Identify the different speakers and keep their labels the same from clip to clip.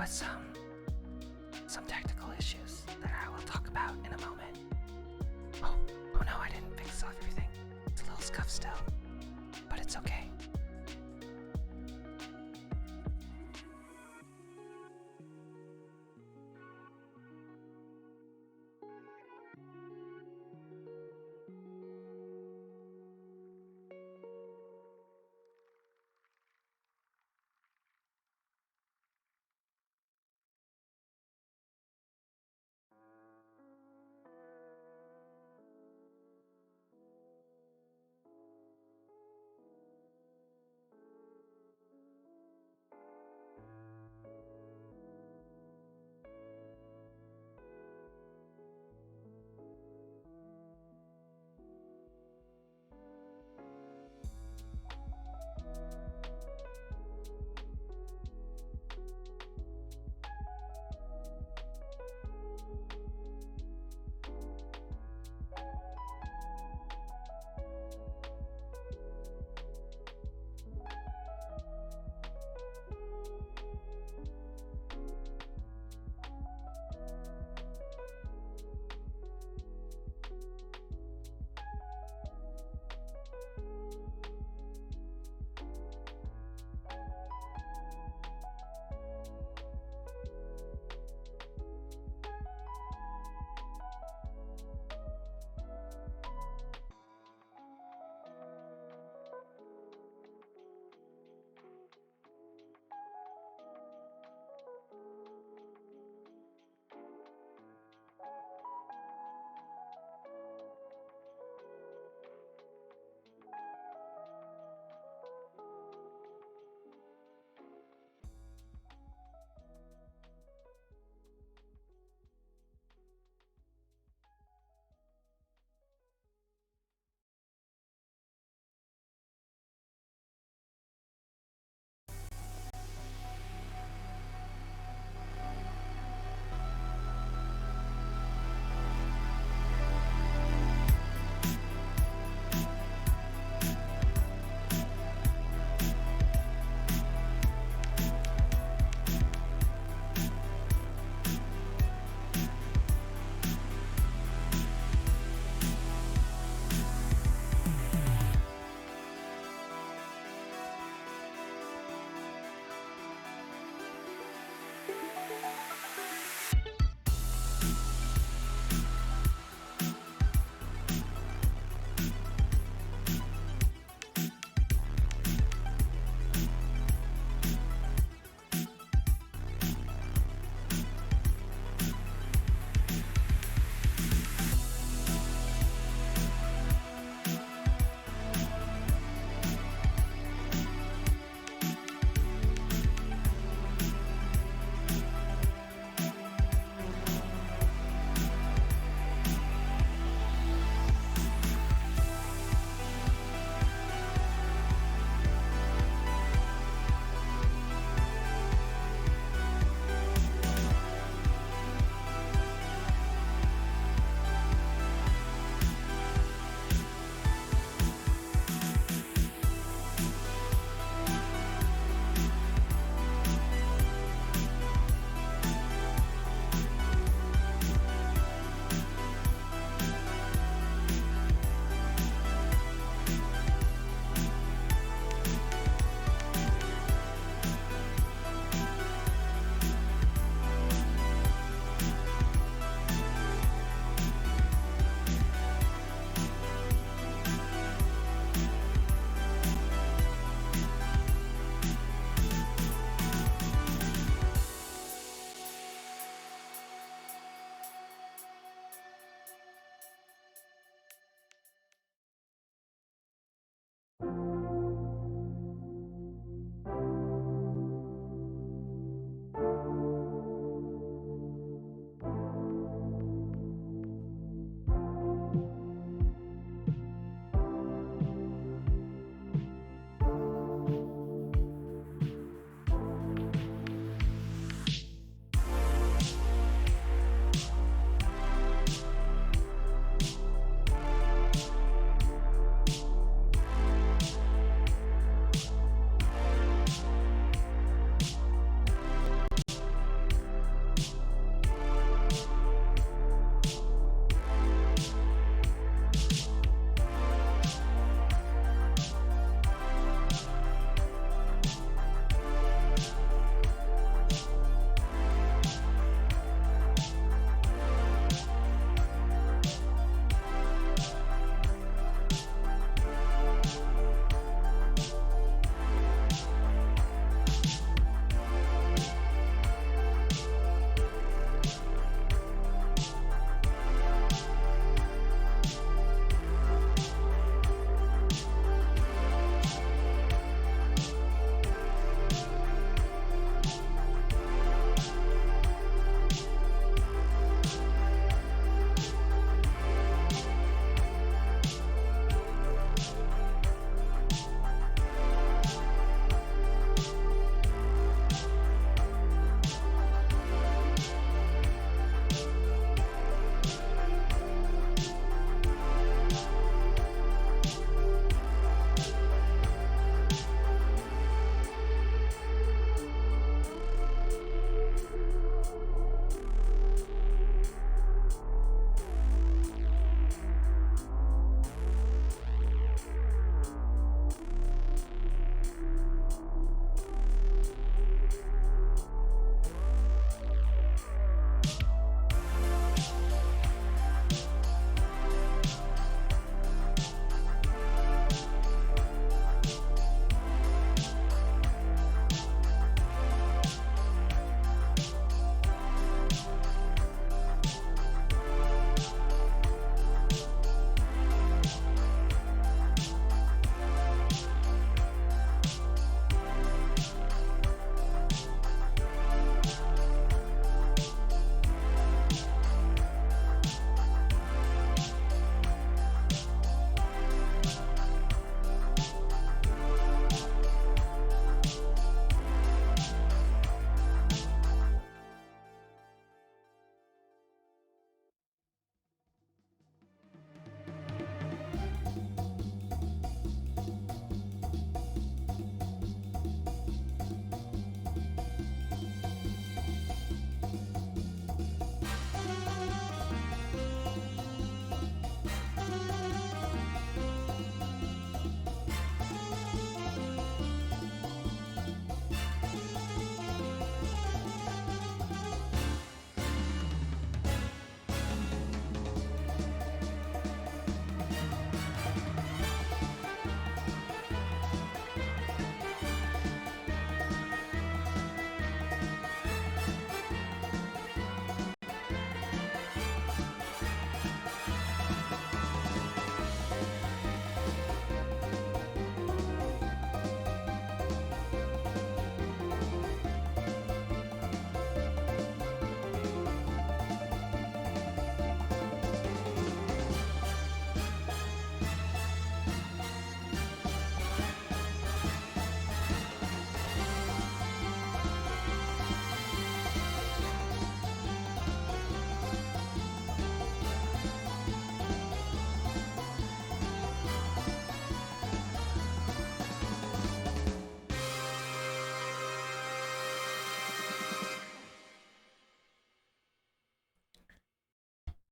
Speaker 1: was some technical issues that I will talk about in a moment. Oh no, I didn't fix everything. It's a little scuffed still, but it's okay.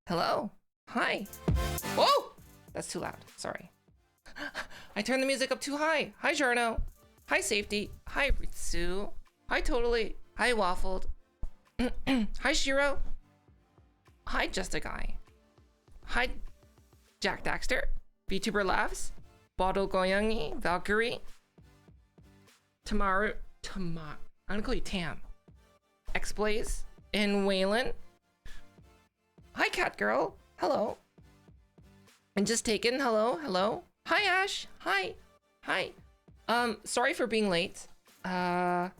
Speaker 1: Hello. Hi. Whoa! That's too loud. Sorry. I turned the music up too high. Hi, Jarno. Hi, Safety. Hi, Ritsu. Hi, Totally. Hi, Waffled. Hi, Shiro. Hi, Just a Guy. Hi, Jack Daxter. VTuber Laughs. Bottle Goyangi. Valkyrie. I'm gonna call you Tam. X-Blaze. And Waylon. Hi, Cat Girl. Hello. And Just Taken. Hello. Hello. Hi, Ash. Hi. Hi. Sorry for being late. I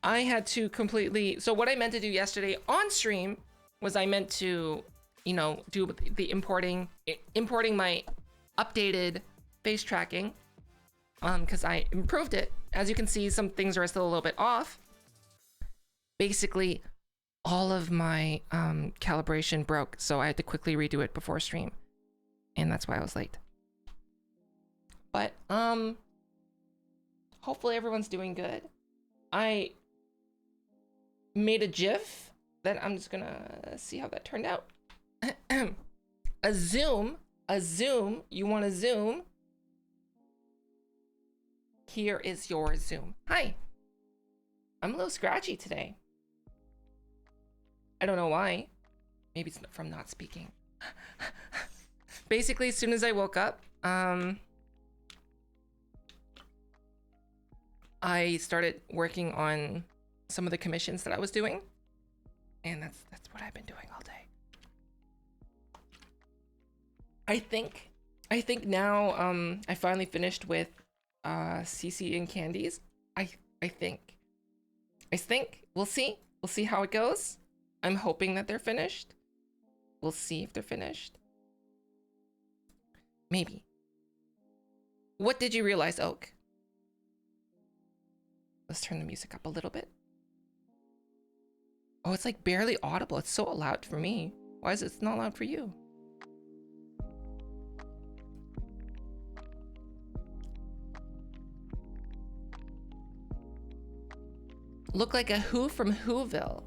Speaker 1: had to completely... So what I meant to do yesterday on stream was I meant to, you know, do the importing my updated face tracking. Because I improved it. As you can see, some things are still a little bit off. Basically, all of my calibration broke, so I had to quickly redo it before stream. And that's why I was late. But, hopefully everyone's doing good. I made a GIF that I'm just gonna see how that turned out. a zoom, you want a zoom? Here is your zoom. Hi. I'm a little scratchy today. I don't know why. Maybe it's from not speaking. Basically, as soon as I woke up, I started working on some of the commissions that I was doing. And that's what I've been doing all day. I think now I finally finished with CC and Candies. I think we'll see how it goes. I'm hoping that they're finished. We'll see if they're finished. Maybe. What did you realize, Oak? Let's turn the music up a little bit. Oh, it's like barely audible. It's so loud for me. Why is it not loud for you? Look like a Who from Whoville.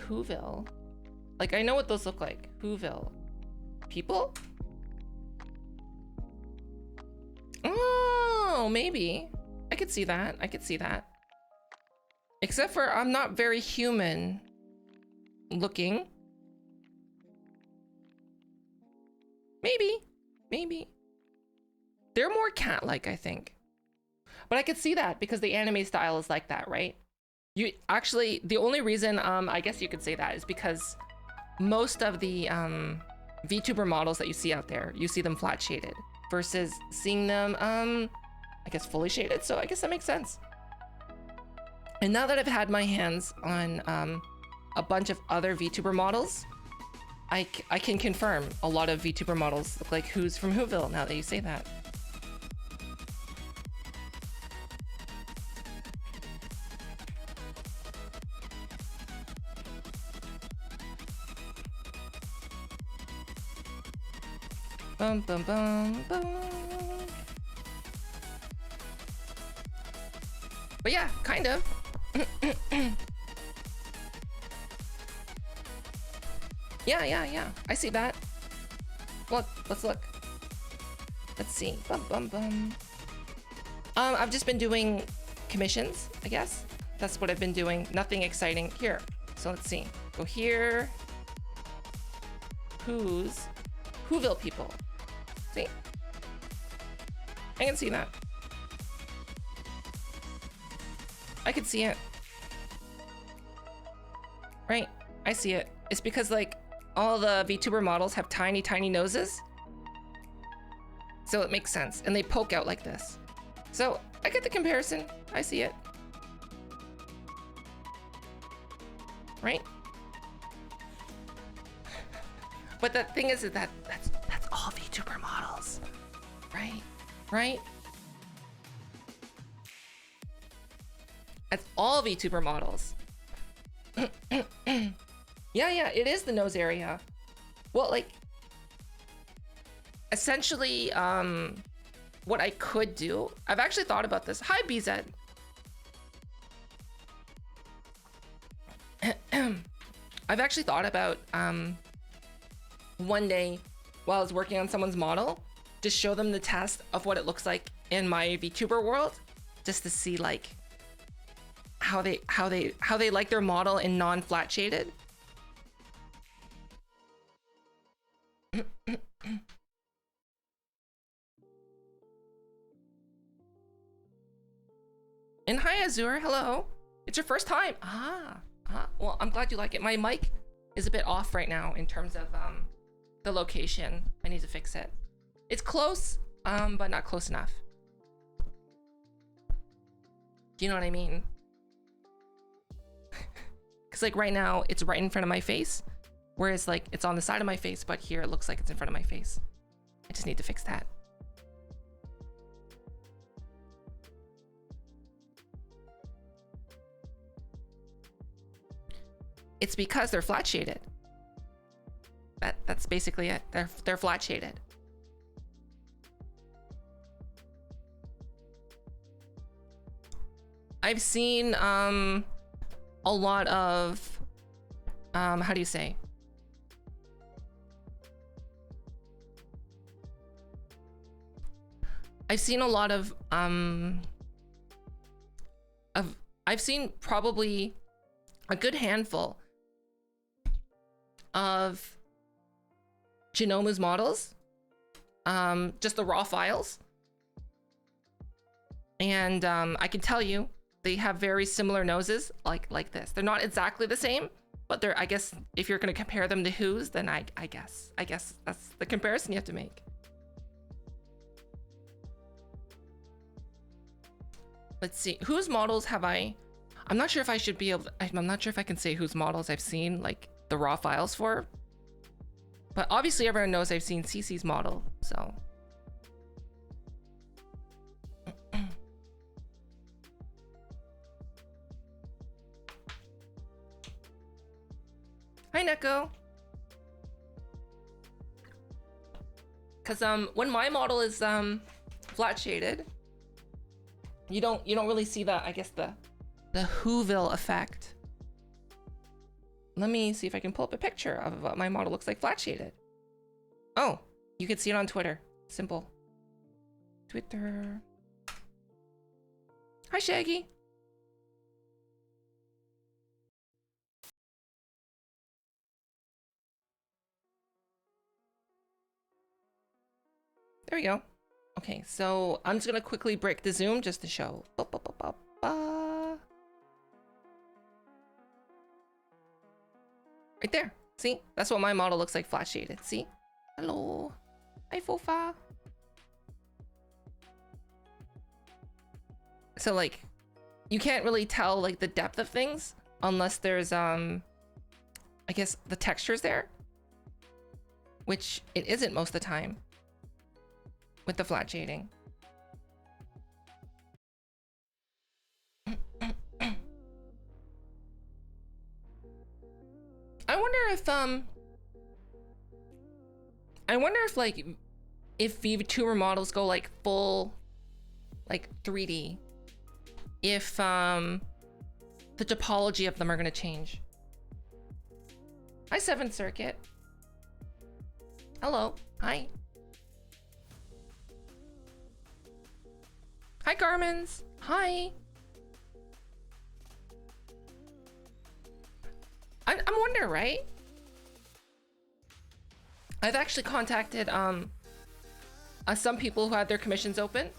Speaker 1: Whoville? Like, I know what those look like. Whoville. People? Oh, maybe. I could see that. I could see that. Except for I'm not very human looking. Maybe. They're more cat-like, I think. But I could see that because the anime style is like that, right? You actually, the only reason I guess you could say that is because most of the VTuber models that you see out there, you see them flat shaded versus seeing them I guess fully shaded. So I guess that makes sense. And now that I've had my hands on a bunch of other VTuber models, I can confirm a lot of VTuber models look like Who's from Whoville now that you say that. Bum, bum, bum, bum. But yeah, kind of. Yeah. I see that. Look, let's look. Let's see. Bum, bum, bum. I've just been doing commissions, I guess. That's what I've been doing. Nothing exciting here. So let's see. Go here. Whoville people. See? I can see that. I can see it. Right? I see it. It's because like all the VTuber models have tiny, tiny noses. So it makes sense. And they poke out like this. So I get the comparison. I see it. Right? But the thing is that that's all VTuber models. Right? That's all VTuber models. Yeah, it is the nose area. Well, like, essentially, what I could do, I've actually thought about this. Hi, BZ. I've actually thought about one day while I was working on someone's model, just show them the test of what it looks like in my VTuber world, just to see like how they like their model in non-flat shaded. And hi Azure, hello. It's your first time. Well, I'm glad you like it. My mic is a bit off right now in terms of the location. I need to fix it. It's close, but not close enough. Do you know what I mean? Because like right now, it's right in front of my face, whereas like it's on the side of my face, but here it looks like it's in front of my face. I just need to fix that. It's because they're flat shaded. That's basically it. They're flat shaded. I've seen a lot of how do you say? I've seen a lot of I've seen probably a good handful of Genomu's models, just the raw files. And I can tell you, they have very similar noses, like this. They're not exactly the same, but they're, I guess, if you're gonna compare them to whose, then I guess that's the comparison you have to make. Let's see, whose models have I'm not sure if I should be able to, I'm not sure if I can say whose models I've seen, like, the raw files for. But obviously everyone knows I've seen cC's model, so. Hi, Neko. Cause when my model is flat shaded, you don't really see the, I guess, the Whoville effect. Let me see if I can pull up a picture of what my model looks like flat shaded. Oh, you can see it on Twitter. Simple. Twitter. Hi, Shaggy. There we go. Okay, so I'm just gonna quickly break the zoom just to show. Right there. See? That's what my model looks like flat shaded. See? Hello. Hi, Fofa. So like, you can't really tell like the depth of things unless there's I guess the texture's there, which it isn't most of the time with the flat shading. I wonder if like if VTuber models go like full like 3D, if the topology of them are gonna change. Hi, 7th Circuit. Hello. Hi. Hi, Garmin's. Hi. I'm wondering, right? I've actually contacted some people who had their commissions open.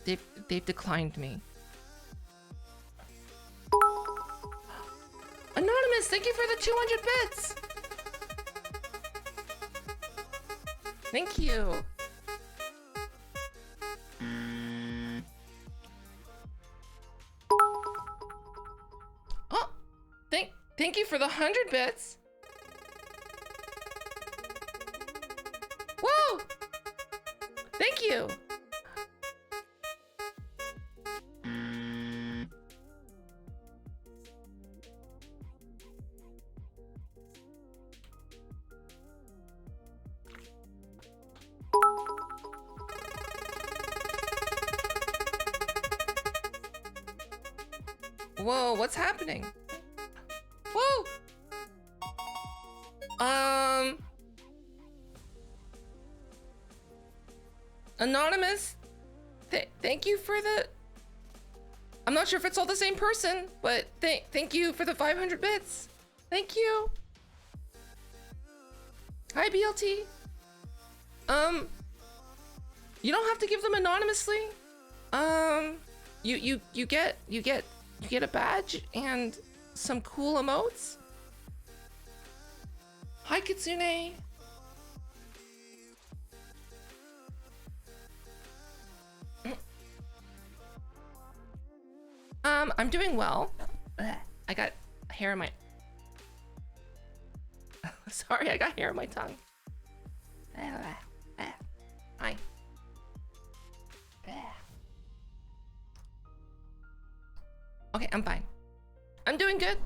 Speaker 1: They've declined me. Anonymous, thank you for the 200 bits. Thank you. Oh, thank you for the 100 bits. Whoa! Thank you. Whoa, what's happening? Whoa! Anonymous, thank you for the... I'm not sure if it's all the same person, but thank you for the 500 bits. Thank you. Hi, BLT. You don't have to give them anonymously. You get a badge and some cool emotes. Hi, Kitsune. I'm doing well. I got hair in my... Sorry, I got hair in my tongue. Hi. Okay, I'm fine. I'm doing good.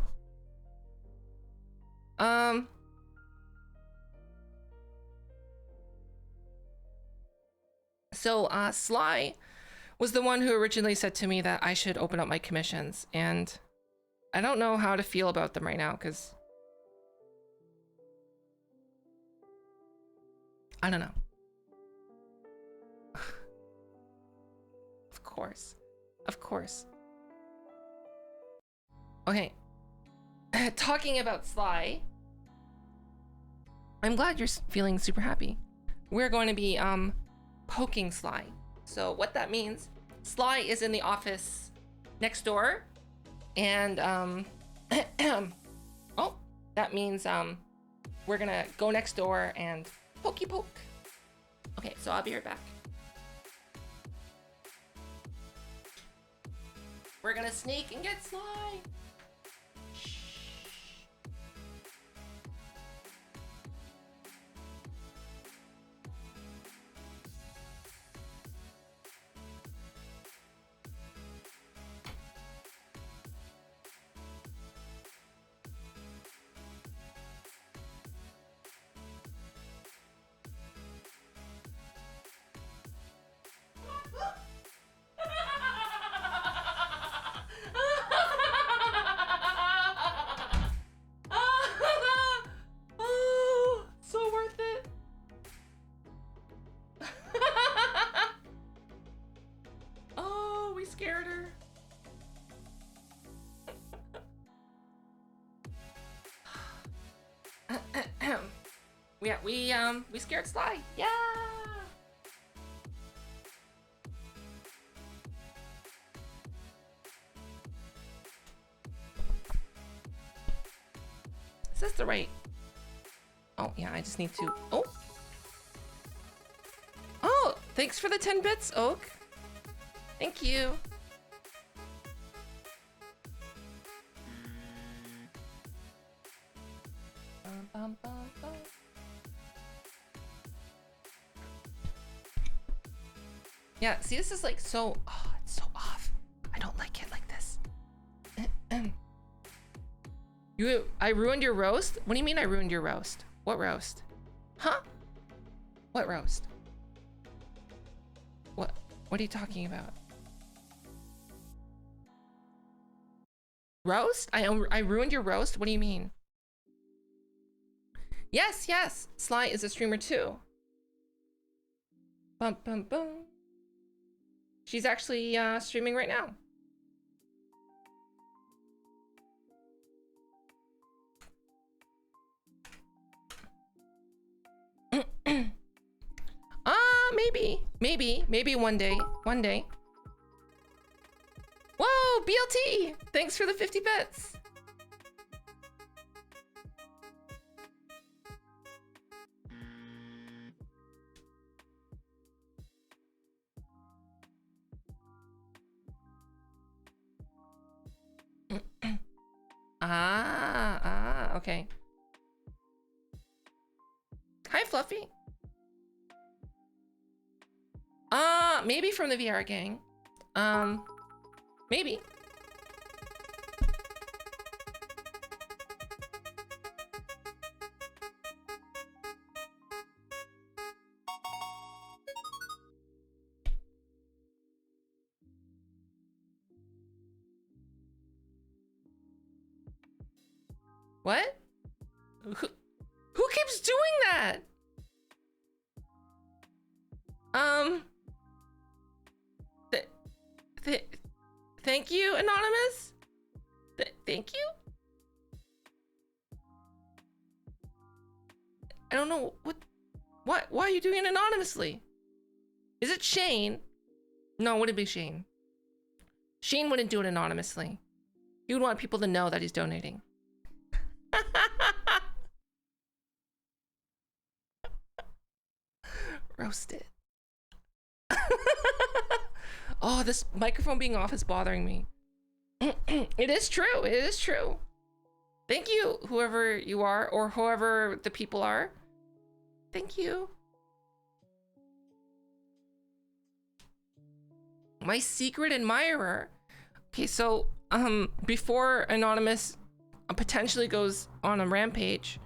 Speaker 1: So, Sly was the one who originally said to me that I should open up my commissions, and I don't know how to feel about them right now, because I don't know. Of course. Of course. Okay. Talking about Sly, I'm glad you're feeling super happy. We're going to be poking Sly. So what that means, Sly is in the office next door, and oh, that means we're gonna go next door and pokey poke. Okay, so I'll be right back. We're gonna sneak and get Sly. Oh, so worth it. Oh, we scared her. We scared Sly. Yeah. Is this the right? Oh yeah, I just need to. Oh. Oh, thanks for the 10 bits, Oak. Thank you. Bum, bum, bum. Yeah, see, this is like so, oh, it's so off. I don't like it like this. I ruined your roast? What do you mean I ruined your roast? What roast? Huh? What roast? What are you talking about? Roast? I ruined your roast? What do you mean? Yes, yes. Sly is a streamer too. Bum bum bum. She's actually streaming right now. Maybe one day. Whoa, BLT! Thanks for the 50 bits. Okay. Hi, Fluffy. Maybe from the VR gang. Maybe. What? Who keeps doing that? Thank you, Anonymous. Thank you. I don't know what. Why are you doing it anonymously? Is it Shane? No, it wouldn't be Shane. Shane wouldn't do it anonymously. He would want people to know that he's donating. Roasted. Oh, this microphone being off is bothering me. It is true. It is true. Thank you, whoever you are, or whoever the people are. Thank you. My secret admirer. Okay, so before Anonymous potentially goes on a rampage,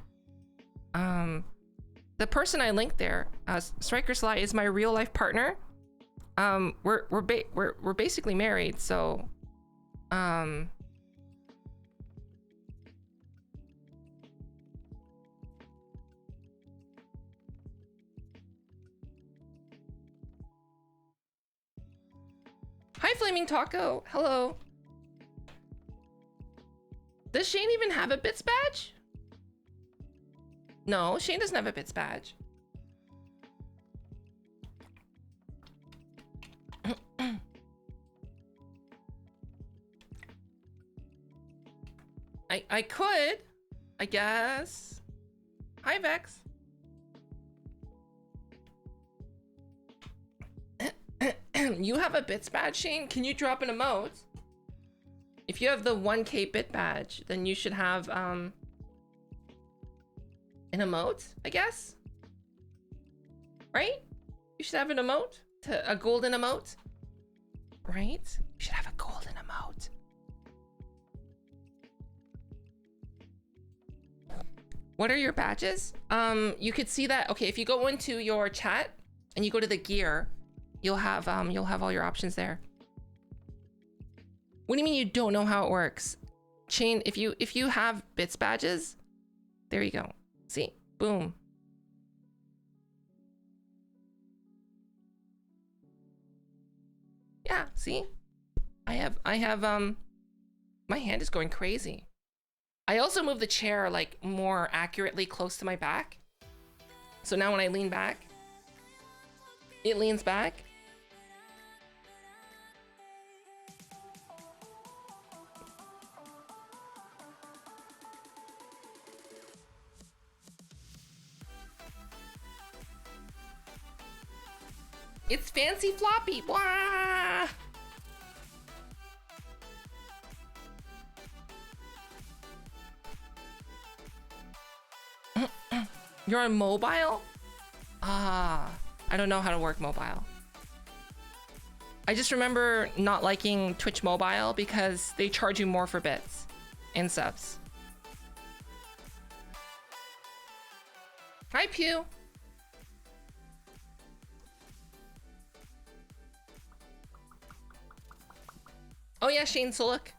Speaker 1: the person I linked there, Striker Sly, is my real life partner. We're basically married, so hi Flaming Taco, hello. Does Shane even have a bits badge? No, Shane doesn't have a bits badge. I could, I guess. Hi, Vex. You have a bits badge, Shane? Can you drop an emote? If you have the 1K bit badge, then you should have an emote, I guess. Right? You should have an emote, a golden emote. Right? You should have a golden emote. What are your badges? You could see that. Okay, if you go into your chat and you go to the gear, you'll have all your options there. What do you mean you don't know how it works? Chain, if you have bits badges, there you go. See, boom. Yeah, see? I have my hand is going crazy. I also moved the chair like more accurately close to my back. So now when I lean back, it leans back. It's fancy floppy. Wah! You're on mobile? I don't know how to work mobile. I just remember not liking Twitch mobile because they charge you more for bits and subs. Hi, Pew. Oh yeah, Shane Solik.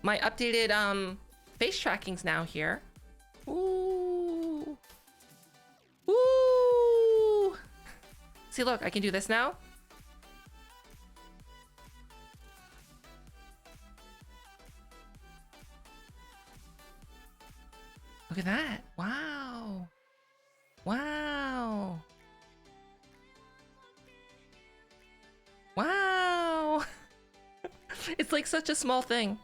Speaker 1: My updated face tracking's now here. Ooh. Ooh. See, look, I can do this now. Look at that. Wow. Wow. Wow. It's like such a small thing.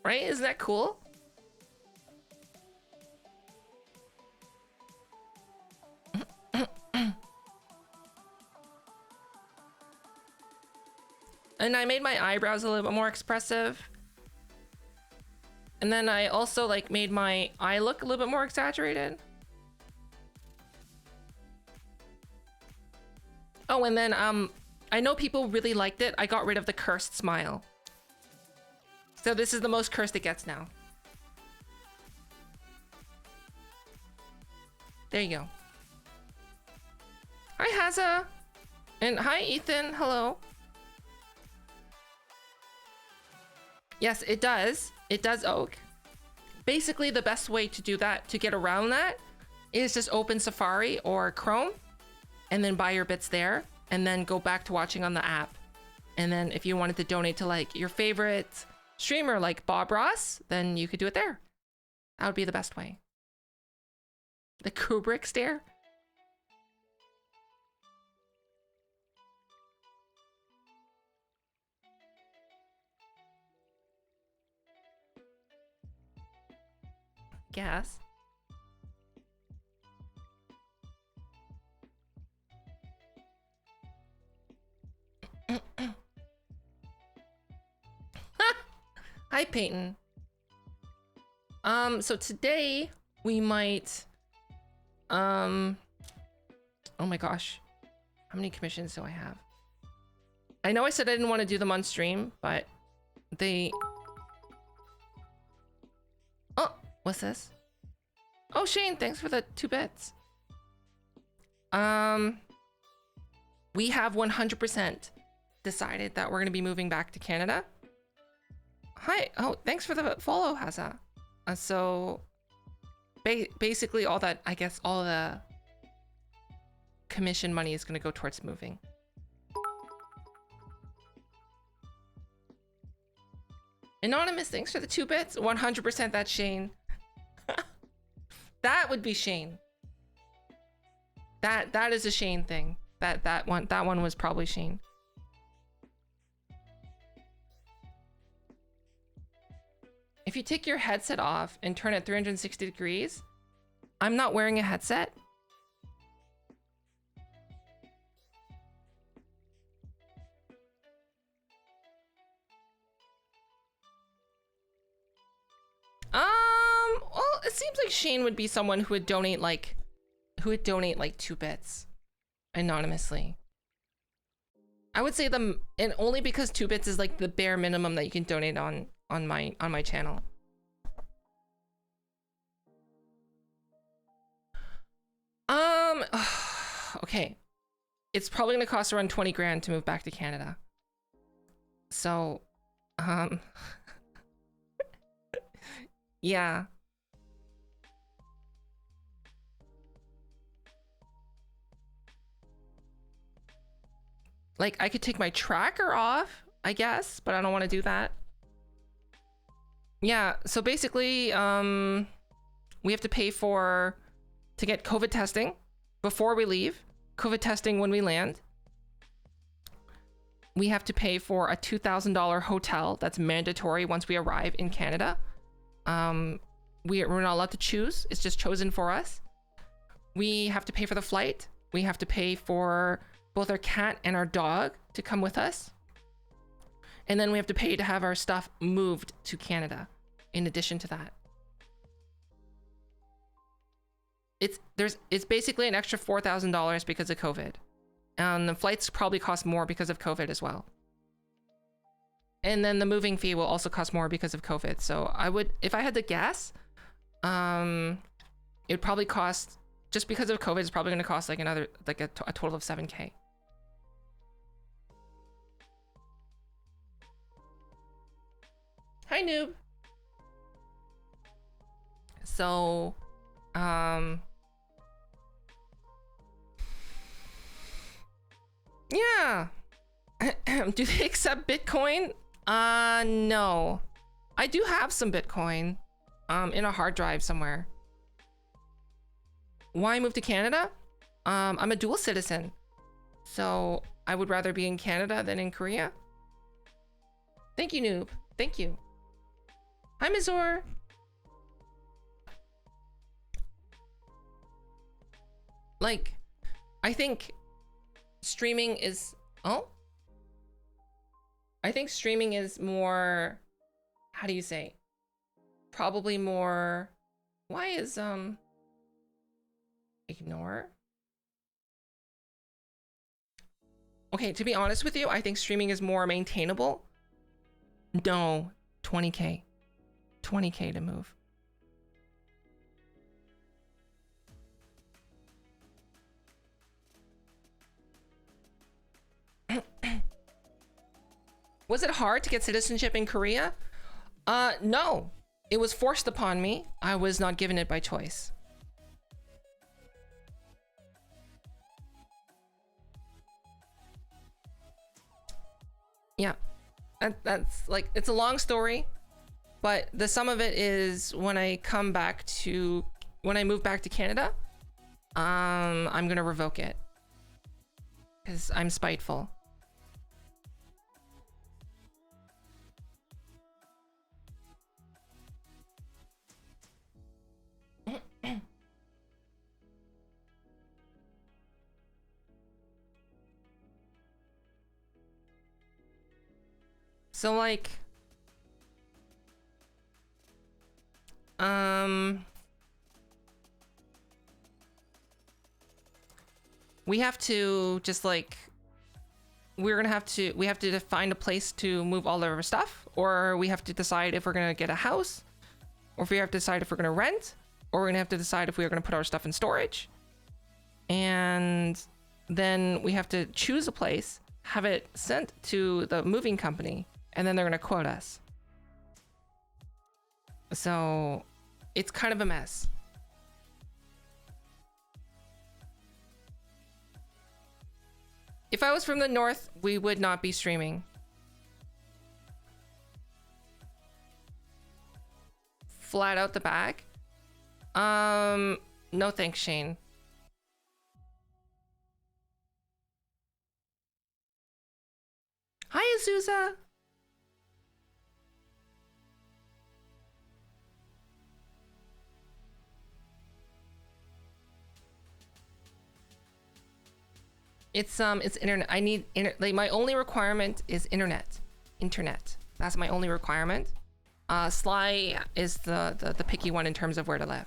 Speaker 1: Right? Isn't that cool? And I made my eyebrows a little bit more expressive. And then I also like made my eye look a little bit more exaggerated. Oh, and then I know people really liked it. I got rid of the cursed smile. So this is the most cursed it gets now. There you go. Hi, Haza. And hi, Ethan. Hello. Yes, it does. It does oak. Basically, the best way to do that, to get around that, is just open Safari or Chrome and then buy your bits there and then go back to watching on the app. And then if you wanted to donate to like your favorite streamer like Bob Ross, then you could do it there. That would be the best way. The Kubrick stare? Gas. Hi, Peyton. So today we might, oh my gosh, how many commissions do I have? I know I said I didn't want to do them on stream, but they, oh, what's this? Oh, Shane, thanks for the 2 bits. We have 100% decided that we're going to be moving back to Canada. Hi. Oh, thanks for the follow, Haza. So basically all that, I guess all the commission money is going to go towards moving. Anonymous, thanks for the 2 bits. 100% that's Shane. That would be Shane. That is a Shane thing. That one was probably Shane. If you take your headset off and turn it 360 degrees, I'm not wearing a headset. Well, it seems like Shane would be someone who would donate like 2 bits anonymously. I would say them, and only because 2 bits is like the bare minimum that you can donate on my channel. Okay. It's probably gonna cost around 20 grand to move back to Canada. So, yeah. Like, I could take my tracker off, I guess, but I don't want to do that. Yeah, so basically, we have to pay to get COVID testing before we leave, COVID testing when we land. We have to pay for a $2,000 hotel that's mandatory once we arrive in Canada. We're not allowed to choose, it's just chosen for us. We have to pay for the flight. We have to pay for both our cat and our dog to come with us. And then we have to pay to have our stuff moved to Canada in addition to that. It's basically an extra $4,000 because of COVID. And the flights probably cost more because of COVID as well. And then the moving fee will also cost more because of COVID. So I would, if I had to guess, it would probably cost, just because of COVID, it's probably going to cost like another, like a total of 7K. Hi, noob. So, yeah. Do they accept Bitcoin? No. I do have some Bitcoin, in a hard drive somewhere. Why move to Canada? I'm a dual citizen, so I would rather be in Canada than in Korea. Thank you, noob. Thank you. Hi, Mizor. Like, I think streaming is, I think streaming is more, how do you say? Probably more, why is, ignore? Okay, to be honest with you, I think streaming is more maintainable. No, 20K. 20K to move. Was it hard to get citizenship in Korea? No. It was forced upon me. I was not given it by choice. Yeah. That's like, it's a long story, but the sum of it is when I move back to Canada, I'm gonna revoke it because I'm spiteful. So like, we have to just like, we have to find a place to move all of our stuff, or we have to decide if we're gonna get a house, or if we have to decide if we're gonna rent, or we're gonna have to decide if we're gonna put our stuff in storage. And then we have to choose a place, have it sent to the moving company, and then they're gonna quote us. So it's kind of a mess. If I was from the north, we would not be streaming. Flat out the back. No thanks, Shane. Hi, Azusa. It's internet. I need like my only requirement is internet. That's my only requirement. Sly is the picky one in terms of where to live.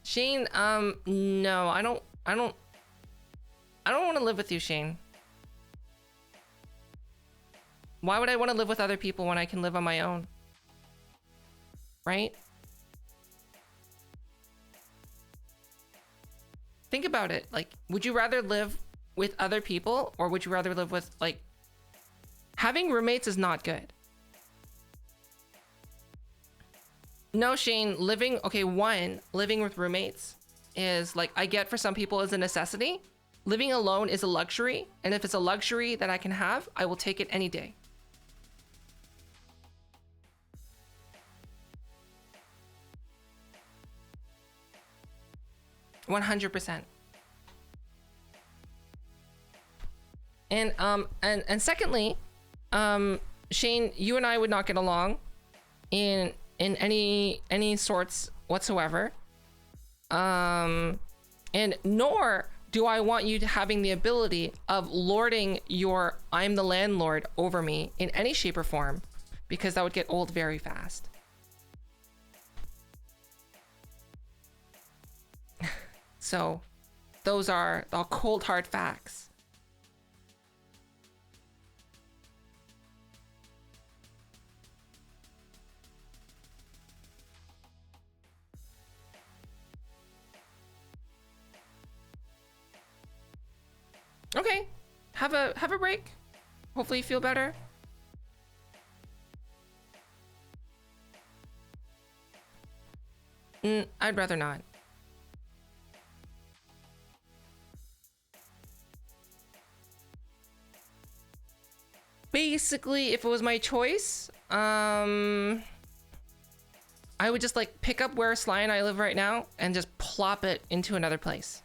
Speaker 1: Shane, no, I don't want to live with you, Shane. Why would I want to live with other people when I can live on my own? Right? Think about it. Like, would you rather live with other people, or would you rather live with, like, having roommates is not good. No, Shane, living with roommates is like, I get for some people is a necessity. Living alone is a luxury. And if it's a luxury that I can have, I will take it any day. $100%. And secondly, Shane, you and I would not get along in any sorts whatsoever. And nor do I want you having the ability of lording your I'm the landlord over me in any shape or form, because that would get old very fast. So those are the cold hard facts. Okay, have a break. Hopefully you feel better. I'd rather not. Basically, if it was my choice, I would just like pick up where Sly and I live right now and just plop it into another place.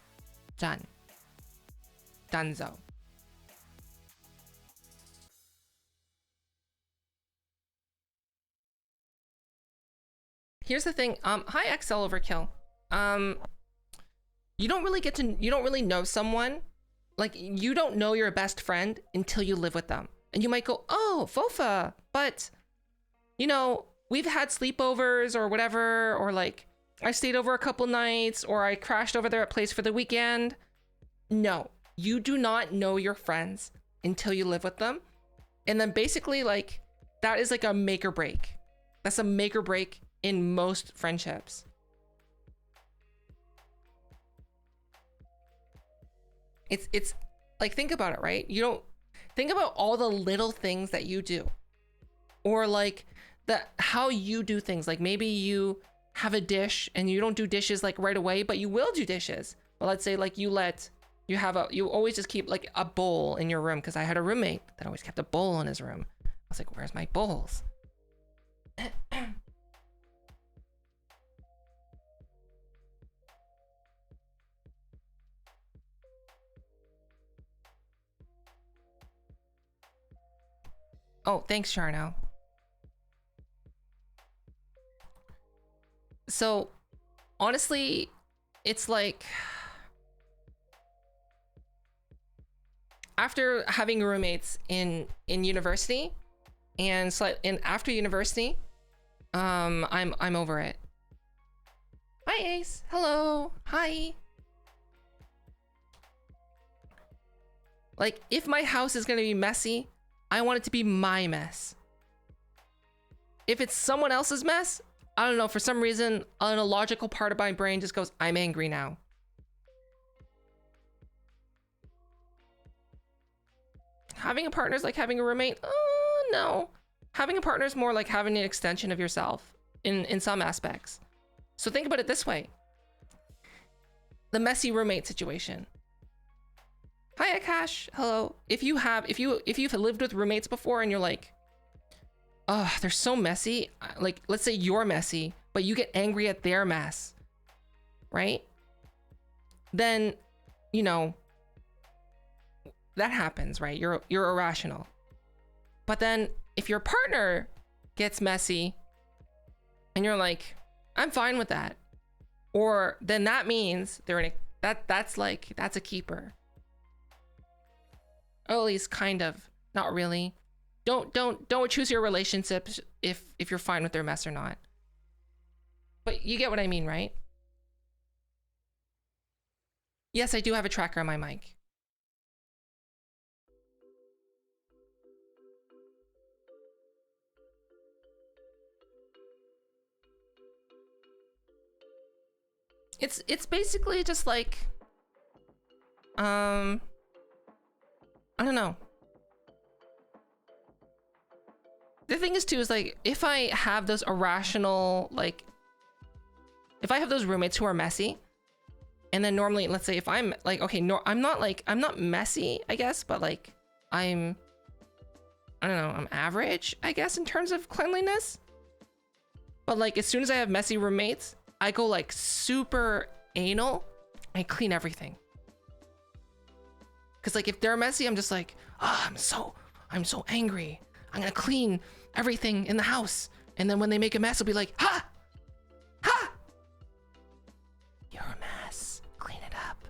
Speaker 1: Done. Dunzo. Here's the thing. Hi XL Overkill. You don't really know someone. Like, you don't know your best friend until you live with them. And you might go, oh, Fofa, but, you know, we've had sleepovers or whatever, or like, I stayed over a couple nights, or I crashed over there at place for the weekend. No, you do not know your friends until you live with them. And then basically, like, that is like a make or break. That's a make or break in most friendships. It's like, think about it, right? Think about all the little things that you do, or like how you do things. Like maybe you have a dish and you don't do dishes like right away, but you will do dishes. But let's say like you always just keep like a bowl in your room, because I had a roommate that always kept a bowl in his room. I was like, where's my bowls? Oh, thanks, Charno. So honestly, it's like after having roommates in university and after university, I'm over it. Hi Ace. Hello. Hi. Like if my house is gonna be messy, I want it to be my mess. If it's someone else's mess, I don't know, for some reason, an illogical part of my brain just goes, I'm angry now. Having a partner is like having a roommate? No. Having a partner is more like having an extension of yourself in some aspects. So think about it this way. The messy roommate situation. Hi Akash, hello. If you've lived with roommates before and you're like, oh, they're so messy. Like, let's say you're messy, but you get angry at their mess, right? Then, you know, that happens, right? You're irrational. But then if your partner gets messy and you're like, I'm fine with that. Or then that means that's a keeper. Or at least kind of, not really. Don't choose your relationships if you're fine with their mess or not. But you get what I mean, right? Yes, I do have a tracker on my mic. It's basically just like I don't know. The thing is too is like if I have those irrational, like if I have those roommates who are messy, and then normally let's say if I'm like, okay, no, I'm not messy, I guess, but like I don't know, I'm average, I guess, in terms of cleanliness. But like as soon as I have messy roommates, I go like super anal. I clean everything. Cause like if they're messy, I'm just like, oh, I'm so angry. I'm gonna clean everything in the house. And then when they make a mess, I'll be like, ha! Ha! You're a mess. Clean it up.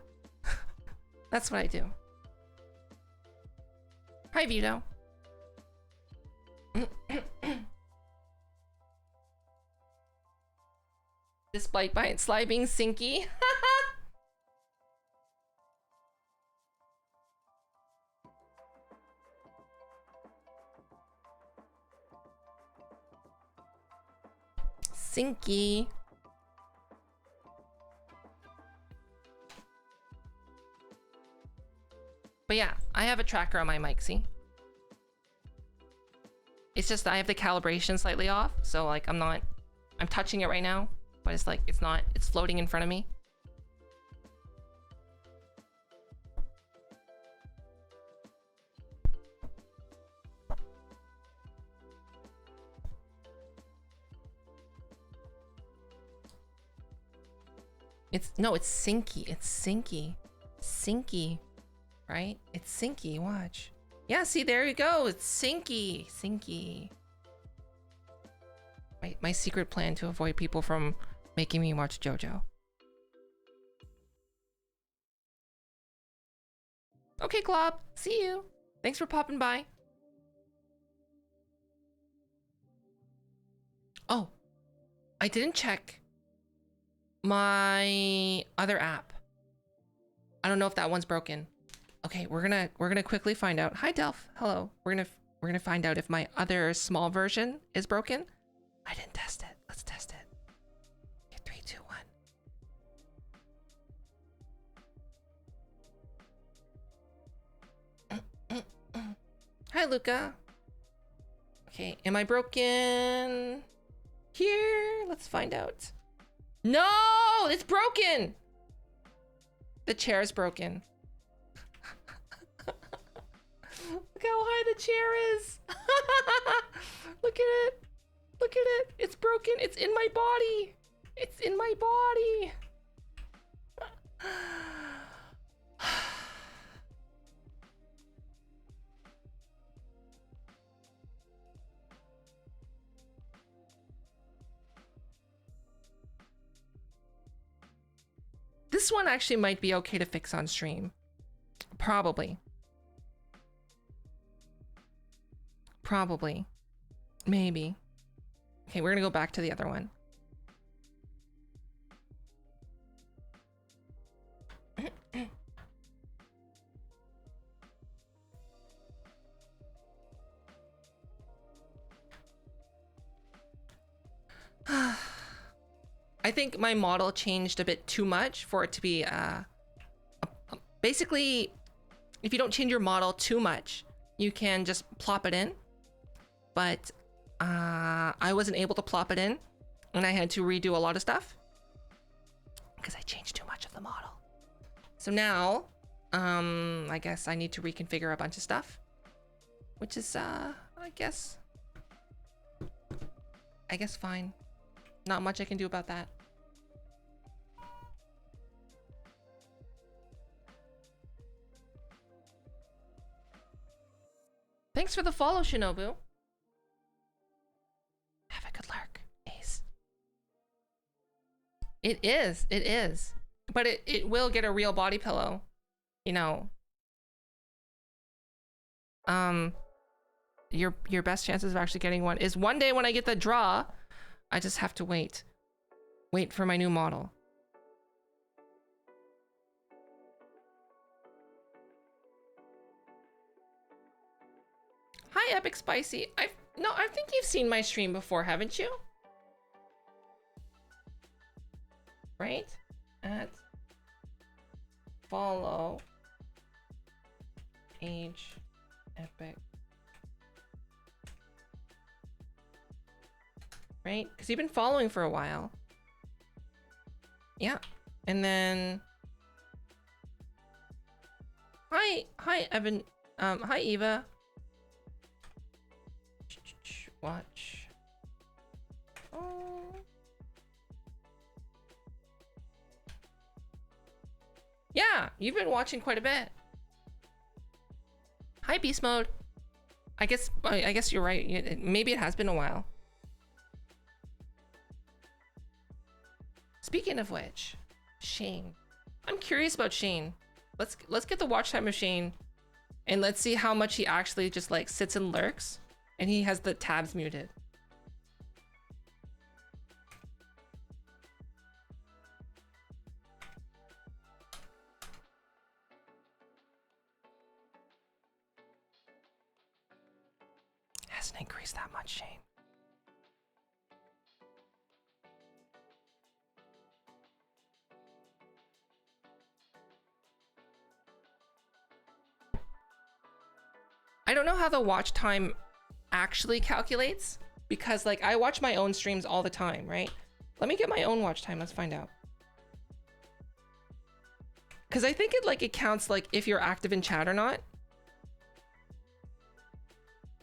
Speaker 1: That's what I do. Hi, Vito. Despite by Sly being sinky. Sinky. But yeah, I have a tracker on my mic, see? It's just I have the calibration slightly off, so like I'm touching it right now, but it's like it's floating in front of me. It's sinky. It's sinky. Sinky. Right? It's sinky. Watch. Yeah, see, there you go. It's sinky. Sinky. My secret plan to avoid people from making me watch JoJo. Okay, Glob. See you. Thanks for popping by. Oh, I didn't check my other app. I don't know if that one's broken. Okay, we're gonna quickly find out. Hi, Delph. Hello. We're gonna find out if my other small version is broken. I didn't test it. Let's test it. Okay, 3, 2, 1. hi, Luca. Okay, am I broken? Here, let's find out. No, it's broken. The chair is broken. Look how high the chair is. Look at it. Look at it. It's broken. It's in my body. It's in my body. This one actually might be okay to fix on stream. Probably. Probably. Maybe. Okay, we're gonna go back to the other one. I think my model changed a bit too much for it to be basically, if you don't change your model too much, you can just plop it in. But I wasn't able to plop it in, and I had to redo a lot of stuff because I changed too much of the model. So now, I guess I need to reconfigure a bunch of stuff, which is, I guess fine. Not much I can do about that. Thanks for the follow, Shinobu. Have a good lurk, Ace. It is. But it will get a real body pillow, you know. Your best chances of actually getting one is one day when I get the draw. I just have to wait for my new model. Hi, Epic Spicy. I think you've seen my stream before, haven't you? Right? At follow age Epic. Right? Because you've been following for a while. Yeah. And then hi Evan. Hi Eva. Watch. Oh. Yeah, you've been watching quite a bit. Hi Beast Mode. I guess you're right. Maybe it has been a while. Speaking of which, Shane. I'm curious about Shane. Let's get the watch time of Shane, and let's see how much he actually just like sits and lurks, and he has the tabs muted. Hasn't increased that much, Shane. I don't know how the watch time actually calculates, because like I watch my own streams all the time, right? Let me get my own watch time. Let's find out. Because I think it counts like if you're active in chat or not.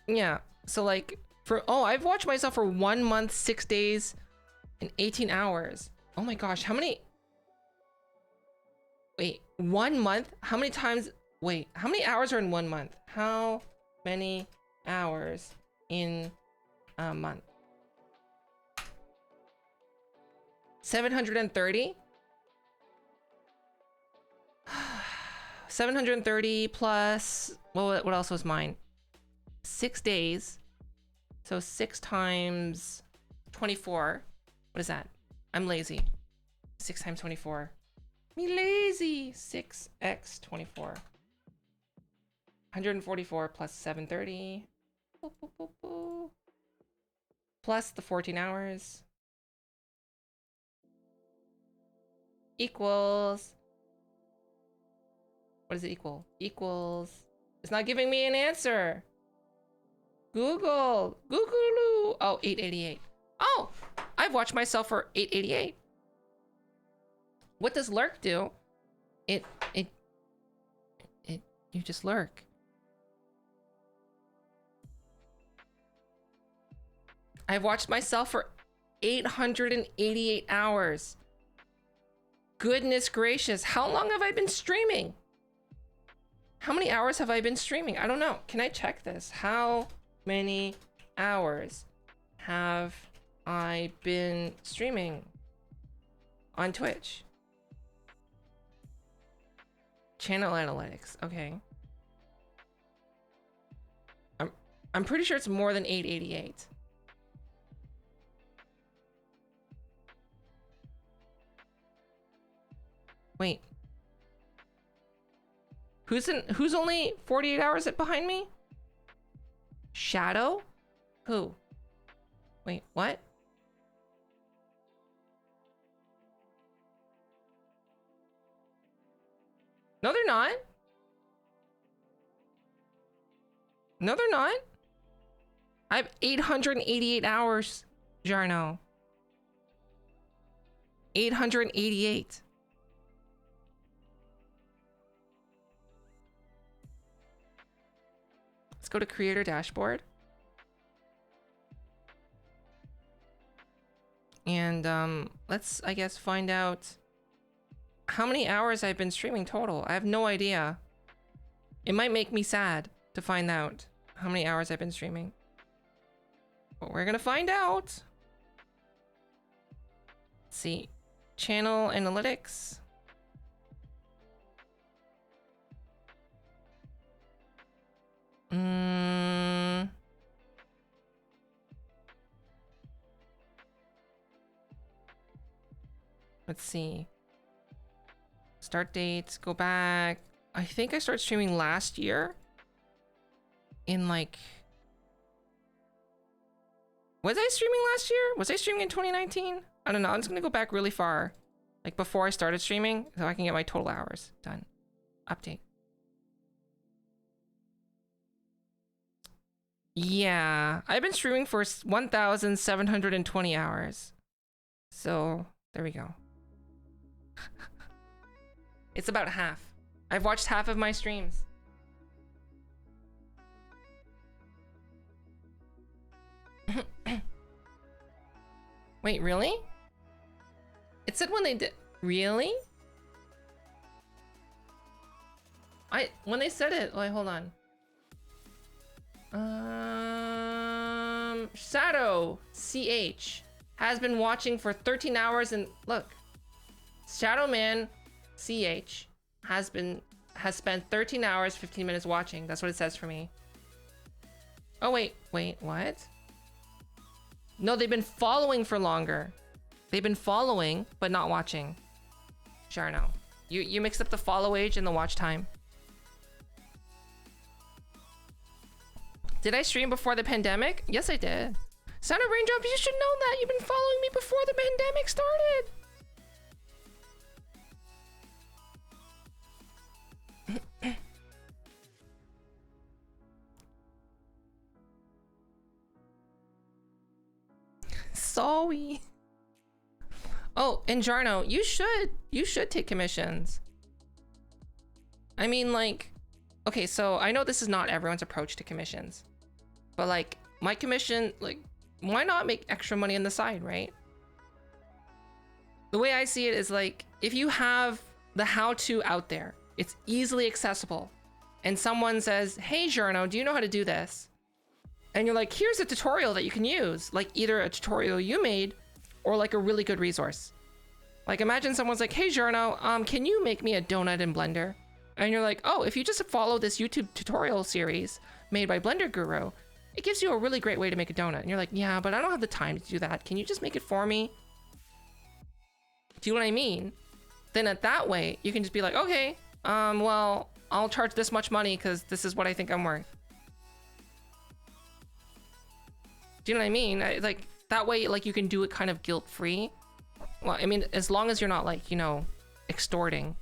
Speaker 1: Yeah. So like I've watched myself for 1 month, 6 days, and 18 hours. Oh my gosh, how many? Wait, 1 month? How many times? Wait, how many hours are in 1 month? How many hours in a month? 730? 730 plus, well, what else was mine? 6 days. So 6 times 24. What is that? I'm lazy. 6 times 24. Me lazy. 6x 24. 144 plus 730. Boop, boop, boop, boop. Plus the 14 hours. Equals. What does it equal? Equals. It's not giving me an answer. Google. Google. Oh, 888. Oh, I've watched myself for 888. What does lurk do? It, you just lurk. I've watched myself for 888 hours. Goodness gracious. How long have I been streaming? How many hours have I been streaming? I don't know. Can I check this? How many hours have I been streaming on Twitch? Channel analytics. Okay. I'm pretty sure it's more than 888. Wait. Who's only 48 hours behind me? Shadow? Who? Wait, what? No, they're not. No, they're not. I have 888 hours, Jarno. 888. Let's go to creator dashboard. And let's, I guess, find out how many hours I've been streaming total. I have no idea. It might make me sad to find out how many hours I've been streaming. But we're gonna find out. Let's see. Channel analytics. Let's see. Start dates, go back. I think I started streaming last year. In like... Was I streaming last year? Was I streaming in 2019? I don't know. I'm just gonna go back really far. Like before I started streaming, so I can get my total hours. Done. Update. Yeah, I've been streaming for 1,720 hours. So, there we go. It's about half. I've watched half of my streams. Wait, really? It said when they did... Really? When they said it... Wait, hold on. Shadow CH has been watching for 13 hours and... Look. Shadow Man CH has spent 13 hours, 15 minutes watching. That's what it says for me. Oh, wait, what? No, they've been following for longer. They've been following, but not watching. Jarno. You mixed up the follow age and the watch time. Did I stream before the pandemic? Yes, I did. Sound of Raindrops, you should know that. You've been following me before the pandemic started. Sorry. Oh, and Jarno, you should take commissions. I mean, like, okay, so I know this is not everyone's approach to commissions, but like my commission, like, why not make extra money on the side, right? The way I see it is like, if you have the how-to out there, it's easily accessible, and someone says, hey, Jarno, do you know how to do this? And you're like, here's a tutorial that you can use, like either a tutorial you made or like a really good resource. Like imagine someone's like, hey, Jarno, can you make me a donut in Blender? And you're like, oh, if you just follow this YouTube tutorial series made by Blender Guru, it gives you a really great way to make a donut. And you're like, yeah, but I don't have the time to do that. Can you just make it for me? Do you know what I mean? Then at that way, you can just be like, okay, well, I'll charge this much money because this is what I think I'm worth. Do you know what I mean? Like that way, like you can do it kind of guilt-free. Well, I mean, as long as you're not like, you know, extorting.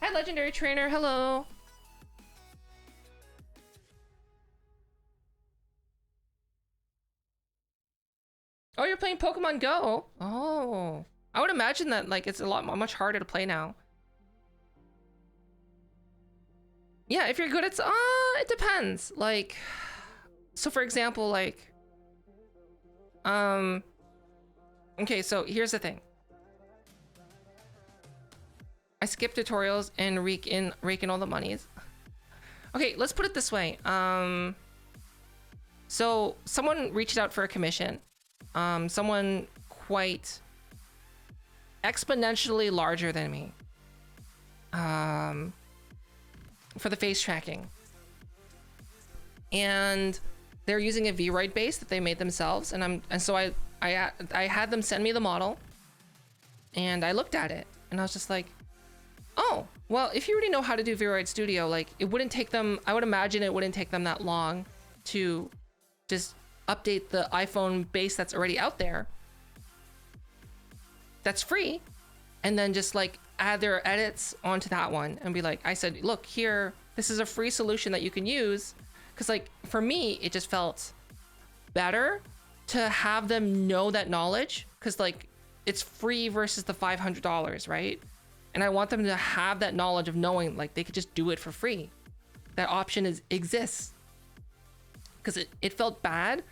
Speaker 1: Hi, Legendary Trainer. Hello. Oh, you're playing Pokemon Go? Oh. I would imagine that like it's a lot much harder to play now. Yeah, if you're good at it depends. Like, so for example, like, okay, so here's the thing. I skip tutorials and rake in all the monies. Okay, let's put it this way. So someone reached out for a commission. Someone quite exponentially larger than me. For the face tracking. And they're using a VRoid base that they made themselves, and so I had them send me the model, and I looked at it, and I was just like, oh, well, if you already know how to do VRoid Studio, like it wouldn't take them, I would imagine it wouldn't take them that long to just update the iPhone base that's already out there, that's free, and then just like add their edits onto that one and be like, I said, look here, this is a free solution that you can use. Because like for me, it just felt better to have them know that knowledge, because like it's free versus the $500, right? And I want them to have that knowledge of knowing like they could just do it for free. That option exists. Because it felt bad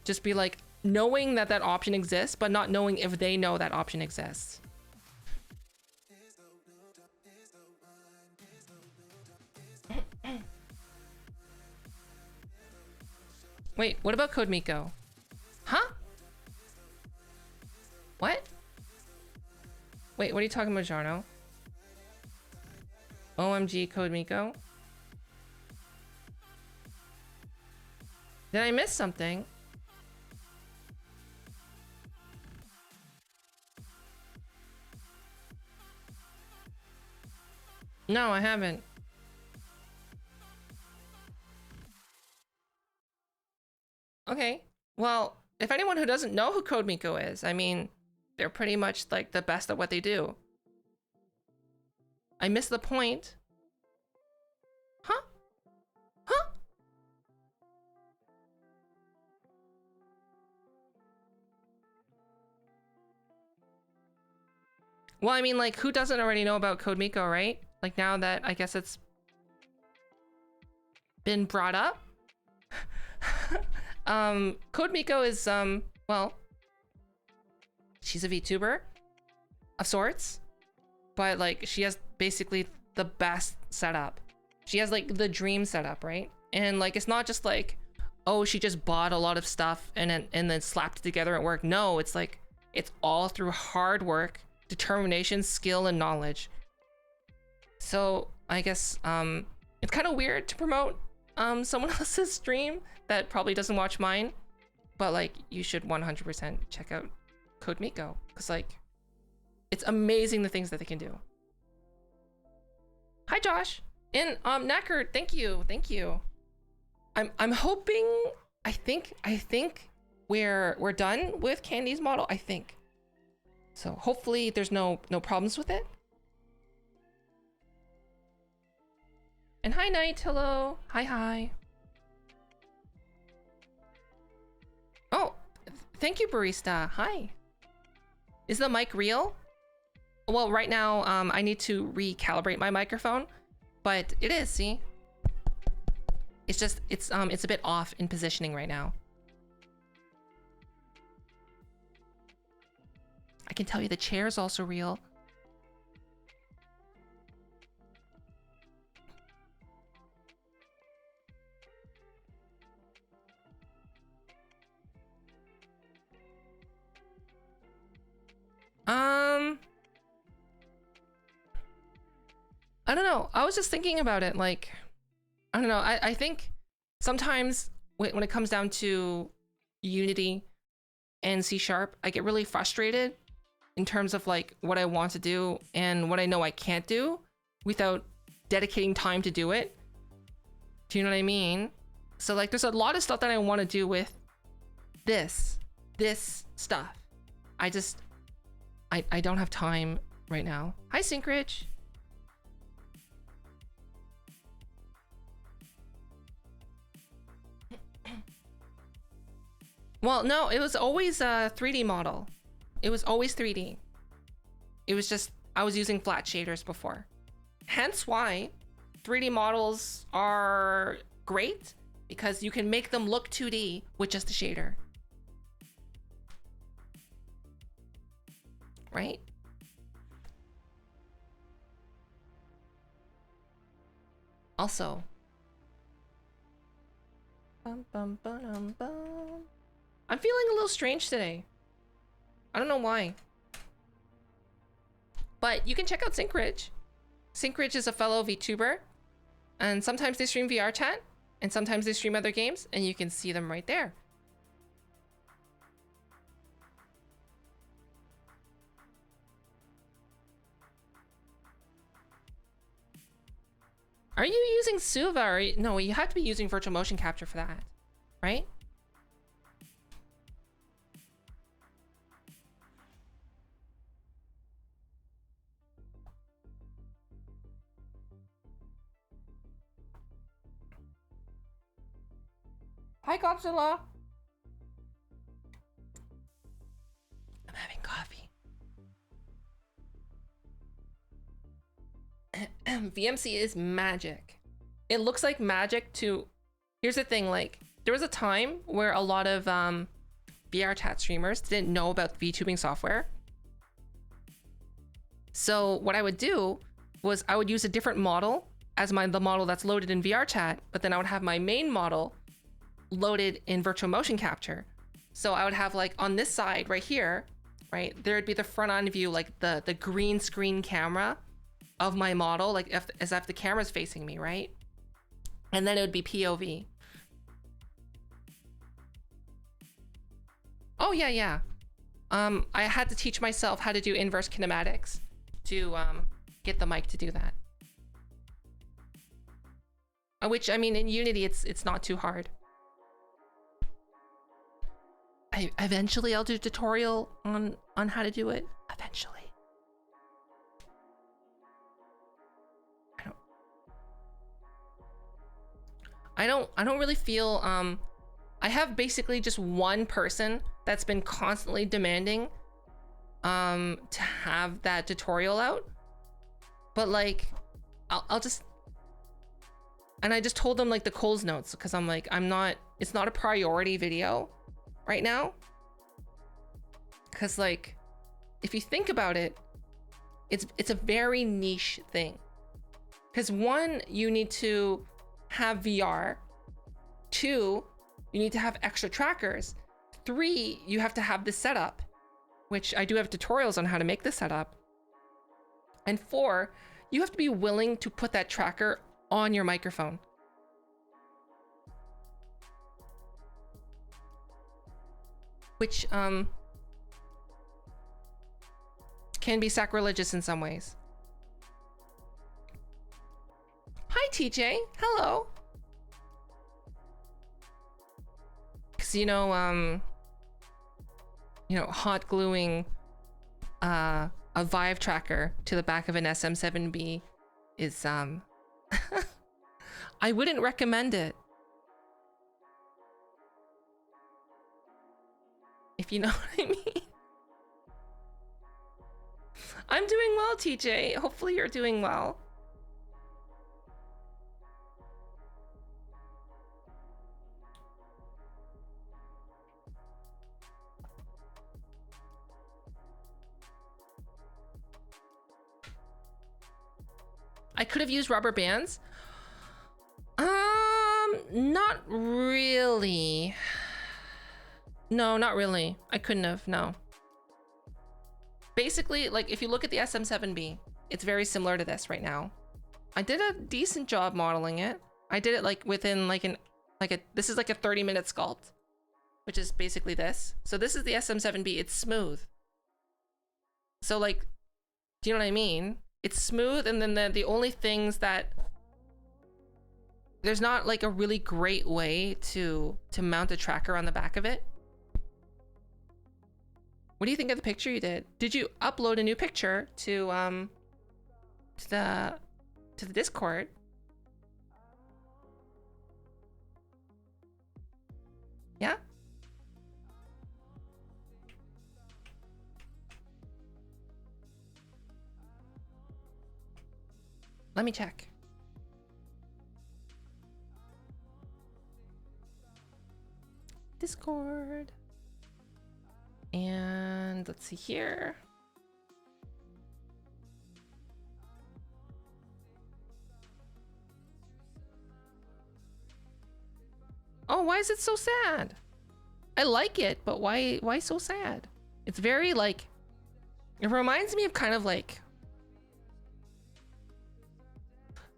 Speaker 1: just be like knowing that option exists, but not knowing if they know that option exists. Wait, what about Code Miko? Huh? What? Wait, what are you talking about, Jarno? OMG Code Miko? Did I miss something? No, I haven't. Okay, well, if anyone who doesn't know who Code Miko is, I mean, they're pretty much like the best at what they do. I missed the point. Huh? Huh? Well, I mean, like, who doesn't already know about Code Miko, right? Like, now that I guess it's been brought up. Code Miko is, well, she's a VTuber of sorts, but like she has basically the best setup. She has like the dream setup, right? And like, it's not just like, oh, she just bought a lot of stuff and then slapped it together at work. No, it's like, it's all through hard work, determination, skill, and knowledge. So I guess, it's kind of weird to promote someone else's stream that probably doesn't watch mine, but like you should 100% check out Code Miko, because like it's amazing the things that they can do. Hi Josh and Knacker, thank you. I'm hoping, I think we're done with Candy's model, I think. So hopefully there's no problems with it. And hi Knight, hello. Hi. Oh, thank you, barista. Hi. Is the mic real? Well, right now, I need to recalibrate my microphone, but it is, see? It's just, it's a bit off in positioning right now. I can tell you the chair is also real. I don't know. I was just thinking about it. Like, I don't know. I think sometimes when it comes down to Unity and C#, I get really frustrated in terms of like what I want to do and what I know I can't do without dedicating time to do it. Do you know what I mean? So like, there's a lot of stuff that I want to do with this stuff. I don't have time right now. Hi, Synchrich. Well, no, it was always a 3D model. It was always 3D. It was just, I was using flat shaders before. Hence why 3D models are great, because you can make them look 2D with just a shader. Right? Also, I'm feeling a little strange today. I don't know why. But you can check out sCuFf. sCuFf is a fellow VTuber, and sometimes they stream VR chat, and sometimes they stream other games, and you can see them right there. Are you using sCuFf? No, you have to be using virtual motion capture for that, right? Hi, Godzilla. I'm having coffee. VMC is magic. It looks like magic to... Here's the thing, like, there was a time where a lot of VR chat streamers didn't know about VTubing software. So what I would do was I would use a different model as the model that's loaded in VR chat, but then I would have my main model loaded in virtual motion capture. So I would have, like, on this side right here, right, there would be the front on view, like the green screen camera of my model, like as if the camera's facing me, right? And then it would be POV. Oh yeah, yeah. I had to teach myself how to do inverse kinematics to get the mic to do that. Which, I mean, in Unity, it's not too hard. Eventually I'll do a tutorial on how to do it. Eventually. I don't really feel I have basically just one person that's been constantly demanding to have that tutorial out. But like I'll just, and I just told them like the Coles notes, because I'm like, it's not a priority video right now. Because like, if you think about it, it's a very niche thing. Because one, you need to have VR. Two, you need to have extra trackers. Three, you have to have this setup, which I do have tutorials on how to make this setup. And four, you have to be willing to put that tracker on your microphone. Which can be sacrilegious in some ways. Hi TJ, hello. Cause you know, hot gluing a Vive tracker to the back of an SM7B is I wouldn't recommend it. If you know what I mean. I'm doing well, TJ. Hopefully you're doing well. I could have used rubber bands. Not really. No, not really. I couldn't have, no. Basically, like, if you look at the SM7B, it's very similar to this right now. I did a decent job modeling it. I did it like within this is like a 30-minute sculpt, which is basically this. So this is the SM7B, it's smooth. So like, do you know what I mean? It's smooth, and then the only things that, there's not like a really great way to mount a tracker on the back of it. What do you think of the picture you did? Did you upload a new picture to the Discord? Yeah? Let me check. Discord. And let's see here. Oh, why is it so sad? I like it, but why so sad? It's very like, it reminds me of kind of like,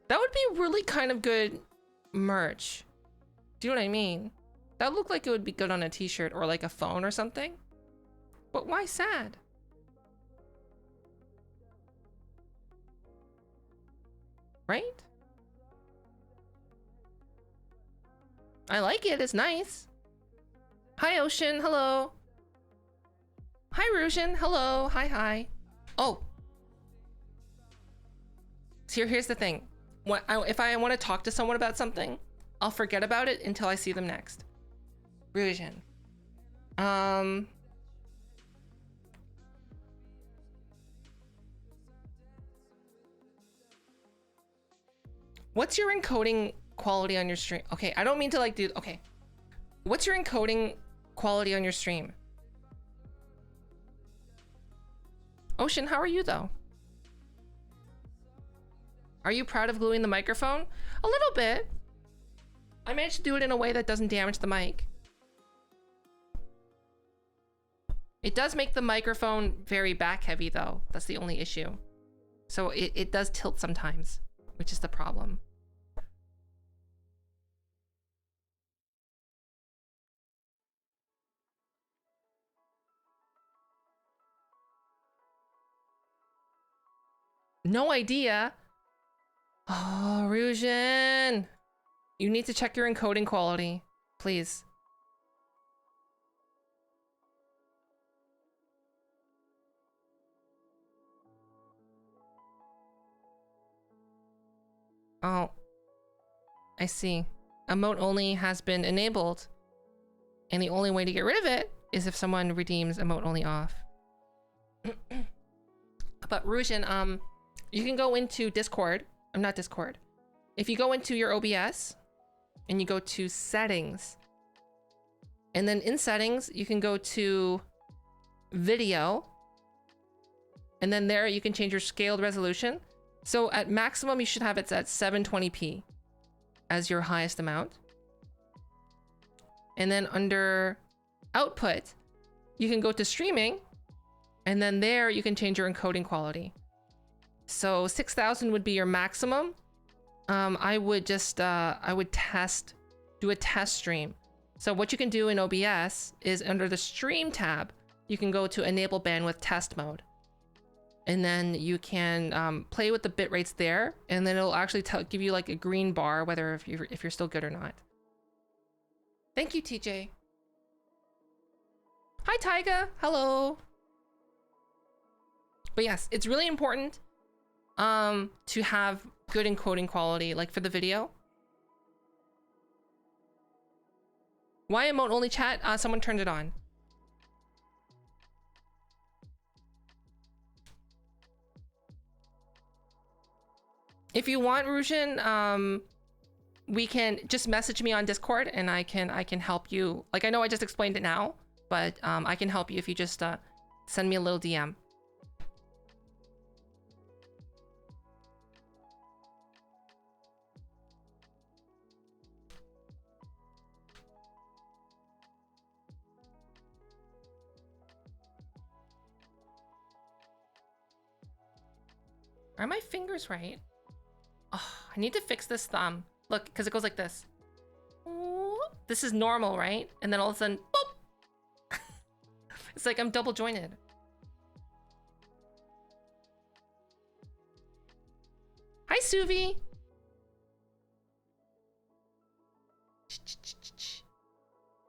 Speaker 1: that would be really kind of good merch. Do you know what I mean? That looked like it would be good on a t-shirt or like a phone or something. But why sad? Right? I like it, it's nice. Hi Ocean, hello. Hi Rusian, hello, hi. Oh. So here's the thing. If I want to talk to someone about something, I'll forget about it until I see them next. Rusian. What's your encoding quality on your stream? Okay, I don't mean to like do, okay. What's your encoding quality on your stream? Ocean, how are you though? Are you proud of gluing the microphone? A little bit. I managed to do it in a way that doesn't damage the mic. It does make the microphone very back heavy though. That's the only issue. So it does tilt sometimes, which is the problem. No idea. Oh, Rusian. You need to check your encoding quality, please. Oh, I see. Emote only has been enabled. And the only way to get rid of it is if someone redeems emote only off. But Rusian, you can go into Discord. I'm not Discord. If you go into your OBS and you go to settings, and then in settings, you can go to video, and then there you can change your scaled resolution. So at maximum, you should have it at 720p as your highest amount. And then under output, you can go to streaming, and then there you can change your encoding quality. So 6,000 would be your maximum. I would just, I would do a test stream. So what you can do in OBS is under the stream tab, you can go to enable bandwidth test mode. And then you can play with the bit rates there, and then it'll actually give you like a green bar, whether if you're still good or not. Thank you, TJ. Hi, Tyga. Hello. But yes, it's really important to have good encoding quality, like for the video. Why emote only chat? Someone turned it on. If you want, Rusian, we can just message me on Discord, and I can help you. Like, I know I just explained it now, but I can help you if you just send me a little DM. Are my fingers right? Oh, I need to fix this thumb. Look, because it goes like this. This is normal, right? And then all of a sudden, boop! It's like I'm double jointed. Hi, Suvi!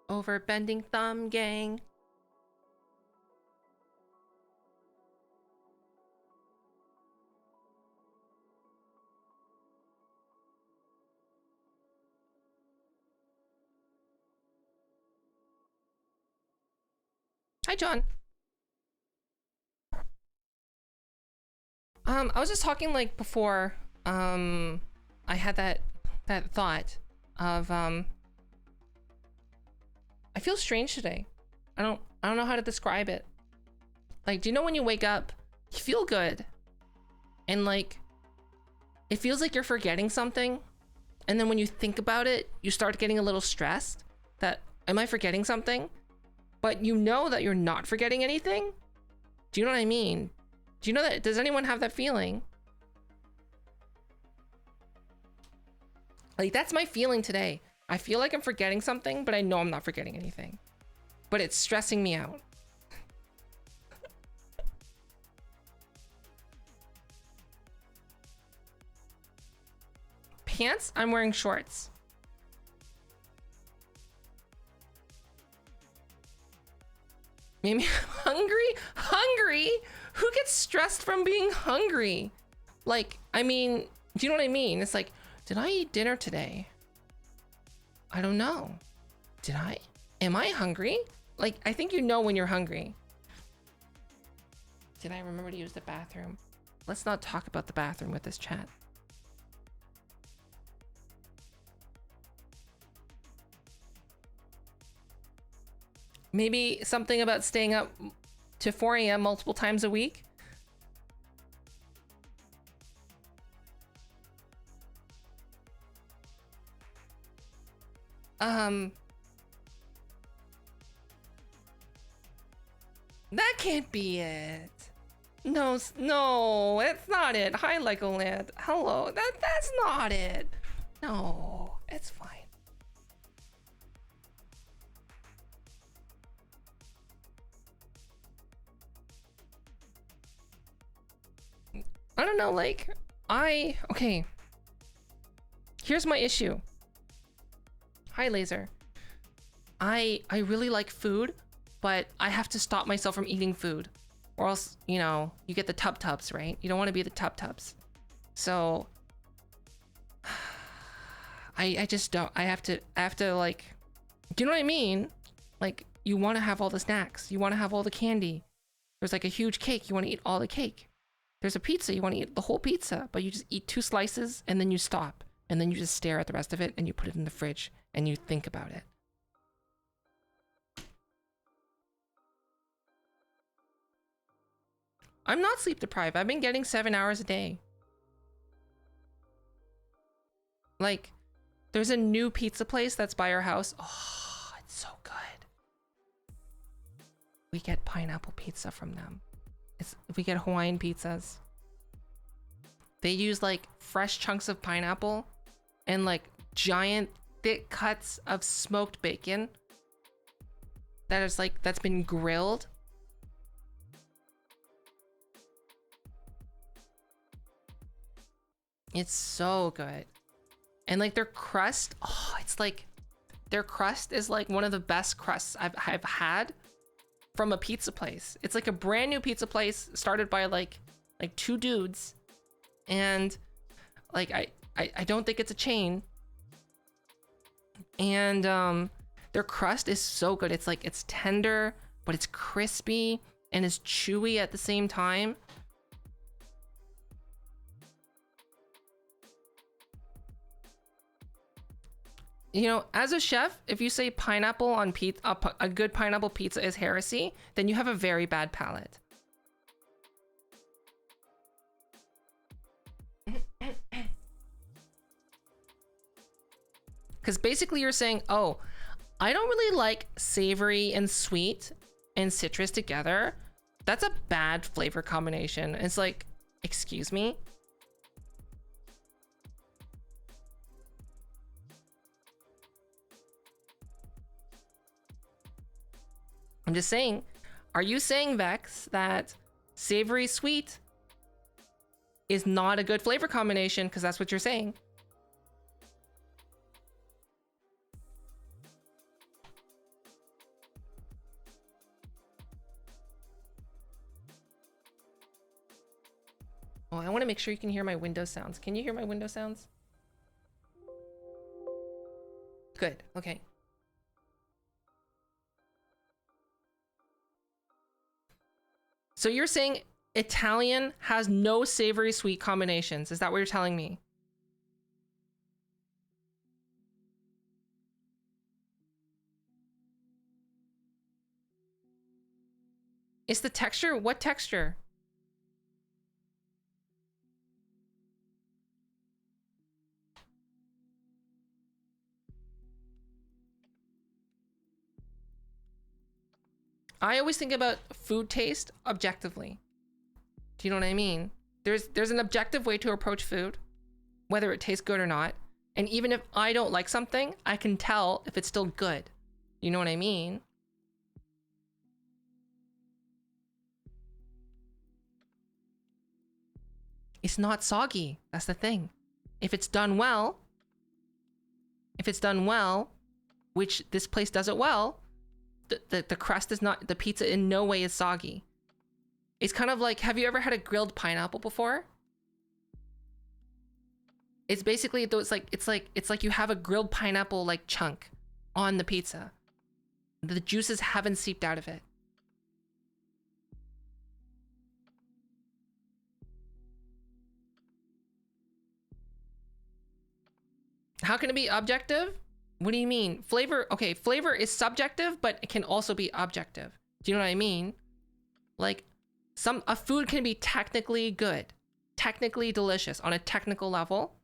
Speaker 1: Over bending thumb, gang. Hi, John. I was just talking like before, I had that thought of I feel strange today. I don't know how to describe it. Like, do you know when you wake up, you feel good, and like it feels like you're forgetting something, and then when you think about it, you start getting a little stressed that, am I forgetting something? But you know that you're not forgetting anything. Do you know what I mean? Do you know that? Does anyone have that feeling? Like, that's my feeling today. I feel like I'm forgetting something, but I know I'm not forgetting anything. But it's stressing me out. Pants? I'm wearing shorts. Maybe I'm hungry? Hungry? Who gets stressed from being hungry? Like, I mean, do you know what I mean? It's like, did I eat dinner today? I don't know. Did I? Am I hungry? Like, I think you know when you're hungry. Did I remember to use the bathroom? Let's not talk about the bathroom with this chat. Maybe something about staying up to 4 a.m. multiple times a week? That can't be it. No, no, it's not it. Hi, Legoland. Hello. That's not it. No, it's fine. I don't know, like, okay. Here's my issue. Hi, Laser. I really like food, but I have to stop myself from eating food, or else, you know, you get the tubs, right? You don't want to be the tubs. So I just don't. I have to like, do you know what I mean? Like, you want to have all the snacks, you want to have all the candy. There's like a huge cake, you want to eat all the cake. There's a pizza, you want to eat the whole pizza, but you just eat 2 slices and then you stop, and then you just stare at the rest of it and you put it in the fridge and you think about it. I'm not sleep deprived. I've been getting 7 hours a day. Like, there's a new pizza place that's by our house. Oh, it's so good. We get pineapple pizza from them. We get Hawaiian pizzas. They use like fresh chunks of pineapple and like giant thick cuts of smoked bacon that's been grilled. It's so good. And like their crust, oh, it's like, their crust is like one of the best crusts I've had from a pizza place. It's like a brand new pizza place started by like 2 dudes. And like, I don't think it's a chain. And their crust is so good. It's like, it's tender, but it's crispy and it's chewy at the same time. You know, as a chef, if you say pineapple on pizza, a good pineapple pizza is heresy, then you have a very bad palate. Because basically you're saying, oh, I don't really like savory and sweet and citrus together. That's a bad flavor combination. It's like, excuse me? I'm just saying, are you saying, Vex, that savory sweet is not a good flavor combination? Because that's what you're saying. Oh, I want to make sure you can hear my window sounds. Can you hear my window sounds? Good, okay. So you're saying Italian has no savory sweet combinations. Is that what you're telling me? Is the texture? What texture? I always think about food taste objectively. Do you know what I mean? There's an objective way to approach food, whether it tastes good or not. And even if I don't like something, I can tell if it's still good. You know what I mean? It's not soggy. That's the thing. If it's done well, which this place does it well, the crust is not, the pizza in no way is soggy. It's kind of like, have you ever had a grilled pineapple before? It's basically, it's like you have a grilled pineapple like chunk on the pizza. The juices haven't seeped out of it. How can it be objective? What do you mean? Flavor, okay, flavor is subjective, but it can also be objective. Do you know what I mean? Like, a food can be technically good, technically delicious on a technical level,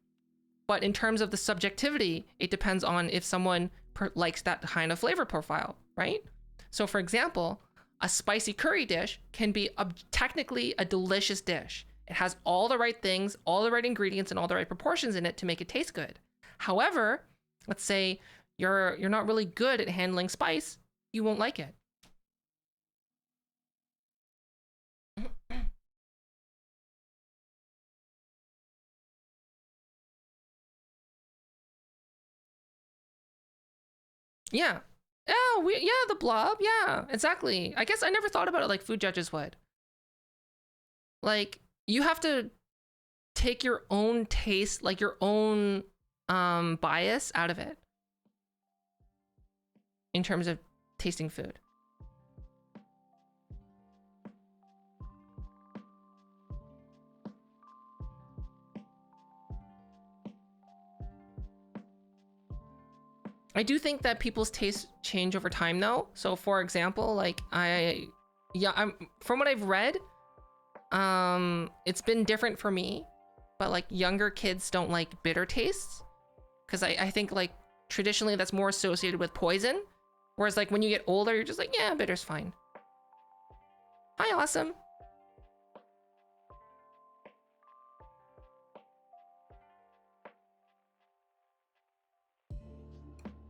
Speaker 1: but in terms of the subjectivity, it depends on if someone likes that kind of flavor profile, right? So for example, a spicy curry dish can be technically a delicious dish. It has all the right things, all the right ingredients, and all the right proportions in it to make it taste good. However, let's say you're not really good at handling spice, you won't like it. Yeah. Oh, yeah, the blob. Yeah, exactly. I guess I never thought about it like food judges would. Like, you have to take your own taste, like your own bias out of it in terms of tasting food. I do think that people's tastes change over time though. So for example, like from what I've read, it's been different for me, but like younger kids don't like bitter tastes. Cause I think like traditionally that's more associated with poison. Whereas like when you get older, you're just like, yeah, bitter's fine. Hi, awesome.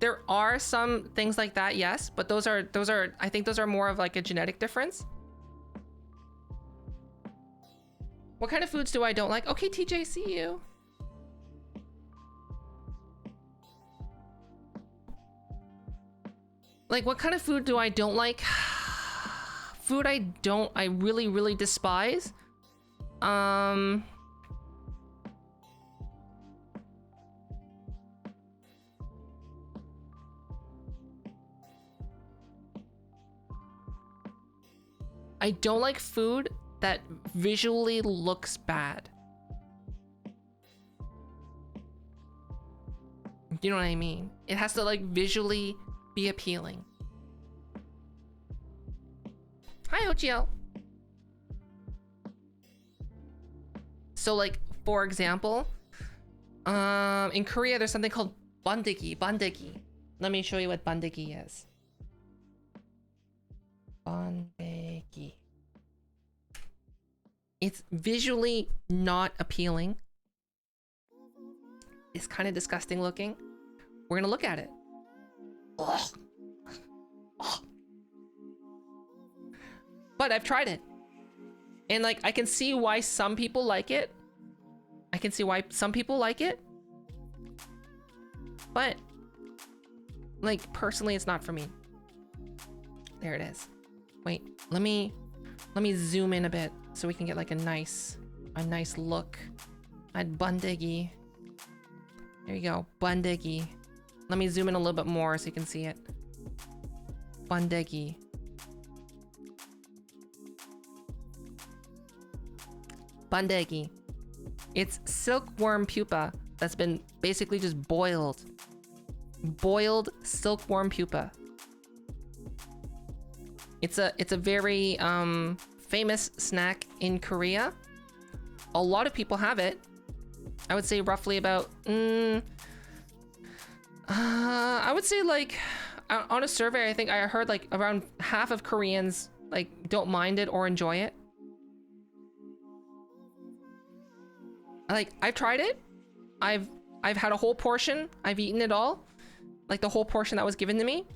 Speaker 1: There are some things like that, yes, but those are I think those are more of like a genetic difference. What kind of foods do I don't like? Okay, TJ, see you. Like, what kind of food do I don't like? Food I really, really despise. I don't like food that visually looks bad. You know what I mean? It has to like visually be appealing. Hi, Ochio. So like, for example, in Korea, there's something called bandegi. Let me show you what bandegi is. Bandegi. It's visually not appealing. It's kind of disgusting looking. We're gonna look at it. Ugh. Ugh. But I've tried it. And like, I can see why some people like it. I can see why some people like it. But like, personally, it's not for me. There it is. Wait, let me zoom in a bit so we can get like a nice look at bandegi. There you go, bandegi. Let me zoom in a little bit more so you can see it. Bandegi. Bandegi. It's silkworm pupa that's been basically just boiled. Boiled silkworm pupa. It's a very famous snack in Korea. A lot of people have it. I would say roughly about I would say like on a survey, I think I heard like around half of Koreans like don't mind it or enjoy it. Like I've tried it. I've had a whole portion. I've eaten it all. Like the whole portion that was given to me.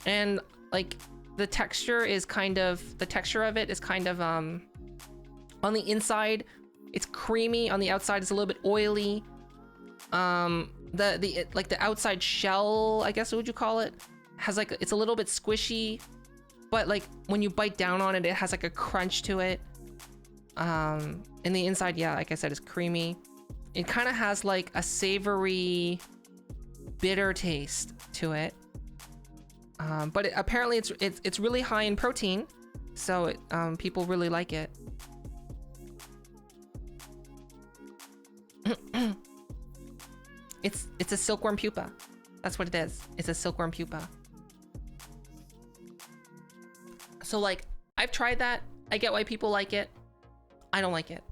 Speaker 1: And like the texture is kind of, the texture of it is kind of on the inside it's creamy, on the outside it's a little bit oily. The like the outside shell, I guess what would you call it, has like, it's a little bit squishy, but like when you bite down on it, it has like a crunch to it. And the inside, yeah, like I said, is creamy. It kind of has like a savory, bitter taste to it. But apparently it's really high in protein, so people really like it. It's a silkworm pupa. That's what it is. It's a silkworm pupa. So like, I've tried that. I get why people like it. I don't like it.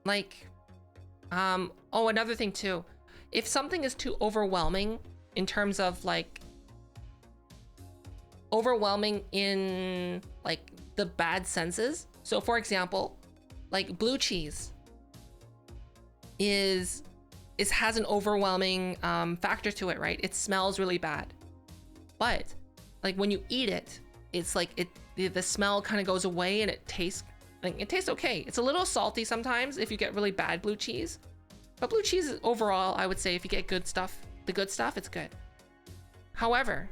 Speaker 1: Like, oh, another thing too. If something is too overwhelming in terms of like, overwhelming in like the bad senses. So for example, like blue cheese has an overwhelming factor to it, right? It smells really bad. But like when you eat it, it's like the smell kind of goes away and it tastes okay. It's a little salty sometimes if you get really bad blue cheese. But blue cheese is, overall, I would say if you get good stuff, the good stuff, it's good. However,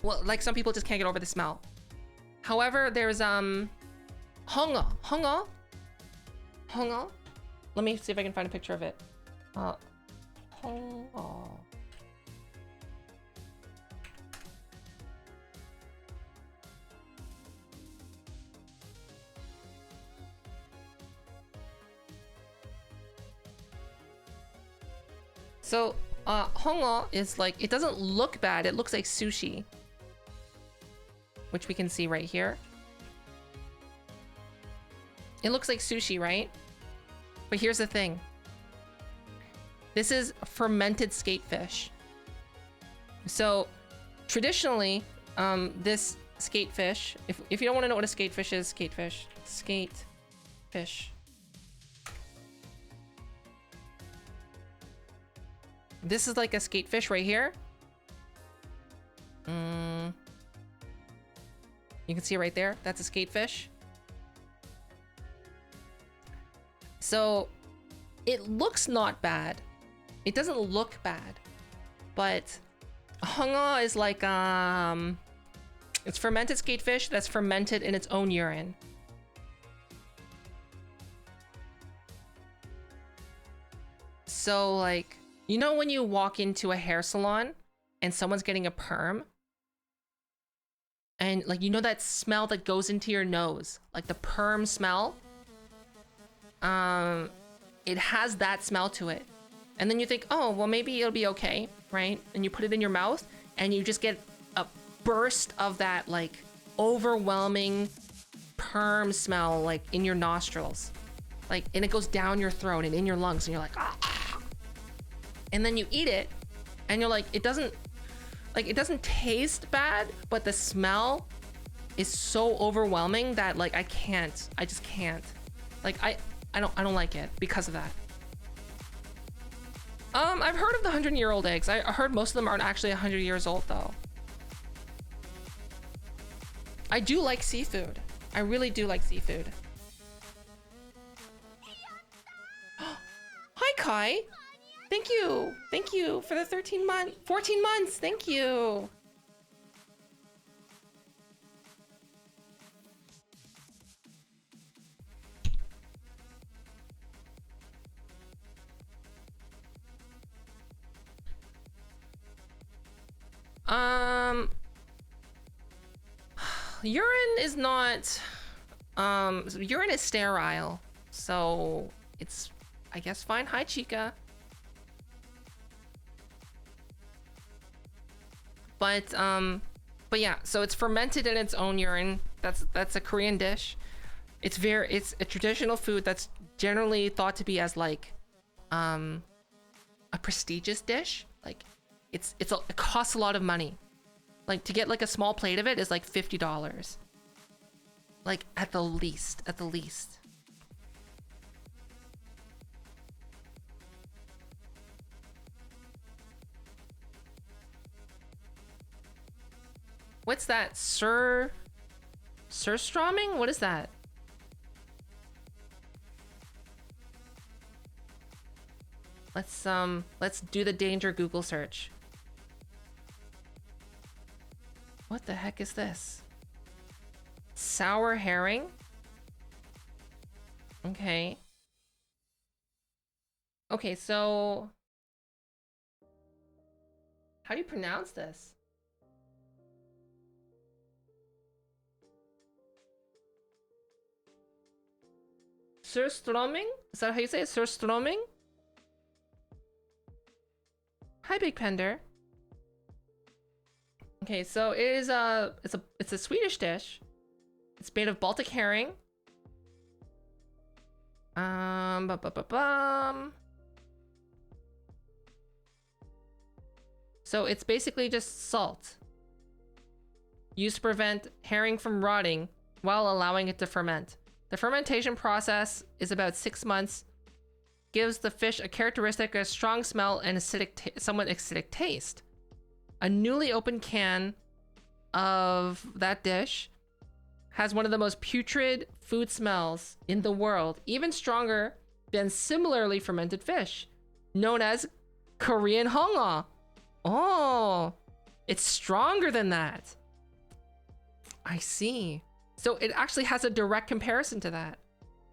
Speaker 1: well, like some people just can't get over the smell. However, there's hongo. Let me see if I can find a picture of it. Hongo. So, hongo is like, it doesn't look bad. It looks like sushi, which we can see right here. It looks like sushi, right? But here's the thing. This is fermented skatefish. So traditionally, this skatefish, if you don't want to know what a skatefish is, skatefish. This is like a skatefish right here. You can see right there, that's a skatefish. So it looks not bad. It doesn't look bad, but hongo is like, it's fermented skatefish that's fermented in its own urine. So like, you know when you walk into a hair salon and someone's getting a perm? And like, you know that smell that goes into your nose, like the perm smell? It has that smell to it. And then you think, oh, well, maybe it'll be okay, right? And you put it in your mouth and you just get a burst of that like overwhelming perm smell like in your nostrils. Like, and it goes down your throat and in your lungs and you're like, ah. And then you eat it and you're like, it doesn't taste bad, but the smell is so overwhelming that like, I just can't. Like, I don't like it because of that. I've heard of the 100-year-old eggs. I heard most of them aren't actually 100 years old though. I do like seafood. I really do like seafood. Hi, Kai. Thank you. Thank you for the 14 months. Thank you. urine is not, urine is sterile, so it's, I guess, fine. Hi, Chica. But yeah, so it's fermented in its own urine. That's a Korean dish. It's a traditional food that's generally thought to be as like a prestigious dish. Like it costs a lot of money. Like to get like a small plate of it is like $50. Like at the least. What's that? Surströmming? What is that? Let's do the danger Google search. What the heck is this? Sour herring? Okay. Okay, so how do you pronounce this? Surströmming? Is that how you say it? Surströmming? Hi, Big Pender. Okay, so it's a Swedish dish. It's made of Baltic herring. So it's basically just salt used to prevent herring from rotting while allowing it to ferment. The fermentation process is about 6 months, gives the fish a characteristic, a strong smell, and somewhat acidic taste. A newly opened can of that dish has one of the most putrid food smells in the world, even stronger than similarly fermented fish, known as Korean honga. Oh, it's stronger than that. I see. So it actually has a direct comparison to that.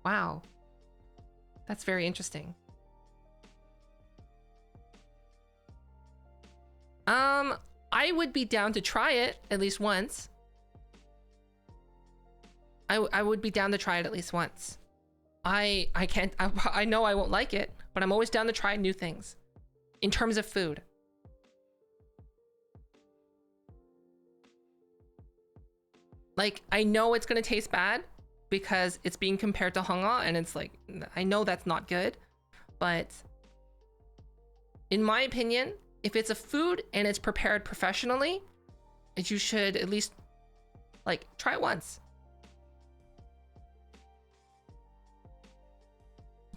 Speaker 1: Wow. That's very interesting. I would be down to try it at least once. I would be down to try it at least once. I know I won't like it, but I'm always down to try new things in terms of food. Like, I know it's gonna taste bad because it's being compared to honga, and it's like, I know that's not good, but in my opinion, if it's a food and it's prepared professionally, you should at least like try it once.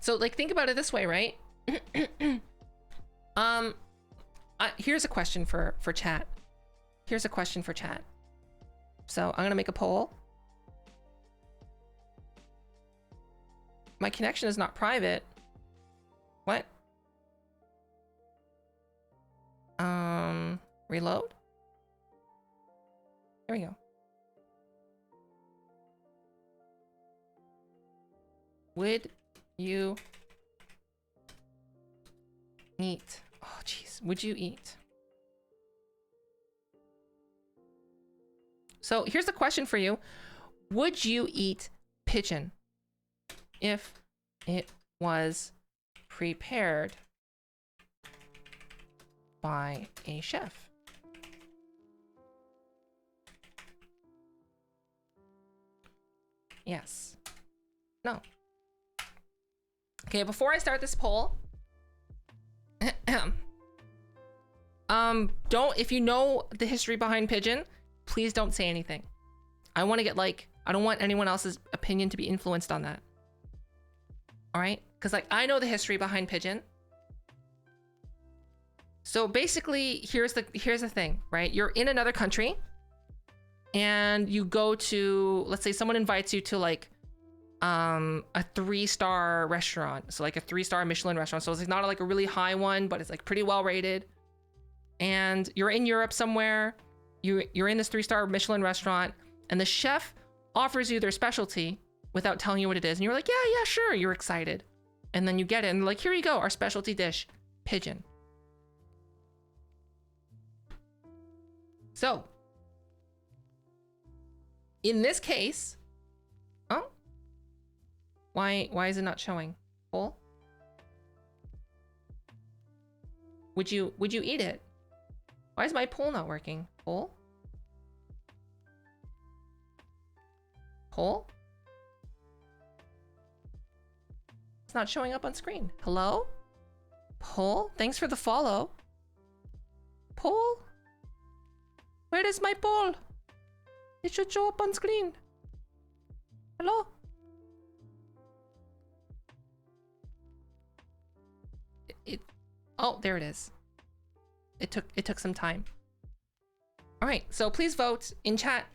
Speaker 1: So like, think about it this way, right? Here's a question for chat. Here's a question for chat. So I'm gonna make a poll. My connection is not private. What? Reload. There we go. Would you eat? Oh, jeez. Would you eat? So here's the question for you. Would you eat pigeon if it was prepared by a chef? Yes. No. Okay, before I start this poll, if you know the history behind pigeon, please don't say anything. I want to get like, I don't want anyone else's opinion to be influenced on that. All right? Because like, I know the history behind pigeon. So basically, here's the thing, right? You're in another country and you go to, let's say someone invites you to like a 3-star restaurant. So like a 3-star Michelin restaurant. So it's not like a really high one, but it's like pretty well rated. And you're in Europe somewhere. You're in this 3-star Michelin restaurant and the chef offers you their specialty without telling you what it is. And you're like, yeah, sure. You're excited. And then you get it and like, here you go, our specialty dish, pigeon. So in this case, oh, why is it not showing? Poll? Would you eat it? Why is my poll not working? Poll? Poll? It's not showing up on screen. Hello? Poll? Thanks for the follow. Poll? Where is my poll? It should show up on screen. Hello? Oh, there it is. It took some time. All right, so please vote in chat.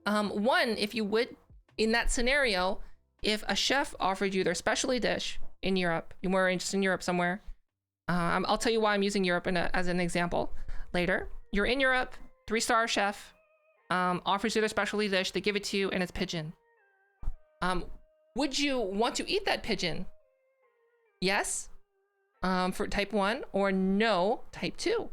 Speaker 1: One, if you would, in that scenario, if a chef offered you their specialty dish in Europe, you were just in Europe somewhere. I'll tell you why I'm using Europe as an example later. You're in Europe, 3-star chef offers you their specialty dish, they give it to you, and it's pigeon. Would you want to eat that pigeon? Yes, for type 1, or no, type 2.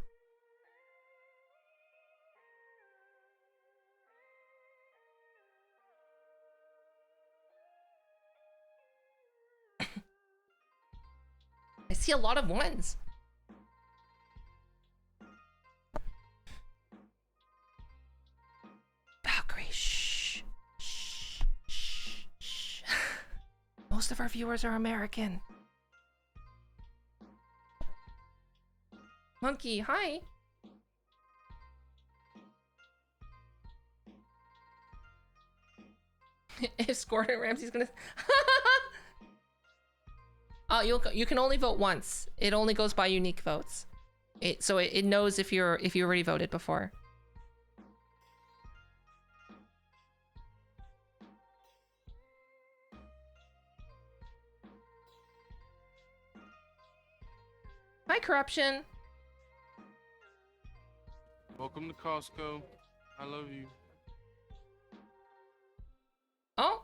Speaker 1: I see a lot of ones. Valkyrie, shh. Shh. Shh. Shh. Most of our viewers are American. Monkey, hi. If Gordon Ramsay's gonna... you can only vote once. It only goes by unique votes. So it knows if you already voted before. Hi, corruption.
Speaker 2: Welcome to Costco. I love you.
Speaker 1: Oh,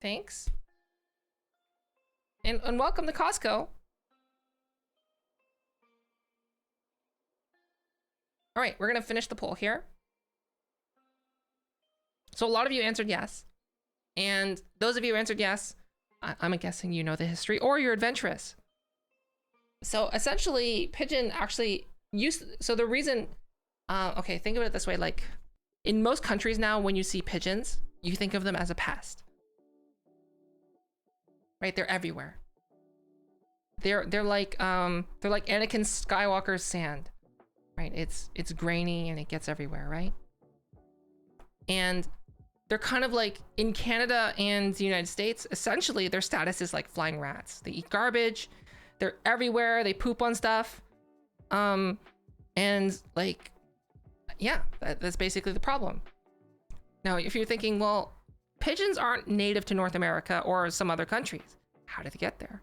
Speaker 1: thanks. And welcome to Costco. All right, we're gonna finish the poll here. So a lot of you answered yes. And those of you who answered yes, I'm guessing you know the history or you're adventurous. So essentially, pigeon actually used, so the reason, okay, think of it this way, like in most countries now, when you see pigeons, you think of them as a pest. Right, they're everywhere. They're like Anakin Skywalker's sand, right? It's grainy and it gets everywhere, right? And they're kind of like in Canada and the United States, essentially their status is like flying rats. They eat garbage, they're everywhere, they poop on stuff. And like, yeah, that's basically the problem. Now, if you're thinking, well, pigeons aren't native to North America or some other countries. How did they get there?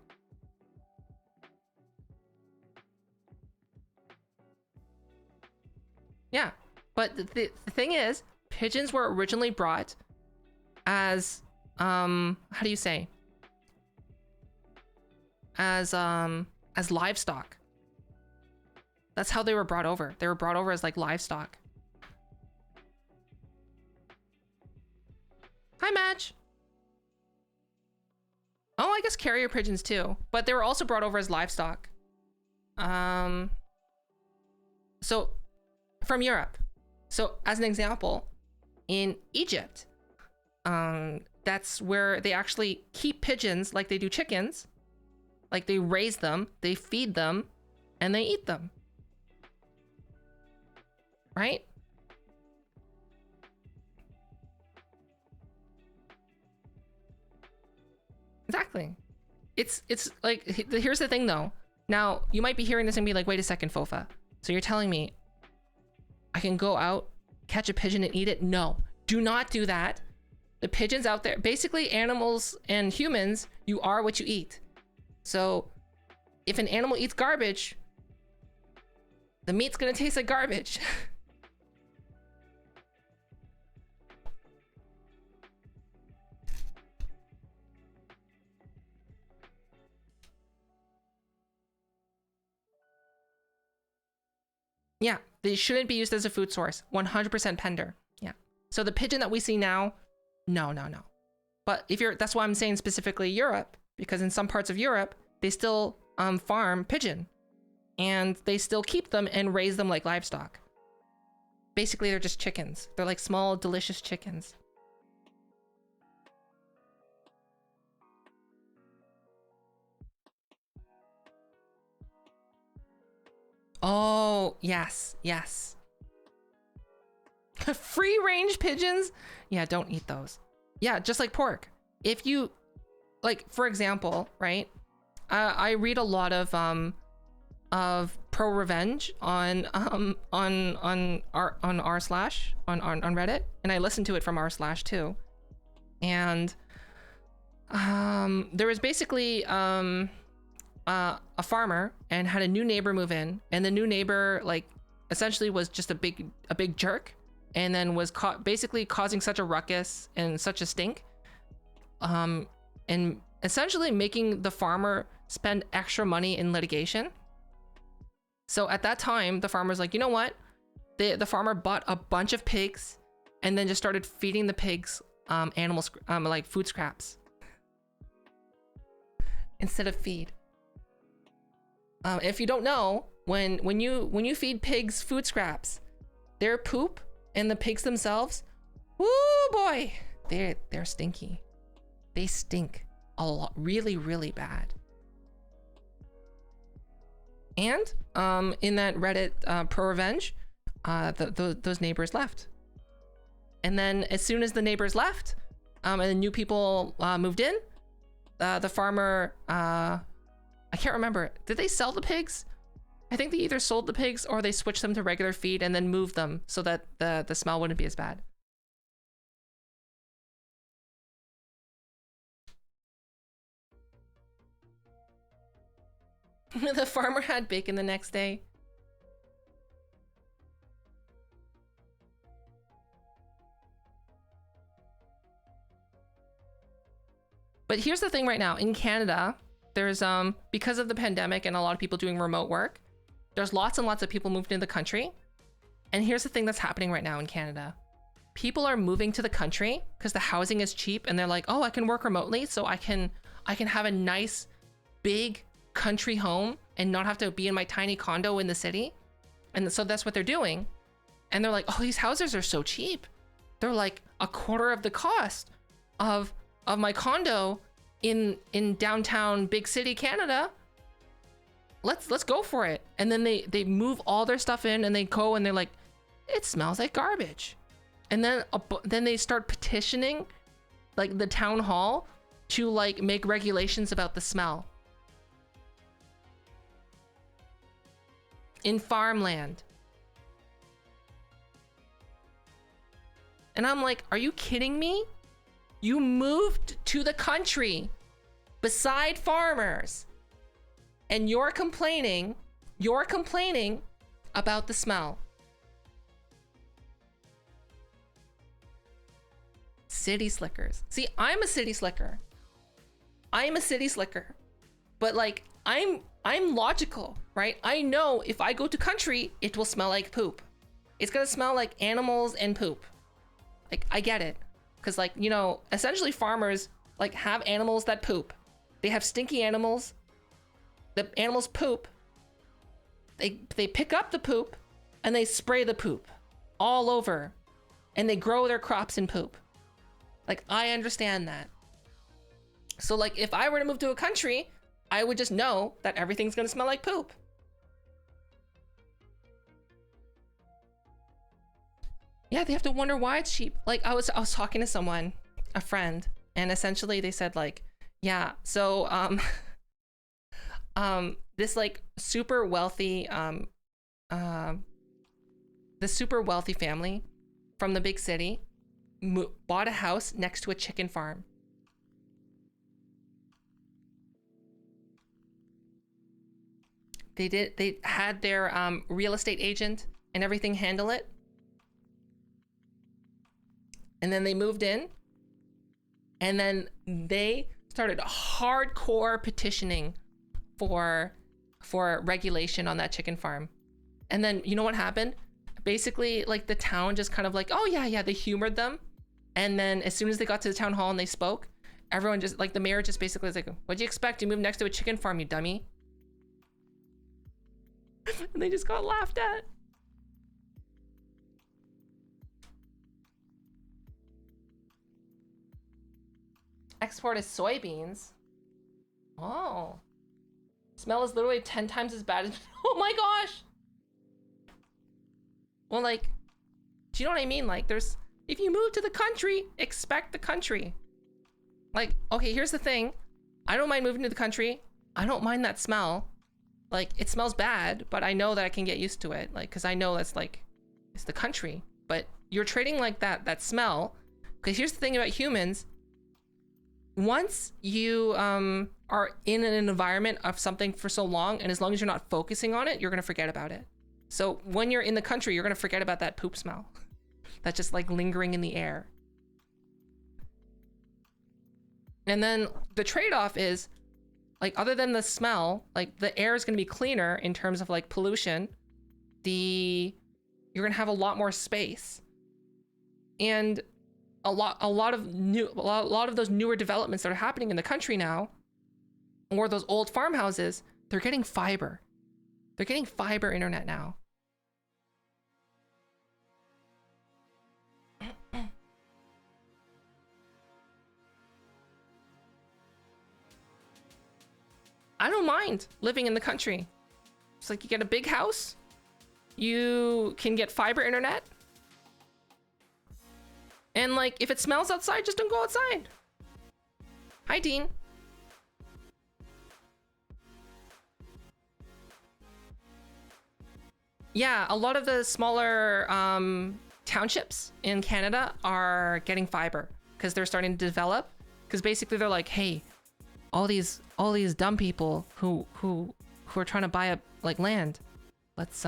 Speaker 1: Yeah, but the thing is, pigeons were originally brought as, how do you say? As livestock. That's how they were brought over. They were brought over as like livestock. Hi, Madge. Oh, I guess carrier pigeons too, but they were also brought over as livestock. So from Europe. So as an example, in Egypt, that's where they actually keep pigeons like they do chickens. Like they raise them, they feed them, and they eat them. Right? Exactly. It's like, here's the thing though. Now, you might be hearing this and be like, wait a second, Fofa. So you're telling me I can go out, catch a pigeon and eat it? No, do not do that. The pigeons out there, basically animals and humans, you are what you eat. So if an animal eats garbage, the meat's gonna taste like garbage. Yeah, they shouldn't be used as a food source. 100% pender. Yeah. So the pigeon that we see now, no. But that's why I'm saying specifically Europe, because in some parts of Europe, they still farm pigeon and they still keep them and raise them like livestock. Basically, they're just chickens. They're like small, delicious chickens. Oh, yes. Free range pigeons? Yeah, don't eat those. Yeah, just like pork. If you, like, for example, right? I read a lot of pro revenge on r slash on Reddit, and I listen to it from r slash too. And there was basically a farmer and had a new neighbor move in, and the new neighbor like essentially was just a big jerk, and then was basically causing such a ruckus and such a stink, and essentially making the farmer spend extra money in litigation. So at that time, the farmer's like, you know what? The farmer bought a bunch of pigs and then just started feeding the pigs like food scraps instead of feed. If you don't know, when you feed pigs food scraps, their poop and the pigs themselves, woo boy, they're stinky. They stink a lot, really, really bad. And in that Reddit pro revenge, those neighbors left. And then as soon as the neighbors left, and the new people moved in, the farmer, I can't remember, did they sell the pigs? I think they either sold the pigs or they switched them to regular feed and then moved them so that the smell wouldn't be as bad. The farmer had bacon the next day. But here's the thing right now, in Canada, there's because of the pandemic and a lot of people doing remote work, there's lots and lots of people moved into the country. And here's the thing that's happening right now in Canada. People are moving to the country because the housing is cheap, and they're like, oh, I can work remotely, so I can have a nice big country home and not have to be in my tiny condo in the city. And so that's what they're doing. And they're like, oh, these houses are so cheap. They're like a quarter of the cost of my condo in downtown big city Canada. Let's go for it. And then they move all their stuff in, and they go and they're like, it smells like garbage. And then they start petitioning like the town hall to like make regulations about the smell in farmland. And I'm like, are you kidding me? You moved to the country beside farmers, and you're complaining about the smell. City slickers. See, I'm a city slicker. But like, I'm logical, right? I know if I go to country, it will smell like poop. It's gonna smell like animals and poop. Like, I get it. Because like, you know, essentially farmers like have animals that poop. They have stinky animals. The animals poop. They pick up the poop and they spray the poop all over, and they grow their crops in poop. Like, I understand that. So like, if I were to move to a country, I would just know that everything's gonna smell like poop. Yeah, they have to wonder why it's cheap. Like, I was talking to someone, a friend, and essentially they said like, yeah, so this like super wealthy the super wealthy family from the big city bought a house next to a chicken farm. They had their real estate agent and everything handle it. And then they moved in, and then they started hardcore petitioning for regulation on that chicken farm. And then you know what happened? basically like the town just kind of like, oh yeah, they humored them. And then as soon as they got to the town hall and they spoke, everyone just like the mayor just basically was like, what'd you expect? You moved next to a chicken farm, you dummy. And they just got laughed at. Export is soybeans. Oh. Smell is literally 10 times as bad as... Oh my gosh! Well, like, do you know what I mean? Like, there's... If you move to the country, expect the country. Like, okay, here's the thing. I don't mind moving to the country. I don't mind that smell. Like, it smells bad, but I know that I can get used to it. Like, because I know that's like, it's the country. But you're trading like that smell. Because here's the thing about humans. Once you are in an environment of something for so long, and as long as you're not focusing on it, you're gonna forget about it. So when you're in the country, you're gonna forget about that poop smell. That's just like lingering in the air. And then the trade-off is, like, other than the smell, like the air is gonna be cleaner in terms of like pollution. You're gonna have a lot more space. And a lot of those newer developments that are happening in the country now, or those old farmhouses, they're getting fiber. They're getting fiber internet now. I don't mind living in the country. It's like you get a big house, you can get fiber internet. And like, if it smells outside, just don't go outside. Hi, Dean. Yeah, a lot of the smaller townships in Canada are getting fiber because they're starting to develop. Because basically they're like, hey, all these dumb people who are trying to buy up like land, let's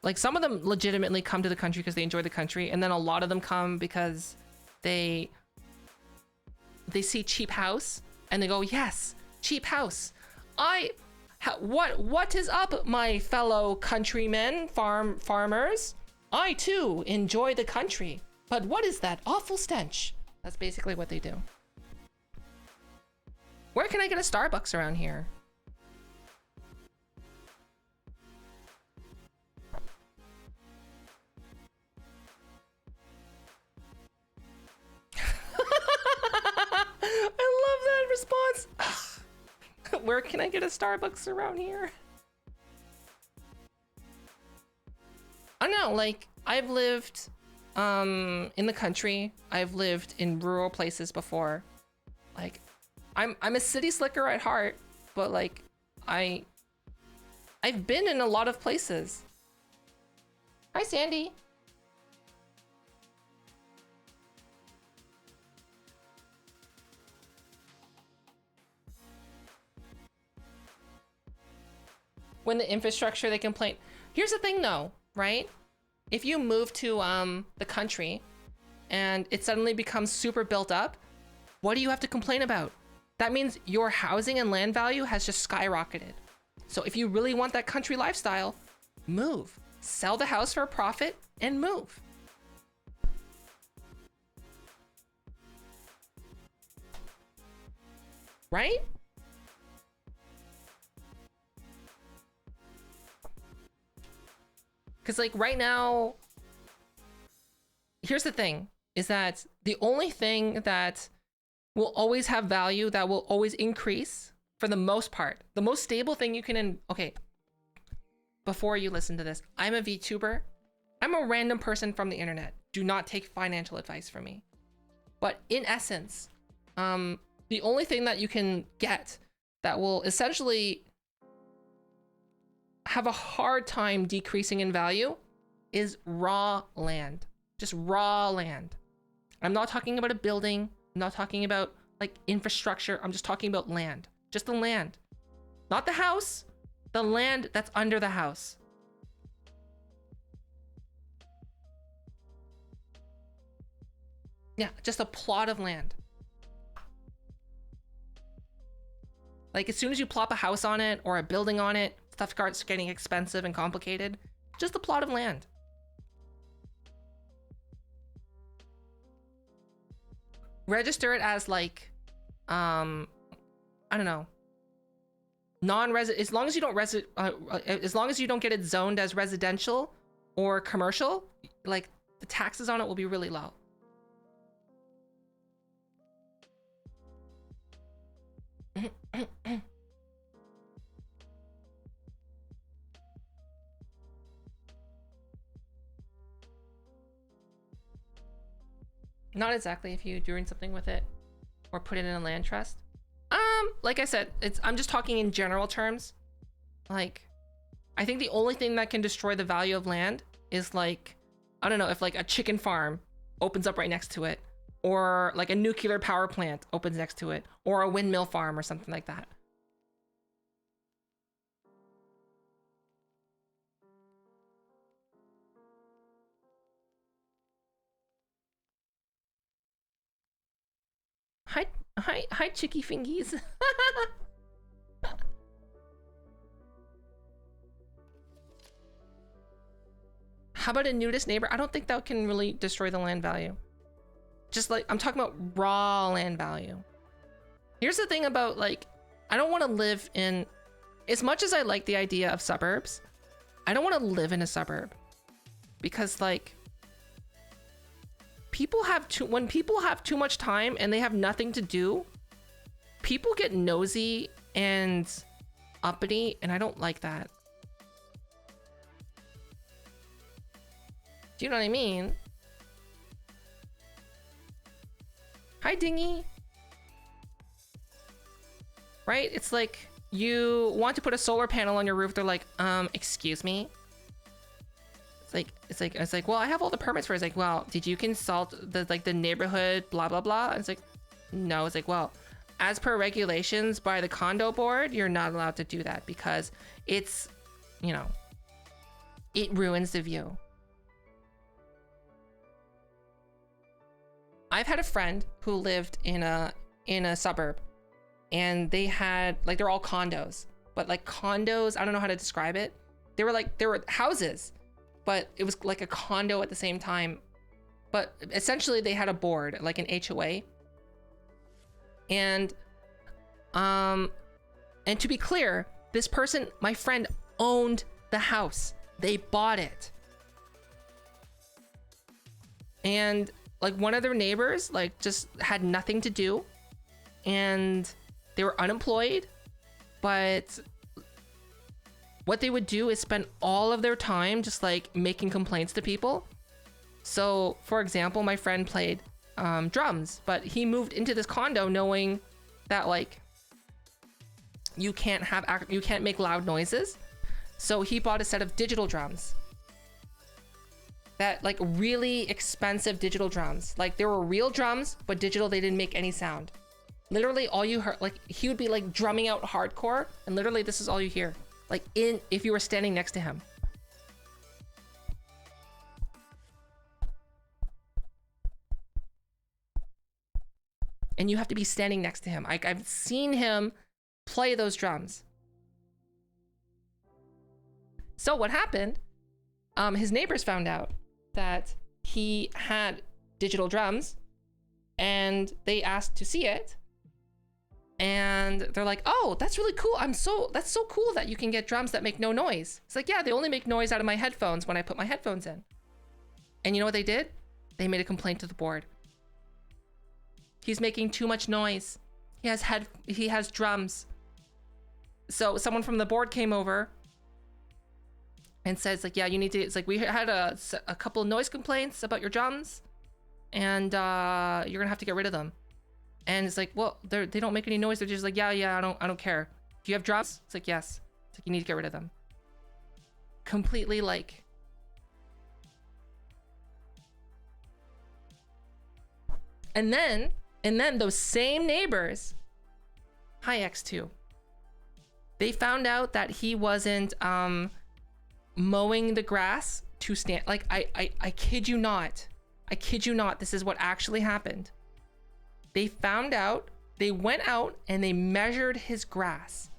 Speaker 1: like some of them legitimately come to the country because they enjoy the country, and then a lot of them come because they see cheap house and they go, yes, cheap house. What is up, my fellow countrymen, farmers? I too enjoy the country, but what is that awful stench? That's basically what they do. Where can I get a Starbucks around here? I love that response. Where can I get a Starbucks around here? I don't know, like, I've lived in the country. I've lived in rural places before. Like, I'm a city slicker at heart, but like, I've been in a lot of places. Hi, Sandy. When the infrastructure, they complain. Here's the thing though, right? If you move to the country and it suddenly becomes super built up, what do you have to complain about? That means your housing and land value has just skyrocketed. So if you really want that country lifestyle, move. Sell the house for a profit and move. Right? Because like right now, here's the thing, is that the only thing that will always have value, that will always increase for the most part, the most stable thing you can, okay, before you listen to this, I'm a VTuber. I'm a random person from the internet. Do not take financial advice from me. But in essence, the only thing that you can get that will essentially have a hard time decreasing in value is raw land. Just raw land. I'm not talking about a building. I'm not talking about like infrastructure. I'm just talking about land. Just the land. Not the house. The land that's under the house. Yeah, just a plot of land. Like as soon as you plop a house on it or a building on it, stuff starts getting expensive and complicated. Just a plot of land. register it as like, I don't know, non-resident. As long as you don't as long as you don't get it zoned as residential or commercial, like the taxes on it will be really low. Not exactly if you're doing something with it or put it in a land trust. Like I said, I'm just talking in general terms. Like, I think the only thing that can destroy the value of land is like, I don't know, if like a chicken farm opens up right next to it, or like a nuclear power plant opens next to it, or a windmill farm or something like that. Hi, Chicky Fingies. How about a nudist neighbor? I don't think that can really destroy the land value. Just like, I'm talking about raw land value. Here's the thing about like, I don't want to live in, as much as I like the idea of suburbs, I don't want to live in a suburb. Because like, when people have too much time and they have nothing to do, people get nosy and uppity, and I don't like that. Do you know what I mean? Hi, Dingy. Right? It's like you want to put a solar panel on your roof. They're like, excuse me. It's like, well, I have all the permits for it. It's like, well, did you consult the neighborhood, blah, blah, blah? And it's like, no. It's like, well, as per regulations by the condo board, you're not allowed to do that because it's, you know, it ruins the view. I've had a friend who lived in a suburb, and they had like, they're all condos, but like condos, I don't know how to describe it. They were houses, but it was like a condo at the same time. But essentially they had a board, like an HOA. And to be clear, this person, my friend, owned the house. They bought it. And like one of their neighbors, like just had nothing to do, and they were unemployed, but what they would do is spend all of their time just like making complaints to people. So for example, my friend played drums, but he moved into this condo knowing that like you can't make loud noises. So he bought a set of digital drums. That like really expensive digital drums. Like there were real drums, but digital, they didn't make any sound. Literally all you heard, like he would be like drumming out hardcore, and literally this is all you hear. Like if you were standing next to him. And you have to be standing next to him. I've seen him play those drums. So what happened? His neighbors found out that he had digital drums, and they asked to see it. And they're like, oh, that's really cool. That's so cool that you can get drums that make no noise. It's like, yeah, they only make noise out of my headphones when I put my headphones in. And you know what they did? They made a complaint to the board. He's making too much noise. He has drums. So someone from the board came over and says like, yeah, you need to, it's like, we had a couple of noise complaints about your drums, and you're gonna have to get rid of them. And it's like, well, they don't make any noise. They're just like, yeah, I don't care. Do you have drums? It's like, yes. It's like, you need to get rid of them. Completely like. And then those same neighbors, hi X2, they found out that he wasn't mowing the grass to stand. Like, I kid you not. I kid you not. This is what actually happened. They found out, they went out and they measured his grass.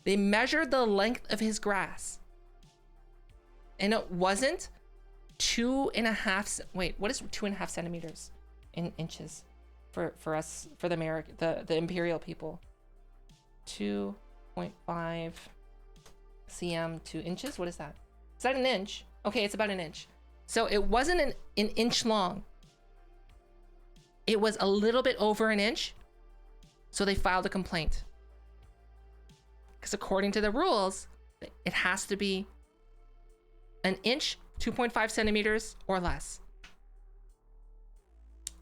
Speaker 1: They measured the length of his grass. And it wasn't 2.5, wait, what is 2.5 centimeters in inches? for us, for the the imperial people. 2.5 cm to inches. What is that? Is that an inch? Okay, it's about an inch. So it wasn't an inch long. It was a little bit over an inch. So they filed a complaint. Because according to the rules, it has to be an inch, 2.5 centimeters or less.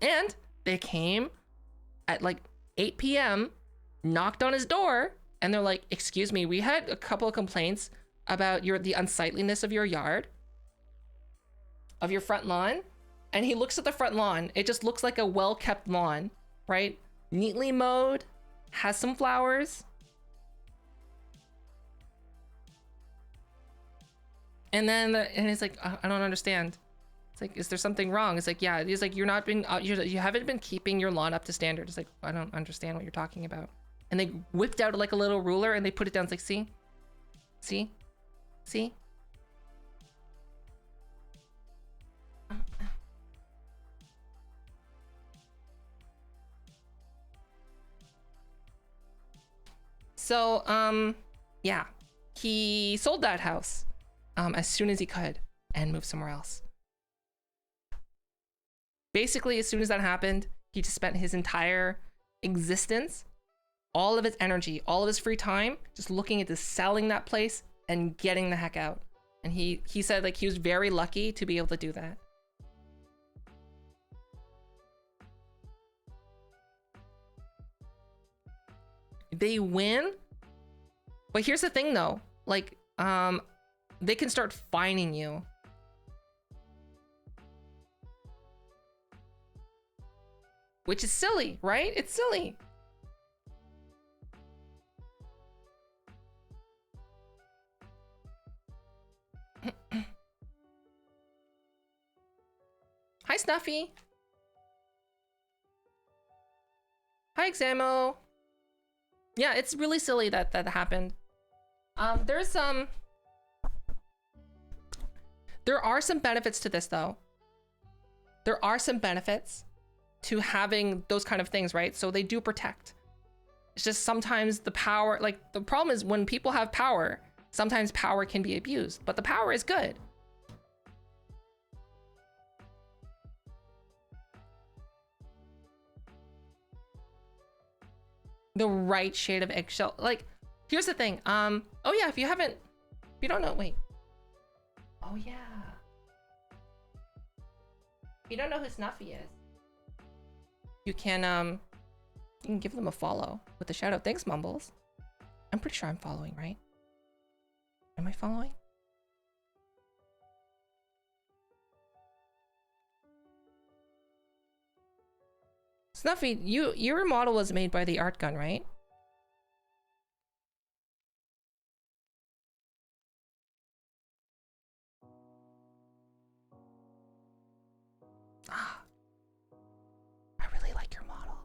Speaker 1: And they came at like 8 p.m., knocked on his door, and they're like, excuse me, we had a couple of complaints about the unsightliness of your yard, of your front lawn. And he looks at the front lawn. It just looks like a well-kept lawn, right? Neatly mowed, has some flowers. And then he's like, I don't understand. It's like, is there something wrong? It's like, yeah. He's like, you haven't been keeping your lawn up to standard. It's like, I don't understand what you're talking about. And they whipped out like a little ruler and they put it down. It's like, see? See? See? So, yeah, he sold that house as soon as he could and moved somewhere else. Basically, as soon as that happened, he just spent his entire existence, all of his energy, all of his free time, just looking into selling that place and getting the heck out. And he said like he was very lucky to be able to do that. They win, but here's the thing though, like they can start fining you. Which is silly, right? It's silly. Hi Snuffy. Hi Examo. Yeah, it's really silly that happened. There are some benefits to this though. There are some benefits to having those kind of things, right? So they do protect. It's just sometimes the power, like the problem is when people have power, sometimes power can be abused, but the power is good. The right shade of eggshell. Like, here's the thing. Oh yeah, if you don't know, wait. Oh yeah. If you don't know who Snuffy is, you can give them a follow with a shout out. Thanks, Mumbles. I'm pretty sure I'm following, right? Am I following? Snuffy, your model was made by the art gun, right? Ah, I really like your model.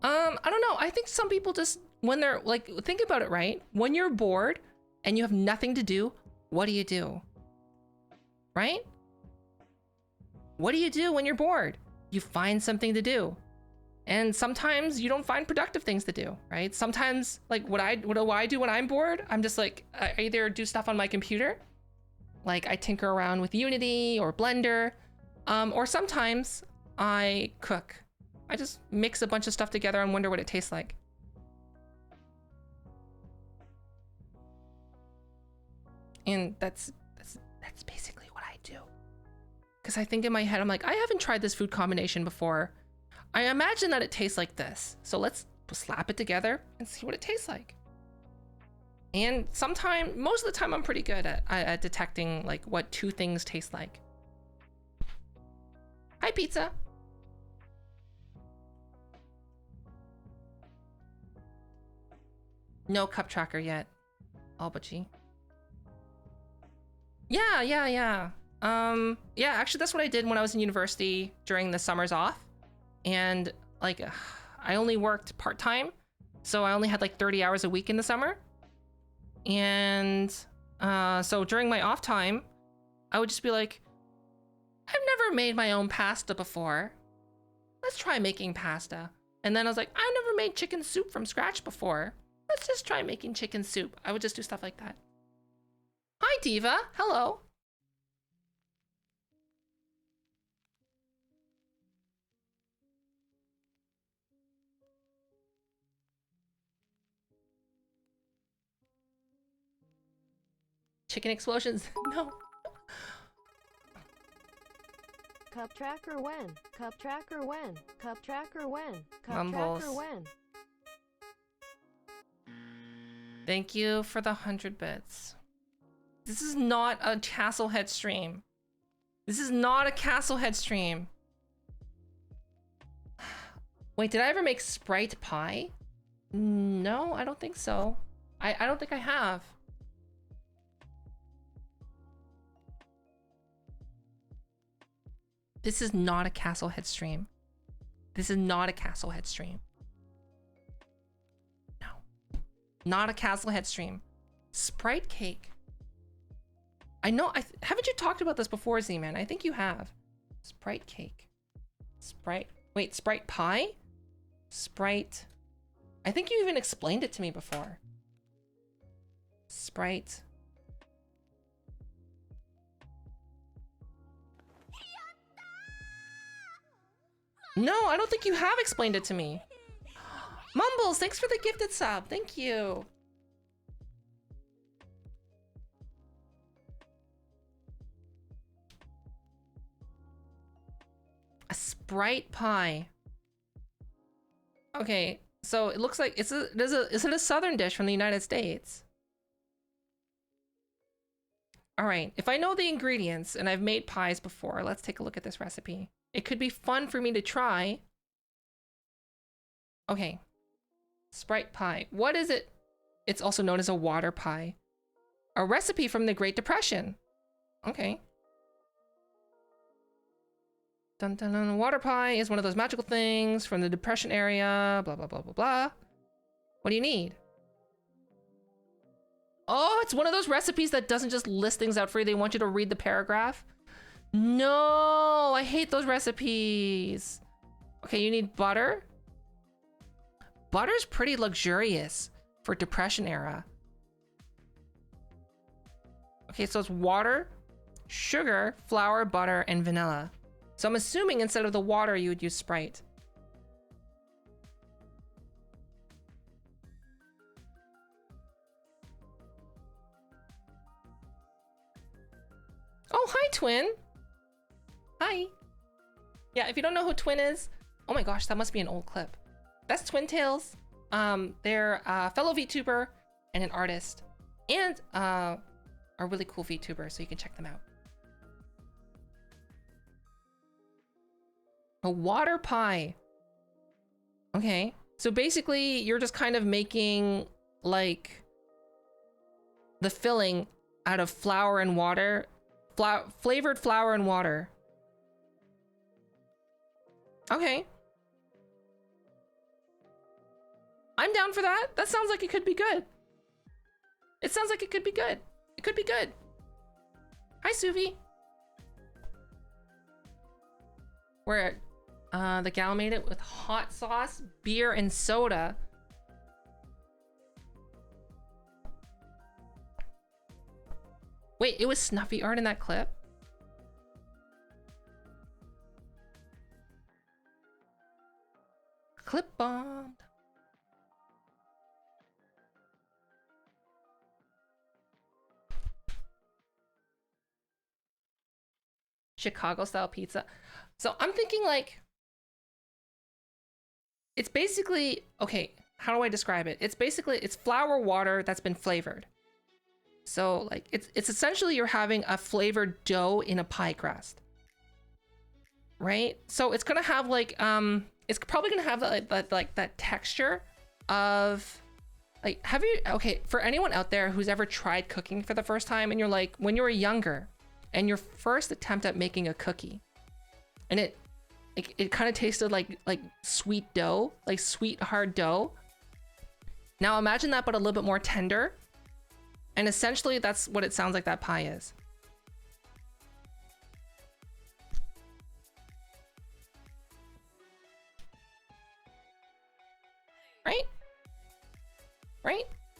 Speaker 1: I don't know. I think some people just, when they're like, think about it, right? When you're bored and you have nothing to do, what do? Right? What do you do when you're bored? You find something to do. And sometimes you don't find productive things to do, right? Sometimes, like what do I do when I'm bored? I'm just like, I either do stuff on my computer, like I tinker around with Unity or Blender, or sometimes I cook. I just mix a bunch of stuff together and wonder what it tastes like. And that's basically what I do. Because I think in my head, I'm like, I haven't tried this food combination before. I imagine that it tastes like this. So let's slap it together and see what it tastes like. And most of the time, I'm pretty good at detecting like what two things taste like. Hi, pizza. No cup tracker yet. All but G. Yeah. Yeah, actually that's what I did when I was in university during the summers off. And like, I only worked part-time. So I only had like 30 hours a week in the summer. And so during my off time, I would just be like, I've never made my own pasta before. Let's try making pasta. And then I was like, I've never made chicken soup from scratch before. Let's just try making chicken soup. I would just do stuff like that. Hi, Diva. Hello. Chicken explosions. No.
Speaker 3: Cup tracker when? Cup tracker when? Cup tracker when? Cup
Speaker 1: Mumbles.
Speaker 3: tracker when?
Speaker 1: Thank you for the 100 bits. This is not a Castlehead stream. This is not a Castlehead stream. Wait, did I ever make Sprite pie? No, I don't think so. I don't think I have. This is not a Castlehead stream. This is not a Castlehead stream. No. Not a Castlehead stream. Sprite cake. I know, haven't you talked about this before, Z-Man? I think you have. Sprite cake. Sprite, wait, Sprite pie? Sprite. I think you even explained it to me before. Sprite. No, I don't think you have explained it to me. Mumbles, thanks for the gifted sub. Thank you. A Sprite pie. Okay, so it looks like is it a southern dish from the United States? All right, if I know the ingredients and I've made pies before, let's take a look at this recipe. It could be fun for me to try. Okay. Sprite pie. What is it? It's also known as a water pie. A recipe from the Great Depression. Okay. Dun dun dun. Water pie is one of those magical things from the Depression area. Blah, blah, blah, blah, blah. What do you need? Oh, it's one of those recipes that doesn't just list things out for you. They want you to read the paragraph. No, I hate those recipes. Okay, you need butter. Butter's pretty luxurious for Depression era. Okay, so it's water, sugar, flour, butter, and vanilla. So I'm assuming instead of the water, you would use Sprite. Oh, hi, Twin. Hi. Yeah, if you don't know who Twin is, oh my gosh, that must be an old clip. That's Twin Tails. They're a fellow VTuber and an artist, and a really cool VTuber, so you can check them out. A water pie. Okay, so basically you're just kind of making like the filling out of flour and water, flavored flour and water. Okay. I'm down for that. That sounds like it could be good. It sounds like it could be good. It could be good. Hi, Suvi. Where the gal made it with hot sauce, beer, and soda. Wait, it was snuffy art in that clip? Clip bombed. Chicago style pizza. So I'm thinking like, it's basically, okay, how do I describe it? It's basically, it's flour water that's been flavored. So like, it's essentially you're having a flavored dough in a pie crust. Right? So it's gonna have like, it's probably gonna have that texture of, like, have you, okay, for anyone out there who's ever tried cooking for the first time and you're like, when you were younger and your first attempt at making a cookie, and it kind of tasted like sweet dough, like sweet hard dough. Now imagine that, but a little bit more tender. And essentially that's what it sounds like that pie is.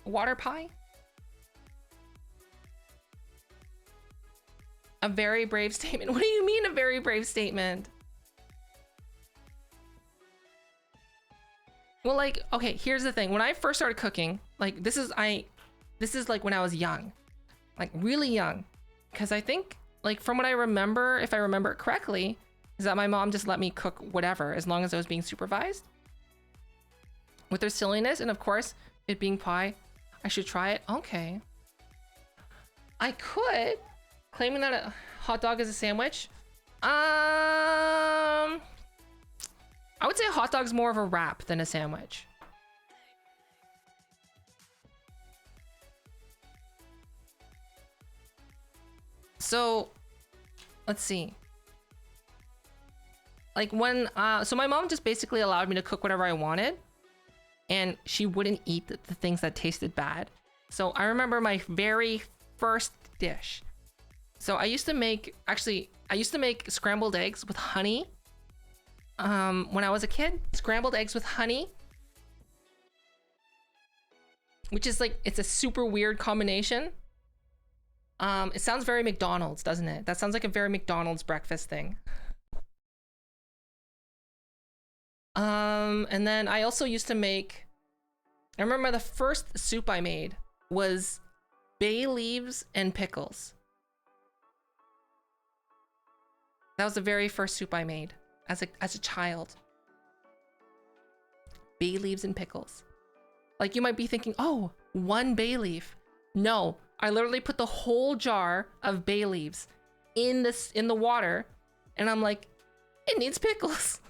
Speaker 1: Water pie? A very brave statement. What do you mean a very brave statement? Well, like, okay, here's the thing. When I first started cooking, like this is like when I was young, like really young. Because I think, like from what I remember, if I remember it correctly, is that my mom just let me cook whatever as long as I was being supervised. With her silliness, and of course, it being pie, I should try it. Okay. I could, claiming that a hot dog is a sandwich. I would say a hot dog's more of a wrap than a sandwich. So, let's see. Like when, so my mom just basically allowed me to cook whatever I wanted, and she wouldn't eat the things that tasted bad. So I remember my very first dish. So I used to make, actually, I used to make scrambled eggs with honey. When I was a kid, scrambled eggs with honey, which is like, it's a super weird combination. It sounds very McDonald's, doesn't it? That sounds like a very McDonald's breakfast thing. And then I also used to make, I remember the first soup I made was bay leaves and pickles. That was the very first soup I made as a child. Bay leaves and pickles. Like you might be thinking, oh, one bay leaf. No, I literally put the whole jar of bay leaves in the water, and I'm like, it needs pickles.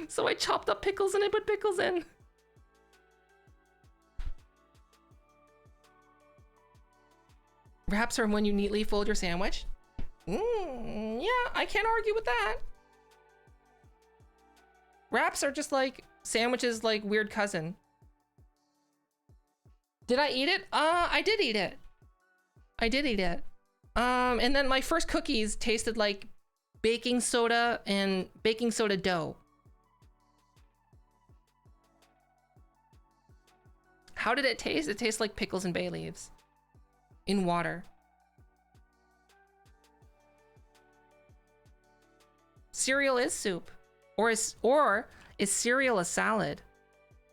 Speaker 1: So I chopped up pickles and I put pickles in. Wraps are when you neatly fold your sandwich. Yeah, I can't argue with that. Wraps are just like sandwiches, like weird cousin. Did I eat it? I did eat it. I did eat it. And then my first cookies tasted like baking soda and baking soda dough. How did it taste? It tastes like pickles and bay leaves in water. Cereal is soup, or is cereal a salad?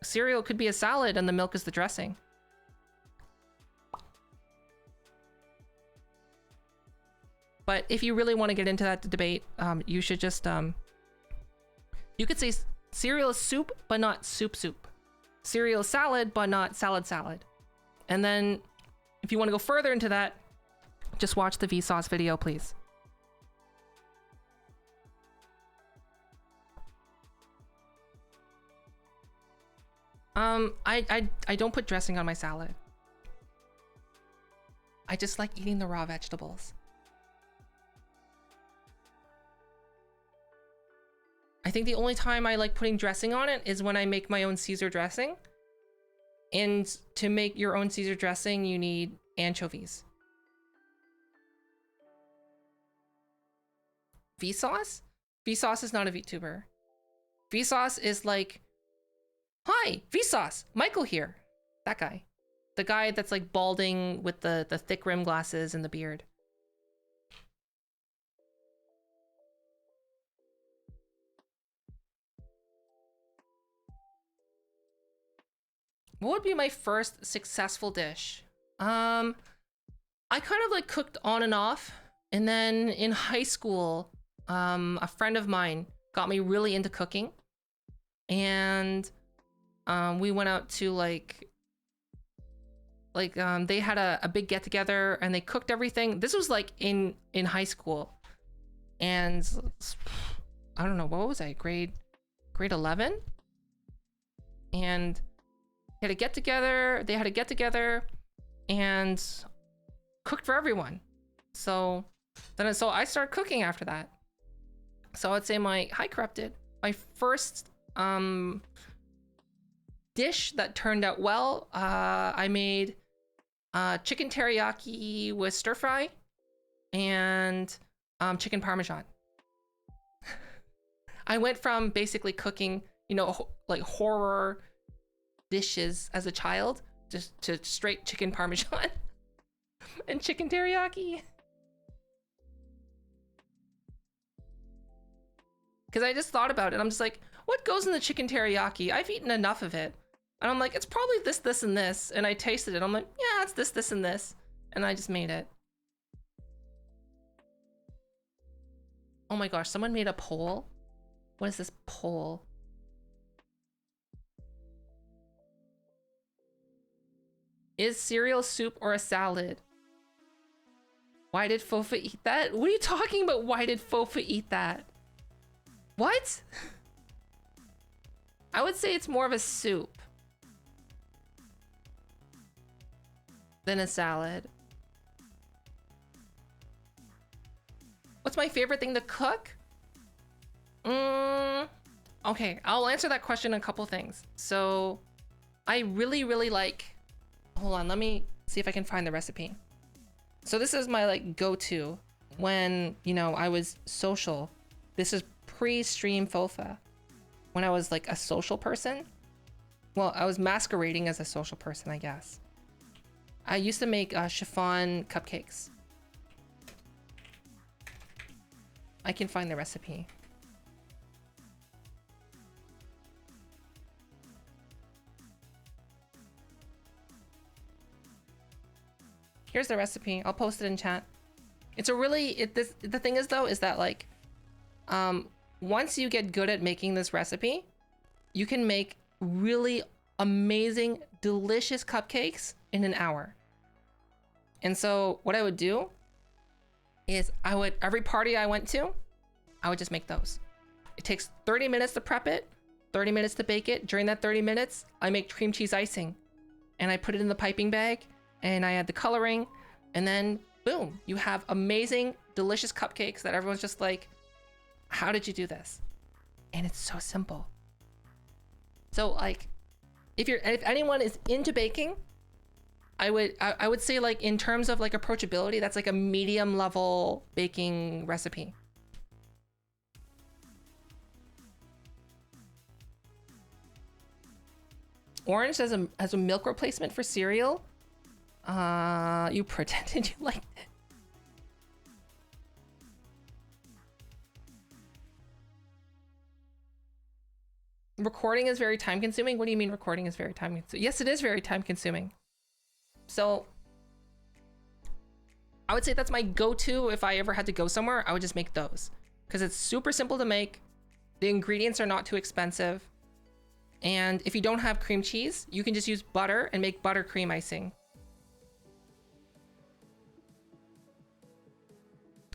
Speaker 1: Cereal could be a salad and the milk is the dressing. But if you really want to get into that debate, you should just you could say cereal is soup, but not soup. Cereal is salad, but not salad. And then if you want to go further into that, just watch the Vsauce video, please. I don't put dressing on my salad. I just like eating the raw vegetables. I think the only time I like putting dressing on it is when I make my own Caesar dressing. And to make your own Caesar dressing, you need anchovies. Vsauce? Vsauce is not a VTuber. Vsauce is like, hi, Vsauce, Michael here. That guy. The guy that's like balding with the thick rim glasses and the beard. What would be my first successful dish? I kind of like cooked on and off. And then in high school, a friend of mine got me really into cooking. And we went out to like they had a big get together and they cooked everything. This was like in high school. And I don't know, what was I, grade 11? And they had a get together and cooked for everyone. So I started cooking after that. So I'd say hi Corrupted, my first dish that turned out well, I made chicken teriyaki with stir fry and chicken parmesan. I went from basically cooking, like horror dishes as a child just to straight chicken parmesan and chicken teriyaki. Because I just thought about it. I'm just like, what goes in the chicken teriyaki? I've eaten enough of it. And I'm like, it's probably this, this, and this. And I tasted it. I'm like, yeah, it's this, this, and this. And I just made it. Oh my gosh, someone made a poll. What is this poll? Is cereal soup or a salad? Why did Fofa eat that? What are you talking about? Why did Fofa eat that? What? I would say it's more of a soup than a salad. What's my favorite thing to cook? Okay, I'll answer that question in a couple things. So I really, really like, hold on, let me see if I can find the recipe. So this is my like go-to when, you know, I was social. This is pre-stream Fofa. When I was like a social person. Well, I was masquerading as a social person, I guess. I used to make chiffon cupcakes. I can find the recipe. Here's the recipe. I'll post it in chat. It's a really, the thing is though, is that like, once you get good at making this recipe, you can make really amazing, delicious cupcakes in an hour. And so what I would do is every party I went to, I would just make those. It takes 30 minutes to prep it, 30 minutes to bake it. During that 30 minutes, I make cream cheese icing and I put it in the piping bag and I add the coloring and then boom, you have amazing, delicious cupcakes that everyone's just like, how did you do this? And it's so simple. So like, if anyone is into baking, I would say like in terms of like approachability, that's like a medium level baking recipe. Orange as a milk replacement for cereal. You pretended you liked it. Recording is very time consuming. What do you mean recording is very time consuming? Yes, it is very time consuming. So I would say that's my go-to if I ever had to go somewhere. I would just make those because it's super simple to make. The ingredients are not too expensive. And if you don't have cream cheese, you can just use butter and make buttercream icing.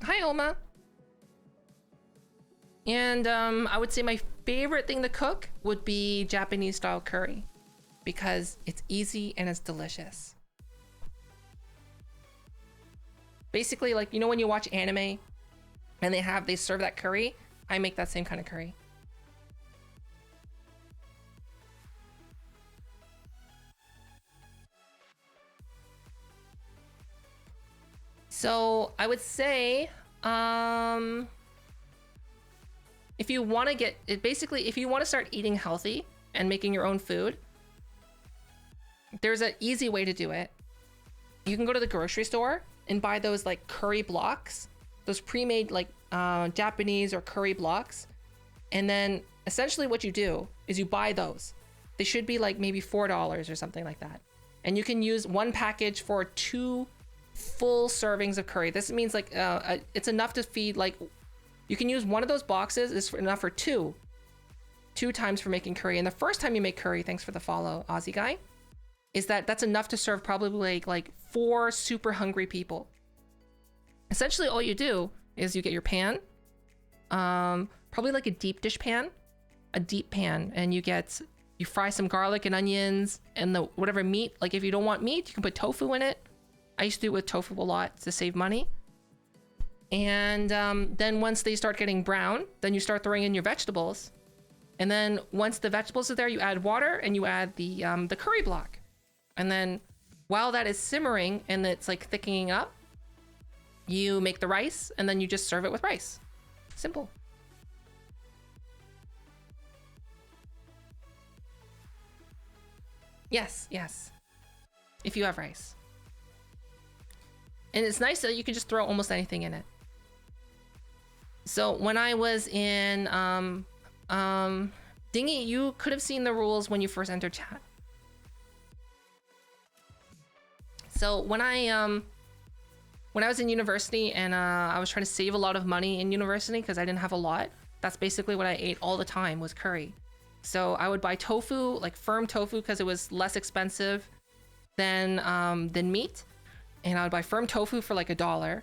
Speaker 1: Hi, Oma. And I would say my favorite thing to cook would be Japanese style curry because it's easy and it's delicious. Basically, like, you know, when you watch anime and they serve that curry, I make that same kind of curry. So I would say, if you want to get it, basically, if you want to start eating healthy and making your own food, there's an easy way to do it. You can go to the grocery store and buy those like curry blocks, those pre-made like Japanese or curry blocks. And then essentially what you do is you buy those. They should be like maybe $4 or something like that. And you can use one package for 2 full servings of curry. This means like it's enough to feed, like, you can use one of those boxes is enough for two times for making curry. And the first time you make curry, thanks for the follow, Aussie guy, is that's enough to serve probably like 4 super hungry people. Essentially all you do is you get your pan, probably like a deep dish pan, and you fry some garlic and onions and the whatever meat. Like if you don't want meat, you can put tofu in it. I used to do it with tofu a lot to save money. And then once they start getting brown, then you start throwing in your vegetables. And then once the vegetables are there, you add water and you add the curry block. And then while that is simmering and it's like thickening up, you make the rice and then you just serve it with rice. Simple. Yes, yes. if you have rice. And it's nice that you can just throw almost anything in it. So when I was in Dingy, you could have seen the rules when you first entered chat. So when I was in university and I was trying to save a lot of money in university because I didn't have a lot, that's basically what I ate all the time was curry. So I would buy tofu, like firm tofu, because it was less expensive than meat. And I would buy firm tofu for like $1.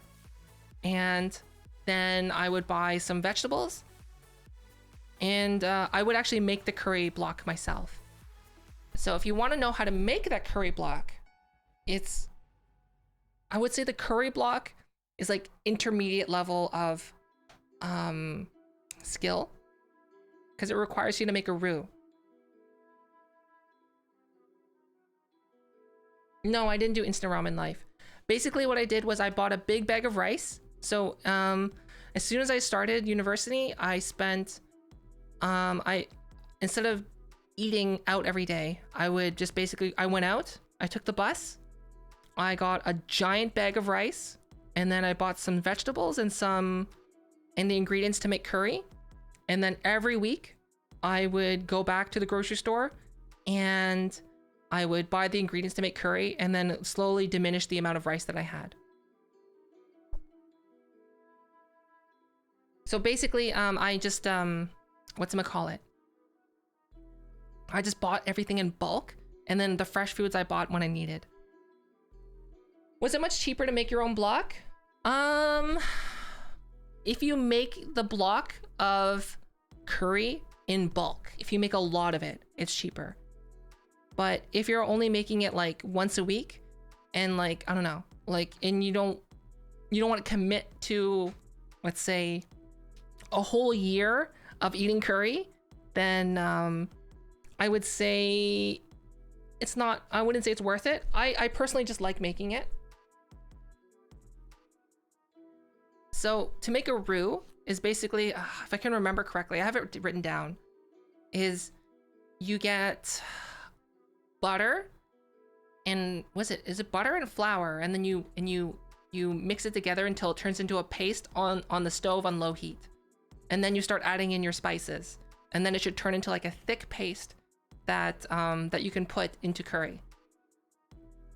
Speaker 1: And then I would buy some vegetables. And I would actually make the curry block myself. So if you want to know how to make that curry block, I would say the curry block is like intermediate level of skill, because it requires you to make a roux. No, I didn't do instant ramen life. Basically what I did was I bought a big bag of rice. So as soon as I started university, I spent instead of eating out every day, I would just I went out, I took the bus, I got a giant bag of rice, and then I bought some vegetables and the ingredients to make curry. And then every week I would go back to the grocery store and I would buy the ingredients to make curry and then slowly diminish the amount of rice that I had. So basically, I just, whatchamacallit? I just bought everything in bulk, and then the fresh foods I bought when I needed. Was it much cheaper to make your own block? If you make the block of curry in bulk, if you make a lot of it, it's cheaper. But if you're only making it like once a week, and like, I don't know, like, and you don't want to commit to, let's say, a whole year of eating curry, then I would say I wouldn't say it's worth it. I personally just like making it. So to make a roux is basically, if I can remember correctly, I have it written down, is you get butter and is it butter and flour, and then you mix it together until it turns into a paste on the stove on low heat. And then you start adding in your spices, and then it should turn into like a thick paste that you can put into curry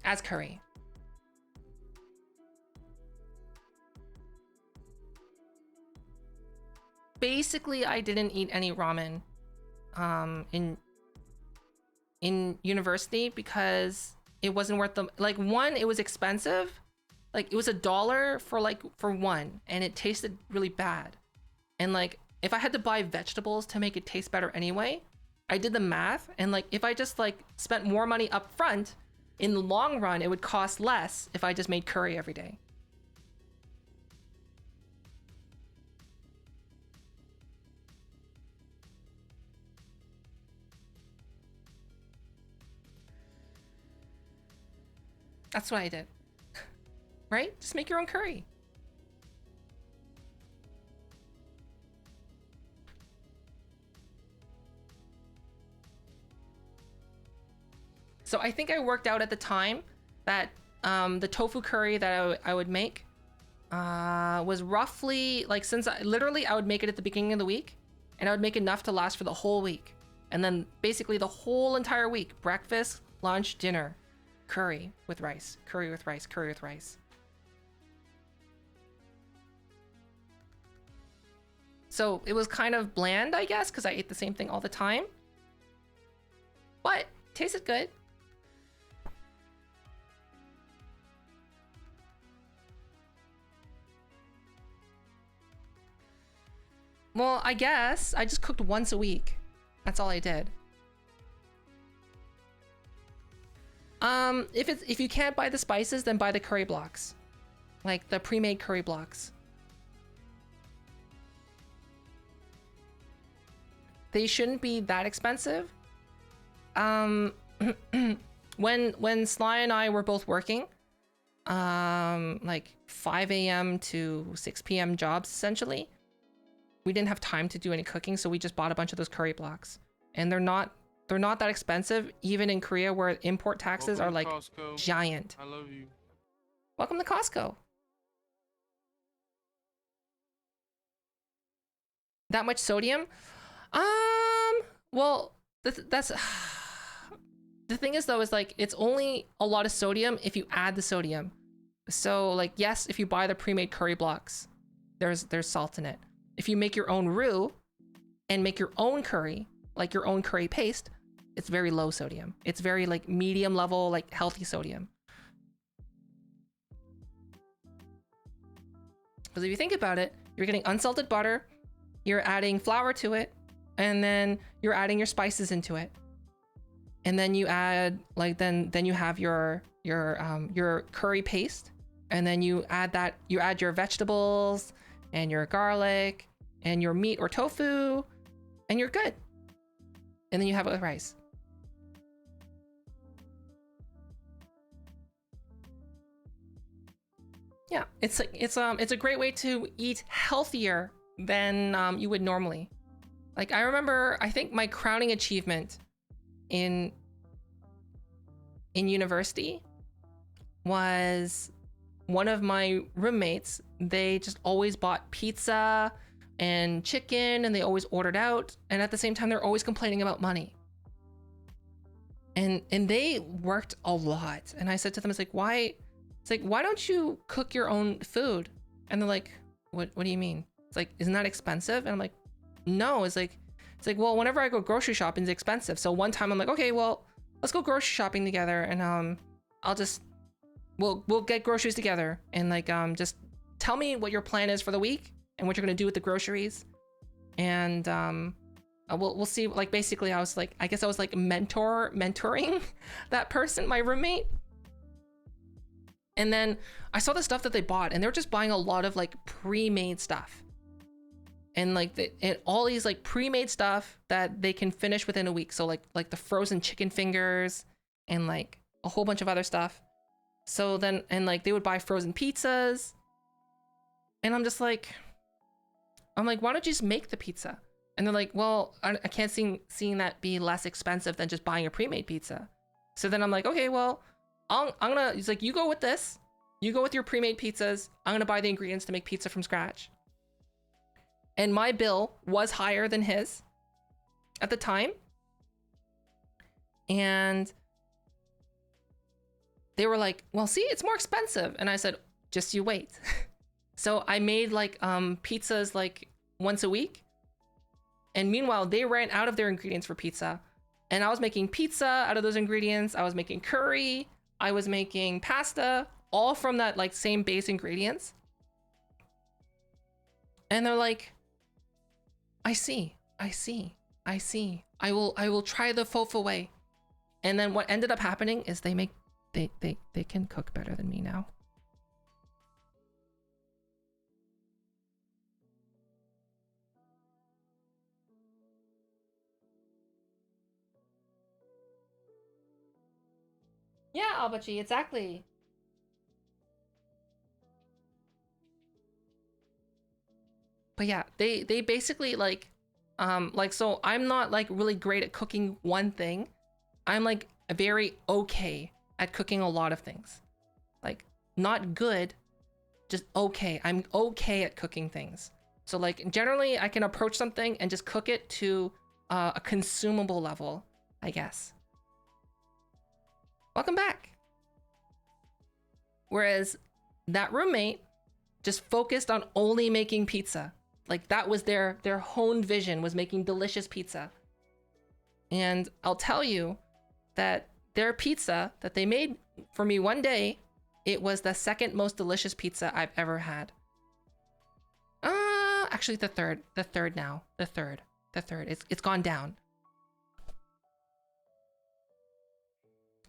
Speaker 1: as curry. Basically, I didn't eat any ramen in university because it wasn't worth one, it was expensive. Like, it was $1 for one, and it tasted really bad. And like, if I had to buy vegetables to make it taste better anyway, I did the math, and like, if I just like spent more money up front, in the long run, it would cost less if I just made curry every day. That's what I did. Right? Just make your own curry. So I think I worked out at the time that the tofu curry that I would make was roughly, like, I would make it at the beginning of the week, and I would make enough to last for the whole week. And then basically the whole entire week, breakfast, lunch, dinner, curry with rice, curry with rice, curry with rice. So it was kind of bland, I guess, because I ate the same thing all the time. But tasted good. Well, I guess I just cooked once a week. That's all I did. If you can't buy the spices, then buy the curry blocks, like the pre-made curry blocks. They shouldn't be that expensive. When Sly and I were both working, like 5 a.m. to 6 p.m. jobs essentially, we didn't have time to do any cooking, so we just bought a bunch of those curry blocks, and they're not They're not that expensive, even in Korea where import taxes are
Speaker 2: Welcome
Speaker 1: like
Speaker 2: to Costco.
Speaker 1: giant.
Speaker 2: I love you.
Speaker 1: Welcome to Costco. That much sodium? Well, that's the thing is though, is like it's only a lot of sodium if you add the sodium. So like, yes, if you buy the pre-made curry blocks, there's salt in it. If you make your own roux and make your own curry, like your own curry paste, it's very low sodium. It's very like medium level, like healthy sodium. Because if you think about it, you're getting unsalted butter, you're adding flour to it, and then you're adding your spices into it. And then you add like then you have your curry paste, and then you add your vegetables and your garlic and your meat or tofu, and you're good. And then you have it with rice. Yeah, it's a great way to eat healthier than you would normally. Like I remember, I think my crowning achievement in university was one of my roommates. They just always bought pizza and chicken, and they always ordered out. And at the same time, they're always complaining about money. And they worked a lot. And I said to them, it's like, why don't you cook your own food? And they're like, what do you mean? It's like, isn't that expensive? And I'm like, no. It's like, well, whenever I go grocery shopping, it's expensive. So one time I'm like, okay, well, let's go grocery shopping together, and we'll get groceries together, and like just tell me what your plan is for the week and what you're gonna do with the groceries, and we'll see. Like basically, I guess I was like mentoring that person, my roommate. And then I saw the stuff that they bought, and they were just buying a lot of like pre-made stuff. And like and all these like pre-made stuff that they can finish within a week. So like the frozen chicken fingers and like a whole bunch of other stuff. So then, and like they would buy frozen pizzas. And I'm like, why don't you just make the pizza? And they're like, well, I can't seeing that be less expensive than just buying a pre-made pizza. So then I'm like, okay, well, he's like, you go with this. You go with your pre-made pizzas. I'm gonna buy the ingredients to make pizza from scratch. And my bill was higher than his at the time. And they were like, well, see, it's more expensive. And I said, just you wait. So I made like pizzas like once a week. And meanwhile, they ran out of their ingredients for pizza. And I was making pizza out of those ingredients. I was making curry. I was making pasta, all from that like same base ingredients. And they're like, I see. I will try the faux way. And then what ended up happening is they can cook better than me now. Yeah, Albachi, exactly. But yeah, they basically like so I'm not like really great at cooking one thing. I'm like very okay at cooking a lot of things. Like not good, just okay. I'm okay at cooking things. So like generally I can approach something and just cook it to a consumable level, I guess. Welcome back. Whereas that roommate just focused on only making pizza. Like that was their honed vision, was making delicious pizza. And I'll tell you that their pizza that they made for me one day, it was the second most delicious pizza I've ever had. Actually the third now. The third. It's gone down.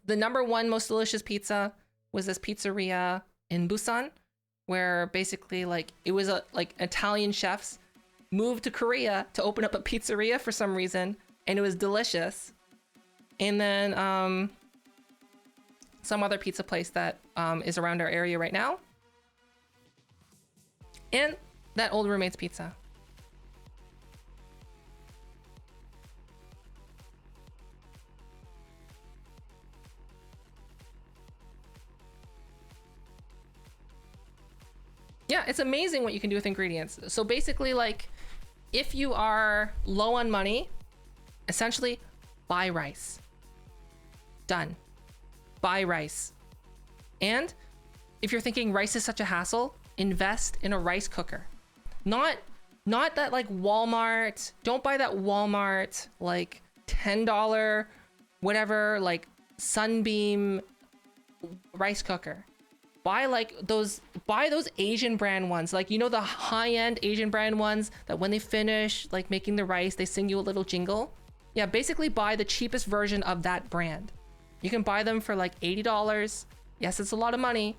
Speaker 1: The number one most delicious pizza was this pizzeria in Busan, where basically like it was like Italian chefs moved to Korea to open up a pizzeria for some reason, and it was delicious. And then some other pizza place that is around our area right now, and that old roommate's pizza. Yeah, it's amazing what you can do with ingredients. So basically, like, if you are low on money, essentially buy rice. Done. Buy rice. And if you're thinking rice is such a hassle, invest in a rice cooker. Not that like Walmart. Don't buy that Walmart like $10 whatever like Sunbeam rice cooker. Buy those Asian brand ones, like, you know, the high-end Asian brand ones that when they finish like making the rice, they sing you a little jingle. Yeah, basically buy the cheapest version of that brand. You can buy them for like $80. Yes, it's a lot of money,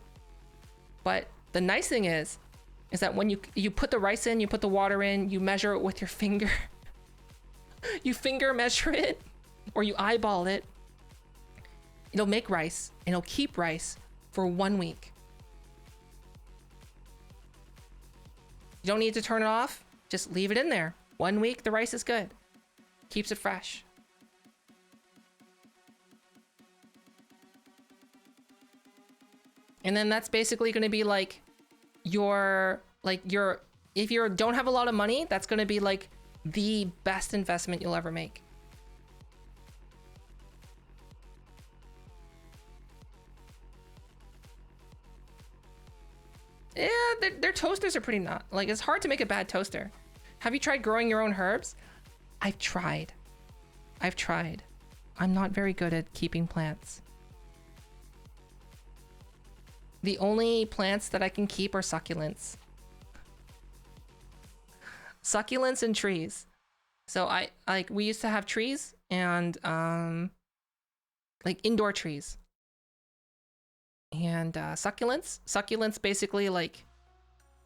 Speaker 1: but the nice thing is that when you put the rice in, you put the water in, you measure it with your finger. You finger measure it, or you eyeball it. It'll make rice, and it'll keep rice for 1 week. You don't need to turn it off. Just leave it in there. 1 week, the rice is good. Keeps it fresh. And then that's basically going to be like if you don't have a lot of money, that's going to be like the best investment you'll ever make. Yeah, their toasters are pretty not like, it's hard to make a bad toaster. Have you tried growing your own herbs? I've tried. I'm not very good at keeping plants. The only plants that I can keep are succulents. Succulents and trees. So we used to have trees and like indoor trees. And succulents basically, like,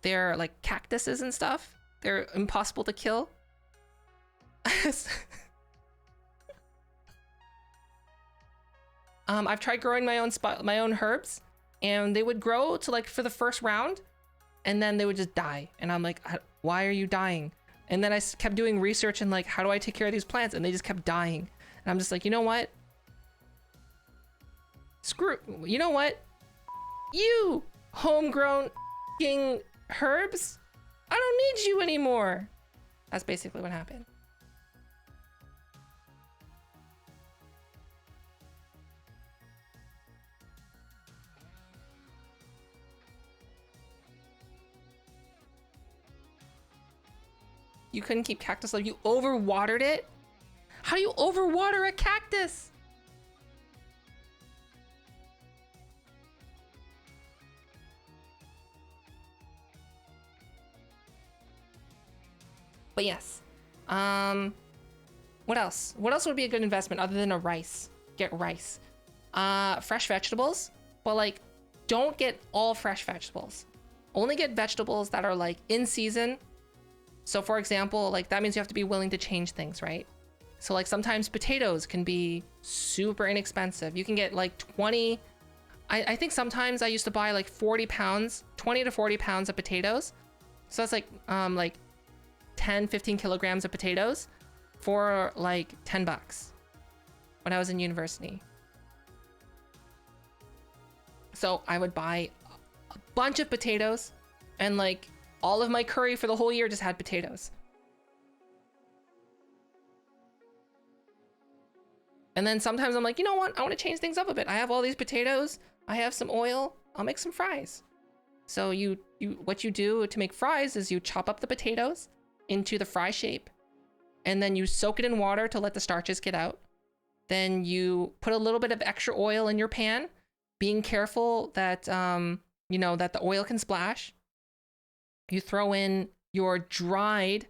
Speaker 1: they're like cactuses and stuff. They're impossible to kill. I've tried growing my own herbs, and they would grow to like for the first round, and then they would just die. And I'm like, why are you dying? And then I kept doing research and like, how do I take care of these plants? And they just kept dying. And I'm just like, you know what? You know what? You homegrown king herbs, I don't need you anymore. That's basically what happened. You couldn't keep cactus alive. You overwatered it? How do you overwater a cactus? But yes. What else? What else would be a good investment other than a rice? Get rice. Fresh vegetables. But like, don't get all fresh vegetables. Only get vegetables that are like in season. So for example, like that means you have to be willing to change things, right? So like sometimes potatoes can be super inexpensive. You can get like 20, I think sometimes I used to buy like 40 pounds, 20 to 40 pounds of potatoes. So that's like 10, 15 kilograms of potatoes for like $10 when I was in university. So I would buy a bunch of potatoes, and like all of my curry for the whole year just had potatoes. And then sometimes I'm like, you know what? I want to change things up a bit. I have all these potatoes. I have some oil. I'll make some fries. So what you do to make fries is you chop up the potatoes into the fry shape, and then you soak it in water to let the starches get out. Then you put a little bit of extra oil in your pan, being careful that that the oil can splash. You throw in your dried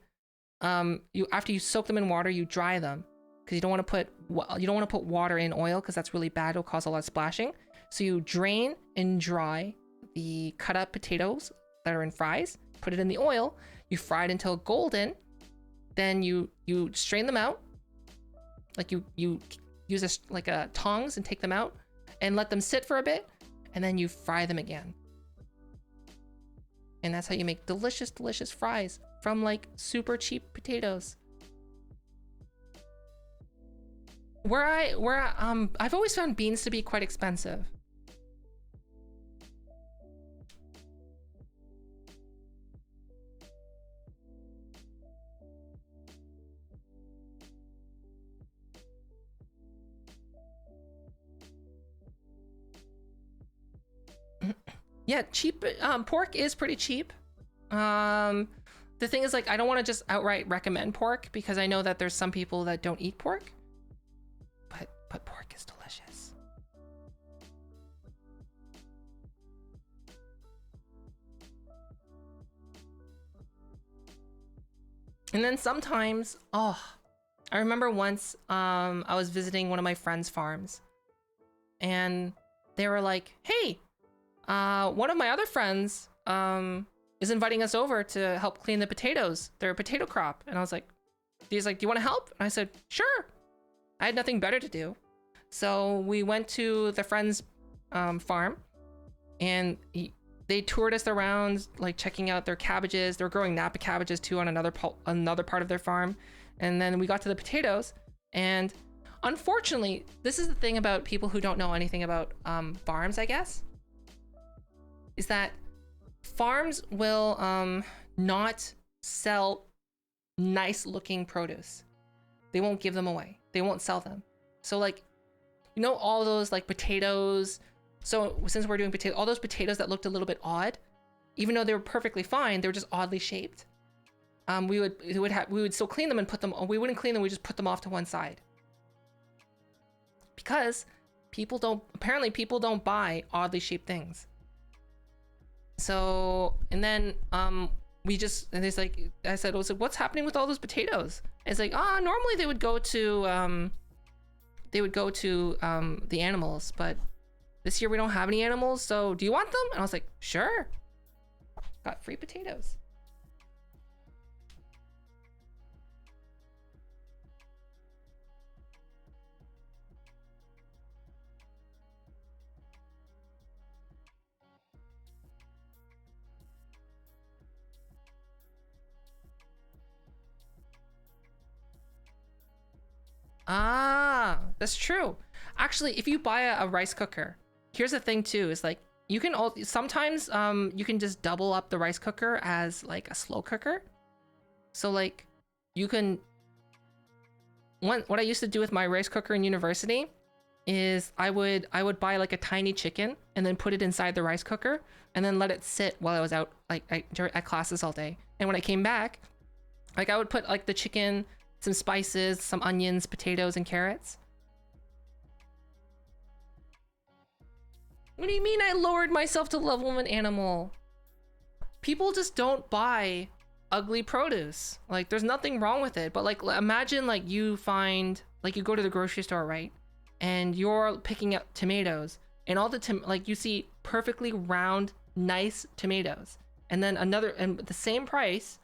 Speaker 1: after you soak them in water, you dry them, because you don't want to put water in oil, because that's really bad. It'll cause a lot of splashing. So you drain and dry the cut up potatoes that are in fries, put it in the oil, you fry it until golden, then you strain them out, like you use a tongs and take them out and let them sit for a bit, and then you fry them again. And that's how you make delicious, delicious fries from like super cheap potatoes. I've always found beans to be quite expensive. Yeah, cheap. Pork is pretty cheap. The thing is, like, I don't want to just outright recommend pork because I know that there's some people that don't eat pork. But pork is delicious. And then sometimes, oh, I remember once I was visiting one of my friends' farms and they were like, hey, one of my other friends is inviting us over to help clean the potatoes, their potato crop. And I was like, he's like, do you want to help? And I said, sure. I had nothing better to do. So we went to the friend's farm and they toured us around, like checking out their cabbages. They're growing Napa cabbages too on another part of their farm. And then we got to the potatoes, and unfortunately, this is the thing about people who don't know anything about farms, I guess, is that farms will not sell nice looking produce. They won't give them away. They won't sell them. So like, you know, all those like potatoes. So since we're doing potatoes, all those potatoes that looked a little bit odd, even though they were perfectly fine, they were just oddly shaped. We would still clean them and put them. We wouldn't clean them. We just put them off to one side because people don't buy oddly shaped things. So and then and it's like I said, what's happening with all those potatoes? And it's like normally they would go to the animals, but this year we don't have any animals. So do you want them? And I was like, sure. Got free potatoes. That's true. Actually, if you buy a rice cooker, here's the thing too, is like you can sometimes you can just double up the rice cooker as like a slow cooker. So like you can what I used to do with my rice cooker in university is I would buy like a tiny chicken and then put it inside the rice cooker and then let it sit while I was out at classes all day. And when I came back, like I would put like the chicken, some spices, some onions, potatoes, and carrots. What do you mean I lowered myself to the level of an animal? People just don't buy ugly produce. Like there's nothing wrong with it, but like imagine like you find, like you go to the grocery store, right? And you're picking up tomatoes and all the like you see perfectly round, nice tomatoes. And then and the same price,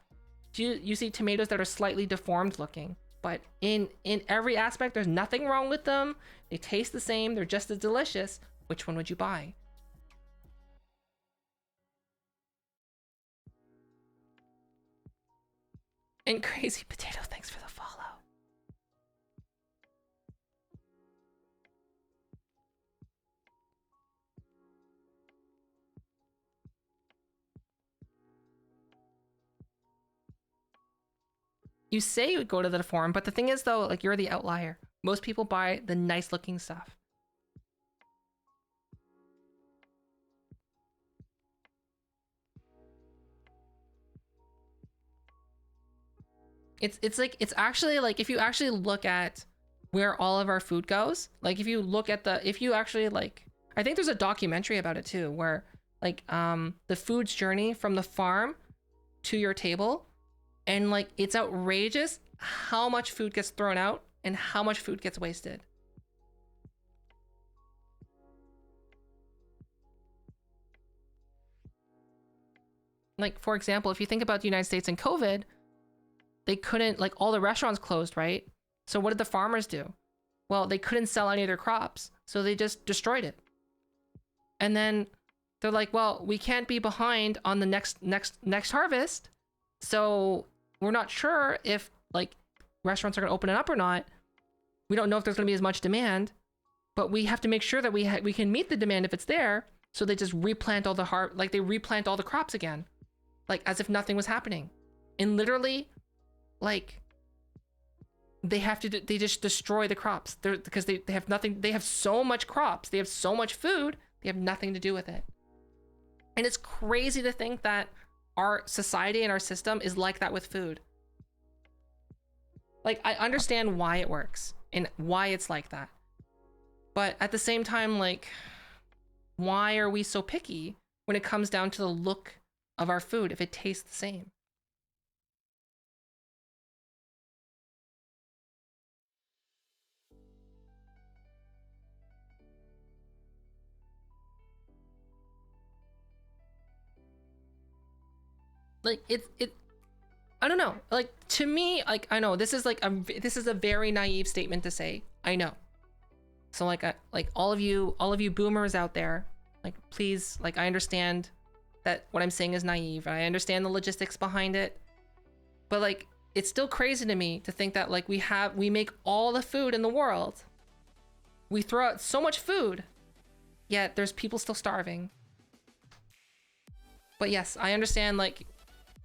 Speaker 1: you see tomatoes that are slightly deformed looking, but in every aspect, there's nothing wrong with them. They taste the same. They're just as delicious. Which one would you buy? And Crazy Potato, thanks for the follow. You say you would go to the forum, but the thing is though, like you're the outlier. Most people buy the nice looking stuff. It's actually like if you actually look at where all of our food goes, like if you actually like, I think there's a documentary about it too, where like the food's journey from the farm to your table, and like it's outrageous how much food gets thrown out and how much food gets wasted. Like for example, if you think about the United States and COVID, they couldn't, like all the restaurants closed, right? So what did the farmers do? Well, they couldn't sell any of their crops, so they just destroyed it. And then they're like, well, we can't be behind on the next harvest, so we're not sure if like restaurants are gonna open it up or not. We don't know if there's gonna be as much demand, but we have to make sure that we can meet the demand if it's there. So they just replant all they replant all the crops again, like as if nothing was happening. And literally, like they just destroy the crops because they have nothing. They have so much crops, they have so much food, they have nothing to do with it. And it's crazy to think that our society and our system is like that with food. Like, I understand why it works and why it's like that. But at the same time, like, why are we so picky when it comes down to the look of our food if it tastes the same? Like, I don't know. Like, to me, like, I know this is a very naive statement to say. I know. So like, all of you boomers out there, like, please, like, I understand that what I'm saying is naive. I understand the logistics behind it, but like, it's still crazy to me to think that like we make all the food in the world. We throw out so much food, yet there's people still starving. But yes, I understand like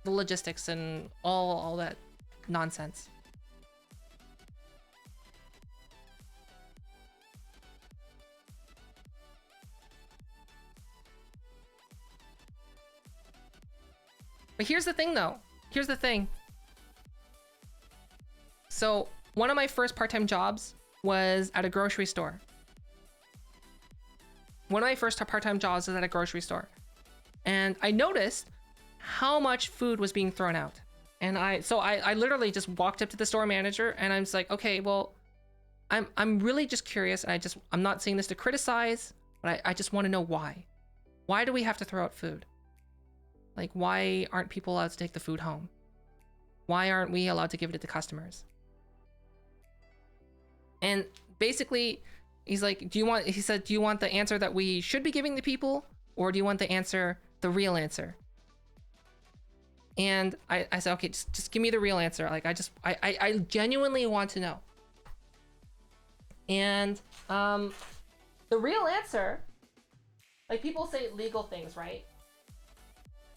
Speaker 1: the logistics and all that nonsense. But here's the thing though. Here's the thing. So one of my first part-time jobs was at a grocery store. One of my first part-time jobs was at a grocery store. And I noticed how much food was being thrown out. And I literally just walked up to the store manager and I was like, okay, well, I'm really just curious. And I'm not saying this to criticize, but I just want to know why. Why do we have to throw out food? Like, why aren't people allowed to take the food home? Why aren't we allowed to give it to customers? And basically, he's like, he said, do you want the answer that we should be giving the people? Or do you want the real answer? And I said, okay, just give me the real answer. Like, I genuinely want to know. And the real answer, like, people say legal things, right?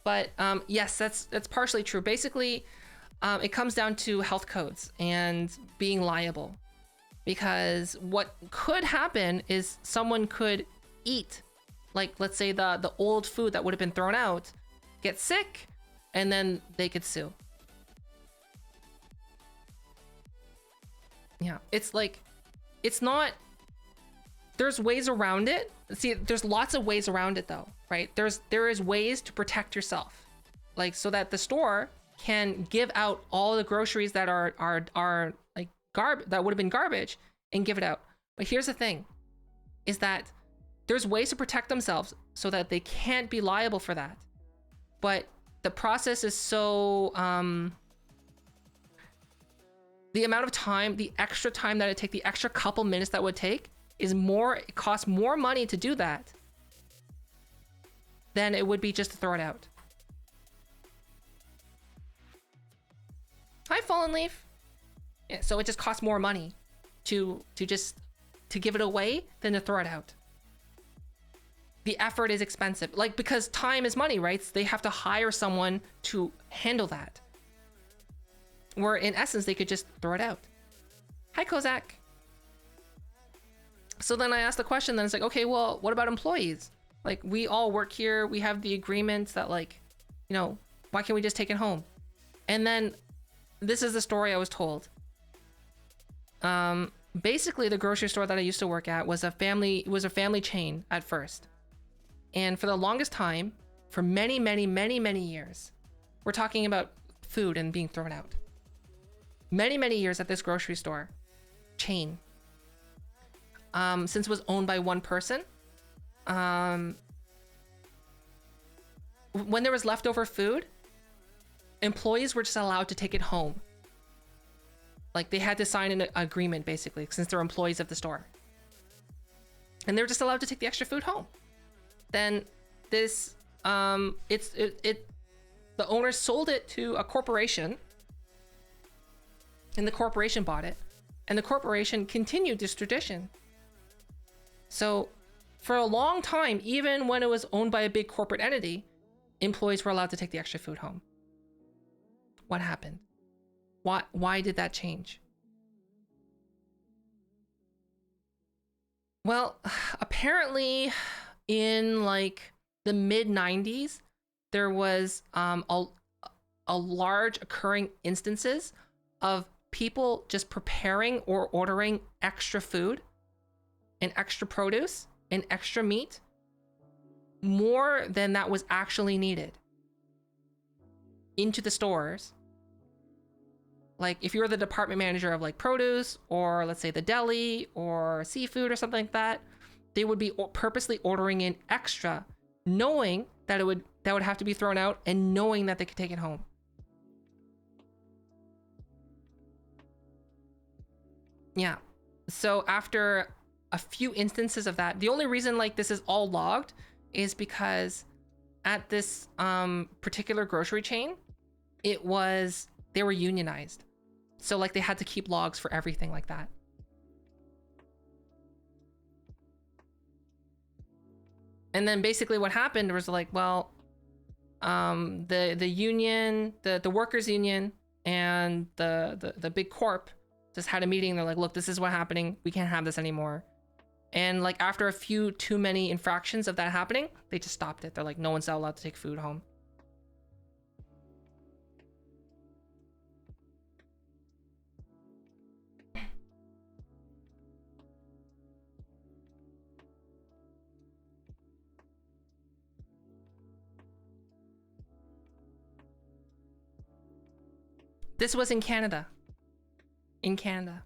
Speaker 1: But yes, that's partially true. Basically, it comes down to health codes and being liable. Because what could happen is someone could eat, like, let's say the old food that would have been thrown out, get sick, and then they could sue. Yeah, it's like, it's not, there's ways around it. See, there's lots of ways around it though, right? There is ways to protect yourself, like, so that the store can give out all the groceries that are like that would have been garbage and give it out. But here's the thing, is that there's ways to protect themselves so that they can't be liable for that. But the process is so, the amount of time, the extra time that it take, the extra couple minutes that would take is more, it costs more money to do that than it would be just to throw it out. Hi, Fallen Leaf. Yeah, so it just costs more money to give it away than to throw it out. The effort is expensive, like, because time is money, right? So they have to hire someone to handle that. Where in essence, they could just throw it out. Hi, Kozak. So then I asked the question, then it's like, okay, well, what about employees? Like, we all work here. We have the agreements that, like, you know, why can't we just take it home? And then this is the story I was told. Basically, the grocery store that I used to work at was a family chain at first. And for the longest time, for many, many, many, many years, we're talking about food and being thrown out. Many, many years at this grocery store chain. Since it was owned by one person, when there was leftover food, employees were just allowed to take it home. Like, they had to sign an agreement, basically, since they're employees of the store. And they were just allowed to take the extra food home. Then this, the owner sold it to a corporation, and the corporation bought it, and the corporation continued this tradition. So for a long time, even when it was owned by a big corporate entity, employees were allowed to take the extra food home. What happened? Why did that change? Well, apparently in like the mid 90s, there was a large occurring instances of people just preparing or ordering extra food and extra produce and extra meat more than that was actually needed into the stores. Like if you're the department manager of like produce or let's say the deli or seafood or something like that, they would be purposely ordering in extra, knowing that that would have to be thrown out and knowing that they could take it home. Yeah. So after a few instances of that, the only reason like this is all logged is because at this particular grocery chain, they were unionized. So like they had to keep logs for everything like that. And then basically what happened was like, well, the union, the workers union and the big corp just had a meeting. They're like, look, this is what's happening. We can't have this anymore. And like after a few too many infractions of that happening, they just stopped it. They're like, no one's allowed to take food home. This was in Canada. In Canada.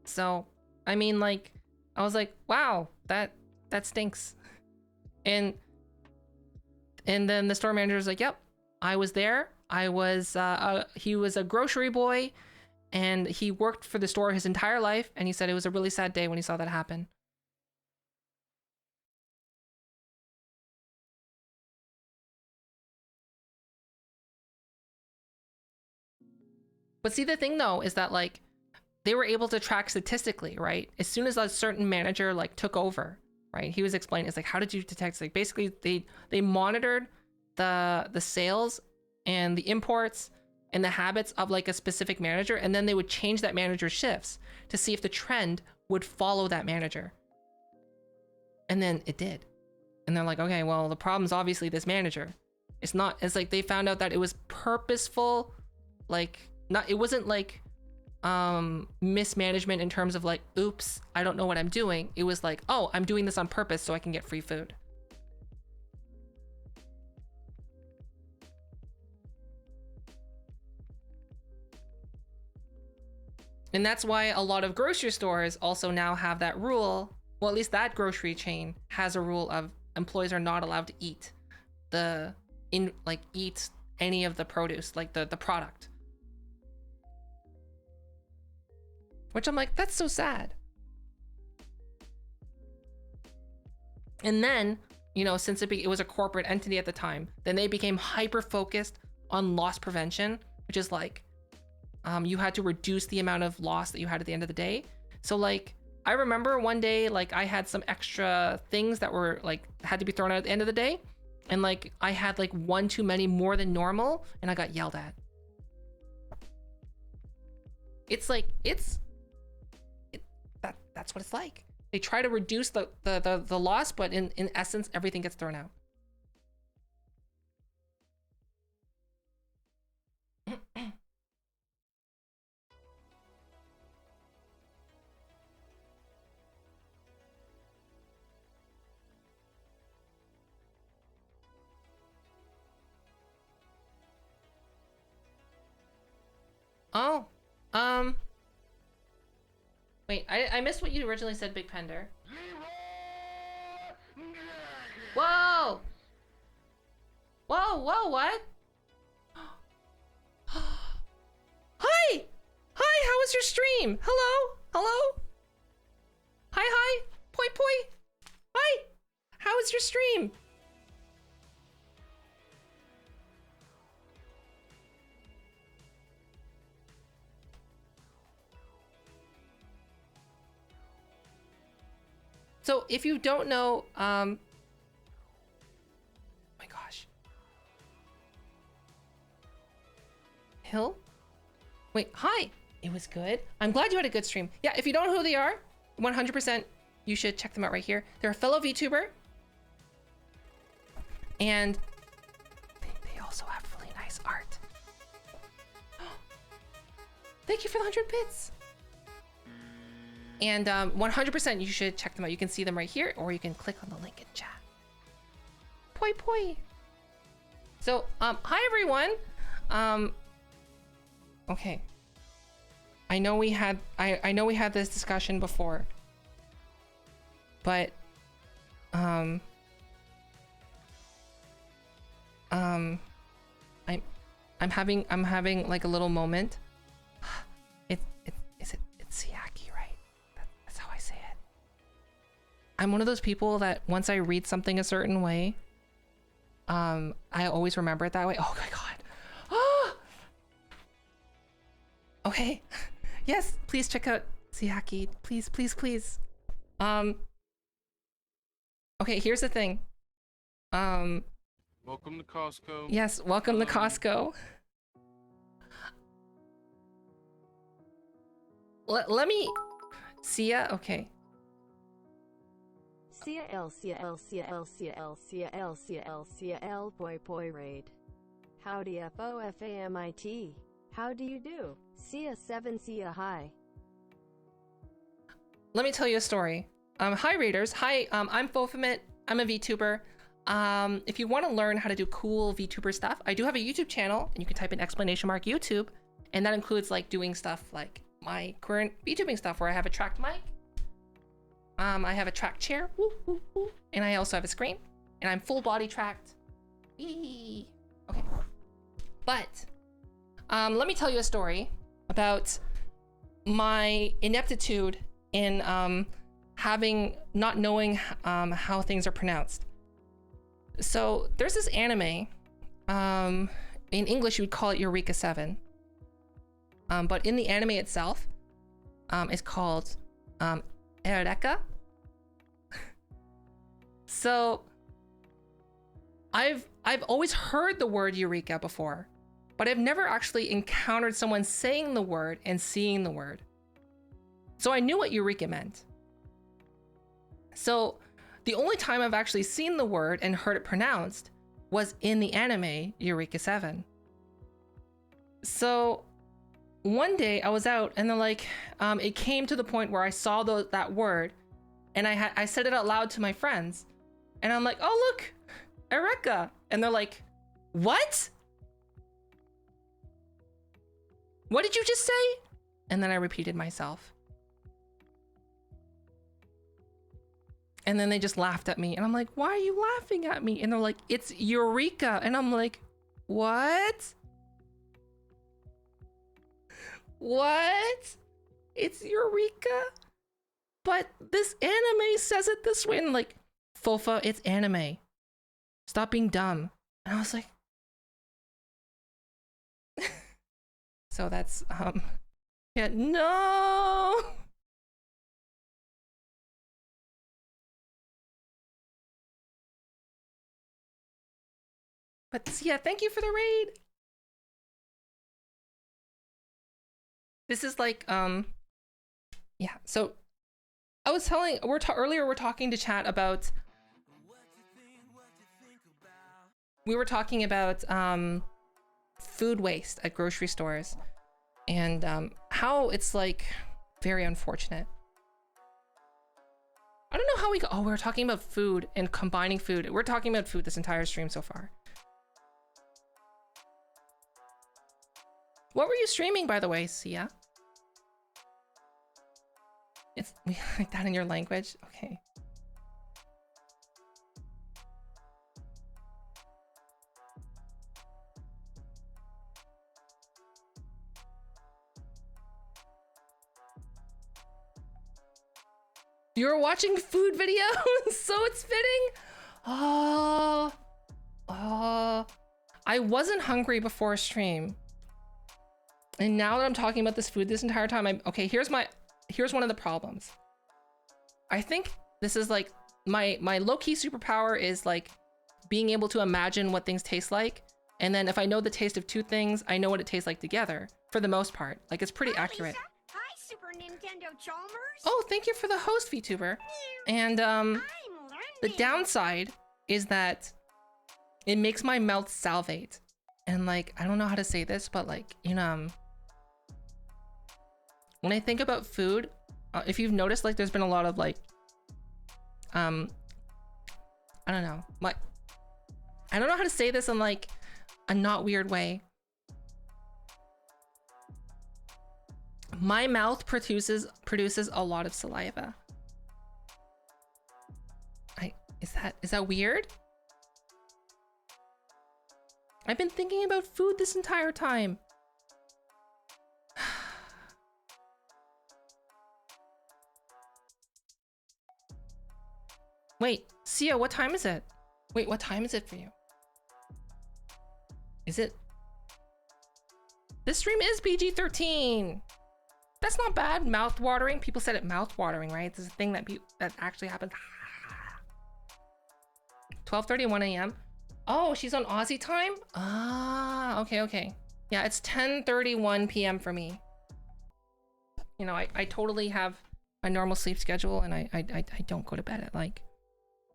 Speaker 1: So, I mean, like, I was like, wow, that stinks. And then the store manager was like, yep, I was there. He was a grocery boy and he worked for the store his entire life. And he said it was a really sad day when he saw that happen. But see, the thing though, is that like, they were able to track statistically, right? As soon as a certain manager like took over, right? He was explaining, it's like, how did you detect? Like basically they monitored the sales and the imports and the habits of like a specific manager. And then they would change that manager's shifts to see if the trend would follow that manager. And then it did. And they're like, okay, well, the problem's obviously this manager. It's like they found out that it was purposeful, like it wasn't like mismanagement in terms of like, oops, I don't know what I'm doing. It was like, oh, I'm doing this on purpose so I can get free food. And that's why a lot of grocery stores also now have that rule. Well, at least that grocery chain has a rule of employees are not allowed to eat eat any of the produce, like the product. Which I'm like, that's so sad. And then, you know, since it was a corporate entity at the time, then they became hyper focused on loss prevention, which is like, you had to reduce the amount of loss that you had at the end of the day. So like, I remember one day, like I had some extra things that were like, had to be thrown out at the end of the day. And like, I had like one too many more than normal and I got yelled at. It's like, that's what it's like. They try to reduce the loss, but in essence, everything gets thrown out. Oh, wait, I missed what you originally said, Big Pender. Whoa! Whoa, what? Hi! Hi, how was your stream? Hello? Hi. Poi. Hi! How was your stream? So if you don't know, oh my gosh. Hill? Wait, hi. It was good. I'm glad you had a good stream. Yeah, if you don't know who they are, 100% you should check them out right here. They're a fellow VTuber. And they also have really nice art. Thank you for the 100 bits. And 100% you should check them out. You can see them right here, or you can click on the link in chat. Poi poi. So, hi everyone. Okay. I know we had I know we had this discussion before. But I'm having like a little moment. It's Siaki, right? That's how I say it. I'm one of those people that once I read something a certain way, I always remember it that way. Oh my god. Oh! Okay. Yes, please check out Siaki. Please, please, please. Okay, here's the thing.
Speaker 2: Welcome to Costco.
Speaker 1: Yes, welcome to Costco. Let me see ya. Okay.
Speaker 3: CL poi poi raid. Howdy FOFAMIT. How do you do? Cia7 Cia hi.
Speaker 1: Let me tell you a story. Hi Raiders. Hi, I'm Fofamit. I'm a VTuber. If you want to learn how to do cool VTuber stuff, I do have a YouTube channel, and you can type in !YouTube, and that includes like doing stuff like my current VTubing stuff, where I have a tracked mic, I have a tracked chair, woo, woo, woo, and I also have a screen, and I'm full body tracked. Eee. Okay, but let me tell you a story about my ineptitude in not knowing how things are pronounced. So there's this anime, in English you would call it Eureka 7, but in the anime itself, it's called Eureka. So I've always heard the word Eureka before, but I've never actually encountered someone saying the word and seeing the word. So I knew what Eureka meant. So the only time I've actually seen the word and heard it pronounced was in the anime Eureka 7. So one day I was out, and then like it came to the point where I saw that word, and I said it out loud to my friends, and I'm like, oh look, Eureka, and they're like, what? What did you just say? And then I repeated myself. And then they just laughed at me, and I'm like, why are you laughing at me? And they're like, it's Eureka. And I'm like, what? What? It's Eureka? But this anime says it this way. And like, Fofa, it's anime. Stop being dumb. And I was like, so that's, yeah, no. But yeah, thank you for the raid. This is like, yeah. So I was telling, earlier we're talking to chat about, we were talking about food waste at grocery stores, and how it's like very unfortunate. I don't know how we go. Oh, we were talking about food and combining food. We're talking about food this entire stream so far. What were you streaming, by the way, Sia? It's like that in your language? Okay. You were watching food videos, so it's fitting. Oh, I wasn't hungry before stream. And now that I'm talking about this food this entire time, okay, here's one of the problems. I think this is like my low-key superpower is like being able to imagine what things taste like. And then if I know the taste of two things, I know what it tastes like together for the most part. Like it's pretty accurate.
Speaker 4: Lisa. Hi, Super Nintendo Chalmers.
Speaker 1: Oh, thank you for the host, VTuber. And
Speaker 4: I'm
Speaker 1: the
Speaker 4: learning.
Speaker 1: downside is that it makes my mouth salivate. And like, I don't know how to say this, but like, you know, when I think about food, if you've noticed, like there's been a lot of like, I don't know, I don't know how to say this in like a not weird way. My mouth produces a lot of saliva. Is that weird? I've been thinking about food this entire time. Wait, Sia, what time is it? Wait, what time is it for you? Is it? This stream is PG-13. That's not bad. Mouth watering. People said it mouth watering, right? This is a thing that actually happens. 12:31 a.m. Oh, she's on Aussie time? Ah, okay. Yeah, it's 10:31 p.m. for me. You know, I totally have a normal sleep schedule, and I don't go to bed at like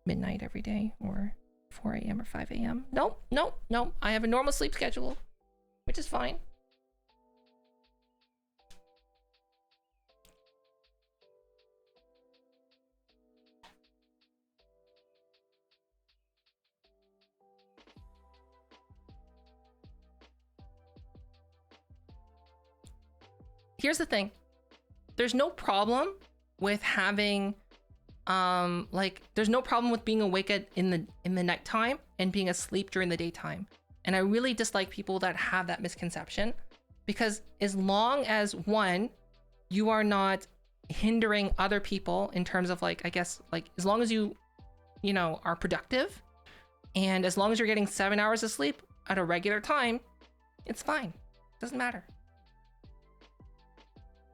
Speaker 1: midnight every day or 4 a.m. or 5 a.m. Nope. I have a normal sleep schedule, which is fine. Here's the thing. There's no problem with having there's no problem with being awake in the nighttime and being asleep during the daytime. And I really dislike people that have that misconception, because as long as one, you are not hindering other people in terms of like, I guess, like as long as you know, are productive, and as long as you're getting 7 hours of sleep at a regular time, it's fine. Doesn't matter.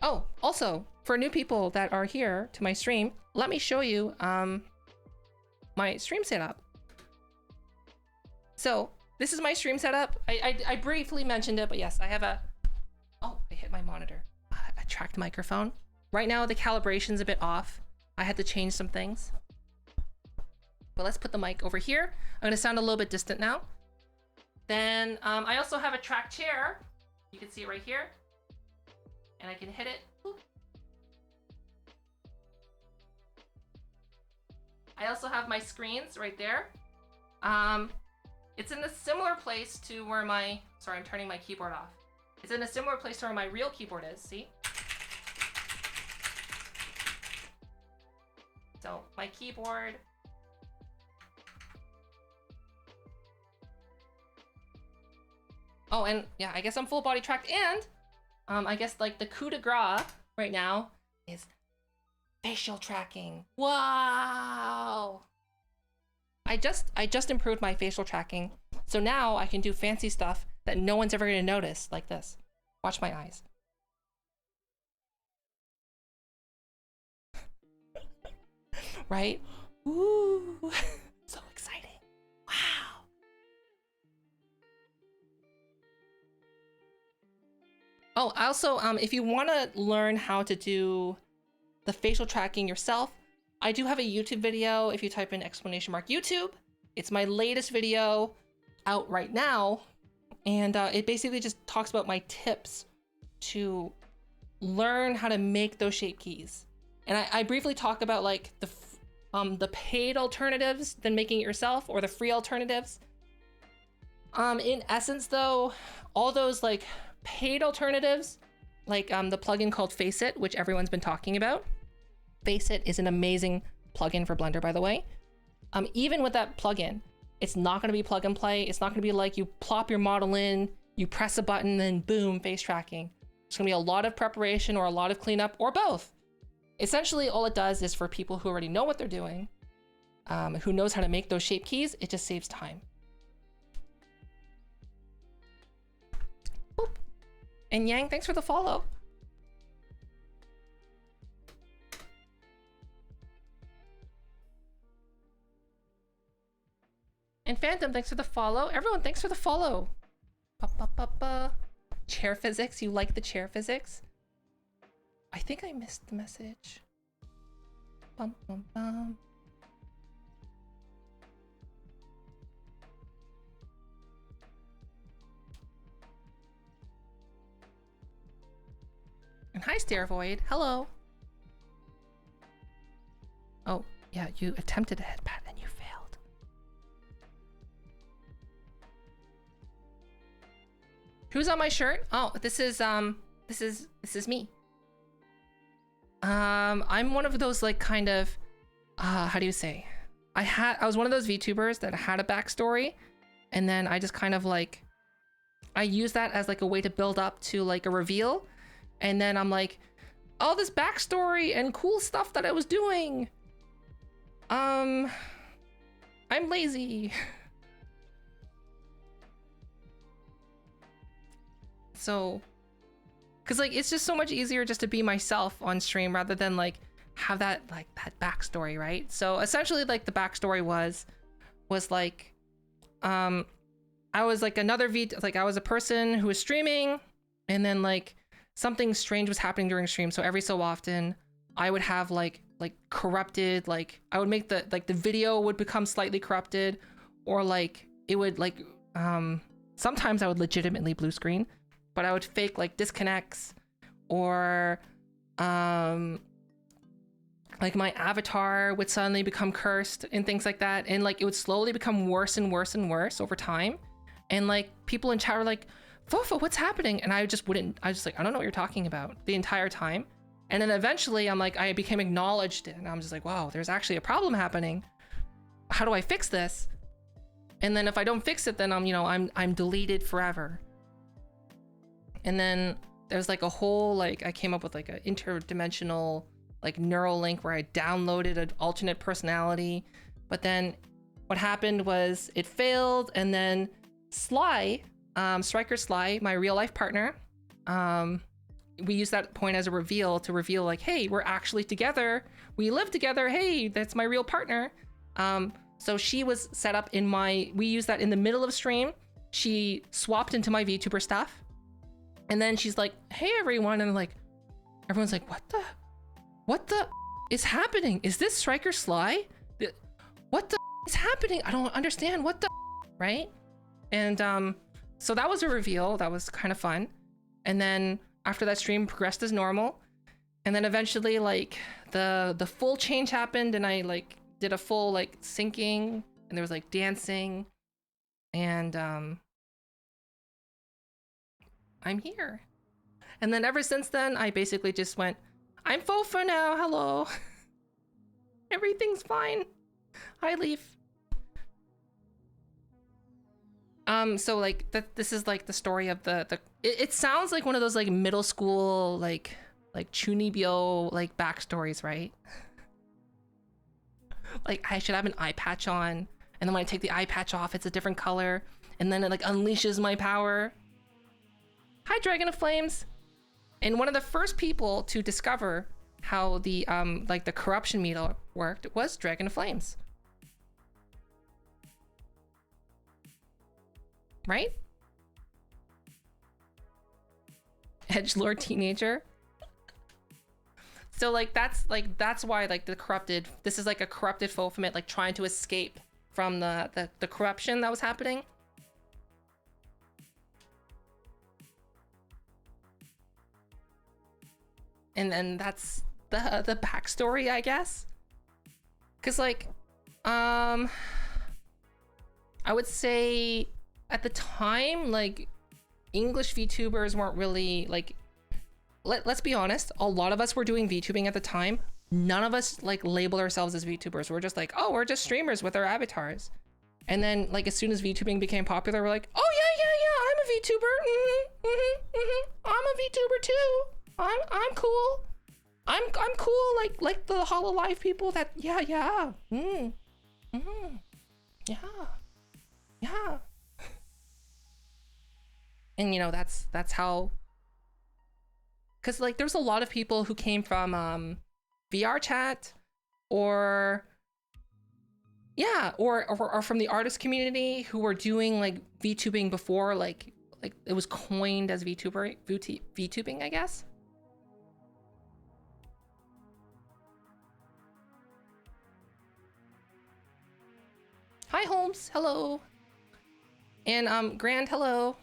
Speaker 1: Oh, also, for new people that are here to my stream, let me show you my stream setup. So this is my stream setup. I briefly mentioned it, but yes, I have a, oh, I hit my monitor. A tracked microphone. Right now the calibration's a bit off. I had to change some things. But let's put the mic over here. I'm gonna sound a little bit distant now. Then I also have a track chair. You can see it right here. And I can hit it. Boop. I also have my screens right there. It's in a similar place to where my, sorry, I'm turning my keyboard off. It's in a similar place to where my real keyboard is, see? So my keyboard. Oh, and yeah, I guess I'm full body tracked, and I guess like the coup de grace right now is facial tracking. Wow! I just improved my facial tracking, so now I can do fancy stuff that no one's ever gonna notice, like this. Watch my eyes. Right? Ooh, so exciting! Wow! Oh, also, if you want to learn how to do the facial tracking yourself, I do have a YouTube video. If you type in !YouTube, it's my latest video out right now. And it basically just talks about my tips to learn how to make those shape keys. And I briefly talk about like the paid alternatives than making it yourself, or the free alternatives. In essence though, all those like paid alternatives, like the plugin called Faceit, which everyone's been talking about. Faceit is an amazing plugin for Blender, by the way. Even with that plugin, it's not going to be plug and play. It's not going to be like you plop your model in, you press a button, then boom, face tracking. It's going to be a lot of preparation or a lot of cleanup or both. Essentially, all it does is for people who already know what they're doing, who knows how to make those shape keys, it just saves time. Boop. And Yang, thanks for the follow. And Phantom, thanks for the follow. Everyone, thanks for the follow. Chair physics, you like the chair physics? I think I missed the message. Bum, bum, bum. And hi, Stairvoid. Hello. Oh, yeah, you attempted a headpat and you failed. Who's on my shirt? Oh, this is me. I'm one of those like kind of how do you say? I was one of those VTubers that had a backstory, and then I just kind of like I use that as like a way to build up to like a reveal, and then I'm like, all this backstory and cool stuff that I was doing. I'm lazy. So, cause like it's just so much easier just to be myself on stream rather than like have that backstory, right? So essentially, like the backstory was like, I was like I was a person who was streaming, and then like something strange was happening during stream. So every so often, I would have like corrupted, like I would make the video would become slightly corrupted, or like it would like sometimes I would legitimately blue screen, but I would fake like disconnects, or like my avatar would suddenly become cursed and things like that, and like it would slowly become worse and worse and worse over time, and like people in chat were like, Fofa, what's happening? And I was just like, I don't know what you're talking about the entire time. And then eventually I'm like, I became acknowledged, and I'm just like, wow, there's actually a problem happening. How do I fix this? And then if I don't fix it, then I'm deleted forever. And then there's like a whole, like I came up with like an interdimensional like neural link where I downloaded an alternate personality. But then what happened was it failed, and then Sly, Striker Sly, my real life partner, we used that point as a reveal to reveal like, hey, we're actually together. We live together. Hey, that's my real partner. So she was set up in we used that in the middle of stream. She swapped into my VTuber stuff. And then she's like, hey, everyone. And like, everyone's like, what the is happening? Is this Striker Sly? What the is happening? I don't understand. What the right? And so that was a reveal. That was kind of fun. And then after that, stream progressed as normal, and then eventually like the full change happened, and I like did a full like syncing, and there was like dancing, and I'm here. And then ever since then, I basically just went, I'm Fofa now, hello. Everything's fine. Hi, Leaf. So like this is like the story of it sounds like one of those like middle school like Chunibyo like backstories, right? Like I should have an eye patch on, and then when I take the eye patch off, it's a different color, and then it like unleashes my power. Hi, Dragon of Flames. And one of the first people to discover how the like the corruption meter worked was Dragon of Flames. Right? Edgelord teenager. So like that's why like this is like a corrupted Fofamit like trying to escape from the corruption that was happening. And then that's the backstory, I guess. Cause like I would say at the time, like English VTubers weren't really like, let's be honest, a lot of us were doing VTubing at the time. None of us like labeled ourselves as VTubers. We're just like, oh, we're just streamers with our avatars. And then like as soon as VTubing became popular, we're like, oh yeah, I'm a VTuber. I'm a VTuber too. I'm cool. I'm cool like the Hololive people that yeah. Yeah. And that's how, because like there's a lot of people who came from VR chat or from the artist community who were doing like VTubing before like it was coined as VTubing, I guess. Hi, Holmes. Hello. And Grand, hello.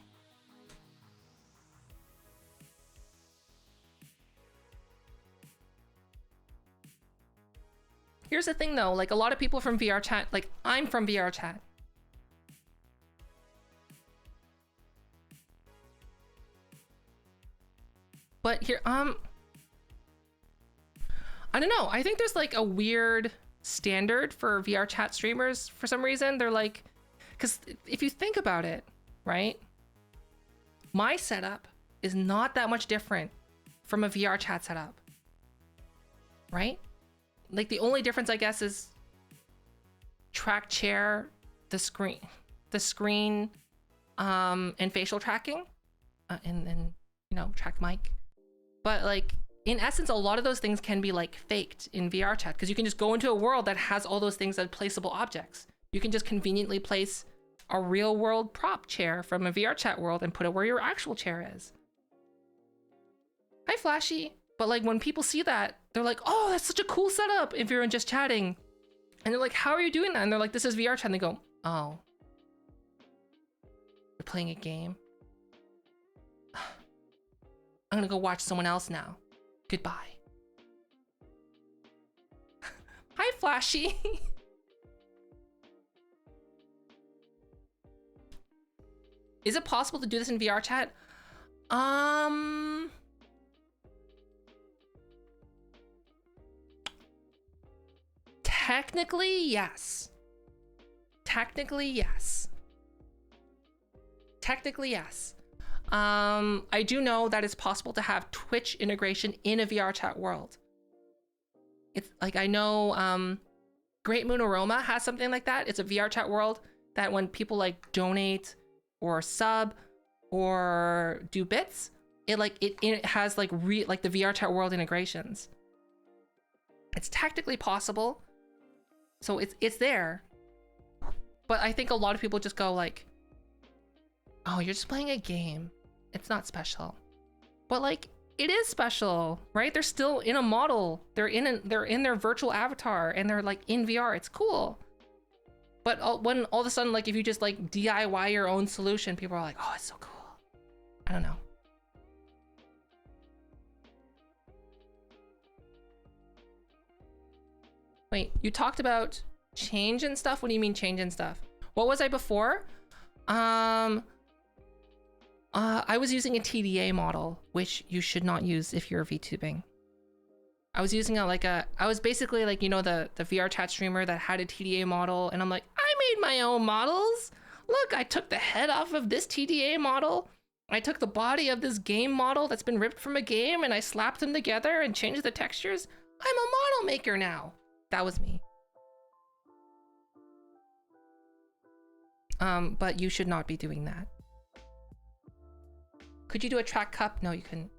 Speaker 1: Here's the thing though, like a lot of people from VR chat, like I'm from VR chat. But here, I don't know. I think there's like a weird standard for VR chat streamers for some reason. They're like, because if you think about it, right? My setup is not that much different from a VR chat setup, right? Like the only difference, I guess, is track chair, the screen, and facial tracking, and you know, track mic. But like in essence, a lot of those things can be like faked in VR chat because you can just go into a world that has all those things as placeable objects. You can just conveniently place a real world prop chair from a VR chat world and put it where your actual chair is. Hi, Flashy. But like when people see that, they're like, oh, that's such a cool setup if you're in just chatting. And they're like, how are you doing that? And they're like, this is VR chat. And they go, oh, you're playing a game? I'm gonna go watch someone else now. Goodbye. Hi, Flashy. Is it possible to do this in VR chat? Technically, yes. Technically, yes. Technically, yes. I do know that it's possible to have Twitch integration in a VR chat world. It's like, I know Great Moon Aroma has something like that. It's a VR chat world that when people like donate or sub or do bits, it has like the VR chat world integrations. It's technically possible. So it's there. But I think a lot of people just go like, oh, you're just playing a game. It's not special. But like, it is special, right? They're still in a model. They're in their virtual avatar and they're like in VR. It's cool. But when all of a sudden, like if you just like DIY your own solution, people are like, oh, it's so cool. I don't know. Wait, you talked about change and stuff? What do you mean change and stuff? What was I before? I was using a TDA model, which you should not use if you're VTubing. I was using I was basically like, you know, the VR chat streamer that had a TDA model, and I'm like, I made my own models. Look, I took the head off of this TDA model. I took the body of this game model that's been ripped from a game, and I slapped them together and changed the textures. I'm a model maker now. That was me. But you should not be doing that. Could you do a track cup? No, you couldn't.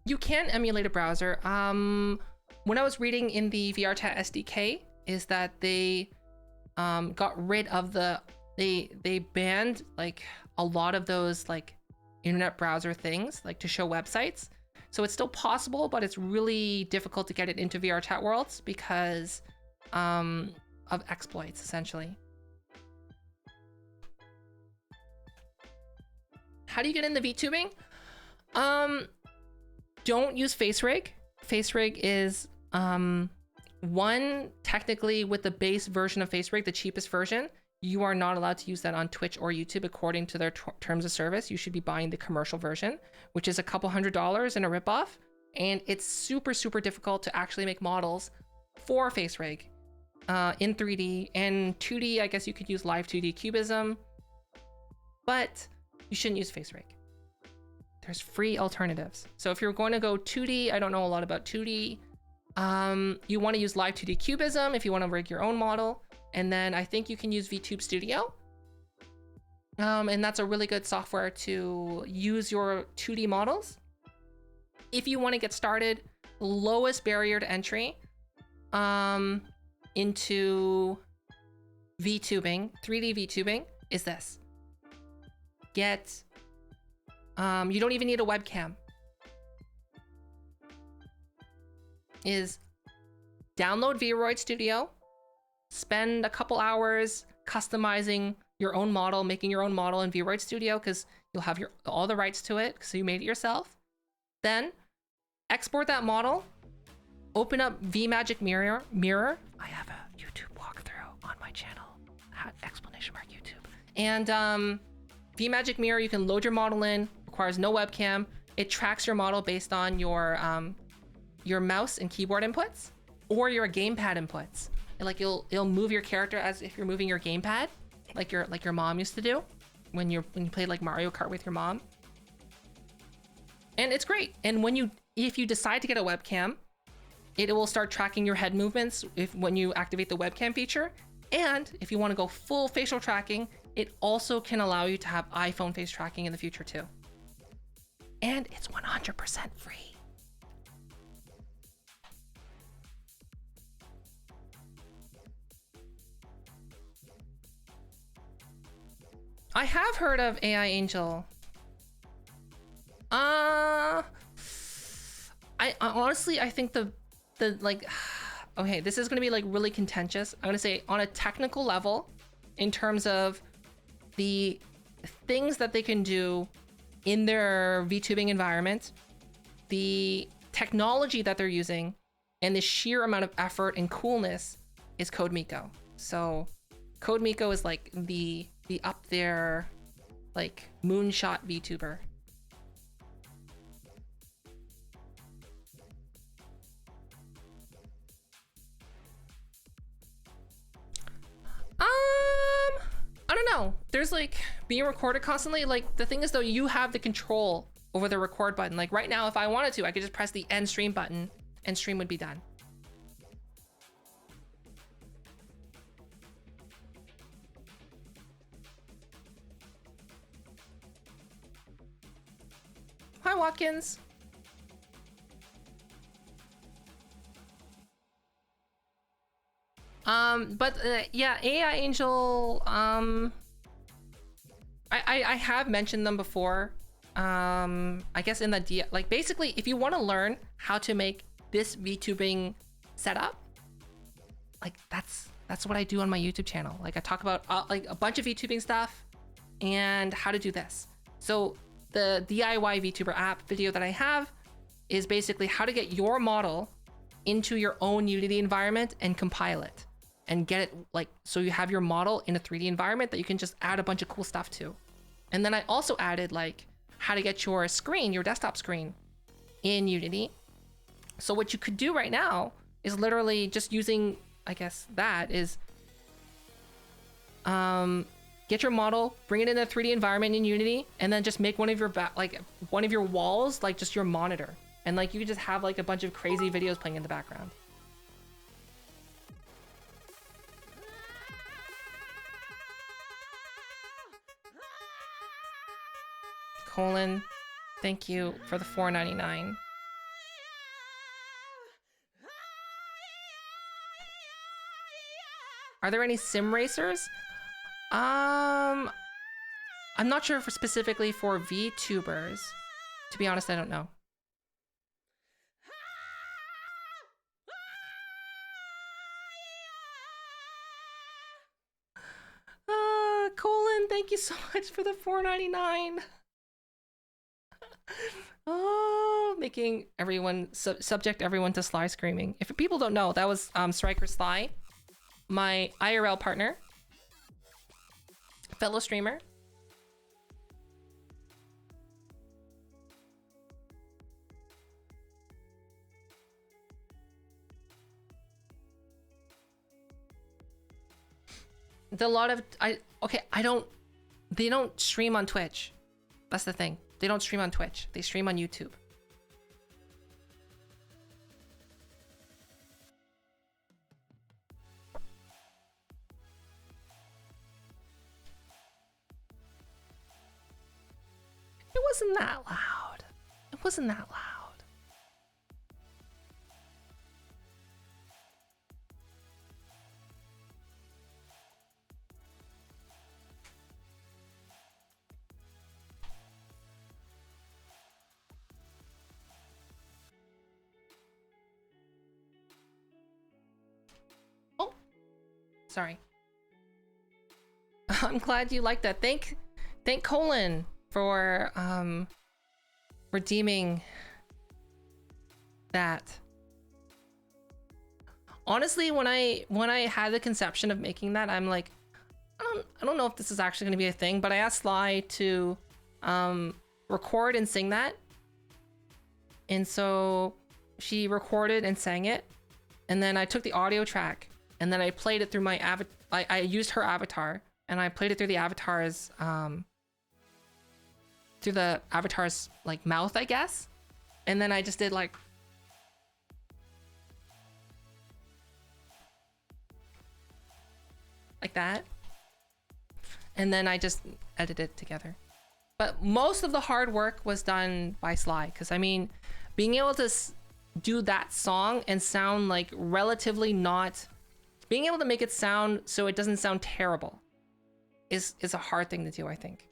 Speaker 1: You can emulate a browser. When I was reading in the VRChat SDK, is that they got rid of they banned like a lot of those like internet browser things, like to show websites. So it's still possible, but it's really difficult to get it into VRChat worlds because of exploits, essentially. How do you get in the VTubing? Don't use FaceRig. FaceRig is one, technically with the base version of FaceRig, the cheapest version, you are not allowed to use that on Twitch or YouTube according to their terms of service. You should be buying the commercial version, which is a couple $100 in a ripoff. And it's super, super difficult to actually make models for FaceRig in 3D. And 2D, I guess you could use Live 2D Cubism, but you shouldn't use FaceRig. There's free alternatives. So if you're going to go 2D, I don't know a lot about 2D. You want to use Live 2D Cubism if you want to rig your own model. And then I think you can use VTube Studio. And that's a really good software to use your 2D models. If you want to get started, lowest barrier to entry into VTubing, 3D VTubing, is this. Get, you don't even need a webcam. is download VRoid Studio, spend a couple hours customizing your own model, making your own model in VRoid Studio, because you'll have all the rights to it, so you made it yourself. Then export that model, open up VMagick Mirror. I have a YouTube walkthrough on my channel, !YouTube. And VMagick Mirror, you can load your model in, requires no webcam. It tracks your model based on your mouse and keyboard inputs or your gamepad inputs. And like it'll move your character as if you're moving your gamepad, like your mom used to do when you played like Mario Kart with your mom. And it's great. And if you decide to get a webcam, it will start tracking your head movements when you activate the webcam feature. And if you want to go full facial tracking, it also can allow you to have iPhone face tracking in the future too. And it's 100% free. I have heard of AI Angel. I honestly, I think the like, okay, this is gonna be like really contentious. I'm gonna say on a technical level, in terms of the things that they can do in their VTubing environment, the technology that they're using, and the sheer amount of effort and coolness is CodeMiko. So CodeMiko is like the up there, like moonshot VTuber. I don't know. There's like being recorded constantly. Like the thing is though, you have the control over the record button. Like right now, if I wanted to, I could just press the end stream button and stream would be done. Hi, Watkins. Yeah, AI Angel, I have mentioned them before. I guess in the like basically if you want to learn how to make this VTubing setup, like that's what I do on my YouTube channel. Like I talk about like a bunch of VTubing stuff and how to do this. So the DIY VTuber app video that I have is basically how to get your model into your own Unity environment and compile it and get it like, so you have your model in a 3D environment that you can just add a bunch of cool stuff to. And then I also added like how to get your screen, your desktop screen in Unity. So what you could do right now is literally just using, I guess that is, get your model, bring it in a 3D environment in Unity, and then just make one of your one of your walls like just your monitor, and like you could just have like a bunch of crazy videos playing in the background. Colin, thank you for the $4.99. Are there any sim racers? I'm not sure specifically for VTubers. To be honest, I don't know. Colin, thank you so much for the $4.99. Oh, making everyone subject everyone to Sly screaming. If people don't know, that was Striker Sly, my IRL partner, fellow streamer. They don't stream on Twitch. That's the thing. They don't stream on Twitch. They stream on YouTube. It wasn't that loud. It wasn't that loud. Sorry. I'm glad you like that. Thank Colin for redeeming that. Honestly, when I had the conception of making that, I'm like, I don't know if this is actually going to be a thing, but I asked Sly to record and sing that. And so she recorded and sang it. And then I took the audio track and then I played it through my I used her avatar and I played it through the avatar's like mouth, I guess. And then I just did like that. And then I just edited it together. But most of the hard work was done by Sly, because I mean, being able to do that song and sound like relatively not, being able to make it sound so it doesn't sound terrible is a hard thing to do, I think.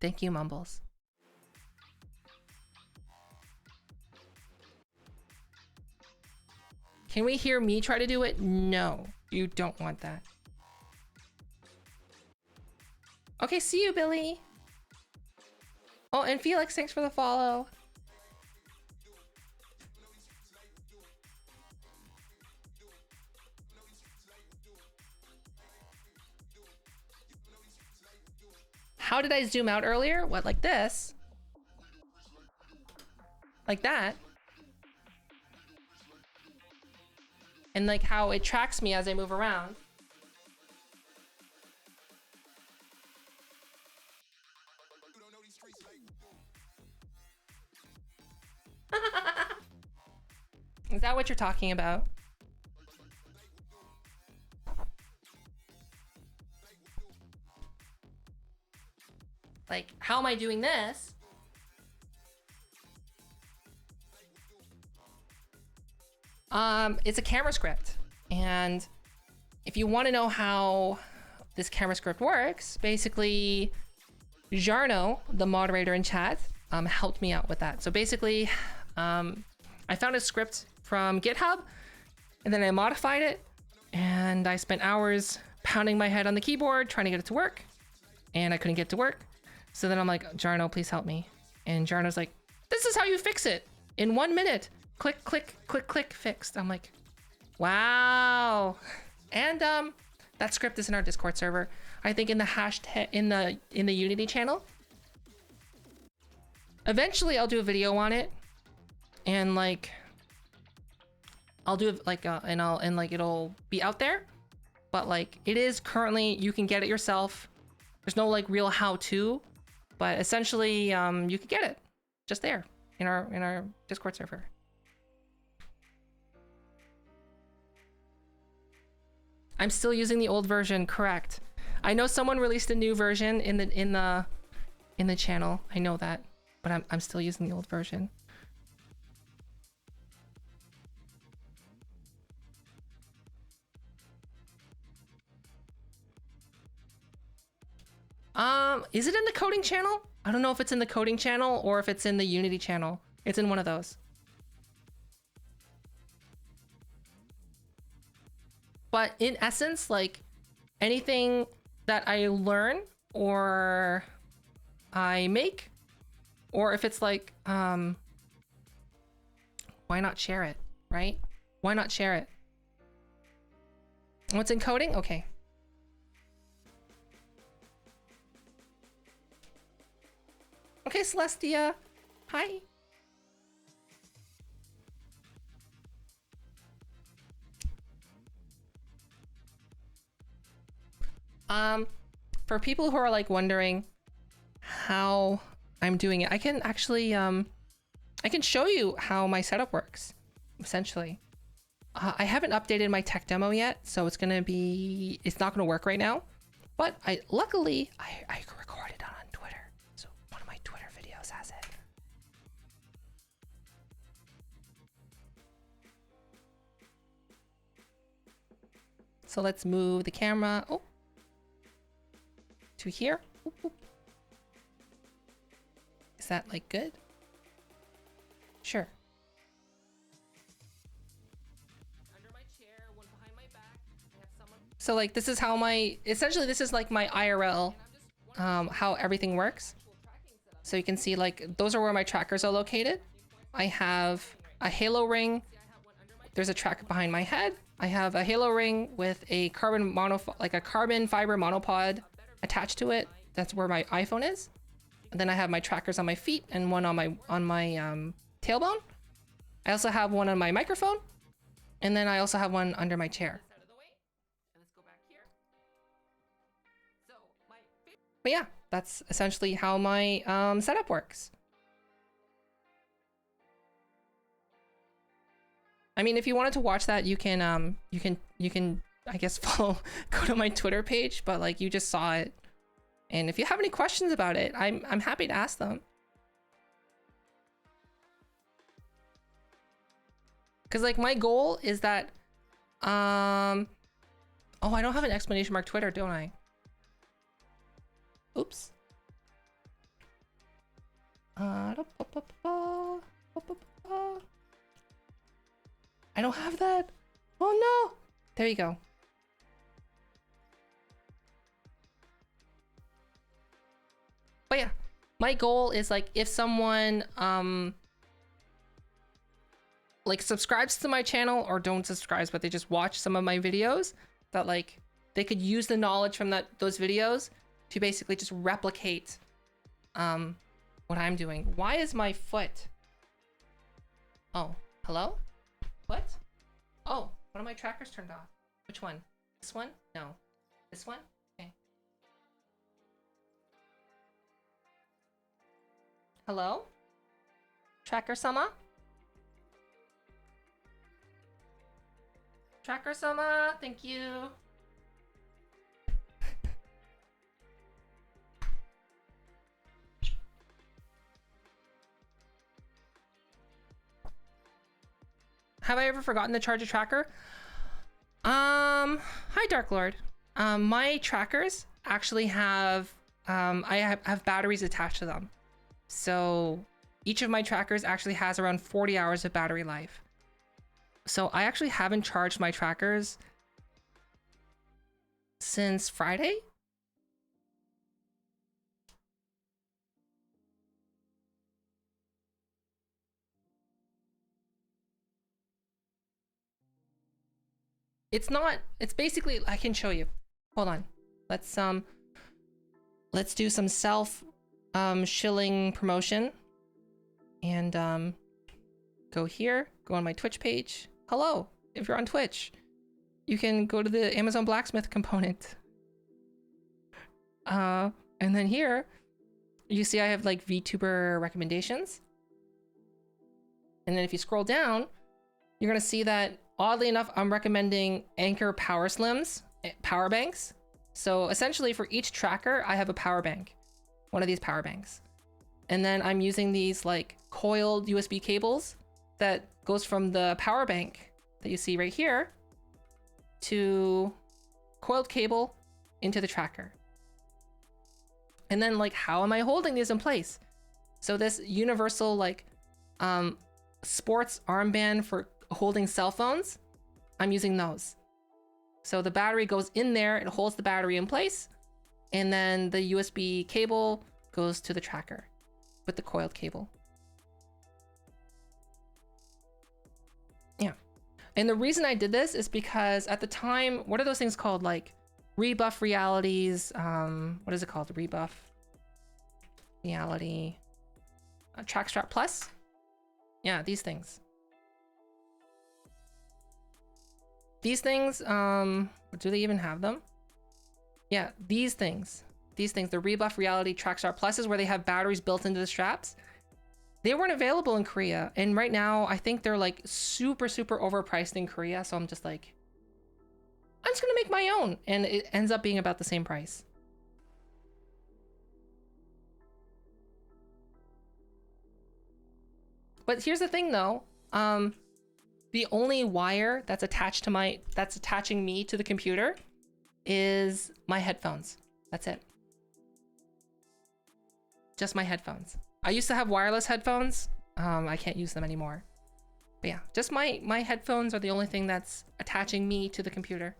Speaker 1: Thank you, Mumbles. Can we hear me try to do it? No, you don't want that. Okay, see you, Billy. Oh, and Felix, thanks for the follow. How did I zoom out earlier? What, like this? Like that? And like how it tracks me as I move around. Is that what you're talking about? Like, how am I doing this? It's a camera script. And if you want to know how this camera script works, basically, Jarno, the moderator in chat, helped me out with that. So basically, I found a script from GitHub, and then I modified it, and I spent hours pounding my head on the keyboard trying to get it to work, and I couldn't get it to work. So then I'm like, Jarno, please help me. And Jarno's like, this is how you fix it in 1 minute. Click, click, click, click, fixed. I'm like, wow. And that script is in our Discord server. I think in the hashtag in the Unity channel. Eventually, I'll do a video on it, and like, I'll do it like and like it'll be out there. But like, it is currently, you can get it yourself. There's no like real how-to, but essentially, you could get it just there in our Discord server. I'm still using the old version, correct? I know someone released a new version in the channel. I know that, but I'm still using the old version. Is it in the coding channel? I don't know if it's in the coding channel or if it's in the Unity channel. It's in one of those. But in essence, like, anything that I learn or I make, or if it's like, why not share it, right? Why not share it? What's in coding? Okay. Okay, Celestia. Hi. For people who are like wondering how I'm doing it, I can actually, I can show you how my setup works, essentially. I haven't updated my tech demo yet, so it's not gonna work right now, but luckily I recorded it on Twitter, so one of my Twitter videos has it. So let's move the camera, to here. Is that like good? Sure. Under my chair, one behind my back. I have someone. So like this is how my essentially this is like my IRL how everything works. So you can see like those are where my trackers are located. I have a halo ring. There's a tracker behind my head. I have a halo ring with a carbon fiber monopod attached to it. That's where my iPhone is. And then I have my trackers on my feet and one on my tailbone. I also have one on my microphone, and then I also have one under my chair. But yeah, that's essentially how my setup works. I mean, if you wanted to watch that, you can I guess go to my Twitter page, but like you just saw it. And if you have any questions about it, I'm happy to ask them. Cause like my goal is that oh, I don't have an exclamation mark Twitter, don't I? Oops. I don't have that. Oh no. There you go. But yeah, my goal is like if someone like subscribes to my channel or don't subscribe, but they just watch some of my videos, that like they could use the knowledge from those videos to basically just replicate what I'm doing. Why is my foot? Oh, hello? What? Oh, one of my trackers turned off. Which one? This one? No. This one? Okay. Hello? Tracker-sama? Tracker-sama, thank you. Have I ever forgotten to charge a tracker? Hi Dark Lord. My trackers actually have I have batteries attached to them. So each of my trackers actually has around 40 hours of battery life. So I actually haven't charged my trackers since Friday. It's basically, I can show you. Hold on. Let's do some self shilling promotion and go here, go on my Twitch page. Hello, if you're on Twitch, you can go to the Amazon Blacksmith component. And then here, you see I have like VTuber recommendations. And then if you scroll down, you're gonna see that oddly enough, I'm recommending Anker Power Slims, power banks. So essentially for each tracker, I have a power bank, one of these power banks. And then I'm using these like coiled USB cables that goes from the power bank that you see right here to coiled cable into the tracker. And then like, how am I holding these in place? So this universal like sports armband for holding cell phones, I'm using those. So the battery goes in there, it holds the battery in place, and then the USB cable goes to the tracker with the coiled cable. Yeah. And the reason I did this is because at the time, what are those things called? Like Rebuff Realities, what is it called? Rebuff Reality Trackstrap Plus? Yeah, these things. These things, do they even have them? Yeah, these things, the Rebuff Reality Trackstrap Pluses where they have batteries built into the straps. They weren't available in Korea. And right now, I think they're like super, super overpriced in Korea. So I'm just like, I'm just gonna make my own. And it ends up being about the same price. But here's the thing though, the only wire that's attaching me to the computer is my headphones. That's it. Just my headphones. I used to have wireless headphones I can't use them anymore. But yeah, just my headphones are the only thing that's attaching me to the computer.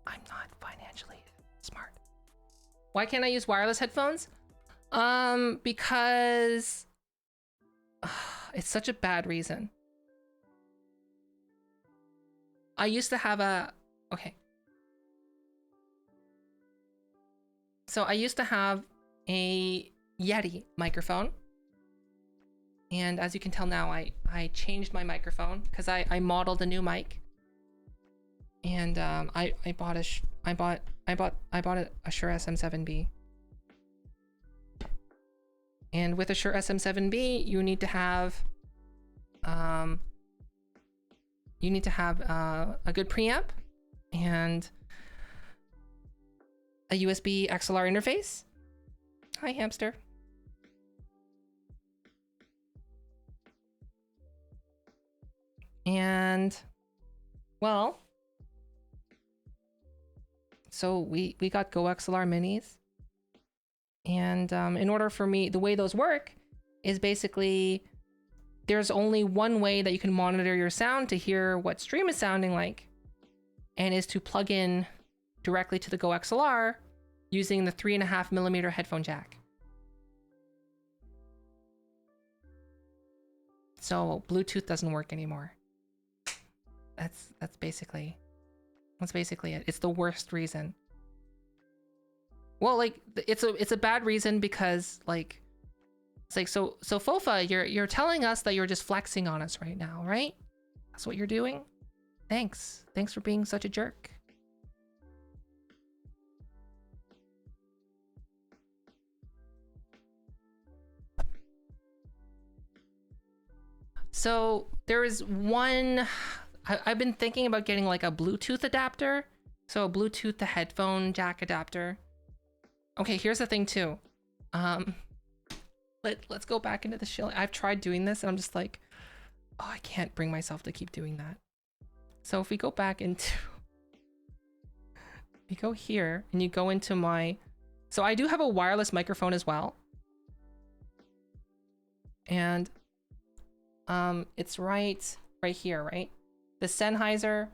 Speaker 1: I'm not financially smart. Why can't I use wireless headphones? Because it's such a bad reason. I used to have a, okay. So I used to have a Yeti microphone. And as you can tell now, I changed my microphone because I modeled a new mic. And I bought a Shure SM7B. And with a Shure SM7B, you need to have a good preamp and a USB XLR interface. Hi, hamster. And well, so we got Go XLR minis. And in order for me, the way those work is basically there's only one way that you can monitor your sound to hear what stream is sounding like, and is to plug in directly to the Go XLR using the 3.5mm headphone jack. So Bluetooth doesn't work anymore. That's basically it. It's the worst reason. Well, like it's a bad reason because like it's like so Fofa, you're telling us that you're just flexing on us right now, right? That's what you're doing? Thanks for being such a jerk. So there is one, I've been thinking about getting like a Bluetooth adapter. So a Bluetooth to headphone jack adapter. Okay, here's the thing too. Let's go back into the shilling. I've tried doing this and I'm just like, oh, I can't bring myself to keep doing that. So if we go back into, we go here and you go into my, so I do have a wireless microphone as well. And it's right here, right? The Sennheiser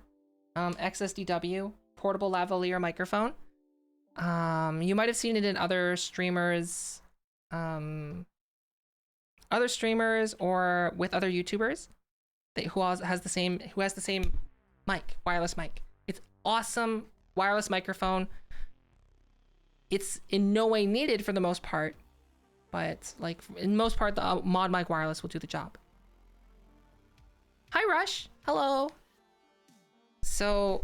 Speaker 1: XSDW portable lavalier microphone. You might have seen it in other streamers, or with other YouTubers who has the same mic, wireless mic. It's awesome wireless microphone. It's in no way needed for the most part, but like in most part, the Mod Mic wireless will do the job. Hi, Rush. Hello. So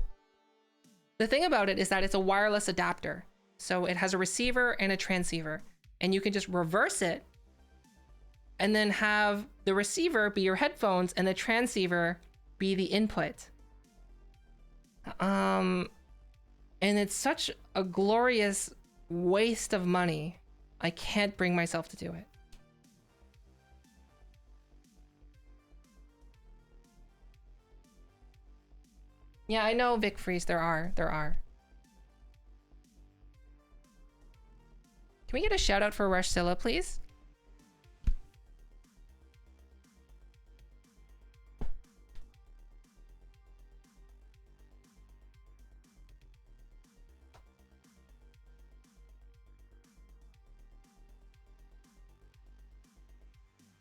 Speaker 1: the thing about it is that it's a wireless adapter. So it has a receiver and a transceiver, and you can just reverse it and then have the receiver be your headphones and the transceiver be the input. And it's such a glorious waste of money. I can't bring myself to do it. Yeah, I know, Vic Freeze, there are. Can we get a shout out for Rushzilla, please?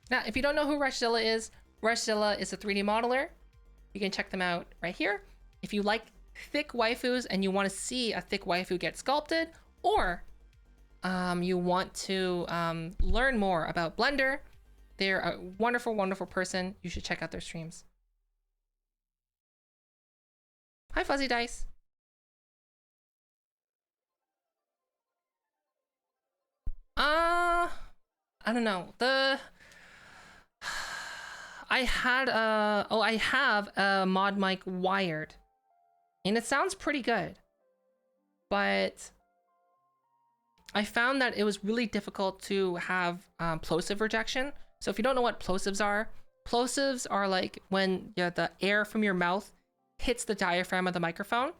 Speaker 1: Now, if you don't know who Rushzilla is a 3D modeler. You can check them out right here. If you like thick waifus and you want to see a thick waifu get sculpted, or you want to learn more about Blender, they're a wonderful, wonderful person. You should check out their streams. Hi, Fuzzy Dice. I don't know. I have a Mod Mic wired, and it sounds pretty good, but I found that it was really difficult to have plosive rejection. So if you don't know what plosives are like when the air from your mouth hits the diaphragm of the microphone.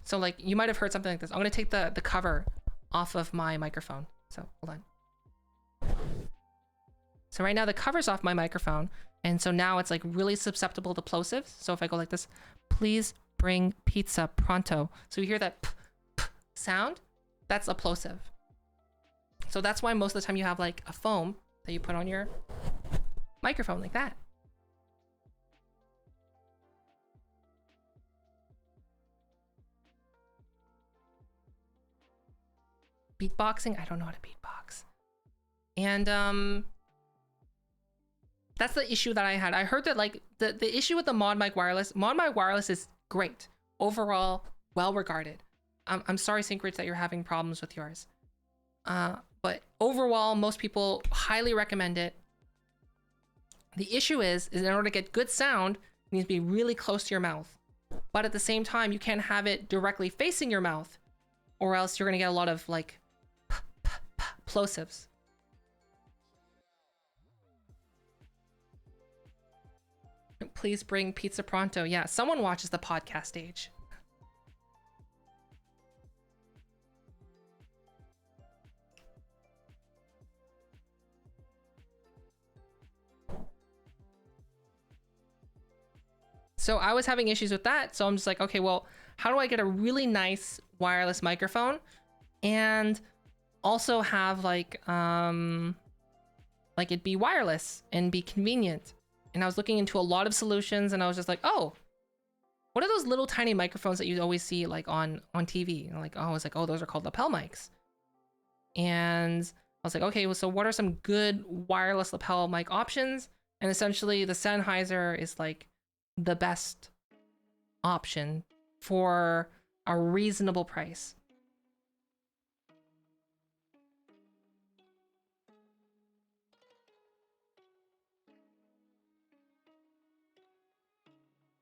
Speaker 1: So like you might have heard something like this. I'm gonna take the cover off of my microphone. So hold on. So right now the cover's off my microphone. And so now it's like really susceptible to plosives. So if I go like this, please bring pizza pronto. So you hear that sound, that's a plosive. So that's why most of the time you have like a foam that you put on your microphone like that. Beatboxing? I don't know how to beatbox. And that's the issue that I had. I heard that like the issue with the Mod Mic Wireless is great. Overall, well regarded. I'm sorry, Synchrich, that you're having problems with yours. But overall, most people highly recommend it. The issue is in order to get good sound, it needs to be really close to your mouth. But at the same time, you can't have it directly facing your mouth, or else you're gonna get a lot of like plosives. Please bring pizza pronto. Yeah, someone watches the podcast stage. So I was having issues with that. So I'm just like, okay, well, how do I get a really nice wireless microphone and also have like it be wireless and be convenient? And I was looking into a lot of solutions and I was just like, oh, what are those little tiny microphones that you always see like on TV? And like, oh, I was like, oh, those are called lapel mics. And I was like, okay, well, so what are some good wireless lapel mic options? And essentially the Sennheiser is like the best option for a reasonable price.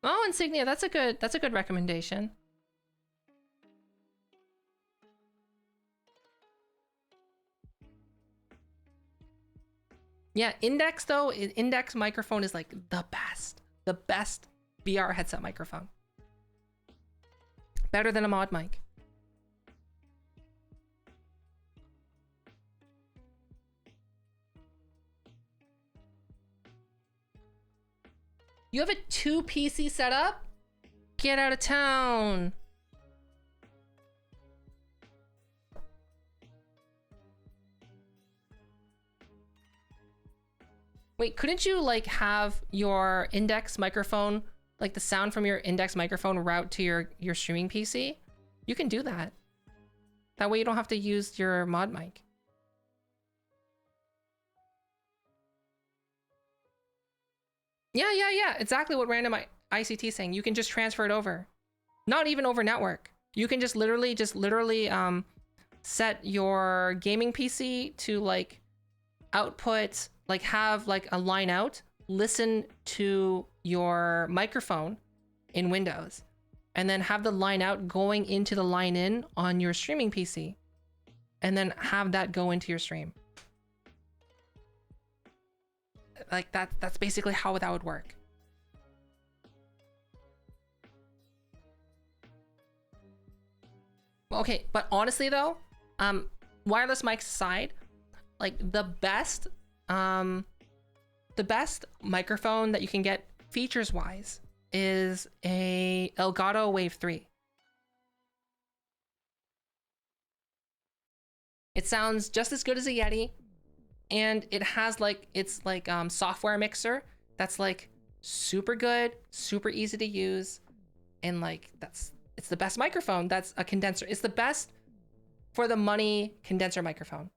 Speaker 1: Oh, Insignia, that's a good recommendation. Yeah, Index though, Index microphone is like the best VR headset microphone. Better than a Mod Mic. You have a 2 PC setup? Get out of town. Wait, couldn't you like have your Index microphone, like the sound from your Index microphone route to your streaming PC? You can do that. That way you don't have to use your Mod Mic. Yeah. Exactly what random ICT is saying. You can just transfer it over. Not even over network. You can just literally set your gaming PC to like output, like have like a line out, listen to your microphone in Windows, and then have the line out going into the line in on your streaming PC, and then have that go into your stream. Like that's basically how that would work. Okay, but honestly though, wireless mics aside, like the best microphone that you can get features wise is a Elgato Wave 3. It sounds just as good as a Yeti, and it has like, it's like software mixer that's like super good, super easy to use, and like it's the best microphone. That's a condenser. It's the best for the money condenser microphone.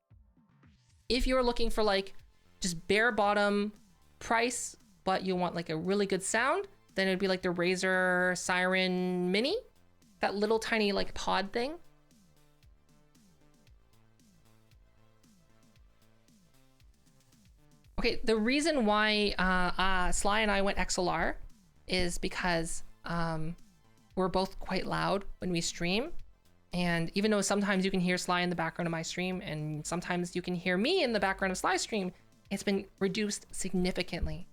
Speaker 1: If you're looking for like just bare bottom price, but you want like a really good sound, then it'd be like the Razer Siren Mini, that little tiny like pod thing. Okay, the reason why Sly and I went XLR is because we're both quite loud when we stream. And even though sometimes you can hear Sly in the background of my stream, and sometimes you can hear me in the background of Sly's stream, it's been reduced significantly.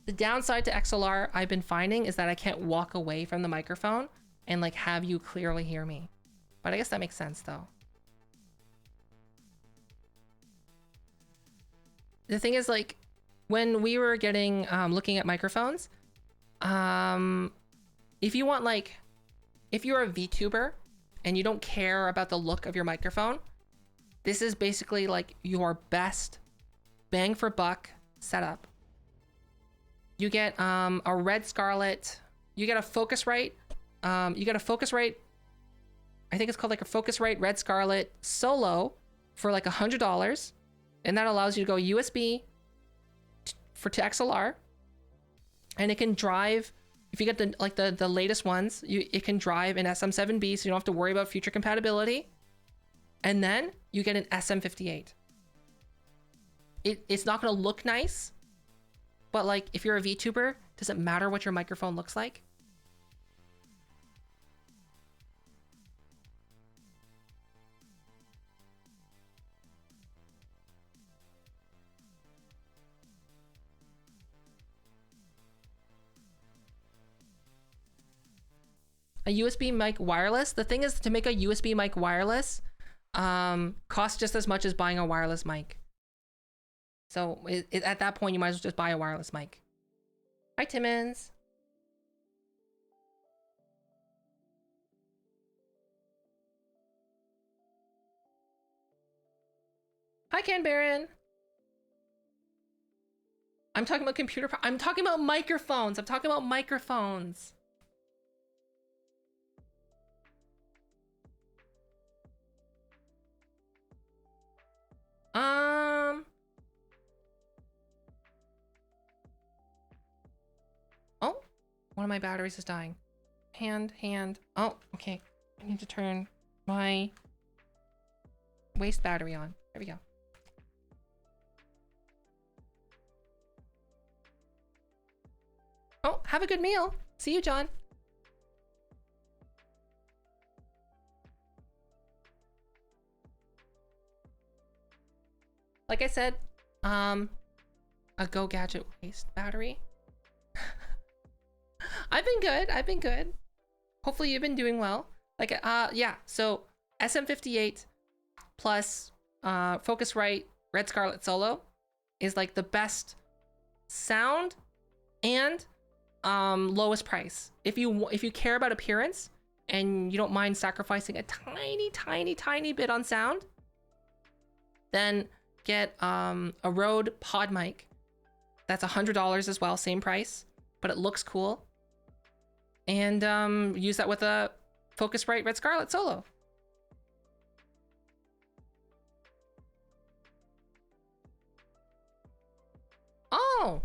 Speaker 1: The downside to XLR I've been finding is that I can't walk away from the microphone and like have you clearly hear me. But I guess that makes sense though. The thing is, like, when we were getting looking at microphones, if you want, like, if you're a VTuber and you don't care about the look of your microphone, this is basically like your best bang for buck setup. You get a Red Scarlet, you get a Focusrite, I think it's called like a Focusrite Red Scarlet Solo for like $100, and that allows you to go USB to XLR, and it can drive. If you get the latest ones, it can drive an SM7B, so you don't have to worry about future compatibility. And then you get an SM58. It's not going to look nice, but like if you're a VTuber, does it matter what your microphone looks like? A USB mic wireless. The thing is, to make a USB mic wireless costs just as much as buying a wireless mic. So at that point, you might as well just buy a wireless mic. Hi, Timmons. Hi, Ken Baron. I'm talking about I'm talking about microphones. I'm talking about microphones. Oh, one of my batteries is dying. Hand. Oh, okay. I need to turn my waste battery on. There we go. Oh, have a good meal. See you, John. Like I said, a Go Gadget waste battery. I've been good. Hopefully you've been doing well. Like, yeah, so SM58 plus Focusrite Red Scarlet Solo is like the best sound and lowest price. If you care about appearance and you don't mind sacrificing a tiny bit on sound, then get a Rode Pod mic. That's $100 as well, same price, but it looks cool. And use that with a Focusrite Red Scarlet Solo. Oh,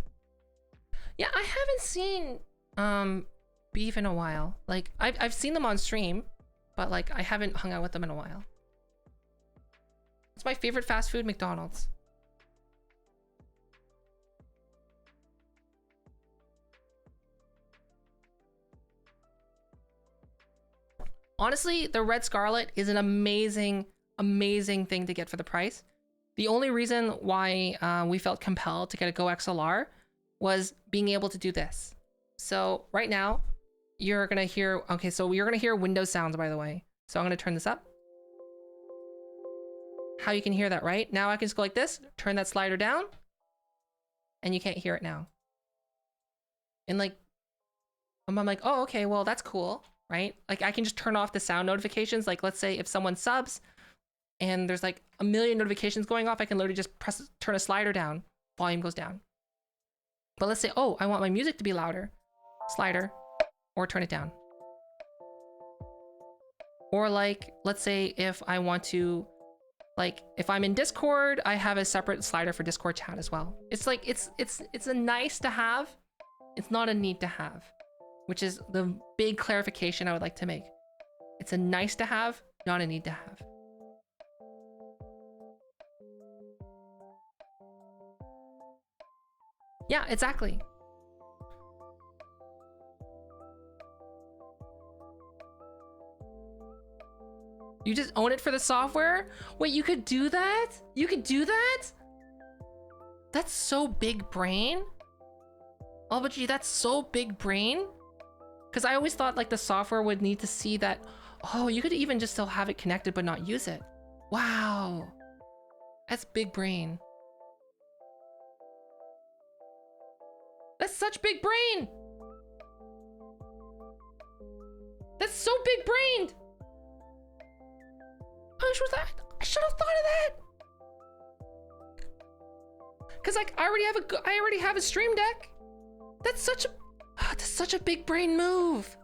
Speaker 1: yeah, I haven't seen Beef in a while. Like I've seen them on stream, but like I haven't hung out with them in a while. It's my favorite fast food, McDonald's. Honestly, the Red Scarlet is an amazing thing to get for the price. The only reason why we felt compelled to get a Go XLR was being able to do this. So right now, you're gonna hear, okay, so you're gonna hear Windows sounds, by the way. So I'm gonna turn this up. How you can hear that, right? Now I can just go like this, turn that slider down, and you can't hear it now. And like, I'm like, oh, okay, well, that's cool, right? Like I can just turn off the sound notifications. Like let's say if someone subs and there's like a million notifications going off, I can literally just turn a slider down, volume goes down. But let's say, oh, I want my music to be louder, slider, or turn it down. Or like, let's say if I want to, like if I'm in Discord, I have a separate slider for Discord chat as well. It's like, it's a nice to have. It's not a need to have, which is the big clarification I would like to make. It's a nice to have, not a need to have. Yeah, exactly. You just own it for the software? Wait, you could do that? You could do that? That's so big brain. Oh, but gee, that's so big brain. Because I always thought like the software would need to see that, oh, you could even just still have it connected but not use it. Wow. That's big brain. That's such big brain. That's so big brained. I should have thought of that. Cause like I already have a stream deck. That's such a big brain move.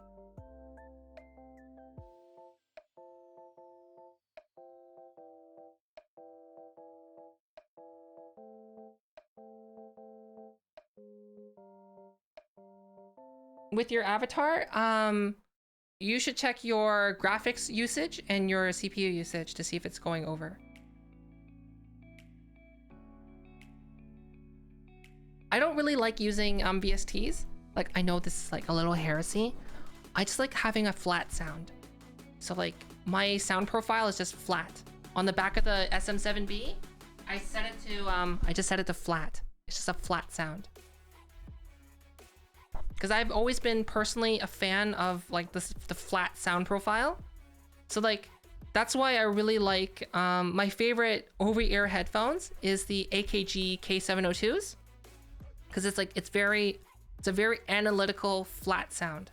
Speaker 1: With your avatar, you should check your graphics usage and your CPU usage to see if it's going over. I don't really like using VSTs. Like, I know this is like a little heresy. I just like having a flat sound. So like my sound profile is just flat. On the back of the SM7B, I just set it to flat. It's just a flat sound. Because I've always been personally a fan of like the flat sound profile. So like, that's why I really like, my favorite over-ear headphones is the AKG K702s. Because it's like, it's a very analytical flat sound.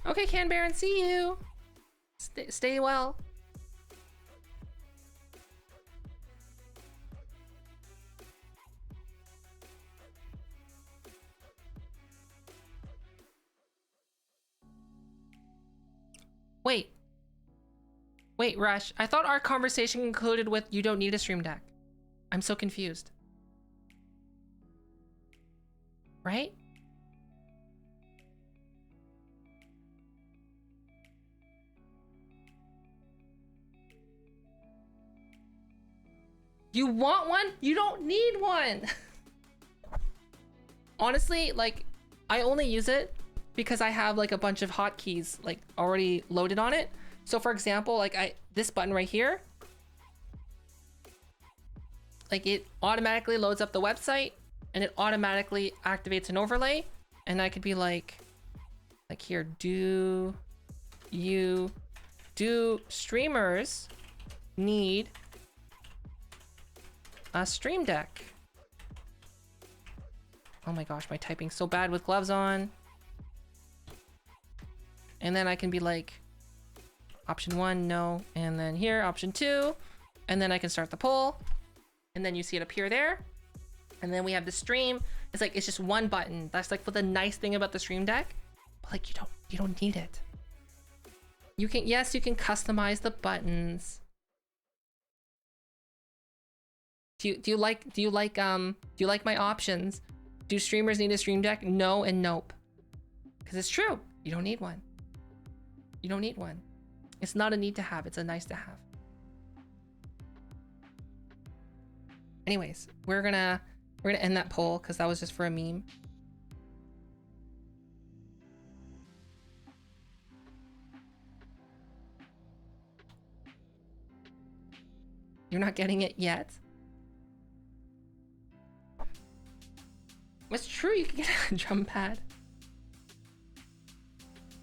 Speaker 1: Okay, Can Baron, see you. Stay well. Wait, Rush. I thought our conversation concluded with you don't need a stream deck. I'm so confused. Right? You want one? You don't need one. Honestly, like, I only use it because I have like a bunch of hotkeys like already loaded on it. So for example, like this button right here, like it automatically loads up the website and it automatically activates an overlay. And I could be like here, do streamers need a stream deck? Oh my gosh, my typing's so bad with gloves on. And then I can be like, option 1, no. And then here, option 2. And then I can start the poll. And then you see it appear there. And then we have the stream. It's like, it's just one button. That's like what the nice thing about the stream deck. But like, you don't need it. You can, yes, you can customize the buttons. Do you like my options? Do streamers need a stream deck? No and nope. Because it's true. You don't need one. You don't need one. It's not a need to have, it's a nice to have. Anyways, we're gonna end that poll because that was just for a meme. You're not getting it yet? It's true, you can get a drum pad.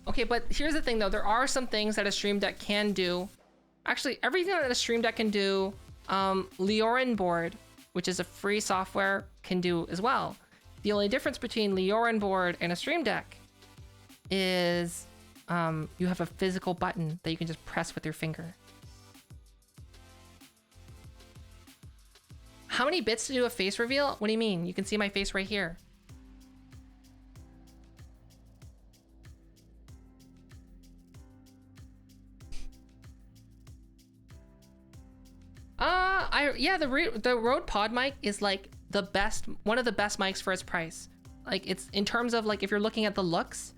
Speaker 1: Okay, but here's the thing though, there are some things that a stream deck can do. Actually, everything that a stream deck can do, Leorin board, which is a free software, can do as well. The only difference between Leorin board and a stream deck is you have a physical button that you can just press with your finger. How many bits to do a face reveal? What do you mean? You can see my face right here. Yeah, the Rode Pod mic is like the best, one of the best mics for its price. Like it's in terms of like, if you're looking at the looks,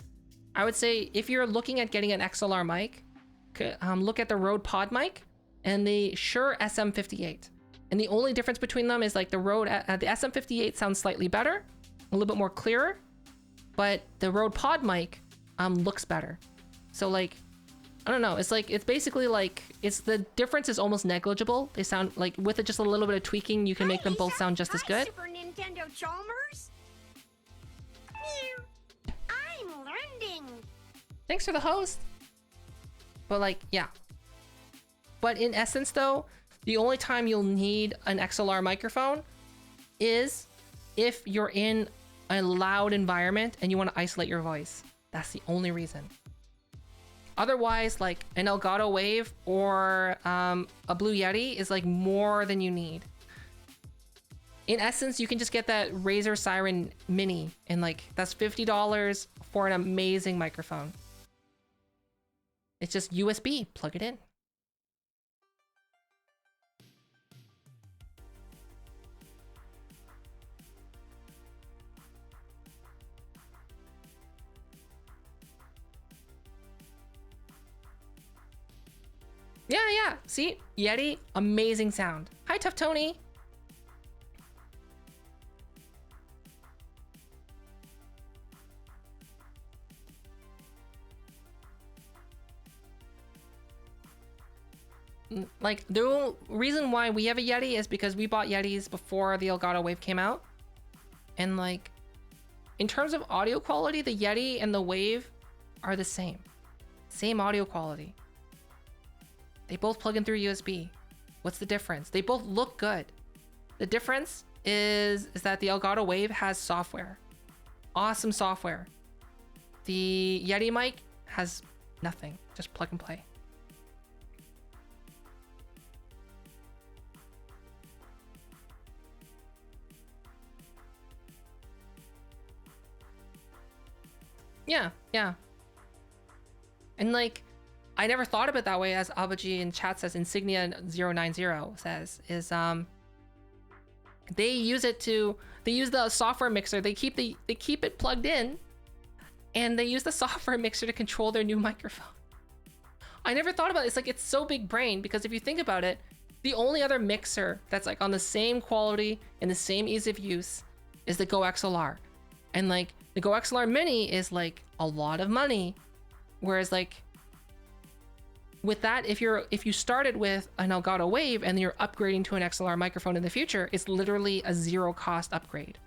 Speaker 1: I would say if you're looking at getting an XLR mic, look at the Rode Pod mic and the Shure SM58. And the only difference between them is like the SM58 sounds slightly better, a little bit more clearer, but the Rode Pod mic looks better. So like, I don't know. It's like, it's basically like, the difference is almost negligible. They sound like, with just a little bit of tweaking, you can make them both sound just as good.
Speaker 4: Super Nintendo Chalmers. Meow. I'm learning.
Speaker 1: Thanks for the host. But like, yeah. But in essence though, the only time you'll need an XLR microphone is if you're in a loud environment and you want to isolate your voice. That's the only reason. Otherwise, like an Elgato Wave or a Blue Yeti is like more than you need. In essence, you can just get that Razer Siren Mini and like that's $50 for an amazing microphone. It's just USB, plug it in. Yeah. See? Yeti, amazing sound. Hi, Tough Tony. Like, the reason why we have a Yeti is because we bought Yetis before the Elgato Wave came out. And like, in terms of audio quality, the Yeti and the Wave are the same. Same audio quality. They both plug in through USB. What's the difference? They both look good. The difference is that the Elgato Wave has software. Awesome software. The Yeti mic has nothing. Just plug and play. Yeah. And like, I never thought of it that way, as Abaji in chat says, Insignia090 says, is they use the software mixer, they keep it plugged in, and they use the software mixer to control their new microphone. I never thought about it. It's like, it's so big brain, because if you think about it, the only other mixer that's like on the same quality and the same ease of use is the Go XLR. And like, the Go XLR Mini is like a lot of money, whereas like, with that, if you started with an Elgato Wave and you're upgrading to an XLR microphone in the future, it's literally a zero cost upgrade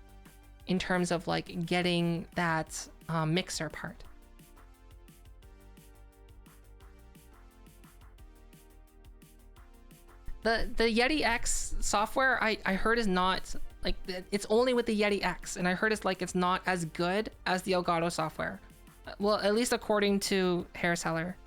Speaker 1: in terms of like getting that mixer part. The Yeti X software I heard is not like, it's only with the Yeti X, and I heard it's not as good as the Elgato software. Well, at least according to Hair Seller.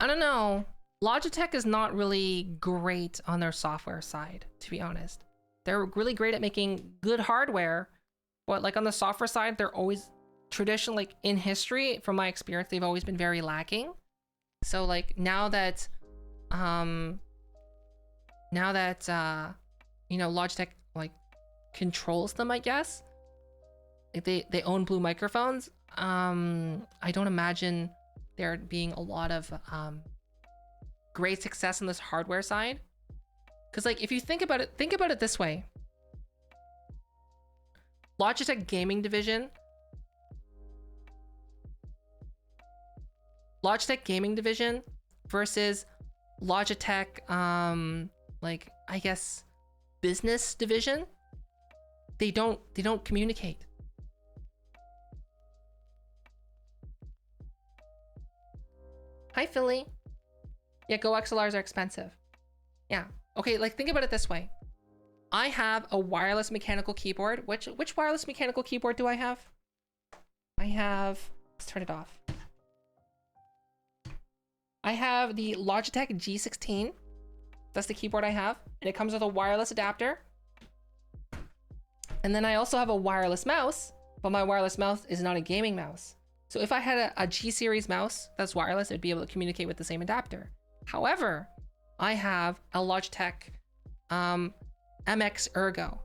Speaker 1: I don't know. Logitech is not really great on their software side, to be honest. They're really great at making good hardware, but like on the software side, they're always traditionally, like in history, from my experience, they've always been very lacking. So like now that you know, Logitech like controls them, I guess. Like they own Blue microphones. I don't imagine there being a lot of great success on this hardware side, because like, if you think about it this way: Logitech gaming division versus Logitech like, I guess, business division, they don't communicate. Hi, Philly. Yeah, Go XLRs are expensive. Yeah. Okay, like, think about it this way. I have a wireless mechanical keyboard. Which wireless mechanical keyboard do I have? I have... Let's turn it off. I have the Logitech G16. That's the keyboard I have. And it comes with a wireless adapter. And then I also have a wireless mouse, but my wireless mouse is not a gaming mouse. So if I had a G series mouse that's wireless, it'd be able to communicate with the same adapter. However, I have a Logitech MX Ergo,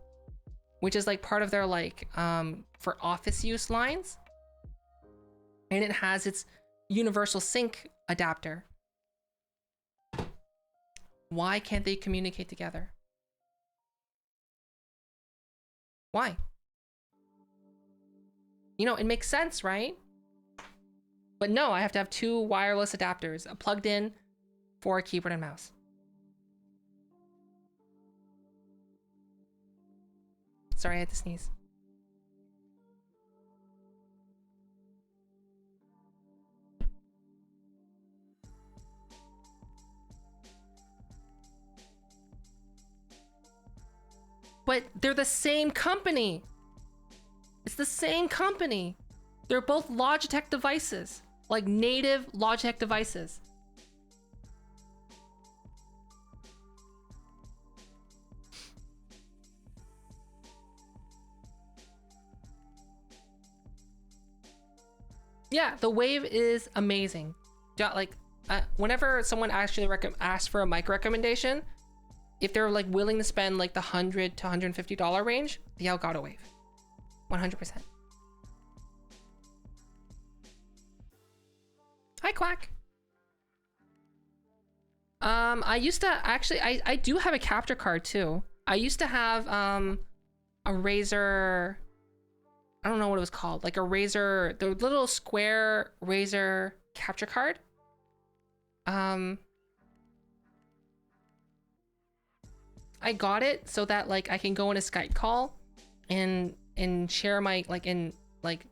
Speaker 1: which is like part of their like for office use lines. and it has its universal sync adapter. Why can't they communicate together? Why? You know, it makes sense, right? But no, I have to have two wireless adapters, a plugged in for a keyboard and mouse. Sorry, I had to sneeze. But they're the same company. It's the same company. They're both Logitech devices, like native Logitech devices. Yeah, the Wave is amazing. Like, whenever someone actually asks for a mic recommendation, if they're like willing to spend like the $100 to $150 range, the Elgato Wave, 100%. Hi, Quack. I used to actually, I do have a capture card too. I used to have a Razer, I don't know what it was called, like a Razer, the little square Razer capture card. I got it so that like I can go in a Skype call and share my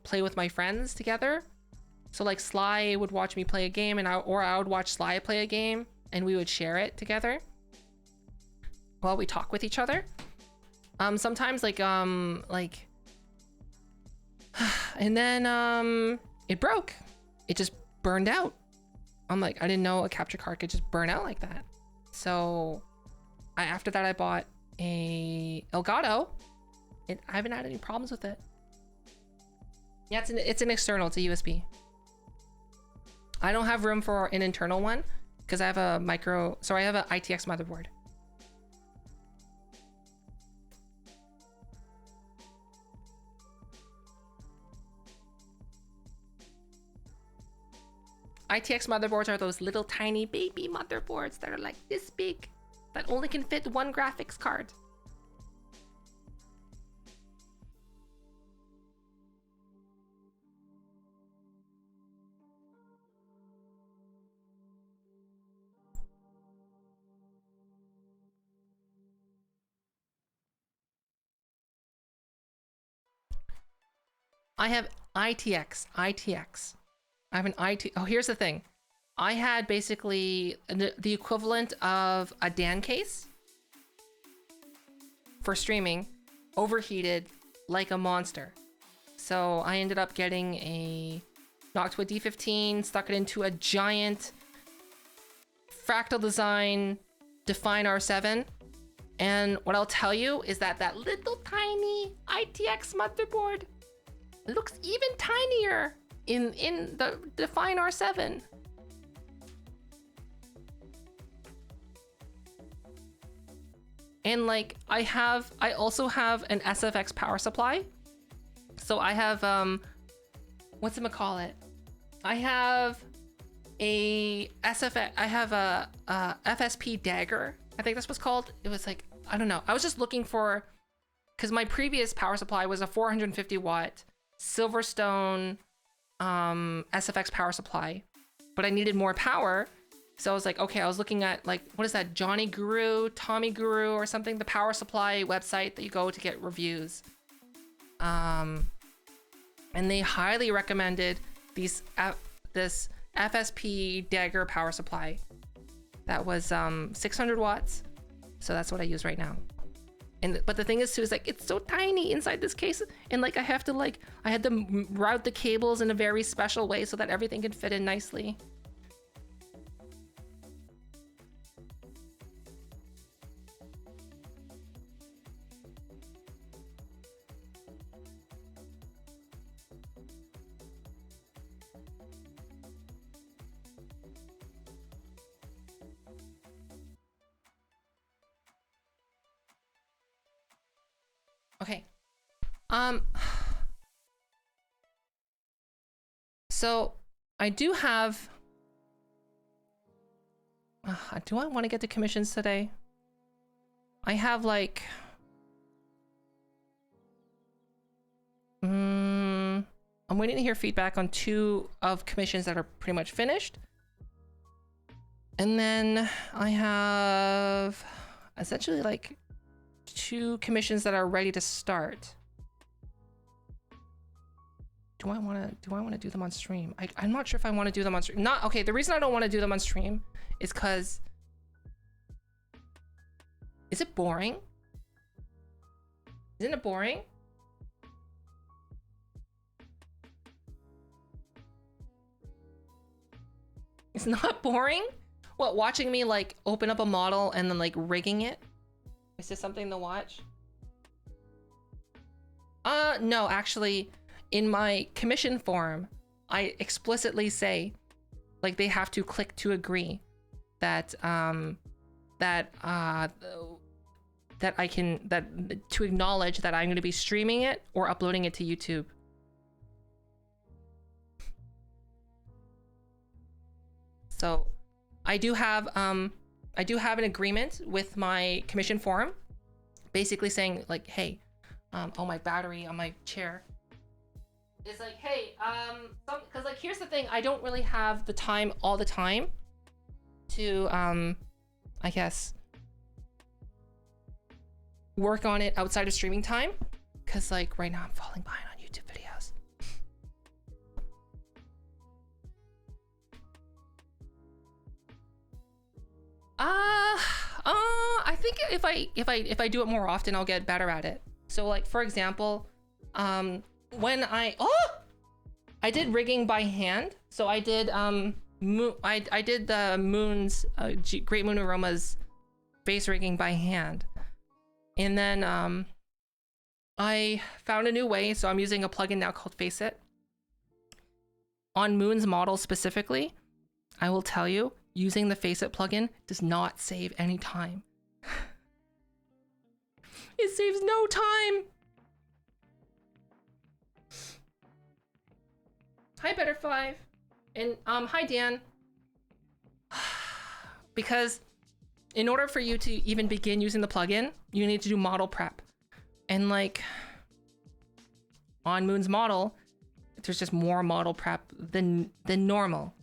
Speaker 1: play with my friends together. So like Sly would watch me play a game and I would watch Sly play a game and we would share it together while we talk with each other. Sometimes like and then it broke. It just burned out. I'm like, I didn't know a capture card could just burn out like that. So after that, I bought a Elgato, and I haven't had any problems with it. Yeah, it's an external. It's a USB. I don't have room for an internal one because I have a I have an ITX motherboard. ITX motherboards are those little tiny baby motherboards that are like this big, that only can fit one graphics card. I have ITX. I have an Oh, here's the thing. I had basically the equivalent of a DAN case for streaming, overheated like a monster. So I ended up getting knocked to a D15, stuck it into a giant fractal design Define R7. And what I'll tell you is that that little tiny ITX motherboard looks even tinier in the Define R7. And like I also have an SFX power supply. So I have whatchamacallit? I have a SFX, I have a FSP dagger. I think that's what's called. It was like, I don't know. I was just looking for, because my previous power supply was a 450 watt Silverstone SFX power supply, but I needed more power. So I was like, okay, I was looking at like, what is that? Tommy Guru or something, the power supply website that you go to get reviews. And they highly recommended this FSP Dagger power supply. That was 600 watts. So that's what I use right now. But the thing is too, is like, it's so tiny inside this case. And like, I had to route the cables in a very special way so that everything can fit in nicely. Okay. So I do have, do I want to get to commissions today? I have like, I'm waiting to hear feedback on 2 of commissions that are pretty much finished. And then I have essentially like 2 commissions that are ready to start. Do I want to do them on stream? I'm not sure if I want to do them on stream. Okay, the reason I don't want to do them on stream is because, is it boring? Isn't it boring? It's not boring? What, watching me like open up a model and then like rigging it? Is this something to watch? No, actually, in my commission form, I explicitly say, like, they have to click to agree that to acknowledge that I'm going to be streaming it or uploading it to YouTube. So I do have an agreement with my commission form, basically saying like, hey, oh, my battery on my chair. It's like, hey, because like, here's the thing, I don't really have the time all the time to, I guess, work on it outside of streaming time. Because like right now I'm falling behind on YouTube videos. I think if I do it more often, I'll get better at it. So like, for example, when I did rigging by hand. So I did I did the Moon's Great Moon Aroma's base rigging by hand, and then I found a new way. So I'm using a plugin now called Face It. On Moon's model specifically, I will tell you, using the Face It plugin does not save any time. It saves no time. Hi, Better5. And hi, Dan. Because in order for you to even begin using the plugin, you need to do model prep. And like on Moon's model, there's just more model prep than normal.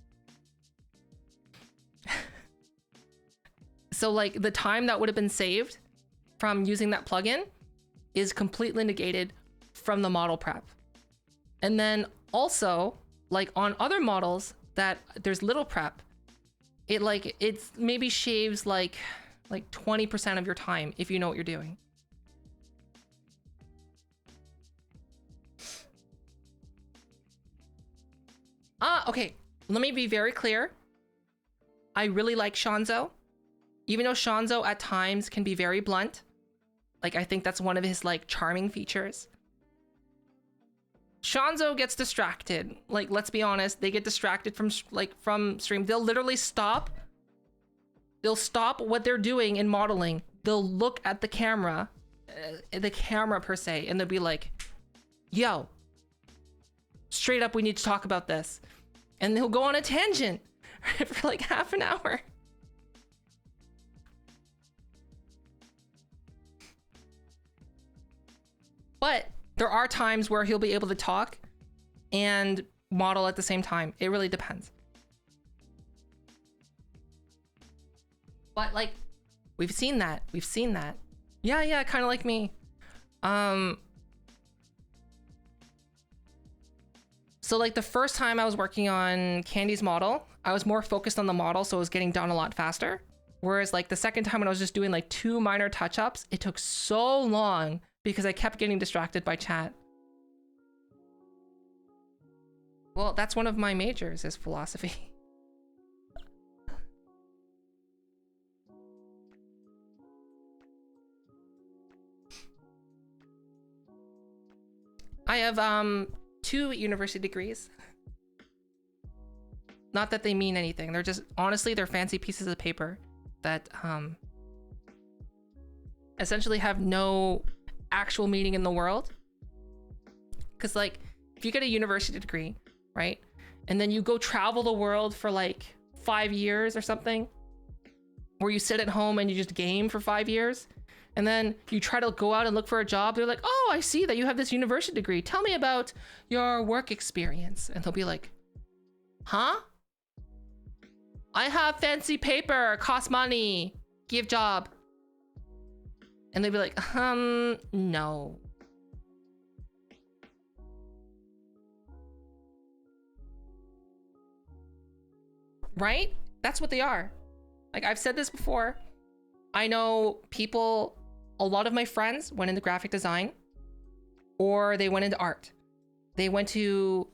Speaker 1: So like the time that would have been saved from using that plugin is completely negated from the model prep. And then also, like on other models that there's little prep, it's maybe shaves like 20% of your time if you know what you're doing. Okay, let me be very clear. I really like Shanzo. Even though Shanzo at times can be very blunt, like I think that's one of his like charming features. Shanzo gets distracted. Like, let's be honest, they get distracted from stream. They'll literally stop. They'll stop what they're doing in modeling. They'll look at the camera per se, and they'll be like, yo, straight up, we need to talk about this. And he'll go on a tangent for like half an hour. But there are times where he'll be able to talk and model at the same time. It really depends. But like, we've seen that. We've seen that. Yeah, kind of like me. So like the first time I was working on Candy's model, I was more focused on the model, so it was getting done a lot faster. Whereas like the second time when I was just doing like 2 minor touch-ups, it took so long because I kept getting distracted by chat. Well, that's one of my majors, is philosophy. I have 2 university degrees. Not that they mean anything. They're just, honestly, they're fancy pieces of paper that essentially have no actual meaning in the world. Because like, if you get a university degree, right, and then you go travel the world for like 5 years or something, or you sit at home and you just game for 5 years, and then you try to go out and look for a job. They're like, oh, I see that you have this university degree. Tell me about your work experience. And they'll be like, huh? I have fancy paper, costs money, give job. And they'd be like, no. Right? That's what they are. Like, I've said this before. I know people, a lot of my friends went into graphic design, or they went into art. They went to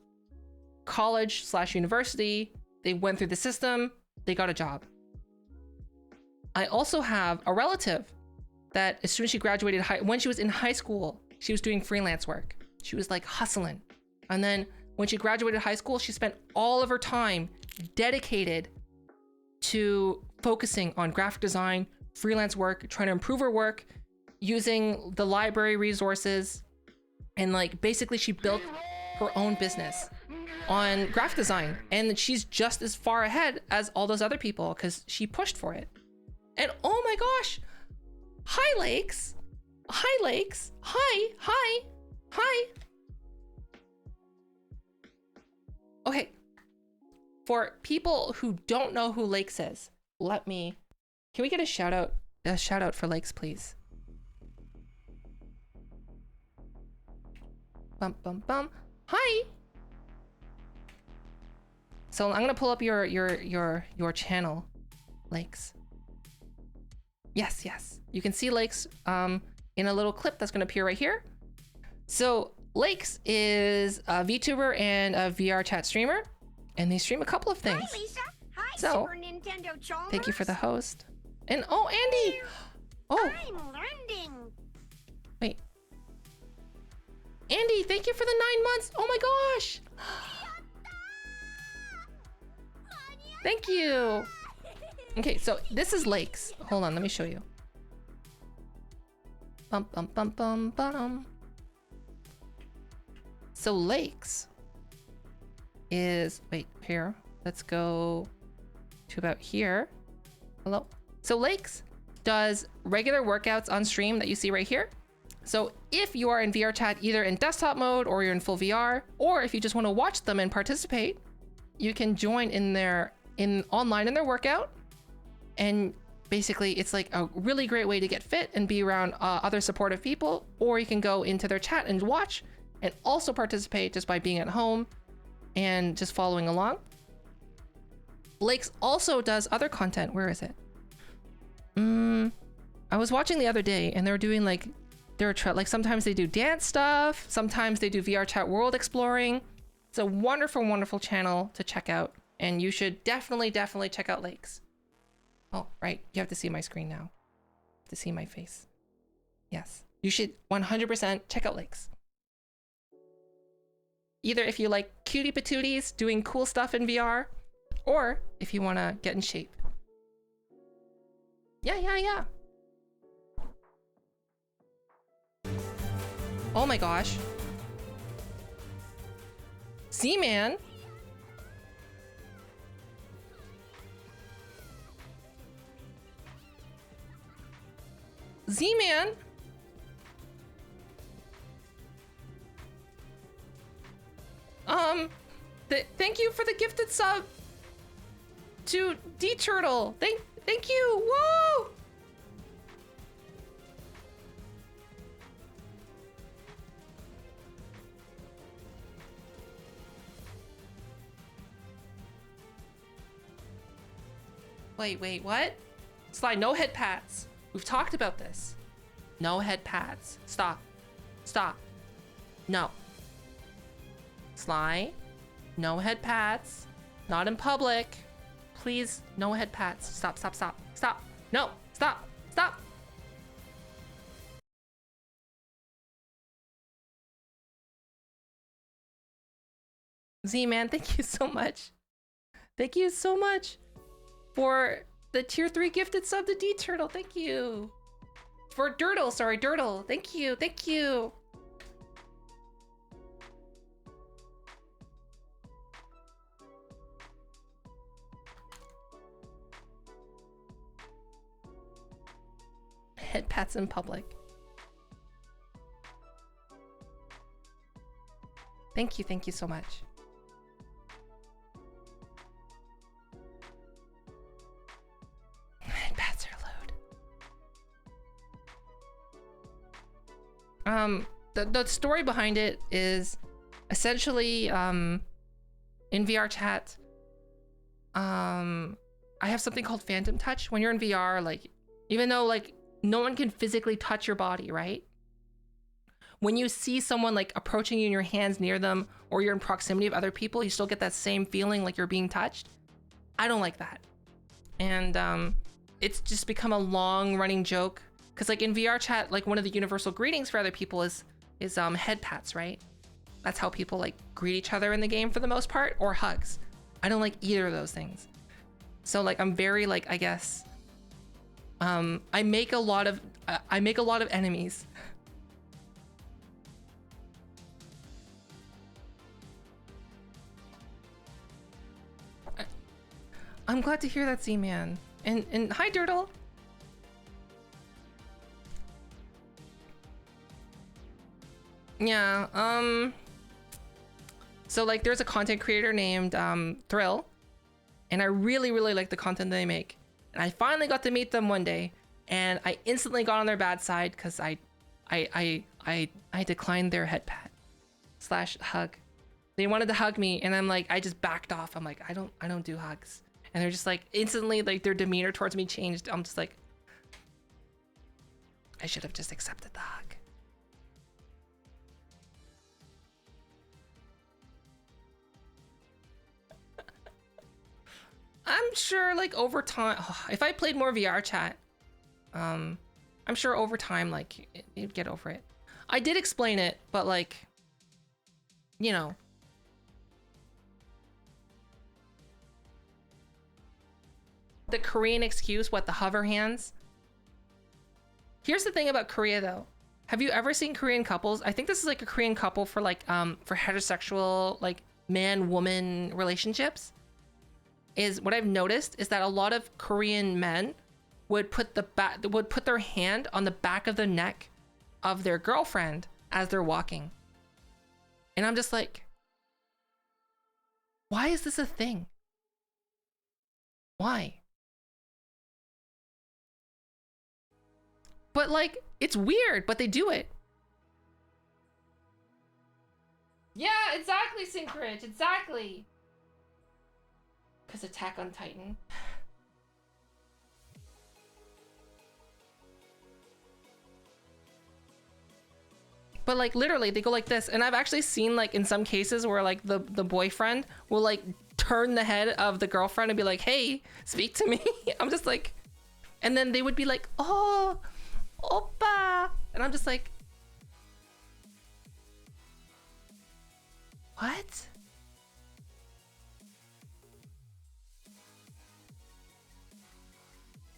Speaker 1: college/university, they went through the system, they got a job. I also have a relative that as soon as she graduated, when she was in high school, she was doing freelance work. She was like hustling. And then when she graduated high school, she spent all of her time dedicated to focusing on graphic design, freelance work, trying to improve her work, using the library resources. And like, basically she built her own business on graphic design. And she's just as far ahead as all those other people because she pushed for it. And oh my gosh, hi Lakes, hi Lakes, hi. Okay, for people who don't know who Lakes is, can we get a shout out for Lakes, please? Bum bum bum. Hi. So I'm gonna pull up your channel, Lakes. Yes. You can see Lakes in a little clip that's gonna appear right here. So Lakes is a VTuber and a VR chat streamer, and they stream a couple of things.
Speaker 4: Hi, Lisa. Hi,
Speaker 1: So,
Speaker 4: Super Nintendo Chalmers.
Speaker 1: thank you for the host. And oh, Andy! Oh,
Speaker 4: I'm learning.
Speaker 1: wait. Andy, thank you for the 9 months. Oh my gosh! Thank you. Okay, so this is Lakes. Hold on, let me show you. Bum bum bum bum bum. So Lakes is, wait, here. Let's go to about here. Hello. So Lakes does regular workouts on stream that you see right here. So if you are in VR chat, either in desktop mode or you're in full VR, or if you just want to watch them and participate, you can join online in their workout. And basically it's like a really great way to get fit and be around other supportive people, or you can go into their chat and watch and also participate just by being at home and just following along. Lakes also does other content. Where is it? I was watching the other day and they were doing like sometimes they do dance stuff, sometimes they do VR chat world exploring. It's a wonderful, wonderful channel to check out, and you should definitely check out Lakes. Oh, right. You have to see my screen now to see my face. Yes, you should 100% check out Lakes. Either if you like cutie patooties doing cool stuff in VR, or if you want to get in shape. Yeah. Oh my gosh. Z-Man. Z-Man. Thank you for the gifted sub to D-Turtle. Thank you. Whoa! Wait, what? Sly, no head pats. We've talked about this. No head pads. Stop. No. Sly, no head pats. Not in public. Please, no head pats. Stop. No, stop. Z-Man, thank you so much. Thank you so much for the tier 3 gifted sub to D-Turtle. Thank you. For Dirtle, sorry, Dirtle. Thank you. head pats in public. Thank you so much. Head pats are loud. The story behind it is essentially in VR chat. I have something called phantom touch. When you're in VR, like, even though like no one can physically touch your body, right? When you see someone like approaching you and your hands near them, or you're in proximity of other people, you still get that same feeling like you're being touched. I don't like that. And it's just become a long running joke. Cause like in VR chat, like one of the universal greetings for other people is head pats, right? That's how people like greet each other in the game for the most part, or hugs. I don't like either of those things. So like I'm very like, I guess, I make a lot of enemies. I'm glad to hear that, Z-Man. And hi, Dirtle. Yeah, so like there's a content creator named Thrill, and I really like the content they make. And I finally got to meet them one day, and I instantly got on their bad side because I declined their head pat / hug. They wanted to hug me, and I'm like, I just backed off. I'm like, I don't do hugs. And they're just like, instantly, like their demeanor towards me changed. I'm just like, I should have just accepted the hug. I'm sure like over time, if I played more VR chat, I'm sure over time, like you'd get over it. I did explain it, but like, you know. The Korean excuse, what, the hover hands? Here's the thing about Korea though. Have you ever seen Korean couples? I think this is like a Korean couple for like, for heterosexual, like man-woman relationships. Is what I've noticed is that a lot of Korean men would put their hand on the back of the neck of their girlfriend as they're walking. And I'm just like, why is this a thing? Why? But like, it's weird, but they do it. Yeah, exactly, Synchrich, exactly. Because Attack on Titan. But like literally they go like this, and I've actually seen like in some cases where like the boyfriend will like turn the head of the girlfriend and be like, hey, speak to me. I'm just like, and then they would be like, oh, oppa, and I'm just like, what?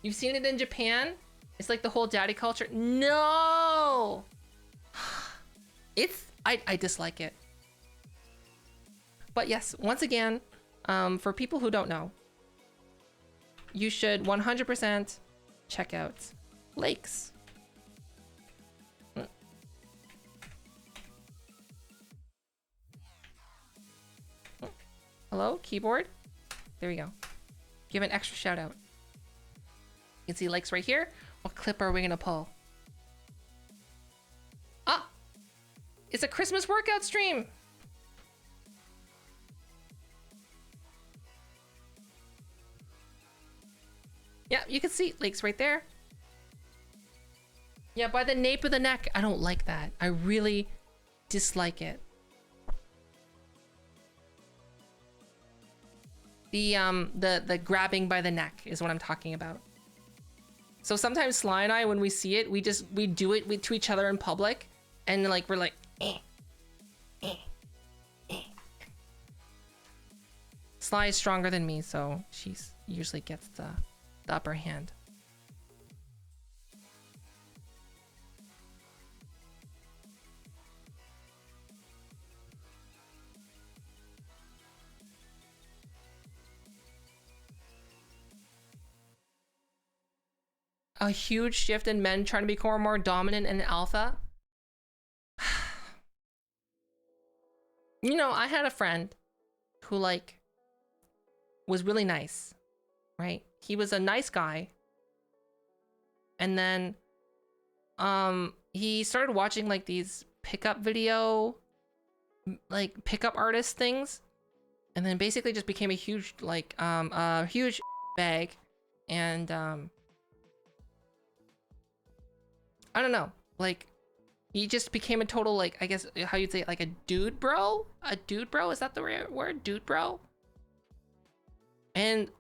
Speaker 1: You've seen it in Japan? It's like the whole daddy culture. No! I dislike it. But yes, once again, for people who don't know, you should 100% check out Lakes. Hello, keyboard? There we go. Give an extra shout out. You can see Lakes right here. What clip are we gonna pull? Ah! It's a Christmas workout stream! Yeah, you can see Lakes right there. Yeah, by the nape of the neck. I don't like that. I really dislike it. The grabbing by the neck is what I'm talking about. So sometimes Sly and I, when we see it, we do it to each other in public, and like we're like, Sly is stronger than me, so she usually gets the upper hand. a huge shift in men trying to become more dominant and alpha. You know, I had a friend who like was really nice, right? He was a nice guy. And then he started watching like these pickup video, like pickup artist things, and then basically just became a huge like a huge bag. And I don't know, like he just became a total, like, I guess how you'd say it, like a dude bro? A dude bro? Is that the right word? Dude bro? And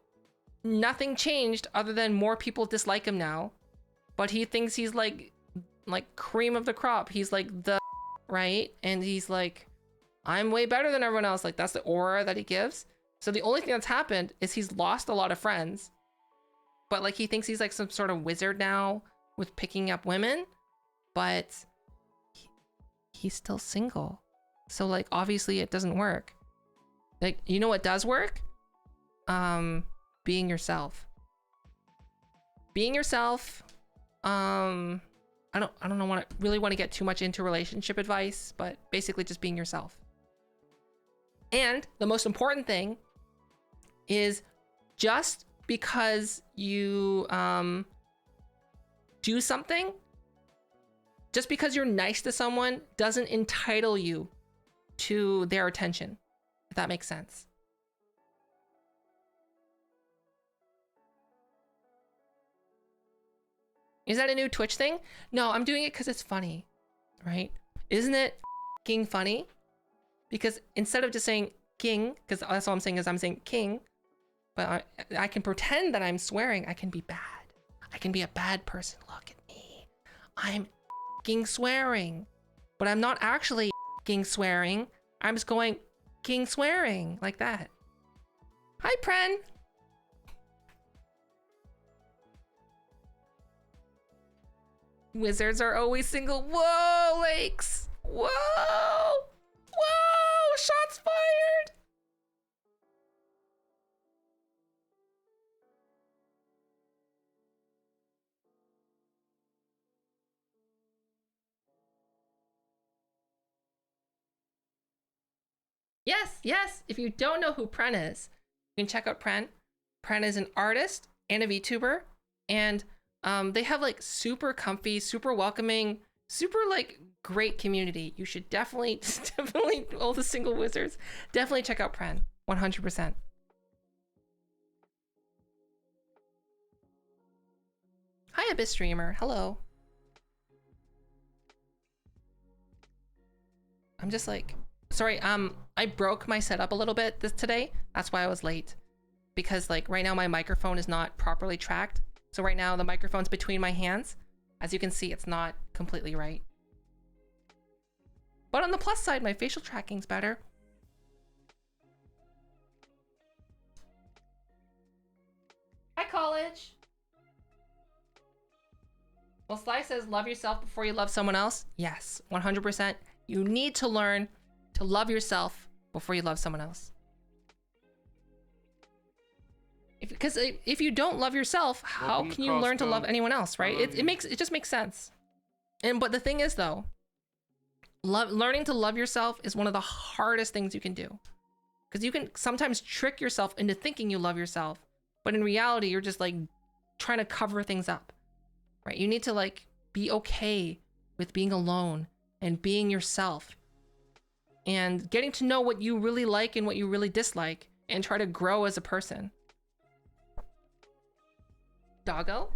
Speaker 1: nothing changed other than more people dislike him now. But he thinks he's like cream of the crop. He's like the right? And he's like, I'm way better than everyone else. Like that's the aura that he gives. So the only thing that's happened is he's lost a lot of friends. But like he thinks he's like some sort of wizard now with picking up women. But he's still single. So like obviously it doesn't work. Like, you know what does work? Being yourself. Being yourself. I don't really want to get too much into relationship advice, but basically just being yourself. And the most important thing is just because you do something, just because you're nice to someone doesn't entitle you to their attention, if that makes sense. Is that a new Twitch thing? No, I'm doing it because it's funny, right? Isn't it f***ing funny? Because instead of just saying king, because that's all I'm saying is I'm saying king, but I can pretend that I'm swearing. I can be bad. I can be a bad person. Look at me. I'm f***ing swearing. But I'm not actually f***ing swearing. I'm just going king swearing like that. Hi, Pren. Wizards are always single. Whoa, Lakes. Whoa. Whoa, shots fired. Yes, yes. If you don't know who Pren is, you can check out Pren. Pren is an artist and a VTuber, and they have like super comfy, super welcoming, super like great community. You should definitely all the single wizards, definitely check out Pren. 100%. Hi, Abyss Streamer. Hello. I'm just like, sorry, I broke my setup a little bit today. That's why I was late. Because like right now my microphone is not properly tracked. So right now the microphone's between my hands. As you can see, it's not completely right. But on the plus side, my facial tracking's better. Hi, college. Well, Sly says, love yourself before you love someone else. Yes, 100%. You need to learn to love yourself before you love someone else. Because if you don't love yourself, how can you learn to love anyone else, right? It just makes sense. But the thing is though, learning to love yourself is one of the hardest things you can do. Because you can sometimes trick yourself into thinking you love yourself, but in reality, you're just like trying to cover things up, right? You need to like be okay with being alone and being yourself and getting to know what you really like and what you really dislike and try to grow as a person. Doggo?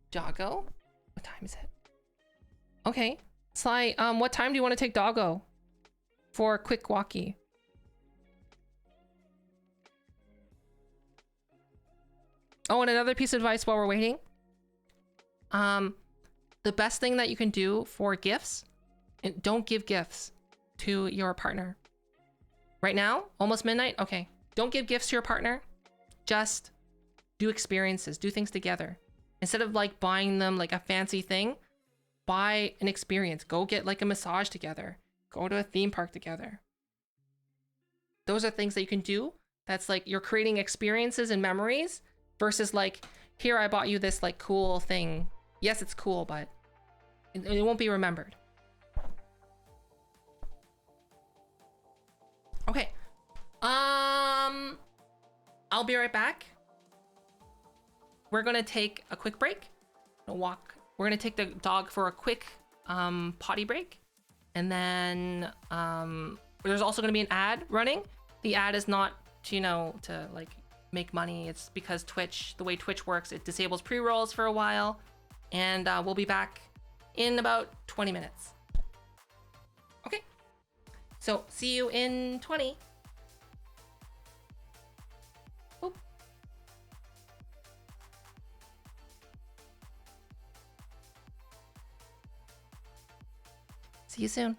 Speaker 1: Doggo? What time is it? Okay. Sly, what time do you want to take Doggo for a quick walkie? Oh, and another piece of advice while we're waiting. The best thing that you can do for gifts, and don't give gifts to your partner. Right now, almost midnight? Okay. Don't give gifts to your partner. Just do experiences, do things together. Instead of like buying them like a fancy thing, buy an experience. Go get like a massage together. Go to a theme park together. Those are things that you can do. That's like you're creating experiences and memories versus like here I bought you this like cool thing. Yes, it's cool, but it won't be remembered. Okay. I'll be right back. We're gonna take a quick break. Walk. We're gonna take the dog for a quick potty break, and then there's also gonna be an ad running. The ad is not to, you know, to like make money. It's because Twitch, the way Twitch works, it disables pre-rolls for a while, and we'll be back in about 20 minutes. Okay. So see you in 20. Oop. See you soon.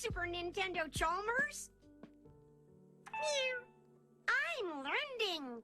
Speaker 4: Super Nintendo Chalmers. Meow. I'm learning.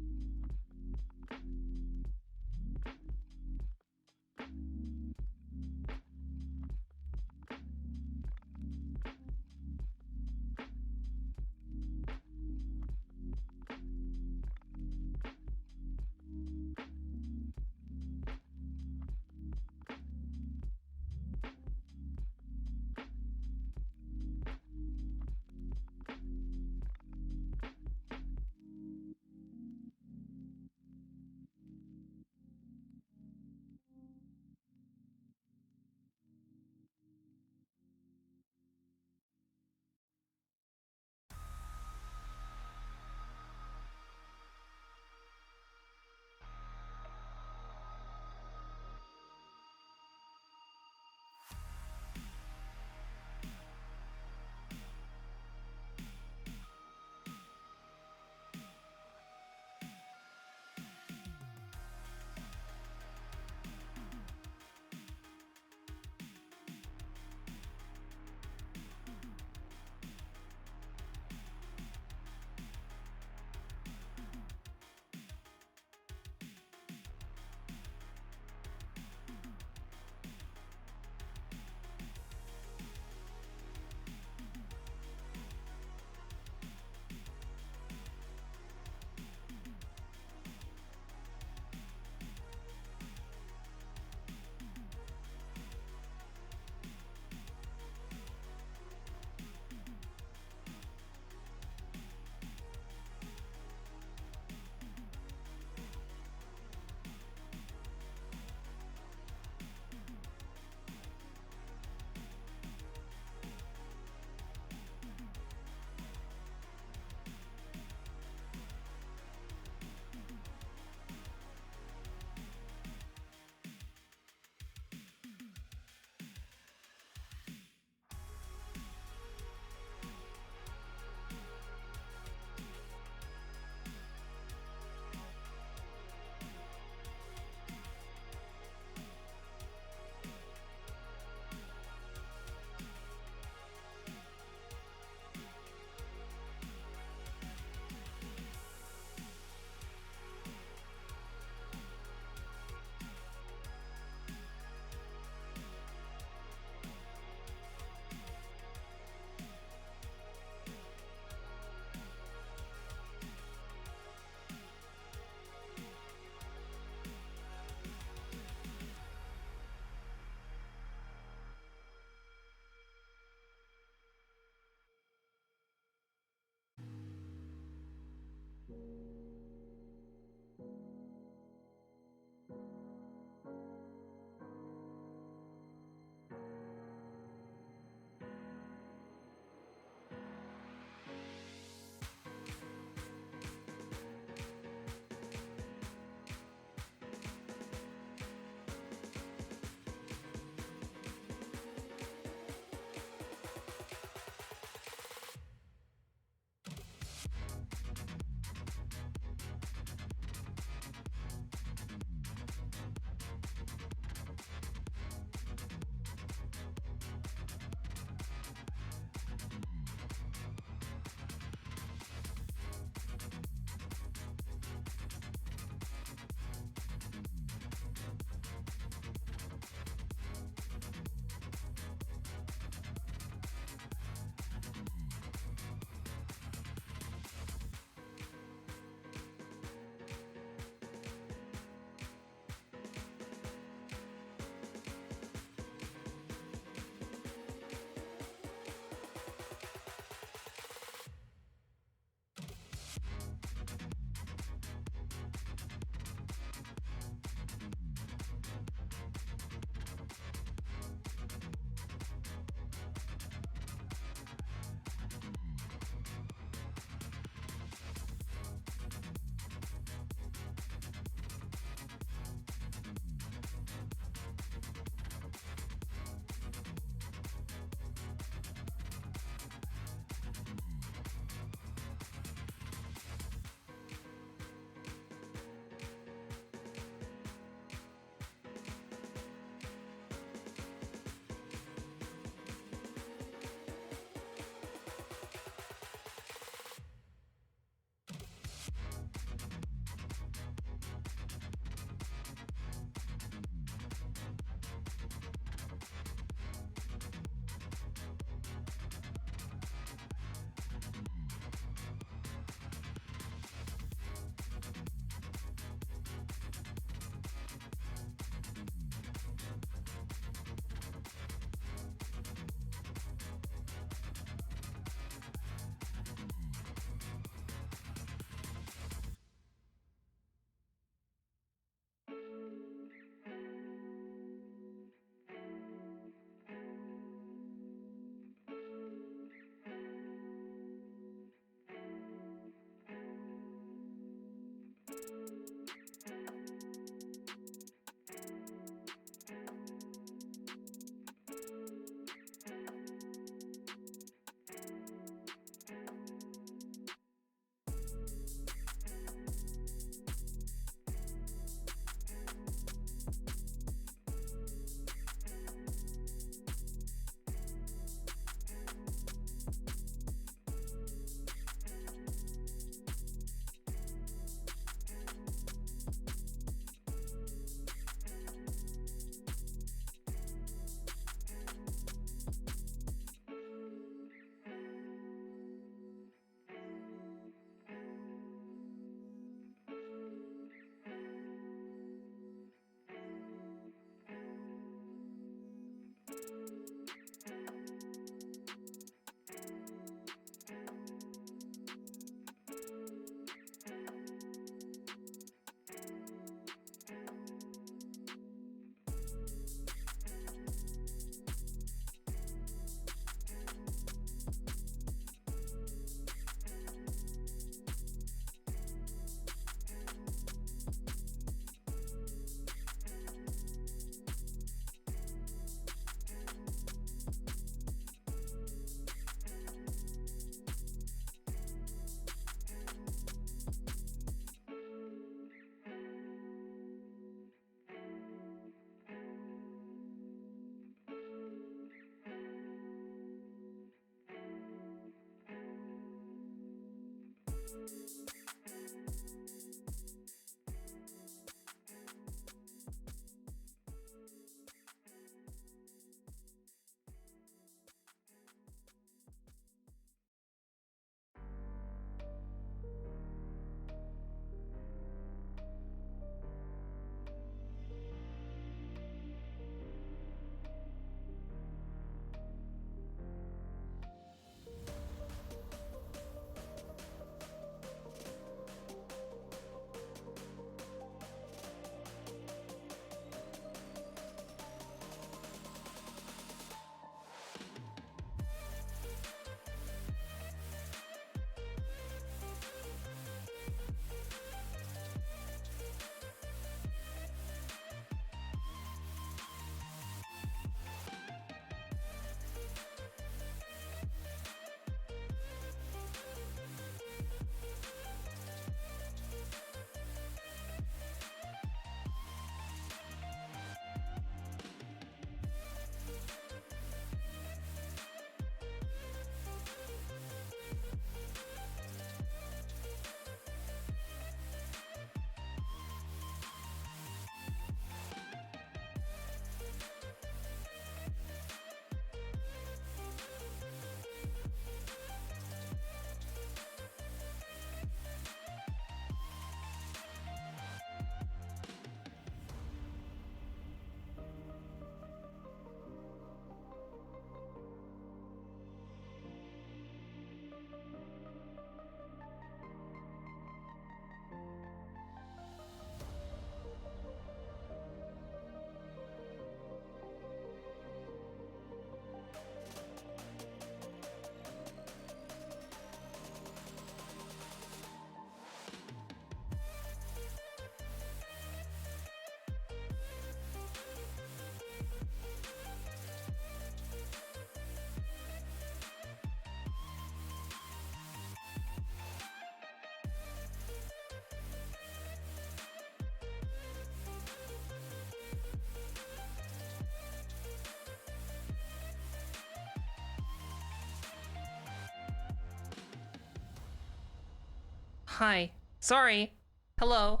Speaker 1: Hi. Sorry. Hello.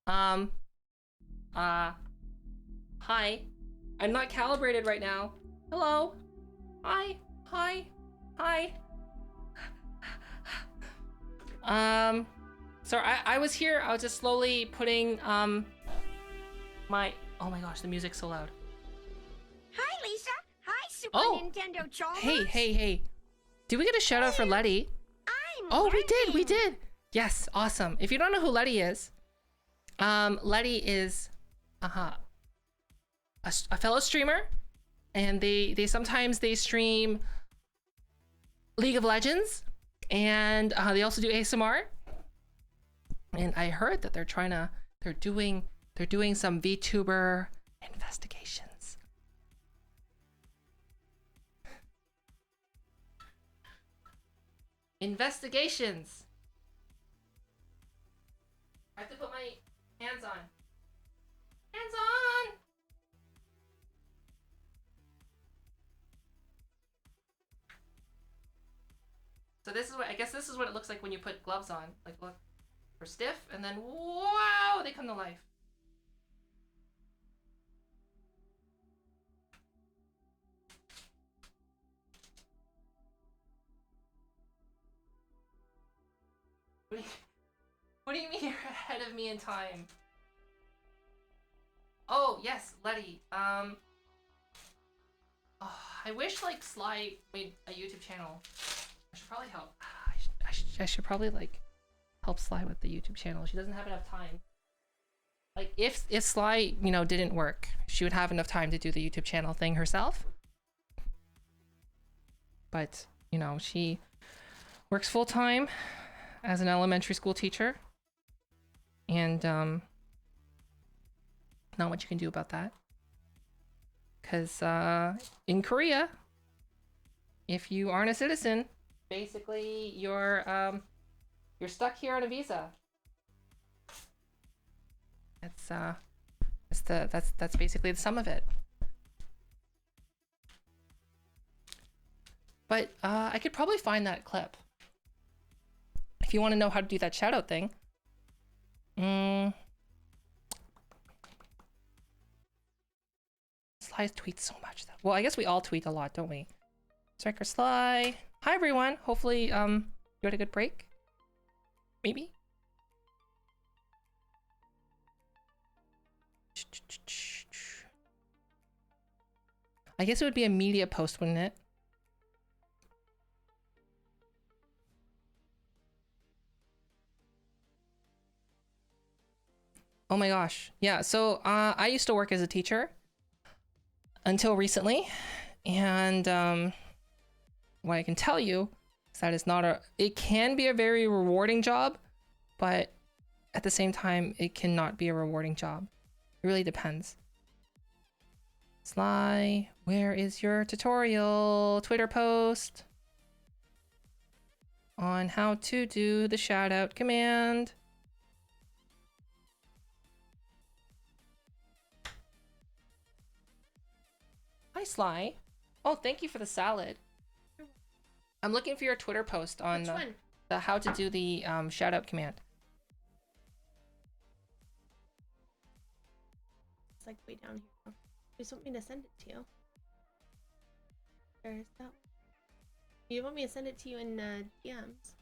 Speaker 1: Hi. I'm not calibrated right now. Hello. Hi. Hi. Hi. Sorry, I was here. I was just slowly putting, my... Oh my gosh, the music's so loud.
Speaker 4: Hi, Lisa. Hi, Super
Speaker 1: Oh.
Speaker 4: Nintendo Chalmers.
Speaker 1: Hey. Did we get a shout out for Letty?
Speaker 4: I'm
Speaker 1: We
Speaker 4: learning.
Speaker 1: did. Yes, awesome. If you don't know who Letty is, Letty is, a fellow streamer, and they sometimes they stream League of Legends, and they also do ASMR. And I heard that they're doing some VTuber investigations. Investigations. I have to put my hands on. Hands on! So this is what, I guess this is what it looks like when you put gloves on. Like, look, they're stiff, and then, wow, they come to life. What do you mean you're ahead of me in time? Oh, yes, Letty. Oh, I wish, like, Sly made a YouTube channel. I should probably help. I should probably, like, help Sly with the YouTube channel. She doesn't have enough time. Like, if Sly, you know, didn't work, she would have enough time to do the YouTube channel thing herself. But, you know, she works full-time as an elementary school teacher. And, not much you can do about that. Because, in Korea, if you aren't a citizen, basically you're stuck here on a visa. That's basically the sum of it. But I could probably find that clip. I if you want to know how to do that shout out thing. Sly's tweets so much though. Well, I guess we all tweet a lot, don't we? Striker Sly. Hi everyone. Hopefully you had a good break. Maybe. I guess it would be a media post, wouldn't it? Oh my gosh. Yeah, so I used to work as a teacher until recently. And what I can tell you is that it can be a very rewarding job, but at the same time, it cannot be a rewarding job. It really depends. Sly, where is your tutorial Twitter post on how to do the shout out command? Hi, Sly. Oh, thank you for the salad. I'm looking for your Twitter post on the how to do the shout out command.
Speaker 5: It's like way down here. You just want me to send it to you? There's that. You want me to send it to you in DMs?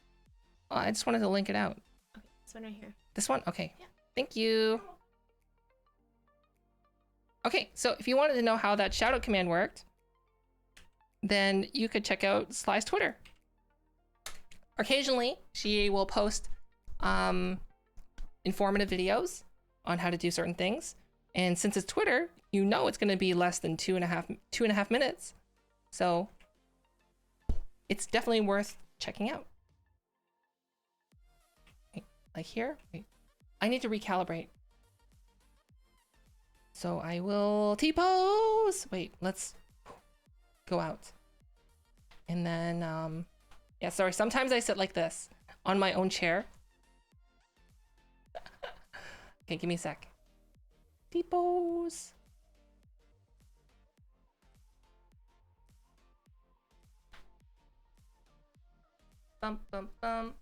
Speaker 1: Oh, I just wanted to link it out.
Speaker 5: Okay, this one right here.
Speaker 1: This one? Okay.
Speaker 5: Yeah.
Speaker 1: Thank you. Okay, so if you wanted to know how that shout out command worked, then you could check out Sly's Twitter. Occasionally, she will post informative videos on how to do certain things. And since it's Twitter, you know it's going to be less than two and a half minutes. So it's definitely worth checking out. Wait, like here? Wait. I need to recalibrate. So I will T-pose. Wait, let's go out. And then, yeah, sorry. Sometimes I sit like this on my own chair. Okay, give me a sec. T-pose. Bum, bum, bum.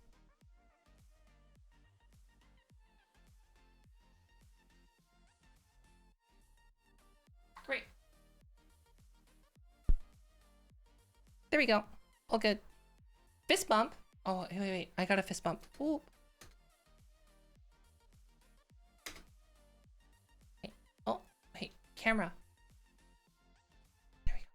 Speaker 1: Great. There we go. All good. Fist bump. Oh, wait. I got a fist bump. Ooh. Hey. Oh, hey, camera. There we go.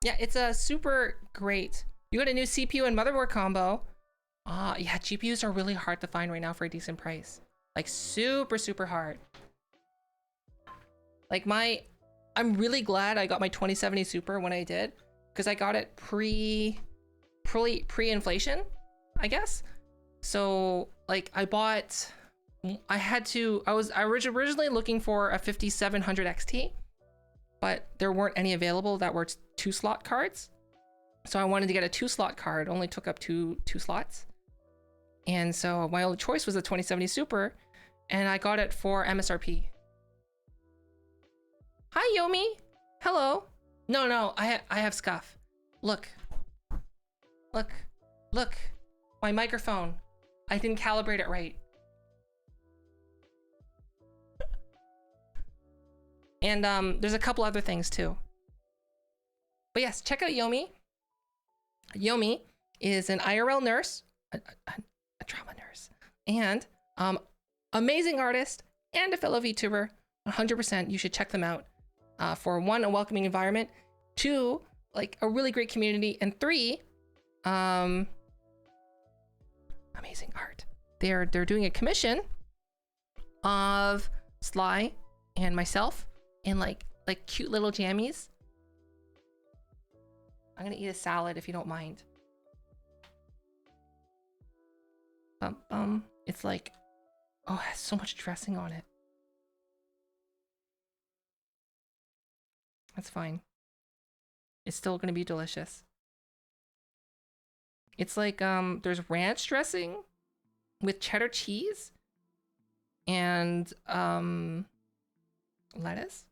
Speaker 1: Yeah, it's a super great. You got a new CPU and motherboard combo. Yeah, GPUs are really hard to find right now for a decent price. Like super, super hard. Like I'm really glad I got my 2070 Super when I did, because I got it pre-inflation, I guess. So like I was originally looking for a 5700 XT, but there weren't any available that were 2-slot cards. So I wanted to get a 2-slot card, only took up two slots. And so my only choice was a 2070 Super, and I got it for MSRP. Hi, Yomi. Hello. No, I have sCuFf. Look. My microphone. I didn't calibrate it right. And there's a couple other things too. But yes, check out Yomi. Yomi is an IRL nurse, a trauma nurse, and amazing artist and a fellow VTuber. 100%, you should check them out. For 1, a welcoming environment, 2, like a really great community, and 3, amazing art. They're doing a commission of Sly and myself in like cute little jammies. I'm gonna eat a salad if you don't mind. It's like, oh, it has so much dressing on it. That's fine. It's still gonna be delicious. It's like there's ranch dressing with cheddar cheese and lettuce.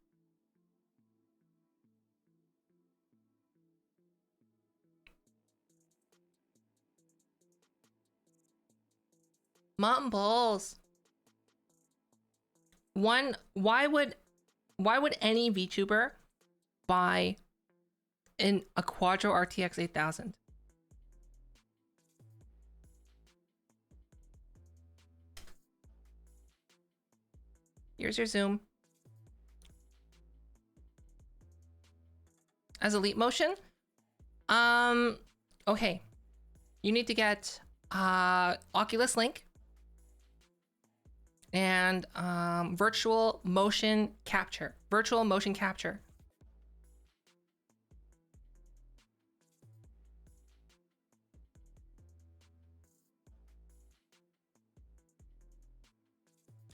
Speaker 1: Mumbles. Why would any VTuber buy a Quadro RTX 8000? Here's your zoom. As a leap motion? Okay. You need to get Oculus Link and virtual motion capture. Virtual motion capture.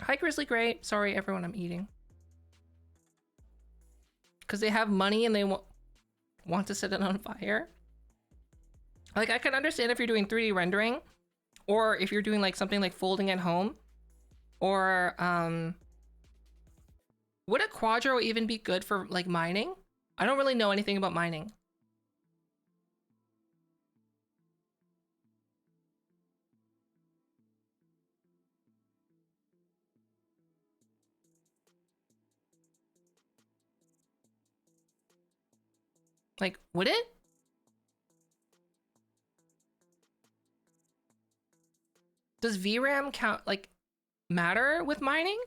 Speaker 1: Hi, Grizzly Gray. Sorry, everyone, I'm eating. Because they have money and they want to set it on fire. Like, I can understand if you're doing 3D rendering, or if you're doing like something like folding at home, or would a Quadro even be good for like mining? I don't really know anything about mining. Like, would it? Does VRAM count, like, matter with mining?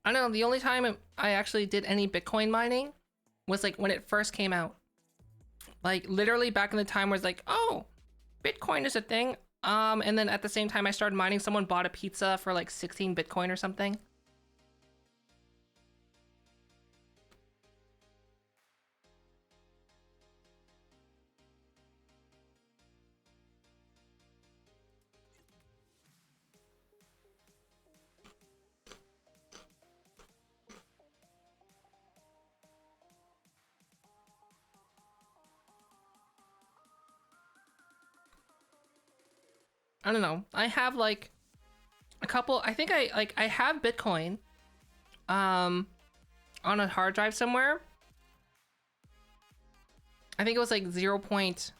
Speaker 1: I don't know, the only time I actually did any Bitcoin mining was like when it first came out. Like literally back in the time where it's like, oh, Bitcoin is a thing. And then at the same time I started mining, someone bought a pizza for like 16 Bitcoin or something. I don't know. I have like a couple, I think I have Bitcoin on a hard drive somewhere. I think it was like 0.16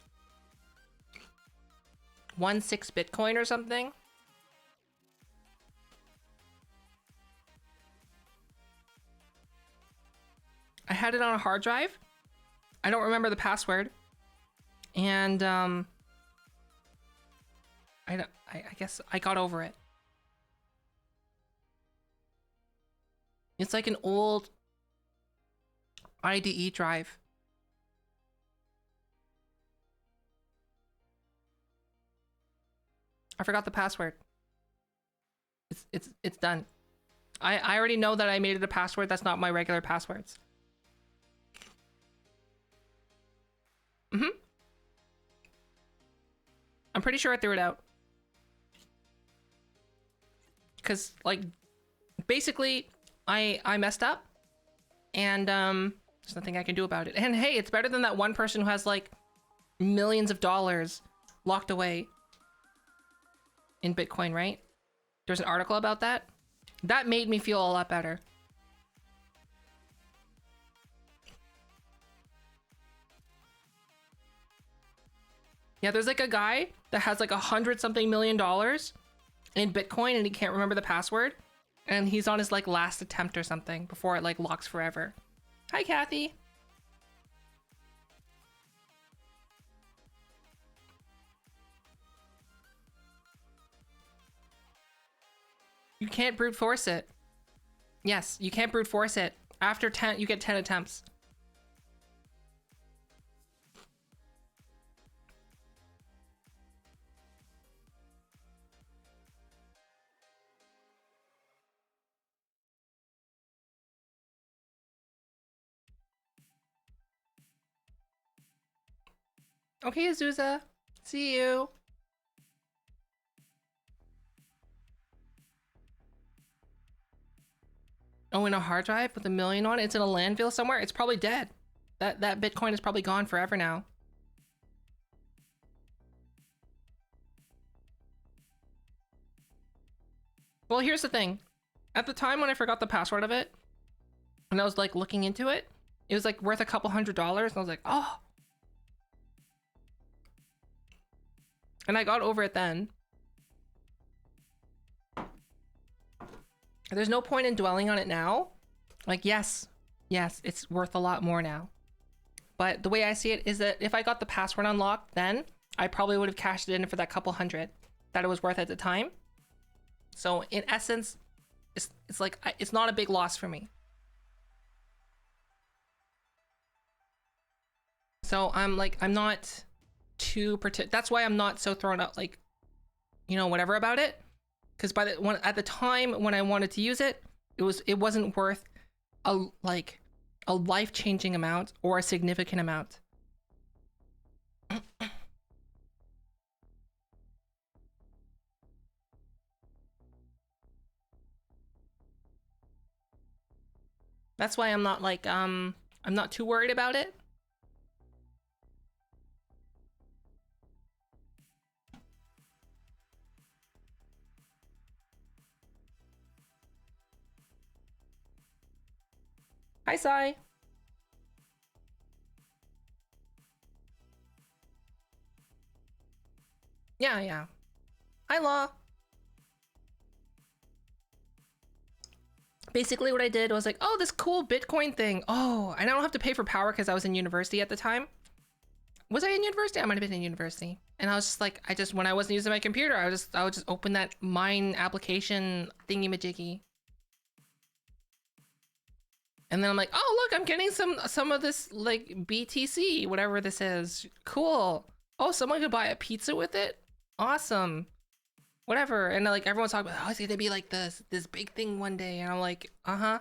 Speaker 1: Bitcoin or something. I had it on a hard drive. I don't remember the password. And I guess I got over it. It's like an old IDE drive. I forgot the password. It's done. I already know that I made it a password. That's not my regular passwords. I'm pretty sure I threw it out. Because, like, basically, I messed up. And, there's nothing I can do about it. And hey, it's better than that one person who has, like, millions of dollars locked away in Bitcoin, right? There's an article about that. That made me feel a lot better. Yeah, there's like a guy that has like $100-something million in Bitcoin and he can't remember the password. And he's on his like last attempt or something before it like locks forever. Hi, Kathy. You can't brute force it. Yes, you can't brute force it. After 10, you get 10 attempts. Okay, Azusa. See you. Oh, in a hard drive with 1 million on it? It's in a landfill somewhere? It's probably dead. That Bitcoin is probably gone forever now. Well, here's the thing. At the time when I forgot the password of it, and I was like looking into it, it was like worth a couple $100, and I was like, oh. And I got over it then. There's no point in dwelling on it now. Like, yes, it's worth a lot more now. But the way I see it is that if I got the password unlocked then, I probably would have cashed it in for that couple $100 that it was worth at the time. So in essence, it's like, it's not a big loss for me. So I'm not too that's why I'm not so thrown out, like, you know, whatever about it. Because at the time when I wanted to use it, it wasn't worth a life-changing amount or a significant amount. That's why I'm not like I'm not too worried about it. Hi, Sai. Yeah. Hi, Law. Basically what I did was like, oh, this cool Bitcoin thing. Oh, and I don't have to pay for power because I was in university at the time. Was I in university? I might have been in university. And I was just like, when I wasn't using my computer, I would just open that mine application thingy-majiggy. And then I'm like, oh, look, I'm getting some of this, like, BTC, whatever this is. Cool. Oh, someone could buy a pizza with it? Awesome. Whatever. And like everyone's talking about, oh, it's gonna be like this big thing one day. And I'm like, uh-huh.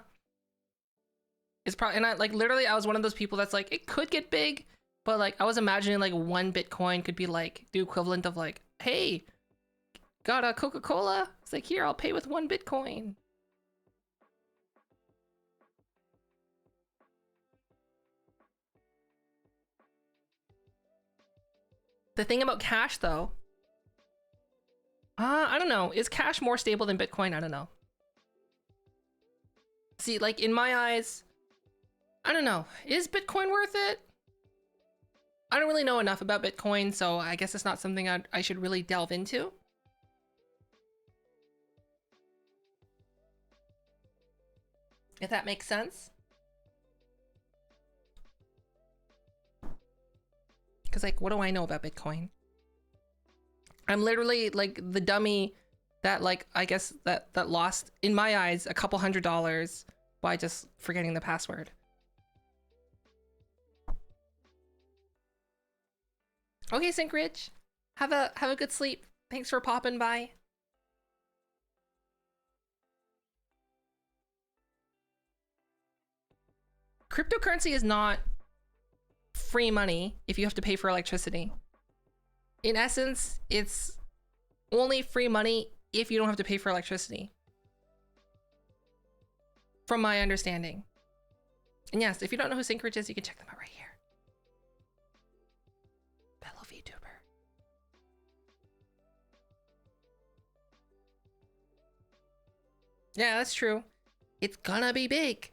Speaker 1: It's probably, and I like literally I was one of those people that's like, it could get big, but like I was imagining like 1 Bitcoin could be like the equivalent of like, hey, got a Coca-Cola? It's like, here, I'll pay with 1 Bitcoin. The thing about cash though, I don't know. Is cash more stable than Bitcoin? I don't know. See, like in my eyes, I don't know. Is Bitcoin worth it? I don't really know enough about Bitcoin, so I guess it's not something I should really delve into. If that makes sense. Because like, what do I know about Bitcoin? I'm literally like the dummy that like, I guess that lost, in my eyes, a couple $100 by just forgetting the password. Okay, Sync Rich. Have a good sleep. Thanks for popping by. Cryptocurrency is not free money if you have to pay for electricity. In essence, it's only free money if you don't have to pay for electricity. From my understanding. And yes, if you don't know who sCuFf is, you can check them out right here. Fellow VTuber. Yeah, that's true. It's gonna be big.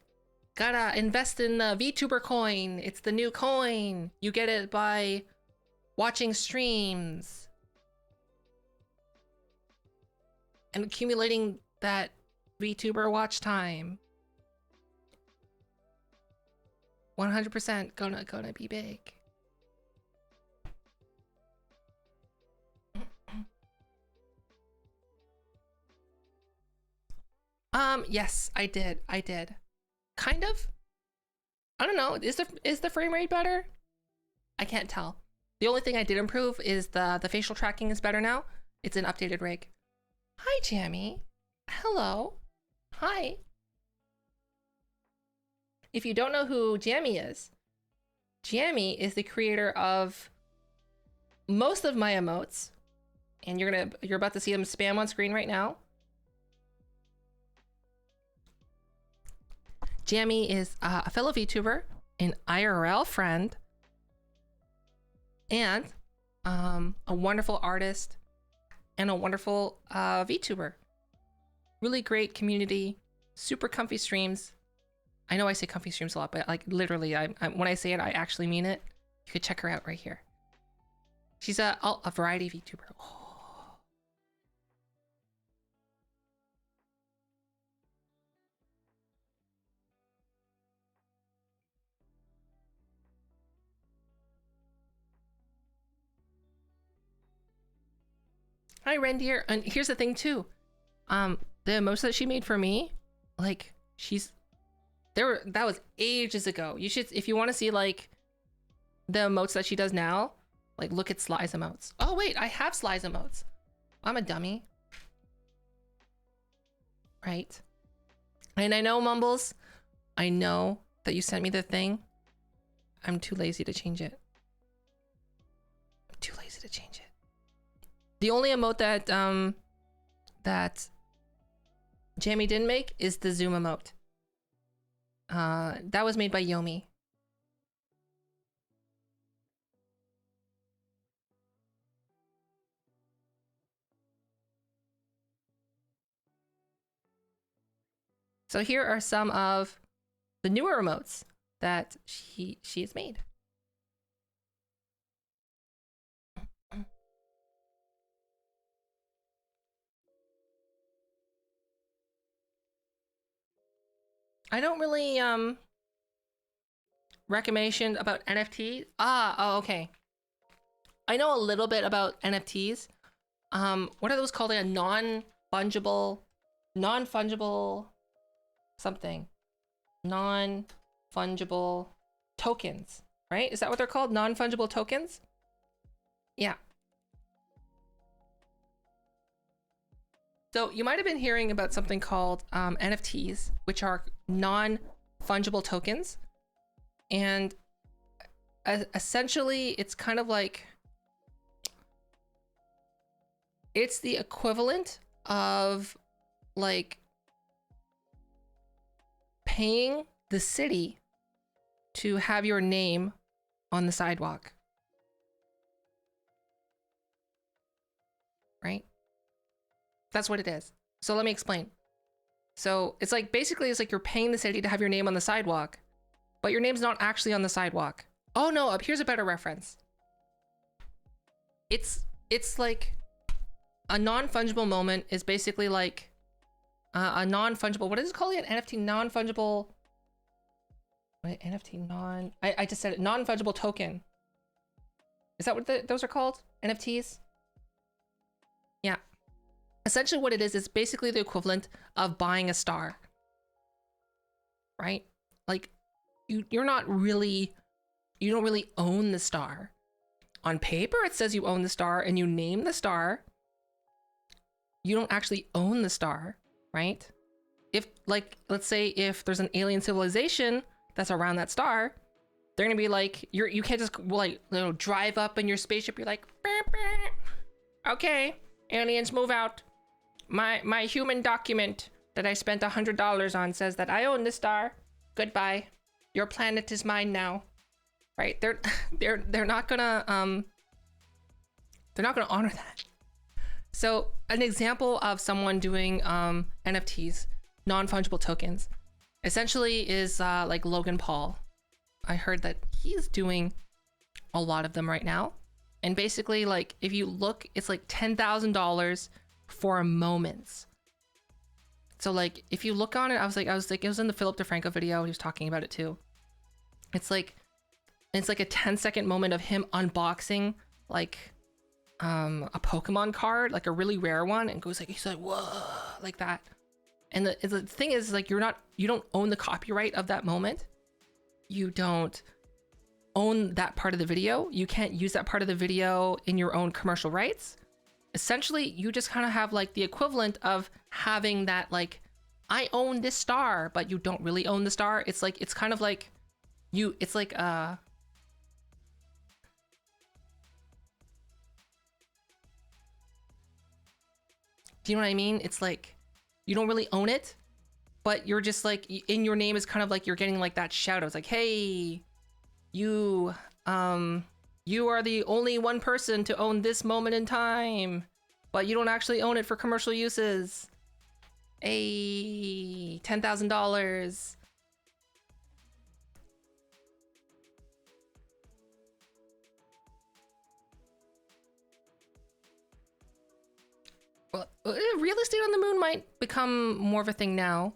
Speaker 1: Gotta invest in the VTuber coin. It's the new coin. You get it by watching streams and accumulating that VTuber watch time. 100% gonna be big. Yes, I did. Kind of. I don't know. Is the frame rate better? I can't tell. The only thing I did improve is the facial tracking is better now. It's an updated rig. Hi, Jammy. Hello. Hi. If you don't know who Jammy is the creator of most of my emotes, and you're about to see them spam on screen right now. Jammy is a fellow VTuber, an IRL friend, and a wonderful artist and a wonderful VTuber. really great community, super comfy streams. I know I say comfy streams a lot, but like literally, when I say it, I actually mean it. You could check her out right here. She's a variety VTuber. Oh. Hi, Reindeer. And here's the thing too. The emotes that she made for me, like that was ages ago. You should, if you want to see like the emotes that she does now, like look at Sly's emotes. Oh wait, I have Sly's emotes. I'm a dummy. Right. And I know, Mumbles, I know that you sent me the thing. I'm too lazy to change it. I'm too lazy to change it. The only emote that that Jamie didn't make is the zoom emote. That was made by Yomi. So here are some of the newer emotes that she has made. I don't really recommend about NFTs. Oh, okay. I know a little bit about NFTs. What are those called? A non-fungible something. Non-fungible tokens, right? Is that what they're called? Non-fungible tokens? Yeah. So you might have been hearing about something called NFTs, which are non-fungible tokens. And essentially, it's kind of like, it's the equivalent of like paying the city to have your name on the sidewalk. Right? That's what it is. So let me explain. So it's like, basically it's like you're paying the city to have your name on the sidewalk, but your name's not actually on the sidewalk. Oh no, here's a better reference. It's like a non-fungible moment is basically like a non-fungible, what is it called again? NFT non-fungible, wait, NFT non, I just said it, non-fungible token. Is that what those are called? NFTs? Yeah. Essentially what it is basically the equivalent of buying a star. Right? Like, you don't really own the star. On paper, it says you own the star and you name the star. You don't actually own the star, right? If, like, let's say if there's an alien civilization that's around that star, they're gonna be like, you can't just like, you know, drive up in your spaceship. You're like, "Beep, beep. Okay, aliens, move out. My human document that I spent $100 on says that I own this star. Goodbye. Your planet is mine now." Right? They're not gonna honor that. So an example of someone doing NFTs, non-fungible tokens, essentially is like Logan Paul. I heard that he's doing a lot of them right now. And basically, like, if you look, it's like $10,000 for moments. So like, if you look on it, I was like, it was in the Philip DeFranco video. He was talking about it too. It's like a 10-second moment of him unboxing like a Pokemon card, like a really rare one, and goes like, he's like, whoa, like that. And the thing is, like, you don't own the copyright of that moment. You don't own that part of the video. You can't use that part of the video in your own commercial rights. Essentially, you just kind of have like the equivalent of having that, like, I own this star, but you don't really own the star. It's like, it's kind of like it's like do you know what I mean? It's like, you don't really own it, but you're just like, in your name is kind of like, you're getting like that shout out. It's like, hey, you are the only one person to own this moment in time, but you don't actually own it for commercial uses. $10,000. Well, real estate on the moon might become more of a thing now.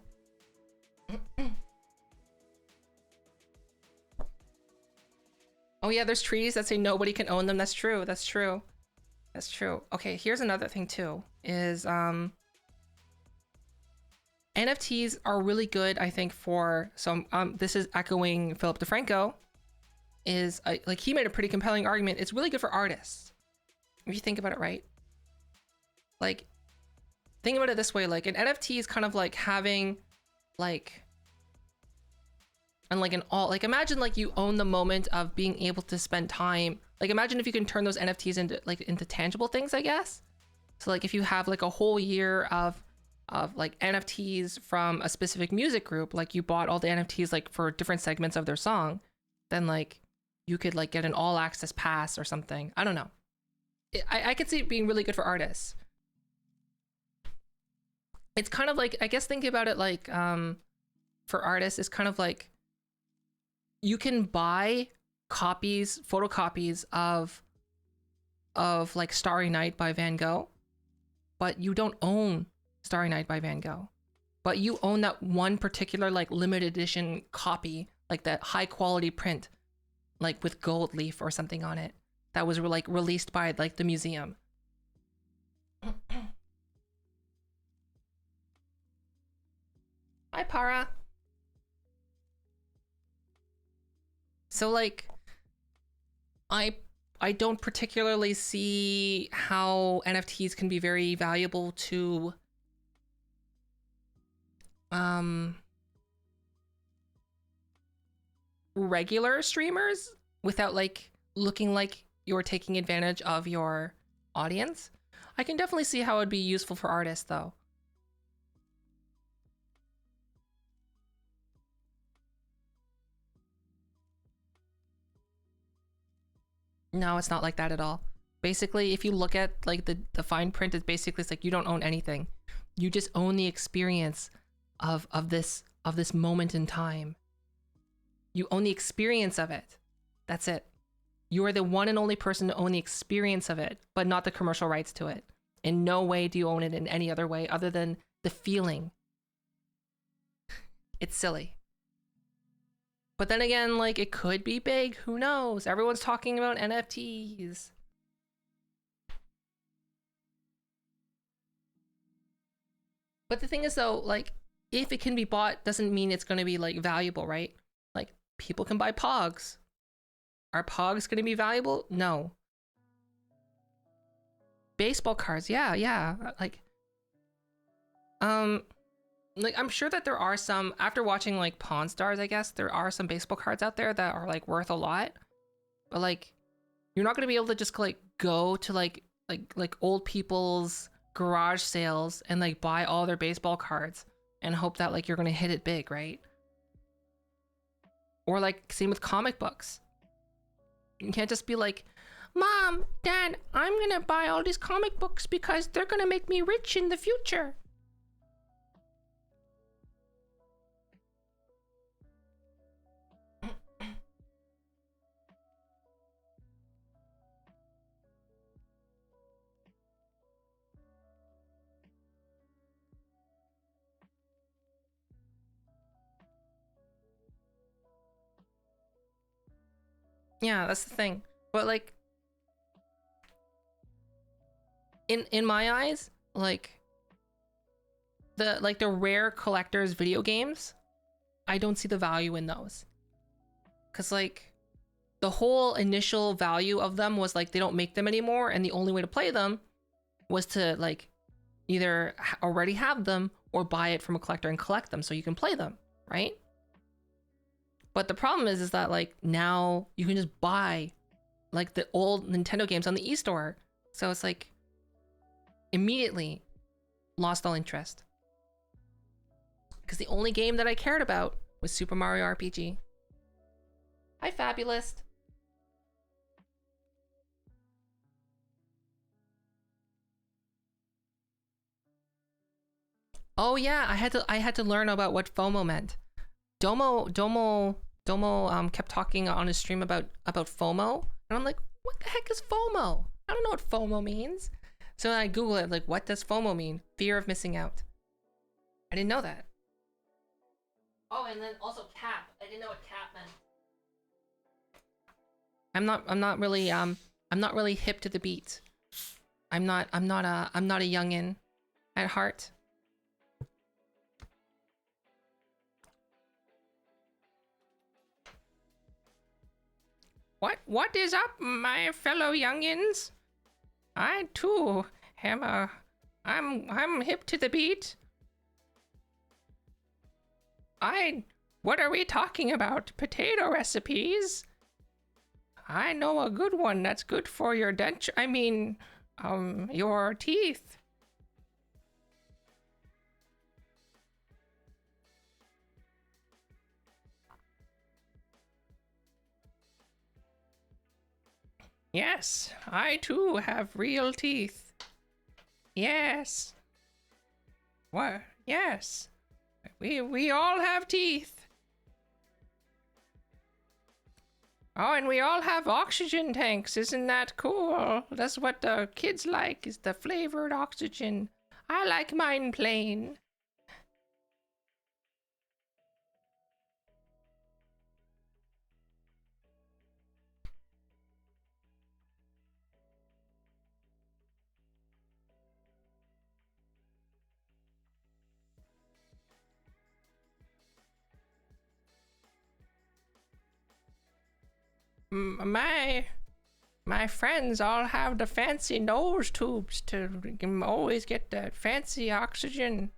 Speaker 1: Oh yeah, there's trees that say nobody can own them. That's true. That's true. That's true. Okay, here's another thing too. Is NFTs are really good, I think, for this is echoing Philip DeFranco. Is like he made a pretty compelling argument. It's really good for artists. If you think about it, right? Like, think about it this way, like an NFT is kind of like having like, and like an all, like imagine like you own the moment of being able to spend time. Like imagine if you can turn those NFTs into tangible things, I guess. So like if you have like a whole year of like NFTs from a specific music group, like you bought all the NFTs like for different segments of their song, then like you could like get an all access pass or something. I don't know. I could see it being really good for artists. It's kind of like, I guess thinking about it like for artists, it's kind of like you can buy copies, photocopies of like Starry Night by Van Gogh, but you don't own Starry Night by Van Gogh. But you own that one particular like limited edition copy, like that high quality print, like with gold leaf or something on it, that was like released by like the museum. Hi, Para. So like, I don't particularly see how NFTs can be very valuable to regular streamers without like looking like you're taking advantage of your audience. I can definitely see how it'd be useful for artists though. No, it's not like that at all. Basically, if you look at like the fine print, it's basically it's like you don't own anything. You just own the experience of this moment in time. You own the experience of it. That's it. You are the one and only person to own the experience of it, but not the commercial rights to it. In no way do you own it in any other way other than the feeling. It's silly. But then again, like, it could be big. Who knows? Everyone's talking about NFTs. But the thing is, though, like, if it can be bought, doesn't mean it's going to be, like, valuable, right? Like, people can buy Pogs. Are Pogs going to be valuable? No. Baseball cards, yeah. Like, I'm sure that there are some, after watching like Pawn Stars, I guess, there are some baseball cards out there that are like worth a lot. But like, you're not gonna be able to just like go to like old people's garage sales and like buy all their baseball cards and hope that like you're gonna hit it big, right? Or like, same with comic books. You can't just be like, Mom, Dad, I'm gonna buy all these comic books because they're gonna make me rich in the future. Yeah, that's the thing. But like, in my eyes, like the rare collectors video games, I don't see the value in those. Cause like the whole initial value of them was like they don't make them anymore, and the only way to play them was to like either already have them or buy it from a collector and collect them so you can play them, right? But the problem is that like now you can just buy like the old Nintendo games on the eStore. So it's like immediately lost all interest. Because the only game that I cared about was Super Mario RPG. Hi, Fabulous. Oh yeah, I had to learn about what FOMO meant. Domo kept talking on his stream about FOMO, and I'm like, what the heck is FOMO? I don't know what FOMO means. So I Google it, like, what does FOMO mean? Fear of missing out. I didn't know that. Oh, and then also cap. I didn't know what cap meant. I'm not really hip to the beat. I'm not a youngin' at heart. What is up, my fellow youngins? I too am I'm hip to the beat. What are we talking about? Potato recipes? I know a good one that's good for your your teeth. Yes, I too have real teeth. Yes. What? Yes. We all have teeth. Oh, and we all have oxygen tanks. Isn't that cool? That's what the kids like, is the flavored oxygen. I like mine plain. My friends all have the fancy nose tubes to always get that fancy oxygen.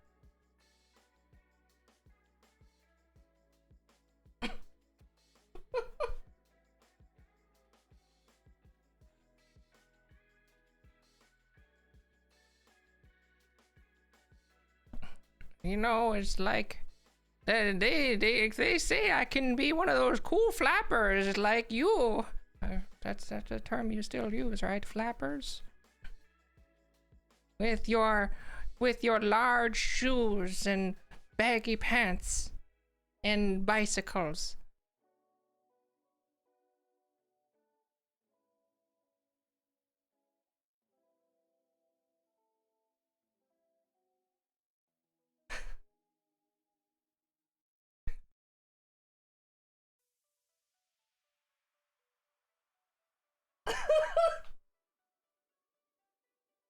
Speaker 1: You know, it's like they say I can be one of those cool flappers like you. That's a term you still use, right? Flappers. With your large shoes and baggy pants and bicycles.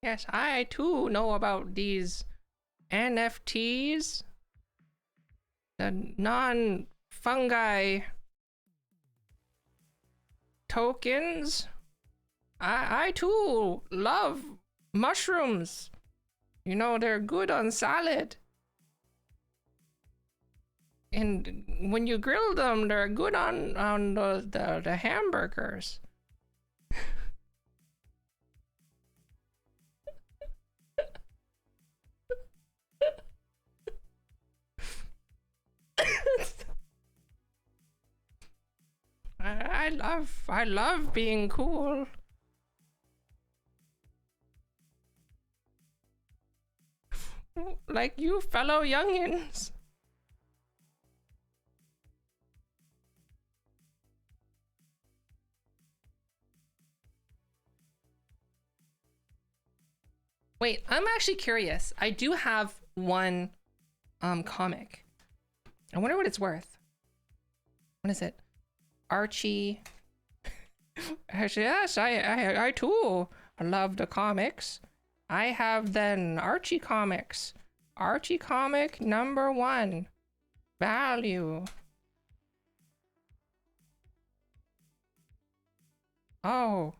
Speaker 1: Yes, I too know about these NFTs, the non-fungi tokens. I too love mushrooms. You know, they're good on salad. And when you grill them, they're good on the hamburgers. I love being cool. Like you fellow youngins. Wait, I'm actually curious. I do have one comic. I wonder what it's worth. What is it? Archie. Yes, I too love the comics. I have then Archie comics. Archie comic #1. Value. Oh.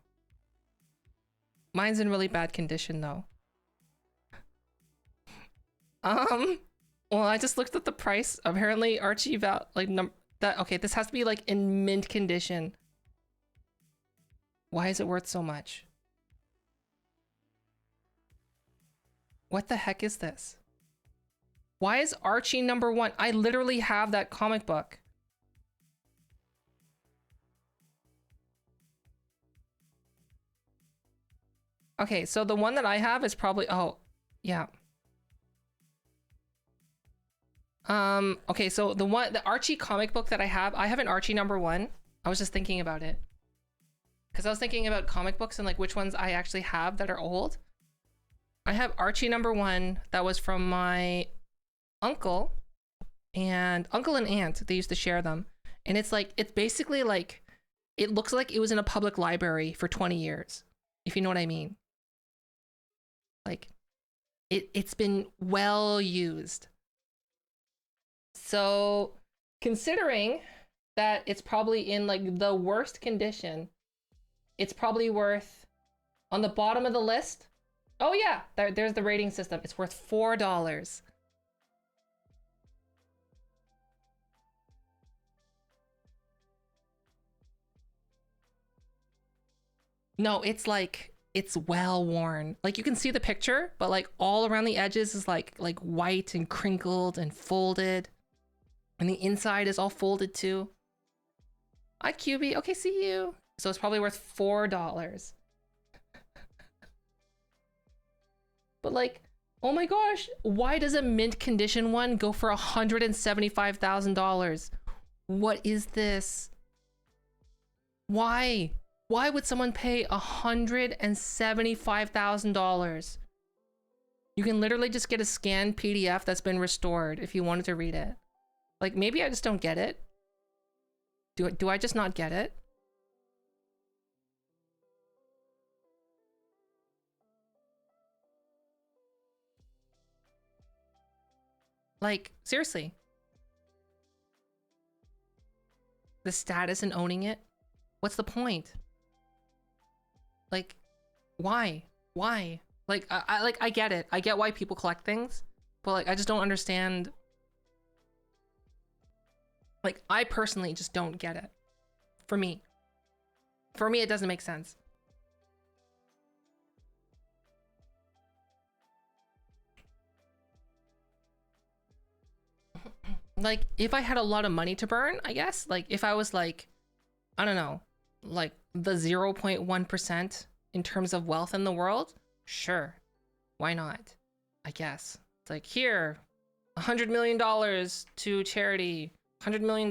Speaker 1: Mine's in really bad condition though. Well, I just looked at the price. Apparently Archie okay, this has to be like in mint condition. Why is it worth so much? What the heck is this? Why is Archie #1? I literally have that comic book. Okay, so the one that I have is probably, oh, yeah. Okay, so the Archie comic book that I have an Archie #1. I was just thinking about it. Because I was thinking about comic books and like which ones I actually have that are old. I have Archie #1 that was from my uncle and aunt. They used to share them. And it's like, it's basically like, it looks like it was in a public library for 20 years, if you know what I mean. Like, it's been well used. So, considering that it's probably in like the worst condition, it's probably worth, on the bottom of the list, oh yeah, there's the rating system. It's worth $4. No, it's like, it's well worn. Like you can see the picture, but like all around the edges is like white and crinkled and folded. And the inside is all folded too. Hi, QB. Okay, see you. So it's probably worth $4. But like, oh my gosh, why does a mint condition one go for $175,000? What is this? Why? Why would someone pay $175,000? You can literally just get a scanned PDF that's been restored if you wanted to read it. Like, maybe I just don't get it. Do I just not get it? Like, seriously. The status and owning it? What's the point? Like, why? Why? Like, I get it. I get why people collect things, but like, I just don't understand. Like, I personally just don't get it. For me, it doesn't make sense. Like, if I had a lot of money to burn, I guess, like, if I was like, I don't know, like the 0.1% in terms of wealth in the world, sure, why not? I guess it's like, here, $100 million to charity, $100 million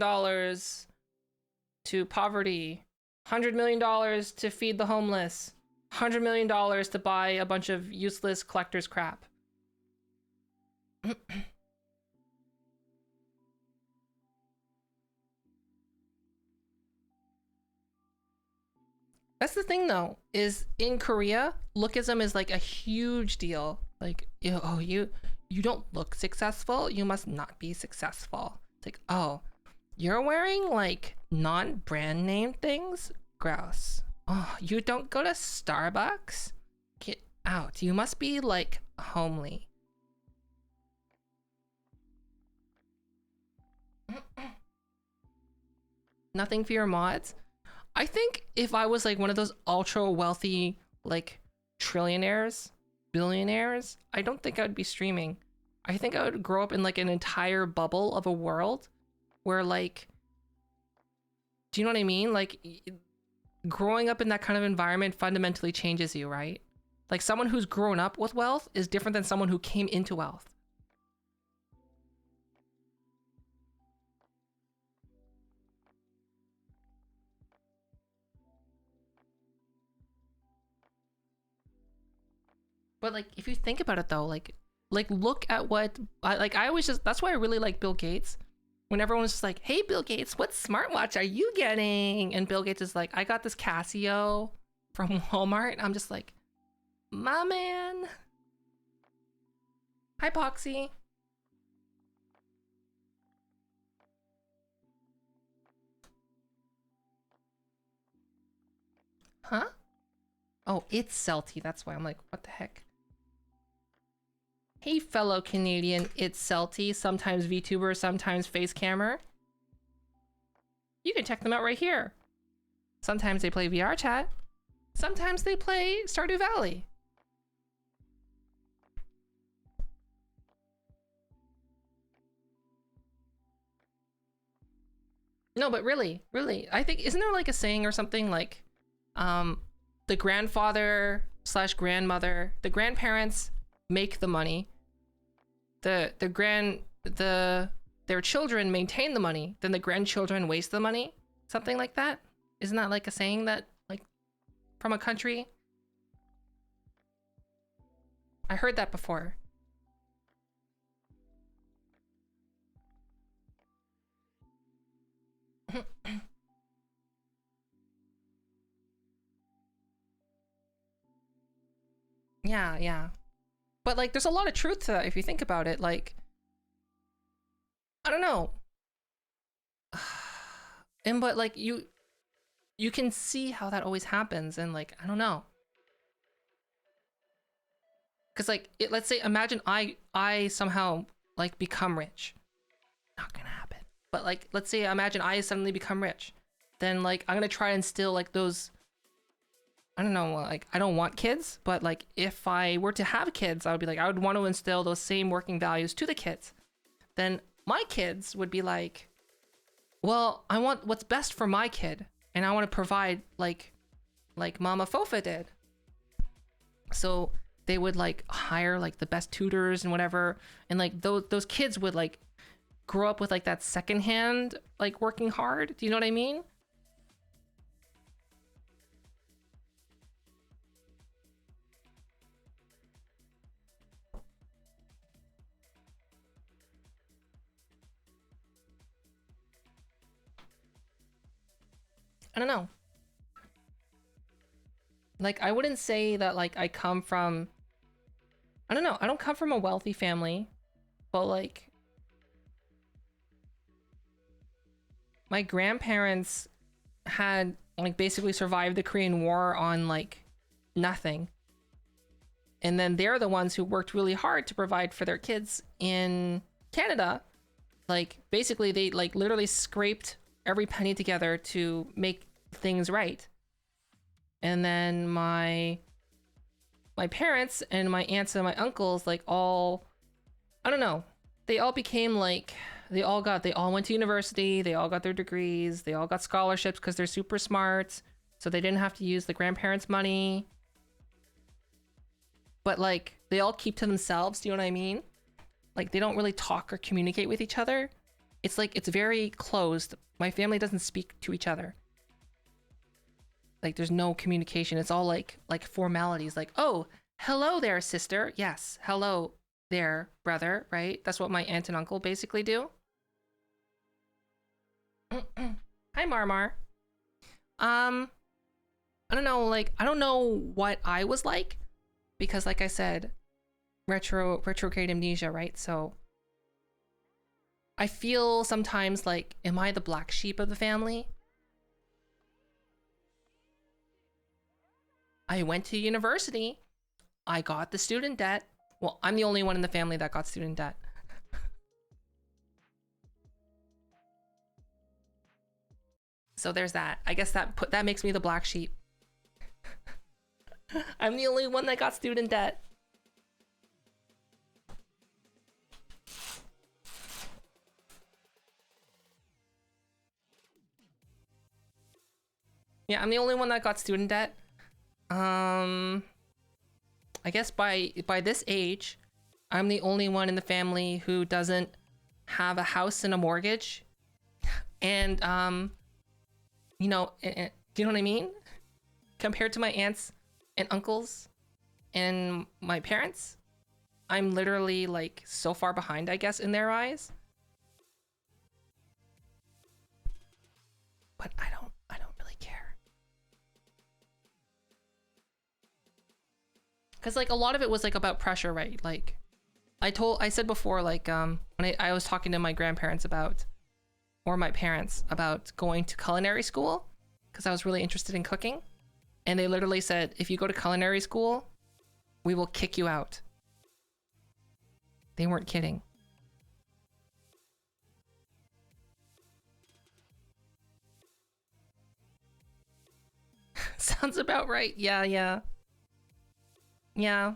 Speaker 1: to poverty, $100 million to feed the homeless, $100 million to buy a bunch of useless collector's crap. That's the thing though, is in Korea, lookism is like a huge deal. Like, oh, you don't look successful, you must not be successful. It's like, oh, you're wearing like non-brand name things? Gross. Oh, you don't go to Starbucks? Get out. You must be like homely. Nothing for your mods? I think if I was like one of those ultra wealthy, like trillionaires, billionaires, I don't think I would be streaming. I think I would grow up in like an entire bubble of a world where like, do you know what I mean? Like growing up in that kind of environment fundamentally changes you, right? Like someone who's grown up with wealth is different than someone who came into wealth. But like, if you think about it though, like look at what I always just, that's why I really like Bill Gates. When everyone's just like, hey, Bill Gates, what smartwatch are you getting? And Bill Gates is like, I got this Casio from Walmart. I'm just like, my man. Hi, Poxy. Huh? Oh, it's Celty. That's why I'm like, what the heck? Hey, fellow Canadian, it's Celty, sometimes VTuber, sometimes Facecammer. You can check them out right here. Sometimes they play VR chat. Sometimes they play Stardew Valley. No, but really, I think, isn't there like a saying or something like, the grandfather / grandmother, the grandparents make the money. The their children maintain the money, then the grandchildren waste the money. Something like that. Isn't that like a saying that, like, from a country? I heard that before. Yeah, yeah. But like there's a lot of truth to that if you think about it. Like, I don't know. And but like you can see how that always happens, and like I don't know. Cause like let's say imagine I somehow like become rich. Not gonna happen. But like let's say imagine I suddenly become rich. Then like I'm gonna try and instill like those, I don't know, like I don't want kids, but like if I were to have kids, I would be like I would want to instill those same working values to the kids. Then my kids would be like, well, I want what's best for my kid, and I want to provide like Mama Fofa did. So they would like hire like the best tutors and whatever, and like those kids would like grow up with like that secondhand like working hard. Do you know what I mean? I don't know. Like, I wouldn't say that, like, I come from... I don't know. I don't come from a wealthy family. But, like... my grandparents had, like, basically survived the Korean War on, like, nothing. And then they're the ones who worked really hard to provide for their kids in Canada. Like, basically, they, like, literally scraped every penny together to make things right. And then my parents and my aunts and my uncles, like, all, I don't know, they all became like, they all went to university, they all got their degrees, they all got scholarships because they're super smart, so they didn't have to use the grandparents' money. But like, they all keep to themselves, do you know what I mean? Like, they don't really talk or communicate with each other. It's like, it's very closed. My family doesn't speak to each other. Like, there's no communication. It's all like formalities. Like, oh, hello there, sister. Yes, hello there, brother, right? That's what my aunt and uncle basically do. Hi, Marmar. I don't know, like, I don't know what I was like. Because, like I said, retrograde amnesia, right? So I feel sometimes like, am I the black sheep of the family? I went to university. I got the student debt. Well, I'm the only one in the family that got student debt. So there's that. I guess that makes me the black sheep. I'm the only one that got student debt. Yeah, I'm the only one that got student debt. I guess by this age, I'm the only one in the family who doesn't have a house and a mortgage. And, you know, do you know what I mean? Compared to my aunts and uncles and my parents, I'm literally like so far behind, I guess, in their eyes. But I don't really care. Cause like a lot of it was like about pressure, right? Like I said before, like when I was talking to my grandparents about, or my parents about going to culinary school, because I was really interested in cooking. And they literally said, if you go to culinary school, we will kick you out. They weren't kidding. Sounds about right. Yeah, yeah. Yeah.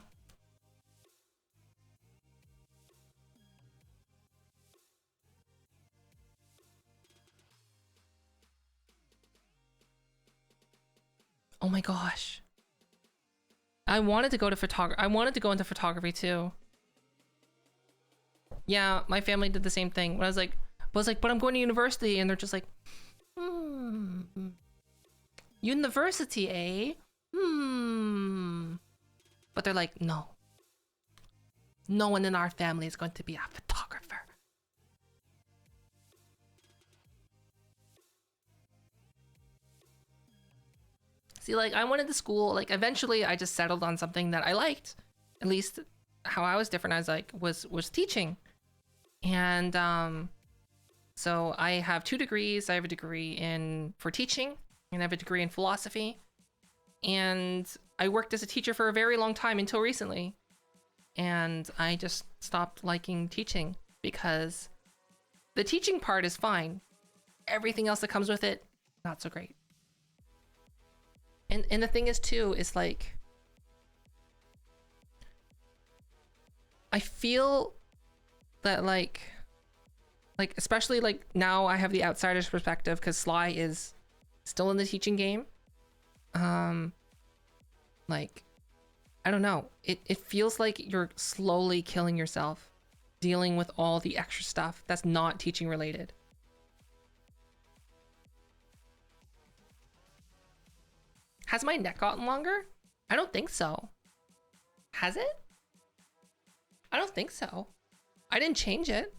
Speaker 1: Oh my gosh. I wanted to go into photography too. Yeah, my family did the same thing. When I was like, But it's like, but I'm going to university, and they're just like, university, eh? But they're like, no. No one in our family is going to be a photographer. See, like, I wanted the school, like, eventually I just settled on something that I liked. At least how I was different, I was like, was teaching. And so I have 2 degrees. I have a degree for teaching, and I have a degree in philosophy. And I worked as a teacher for a very long time until recently. And I just stopped liking teaching because the teaching part is fine. Everything else that comes with it, not so great. And the thing is too, is like, I feel that like especially like now I have the outsider's perspective because Sly is still in the teaching game. Like, I don't know. It feels like you're slowly killing yourself dealing with all the extra stuff that's not teaching related. Has my neck gotten longer? I don't think so. Has it? I don't think so. I didn't change it.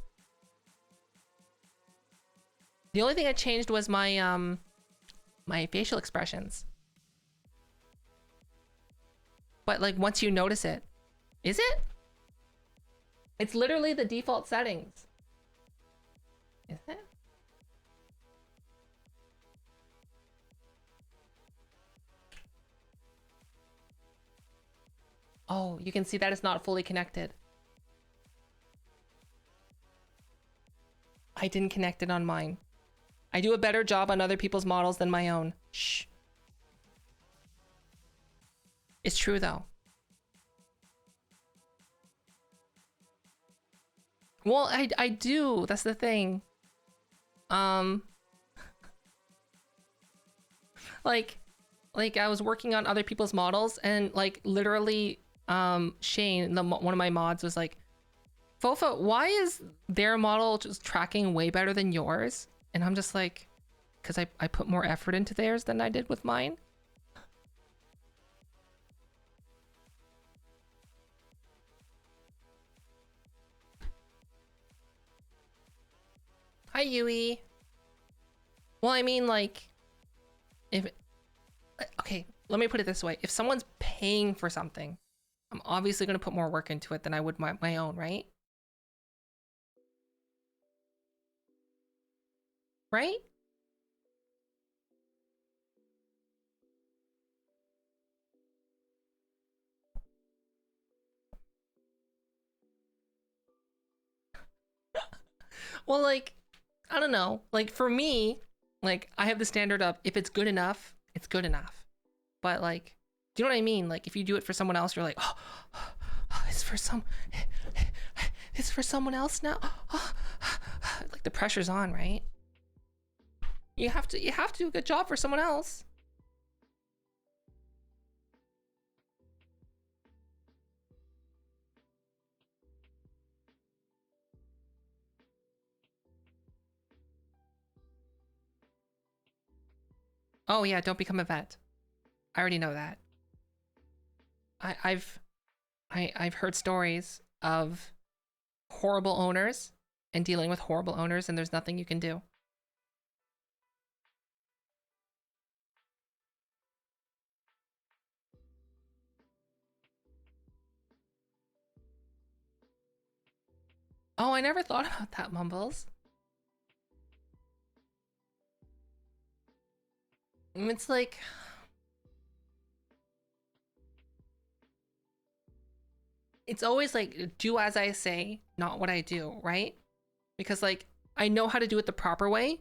Speaker 1: The only thing I changed was my my facial expressions. But like once you notice it, is it? It's literally the default settings. Is it? Oh, you can see that it's not fully connected. I didn't connect it on mine. I do a better job on other people's models than my own. Shh. It's true though. Well, I do. That's the thing. Like I was working on other people's models and like literally Shane, one of my mods was like, Fofa, why is their model just tracking way better than yours? And I'm just like, because I put more effort into theirs than I did with mine. Hi, Yui. Well, I mean, like, okay, let me put it this way. If someone's paying for something, I'm obviously going to put more work into it than I would my own, right? Right? Well, like, I don't know. Like, for me, like, I have the standard of if it's good enough, it's good enough. But, like, do you know what I mean? Like, if you do it for someone else, you're like, oh, it's for someone else now. Like, the pressure's on, right? You have to do a good job for someone else. Oh yeah, don't become a vet. I already know that. I've heard stories of horrible owners and dealing with horrible owners, and there's nothing you can do. Oh, I never thought about that, Mumbles. It's like, it's always like, do as I say, not what I do, right? Because like, I know how to do it the proper way,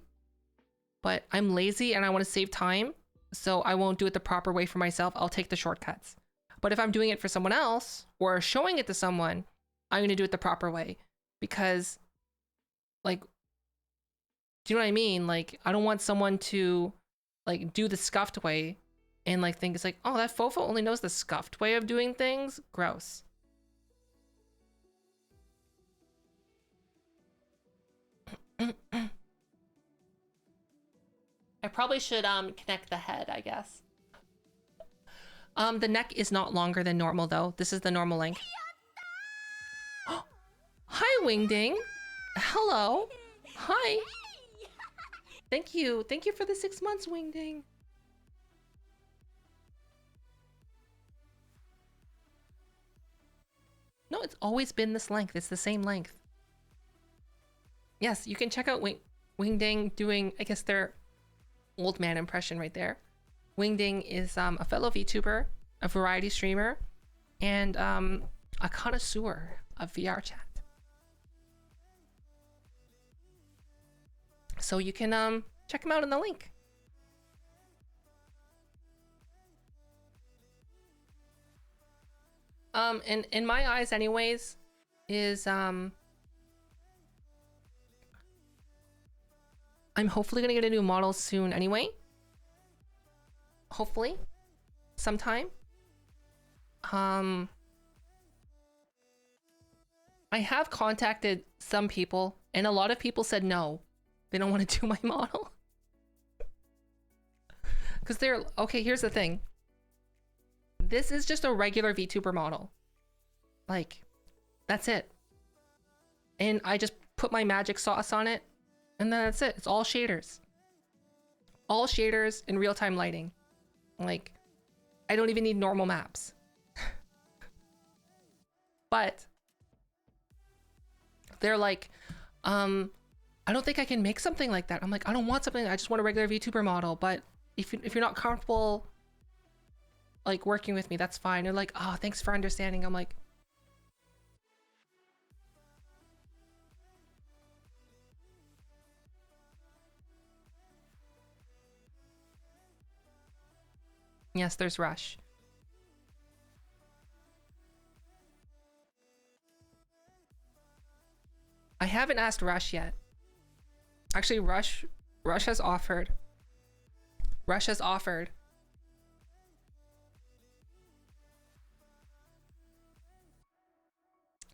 Speaker 1: but I'm lazy and I want to save time, so I won't do it the proper way for myself. I'll take the shortcuts. But if I'm doing it for someone else or showing it to someone, I'm going to do it the proper way. Because, like, do you know what I mean? Like, I don't want someone to, like, do the scuffed way and, like, think it's like, oh, that Fofo only knows the scuffed way of doing things? Gross. I probably should connect the head, I guess. The neck is not longer than normal though. This is the normal length. Hi, Wingding. Hello. Hi. Thank you. Thank you for the 6 months, Wingding. No, it's always been this length. It's the same length. Yes, you can check out Wingding doing, I guess, their old man impression right there. Wingding is a fellow VTuber, a variety streamer, and a connoisseur of VR chat. So you can check him out in the link. In my eyes anyways, is I'm hopefully gonna get a new model soon anyway. Hopefully. Sometime. I have contacted some people, and a lot of people said no. They don't want to do my model. Because they're... Okay, here's the thing. This is just a regular VTuber model. Like, that's it. And I just put my magic sauce on it, and then that's it. It's all shaders. All shaders in real-time lighting. Like, I don't even need normal maps. But they're like, I don't think I can make something like that. I'm like, I don't want something. I just want a regular VTuber model. But if you're not comfortable, like, working with me, that's fine. They're like, oh, thanks for understanding. I'm like, yes, there's Rush. I haven't asked Rush yet. Actually, Rush has offered. Rush has offered.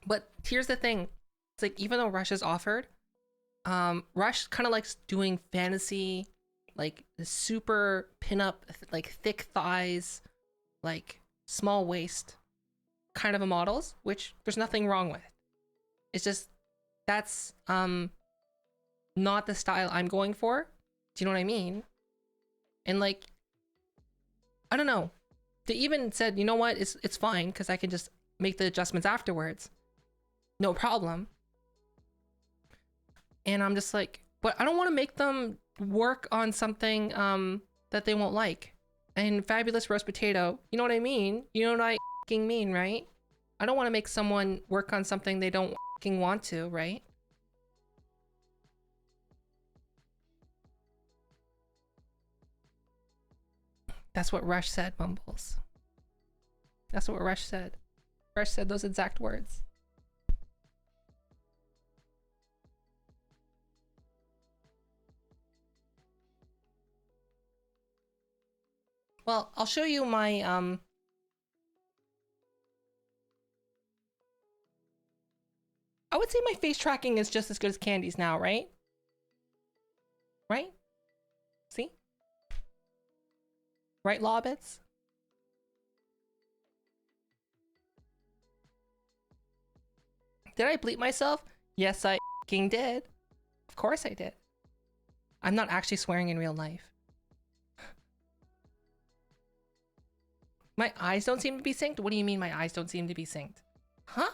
Speaker 1: But here's the thing. It's like, even though Rush has offered, Rush kind of likes doing fantasy, like the super pinup, like thick thighs, like small waist kind of a models, which there's nothing wrong with. It's just, that's not the style I'm going for. Do you know what I mean? And like, I don't know. They even said, you know what, it's fine because I can just make the adjustments afterwards. No problem. And I'm just like, but I don't want to make them work on something that they won't like. And Fabulous Roast Potato, you know what I mean? You know what I f***ing mean, right? I don't want to make someone work on something they don't f***ing want to, right? That's what Rush said, Mumbles. That's what Rush said. Rush said those exact words. Well, I'll show you my I would say my face tracking is just as good as Candy's now, right? Right? See? Right, Lobbits? Did I bleep myself? Yes, I f***ing did. Of course I did. I'm not actually swearing in real life. My eyes don't seem to be synced? What do you mean my eyes don't seem to be synced? Huh?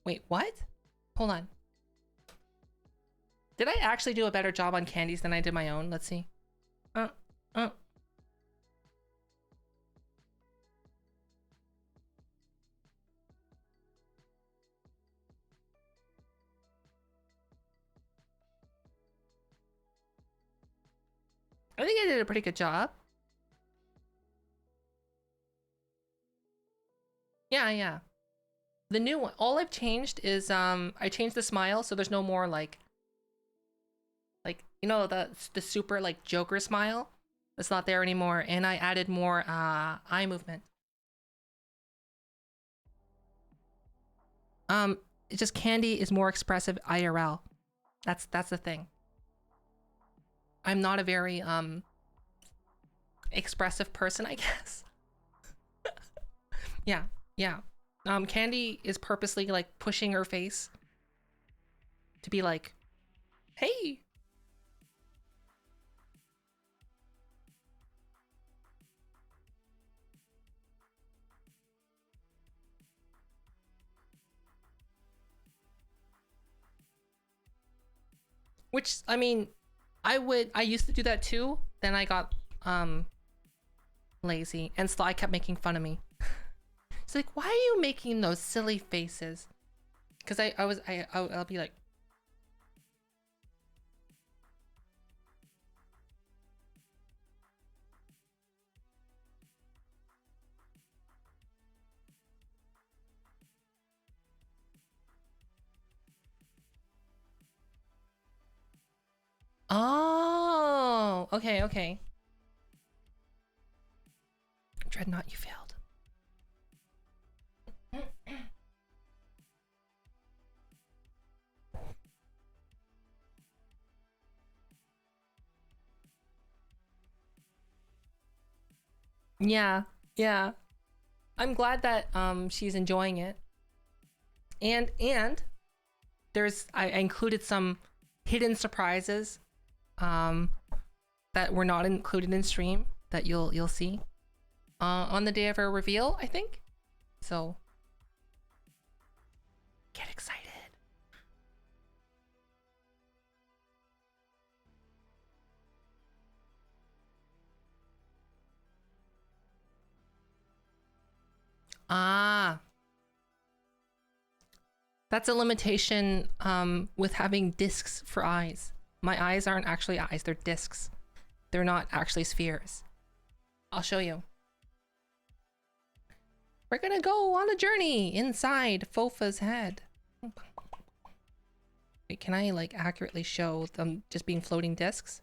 Speaker 1: Wait, what? Hold on. Did I actually do a better job on Candy's than I did my own? Let's see. I think I did a pretty good job. Yeah. The new one, all I've changed is I changed the smile so there's no more like you know, the super like Joker smile. It's not there anymore, and I added more eye movement. It's just Candy is more expressive IRL. That's the thing. I'm not a very expressive person, I guess. Yeah, yeah. Candy is purposely like pushing her face to be like, hey. Which, I mean, I used to do that too. Then I got lazy, and Sly kept making fun of me. It's like, why are you making those silly faces? Because I'll be like, oh, okay, okay. Dreadnought, you failed. Yeah, yeah. I'm glad that she's enjoying it. And there's I included some hidden surprises that were not included in stream that you'll see on the day of our reveal, I think. So get excited. Ah, that's a limitation with having discs for eyes. My eyes aren't actually eyes, they're discs. They're not actually spheres. I'll show you. We're gonna go on a journey inside Fofa's head. Wait, can I like accurately show them just being floating discs?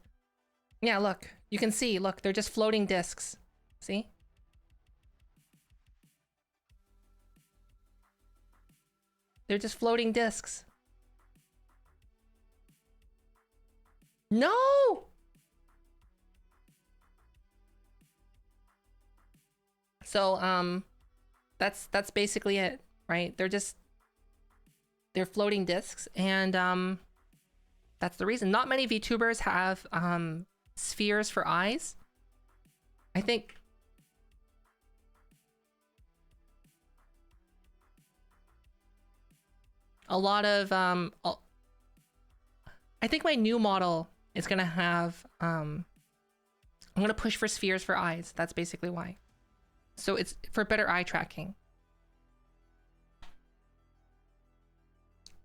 Speaker 1: Yeah, look. You can see, look, they're just floating discs. See? They're just floating discs. No! So, that's basically it, right? They're floating discs, and that's the reason. Not many VTubers have spheres for eyes. I think a lot of I think my new model is gonna have I'm gonna push for spheres for eyes. That's basically why. So it's for better eye tracking.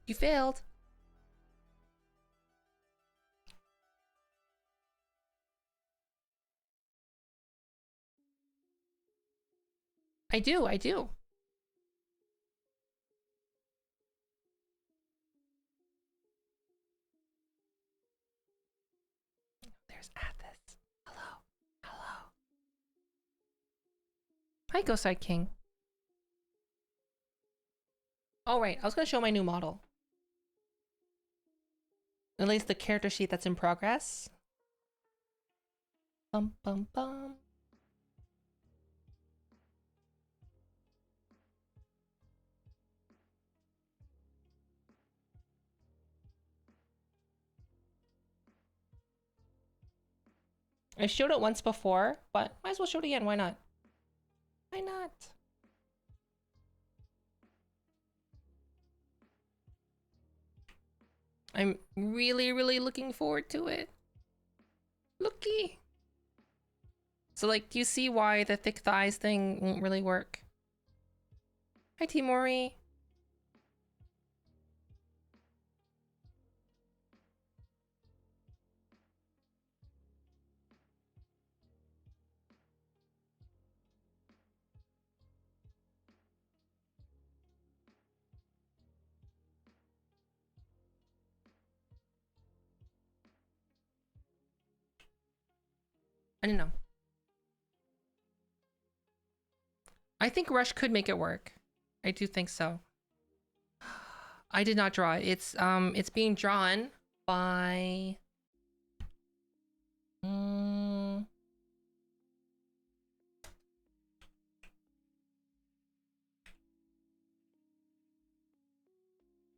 Speaker 1: You failed. I do, I do. There's Athos. Hello. Hello. Hi, Ghostside King. Oh, right. I was going to show my new model. At least the character sheet that's in progress. Bum, bum, bum. I showed it once before, but might as well show it again. Why not? Why not? I'm really, really looking forward to it. Looky. So, like, do you see why the thick thighs thing won't really work? Hi, Timori. I don't know. I think Rush could make it work. I do think so. I did not draw it. It's being drawn by...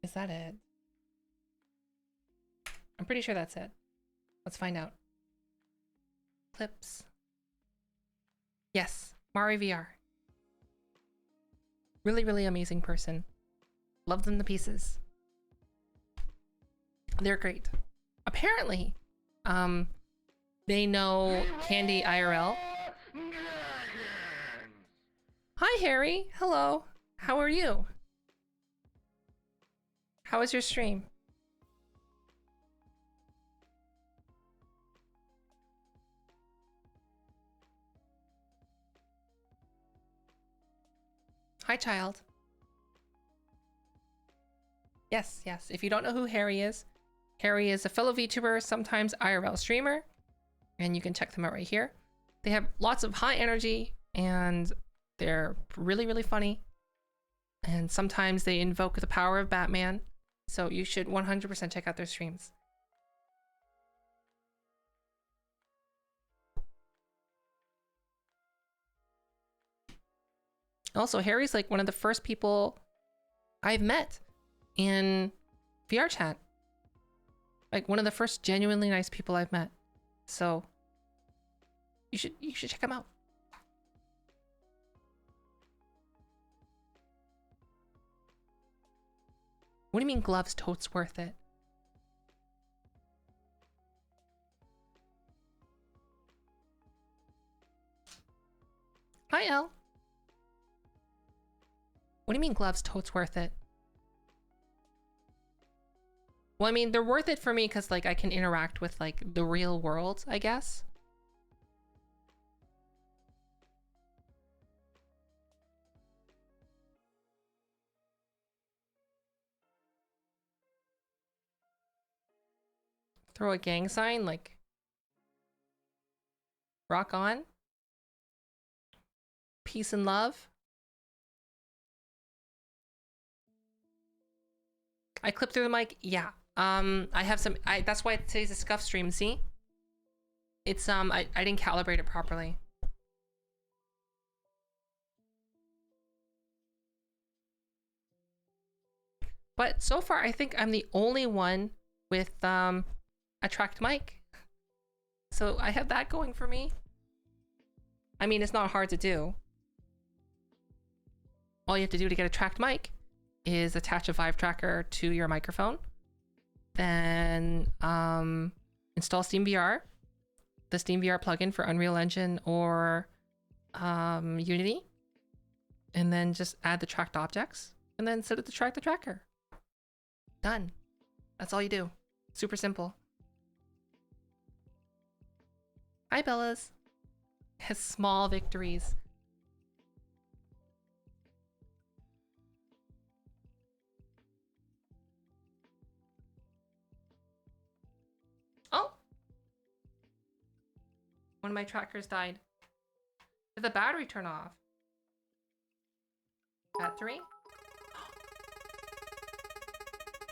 Speaker 1: Is that it? I'm pretty sure that's it. Let's find out. Clips. Yes, Mari VR. Really, really amazing person. Love them to pieces. They're great. Apparently, they know Candy IRL. Hi, Harry. Hello. How are you? How was your stream? Hi, child. Yes, yes. If you don't know who Harry is a fellow VTuber, sometimes IRL streamer, and you can check them out right here. They have lots of high energy, and they're really, really funny. And sometimes they invoke the power of Batman, so you should 100% check out their streams. Also, Harry's like one of the first people I've met in VR chat. Like one of the first genuinely nice people I've met. So you should check him out. What do you mean gloves totes worth it? Hi, Elle. What do you mean gloves totes worth it? Well, I mean, they're worth it for me because, like, I can interact with, like, the real world, I guess. Throw a gang sign, like, rock on. Peace and love. I clipped through the mic. Yeah. I have some. That's why today's a sCuFf stream. See, it's I didn't calibrate it properly. But so far, I think I'm the only one with a tracked mic. So I have that going for me. I mean, it's not hard to do. All you have to do to get a tracked mic is attach a Vive tracker to your microphone. Then install SteamVR, the SteamVR plugin for Unreal Engine or Unity. And then just add the tracked objects and then set it to track the tracker. Done. That's all you do. Super simple. Hi, Bellas. Has small victories. Oh! One of my trackers died. Did the battery turn off? Battery?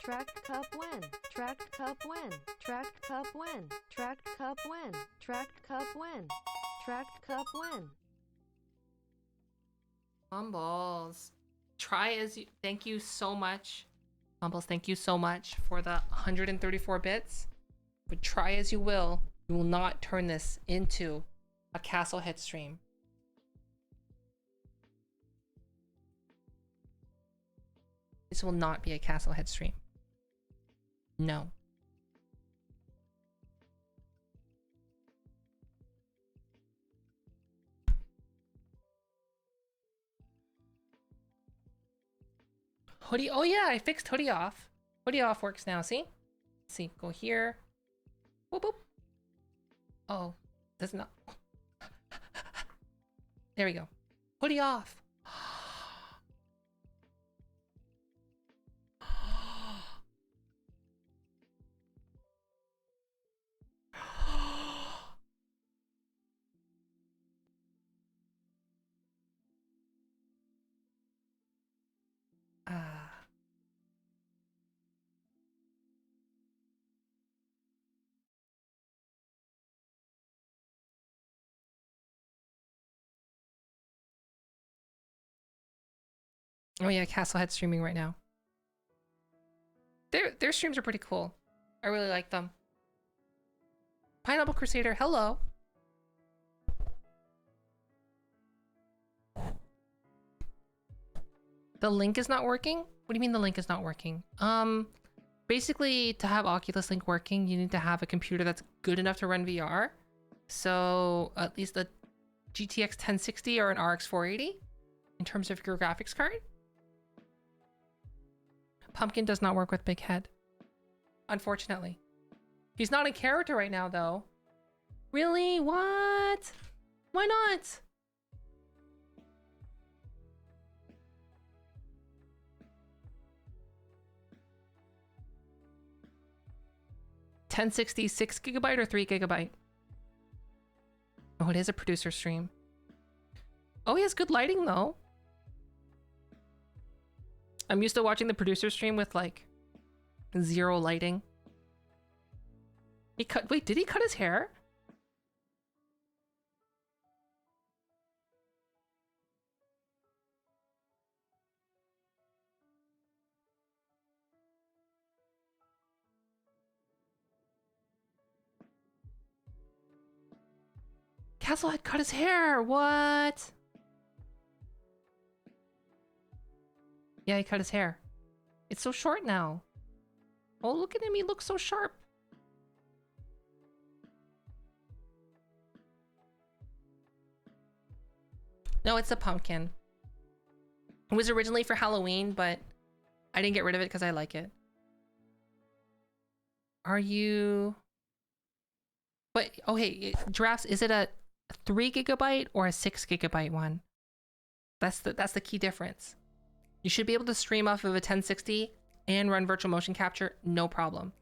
Speaker 3: Tracked cup when, tracked cup when, tracked cup when, tracked cup when, tracked cup when, tracked cup when.
Speaker 1: Mumbles. Try as you. Thank you so much. Mumbles, thank you so much for the 134 bits. But try as you will not turn this into a castle hit stream. This will not be a castle hit stream. No. Hoodie. Oh yeah, I fixed hoodie off. Hoodie off works now. See? See, go here. Boop boop. Oh, does not. There we go. Hoodie off. Oh yeah, Castlehead streaming right now. Their streams are pretty cool. I really like them. Pineapple Crusader, hello. The link is not working? What do you mean the link is not working? Basically, to have Oculus Link working, you need to have a computer that's good enough to run VR. So at least a GTX 1060 or an RX 480 in terms of your graphics card. Pumpkin does not work with Big Head, unfortunately. He's not in character right now, though. Really? What? Why not? $1060, 6GB or 3GB? Oh, it is a producer stream. Oh, he has good lighting, though. I'm used to watching the producer stream with, like, 0 lighting. He cut- Wait, did he cut his hair? Castle had cut his hair. What? Yeah, he cut his hair. It's so short now. Oh, look at him. He looks so sharp. No, it's a pumpkin. It was originally for Halloween, but I didn't get rid of it because I like it. Are you... But, oh hey, Giraffes, is it a 3GB or a 6GB one? That's the key difference. You should be able to stream off of a 1060 and run virtual motion capture, no problem.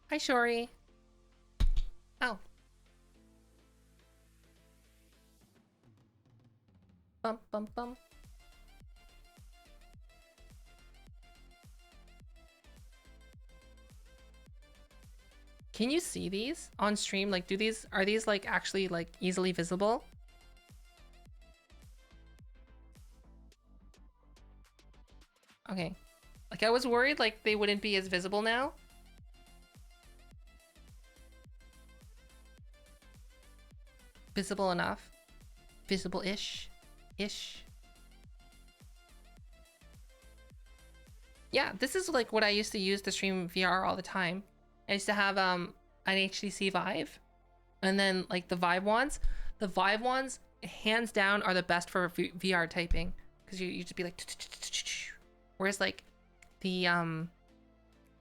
Speaker 1: Hi, Shori. Oh. Bum, bum, bum. Can you see these on stream? Like, are these like actually like easily visible? Okay. Like, I was worried like they wouldn't be as visible now. Visible enough. Visible-ish. Ish. Yeah, this is like what I used to use to stream VR all the time. I used to have an HTC Vive, and then like the Vive ones. The Vive ones, hands down, are the best for VR typing, because you just be like, whereas like the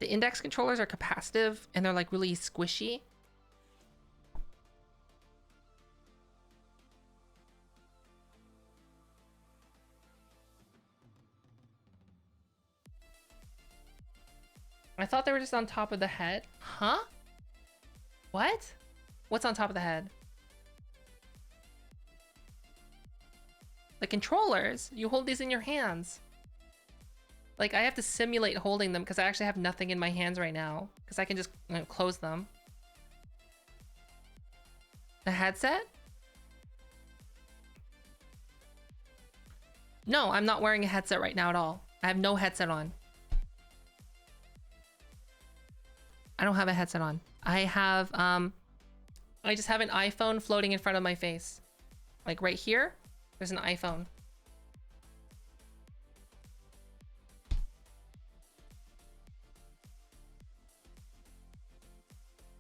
Speaker 1: index controllers are capacitive and they're like really squishy. I thought they were just on top of the head. Huh? What? What's on top of the head? The controllers? You hold these in your hands. Like, I have to simulate holding them because I actually have nothing in my hands right now. Because I can just close them. The headset? No, I'm not wearing a headset right now at all. I have no headset on. I don't have a headset on. I have, I just have an iPhone floating in front of my face. Like right here, there's an iPhone.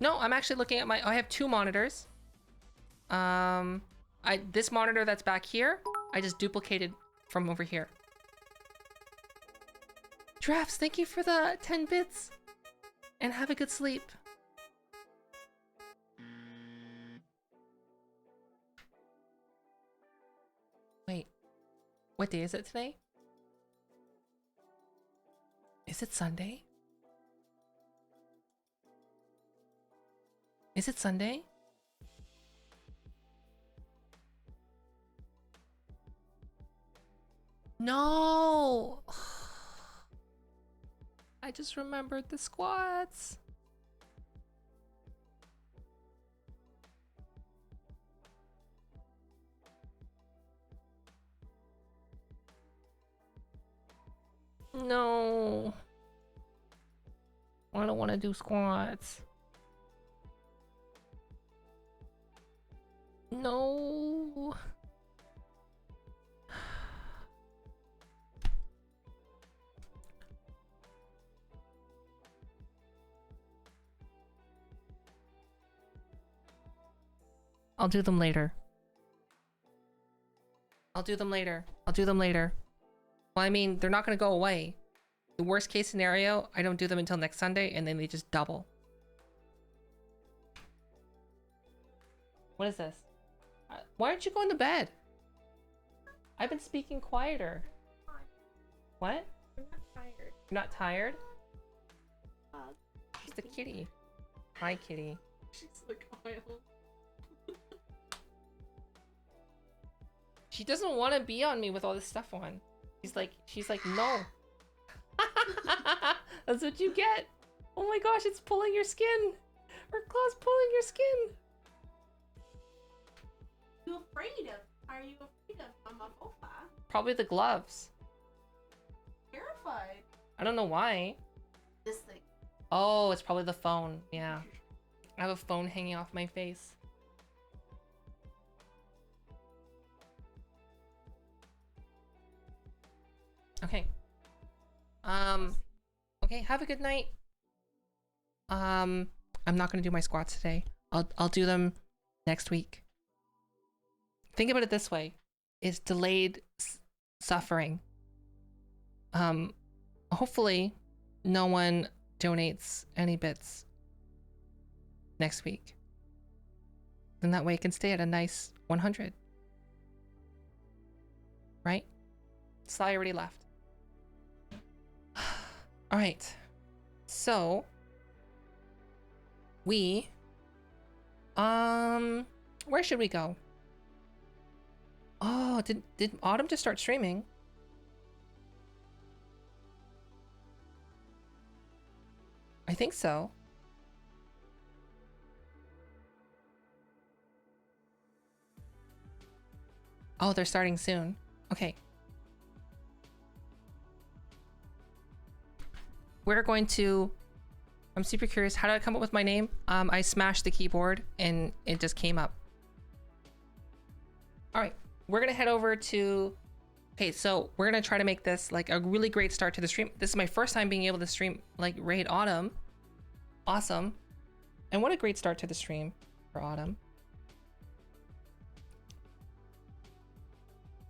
Speaker 1: No, I'm actually looking at I have 2 monitors. This monitor that's back here, I just duplicated from over here. Drafts, thank you for the 10 bits. And have a good sleep. Wait, what day is it today? Is it Sunday? Is it Sunday? No! I just remembered the squats. No. I don't want to do squats. No. I'll do them later. I'll do them later. I'll do them later. Well, I mean, they're not going to go away. The worst case scenario, I don't do them until next Sunday, and then they just double. What is this? Why aren't you going to bed? I've been speaking quieter. What?
Speaker 5: I'm not tired.
Speaker 1: You're not tired? She's the kitty. Hi, kitty.
Speaker 5: She's like oil.
Speaker 1: She doesn't want to be on me with all this stuff on. She's like, no. That's what you get. Oh my gosh, it's pulling your skin. Her claw's pulling your skin.
Speaker 5: Are you afraid of Mama Fofa?
Speaker 1: Probably the gloves.
Speaker 5: Terrified.
Speaker 1: I don't know why.
Speaker 5: This thing.
Speaker 1: Oh, it's probably the phone. Yeah. I have a phone hanging off my face. Okay. Okay, have a good night. I'm not gonna do my squats today. I'll do them next week. Think about it this way. It's delayed suffering. Hopefully no one donates any bits next week. Then that way it can stay at a nice 100. Right? Sly already left. All right. So we where should we go? Oh, did Autumn just start streaming? I think so. Oh, they're starting soon. Okay. We're going to... I'm super curious. How did I come up with my name? I smashed the keyboard and it just came up. All right. We're going to head over to... Okay, so we're going to try to make this like a really great start to the stream. This is my first time being able to stream like Raid Autumn. Awesome. And what a great start to the stream for Autumn.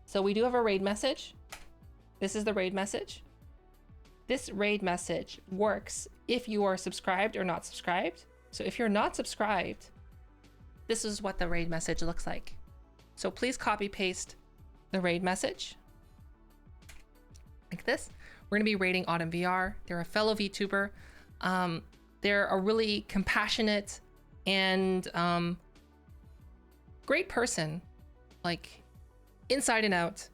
Speaker 1: So we do have a raid message. This is the raid message. This raid message works if you are subscribed or not subscribed. So if you're not subscribed, this is what the raid message looks like. So please copy paste the raid message like this. We're gonna be raiding Autumn VR. They're a fellow VTuber. They're a really compassionate and great person, like inside and out.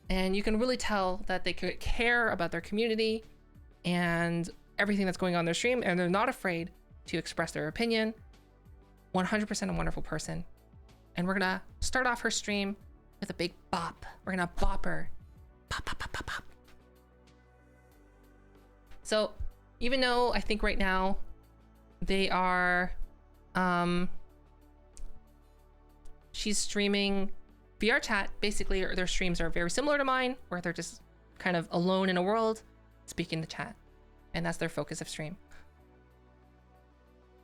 Speaker 1: And you can really tell that they care about their community and everything that's going on in their stream, and they're not afraid to express their opinion. 100% a wonderful person. And we're gonna start off her stream with a big bop. We're gonna bop her. Pop, pop, pop, pop, pop. So even though I think right now they are, she's streaming VR chat, basically their streams are very similar to mine, where they're just kind of alone in a world, speaking to chat. And that's their focus of stream.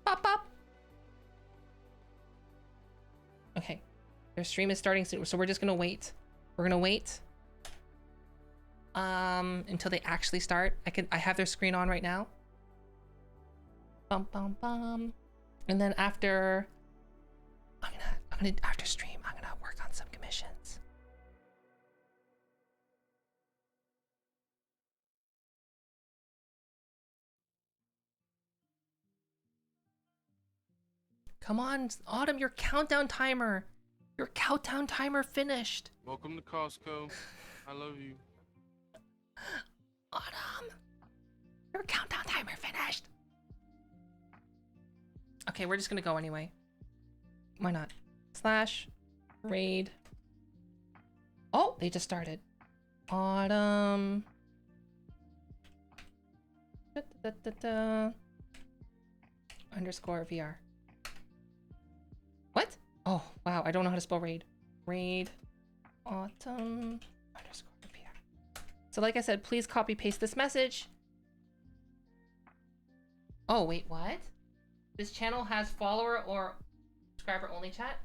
Speaker 1: Pop, pop. Okay, their stream is starting soon, so we're just gonna wait. We're gonna wait until they actually start. I have their screen on right now. Bum, bum, bum. And then after, after stream, I'm gonna work on some commissions. Come on, Autumn, your countdown timer. Your countdown timer finished.
Speaker 2: Welcome to Costco. I love you.
Speaker 1: Autumn. Your countdown timer finished. Okay, we're just gonna go anyway. Why not? Slash raid. Oh, they just started. Autumn. Underscore VR. What? Oh, wow. I don't know how to spell raid. Raid. Autumn. Underscore VR. So like I said, please copy paste this message. Oh, wait, what? This channel has follower or subscriber only chat?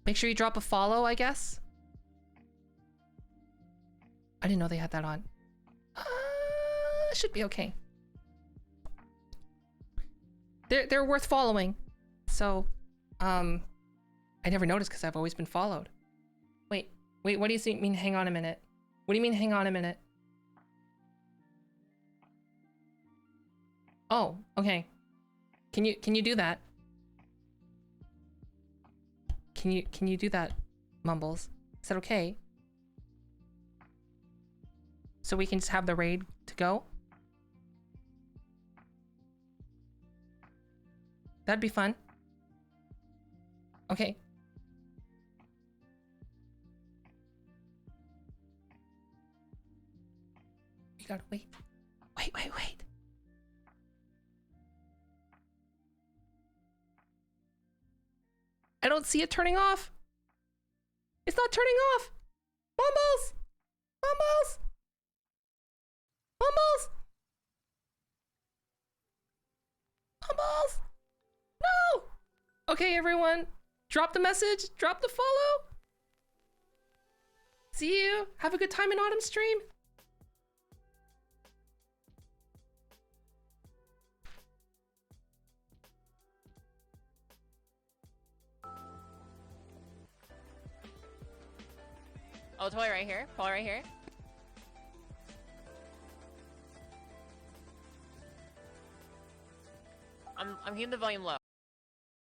Speaker 1: Make sure you drop a follow, I guess. I didn't know they had that on. Should be okay. They're worth following. So, I never noticed because I've always been followed. Wait, what do you mean hang on a minute? What do you mean hang on a minute? Oh, okay. Can you do that? Can you do that, Mumbles? Is that okay? So we can just have the raid to go? That'd be fun. Okay. You gotta wait. Wait. I don't see it turning off. It's not turning off. Mumbles! Mumbles! Mumbles! Mumbles! No! Okay, everyone. Drop the message. Drop the follow. See you. Have a good time in Autumn stream.
Speaker 6: Oh, toy right here. Toy right here. I'm keeping the volume low.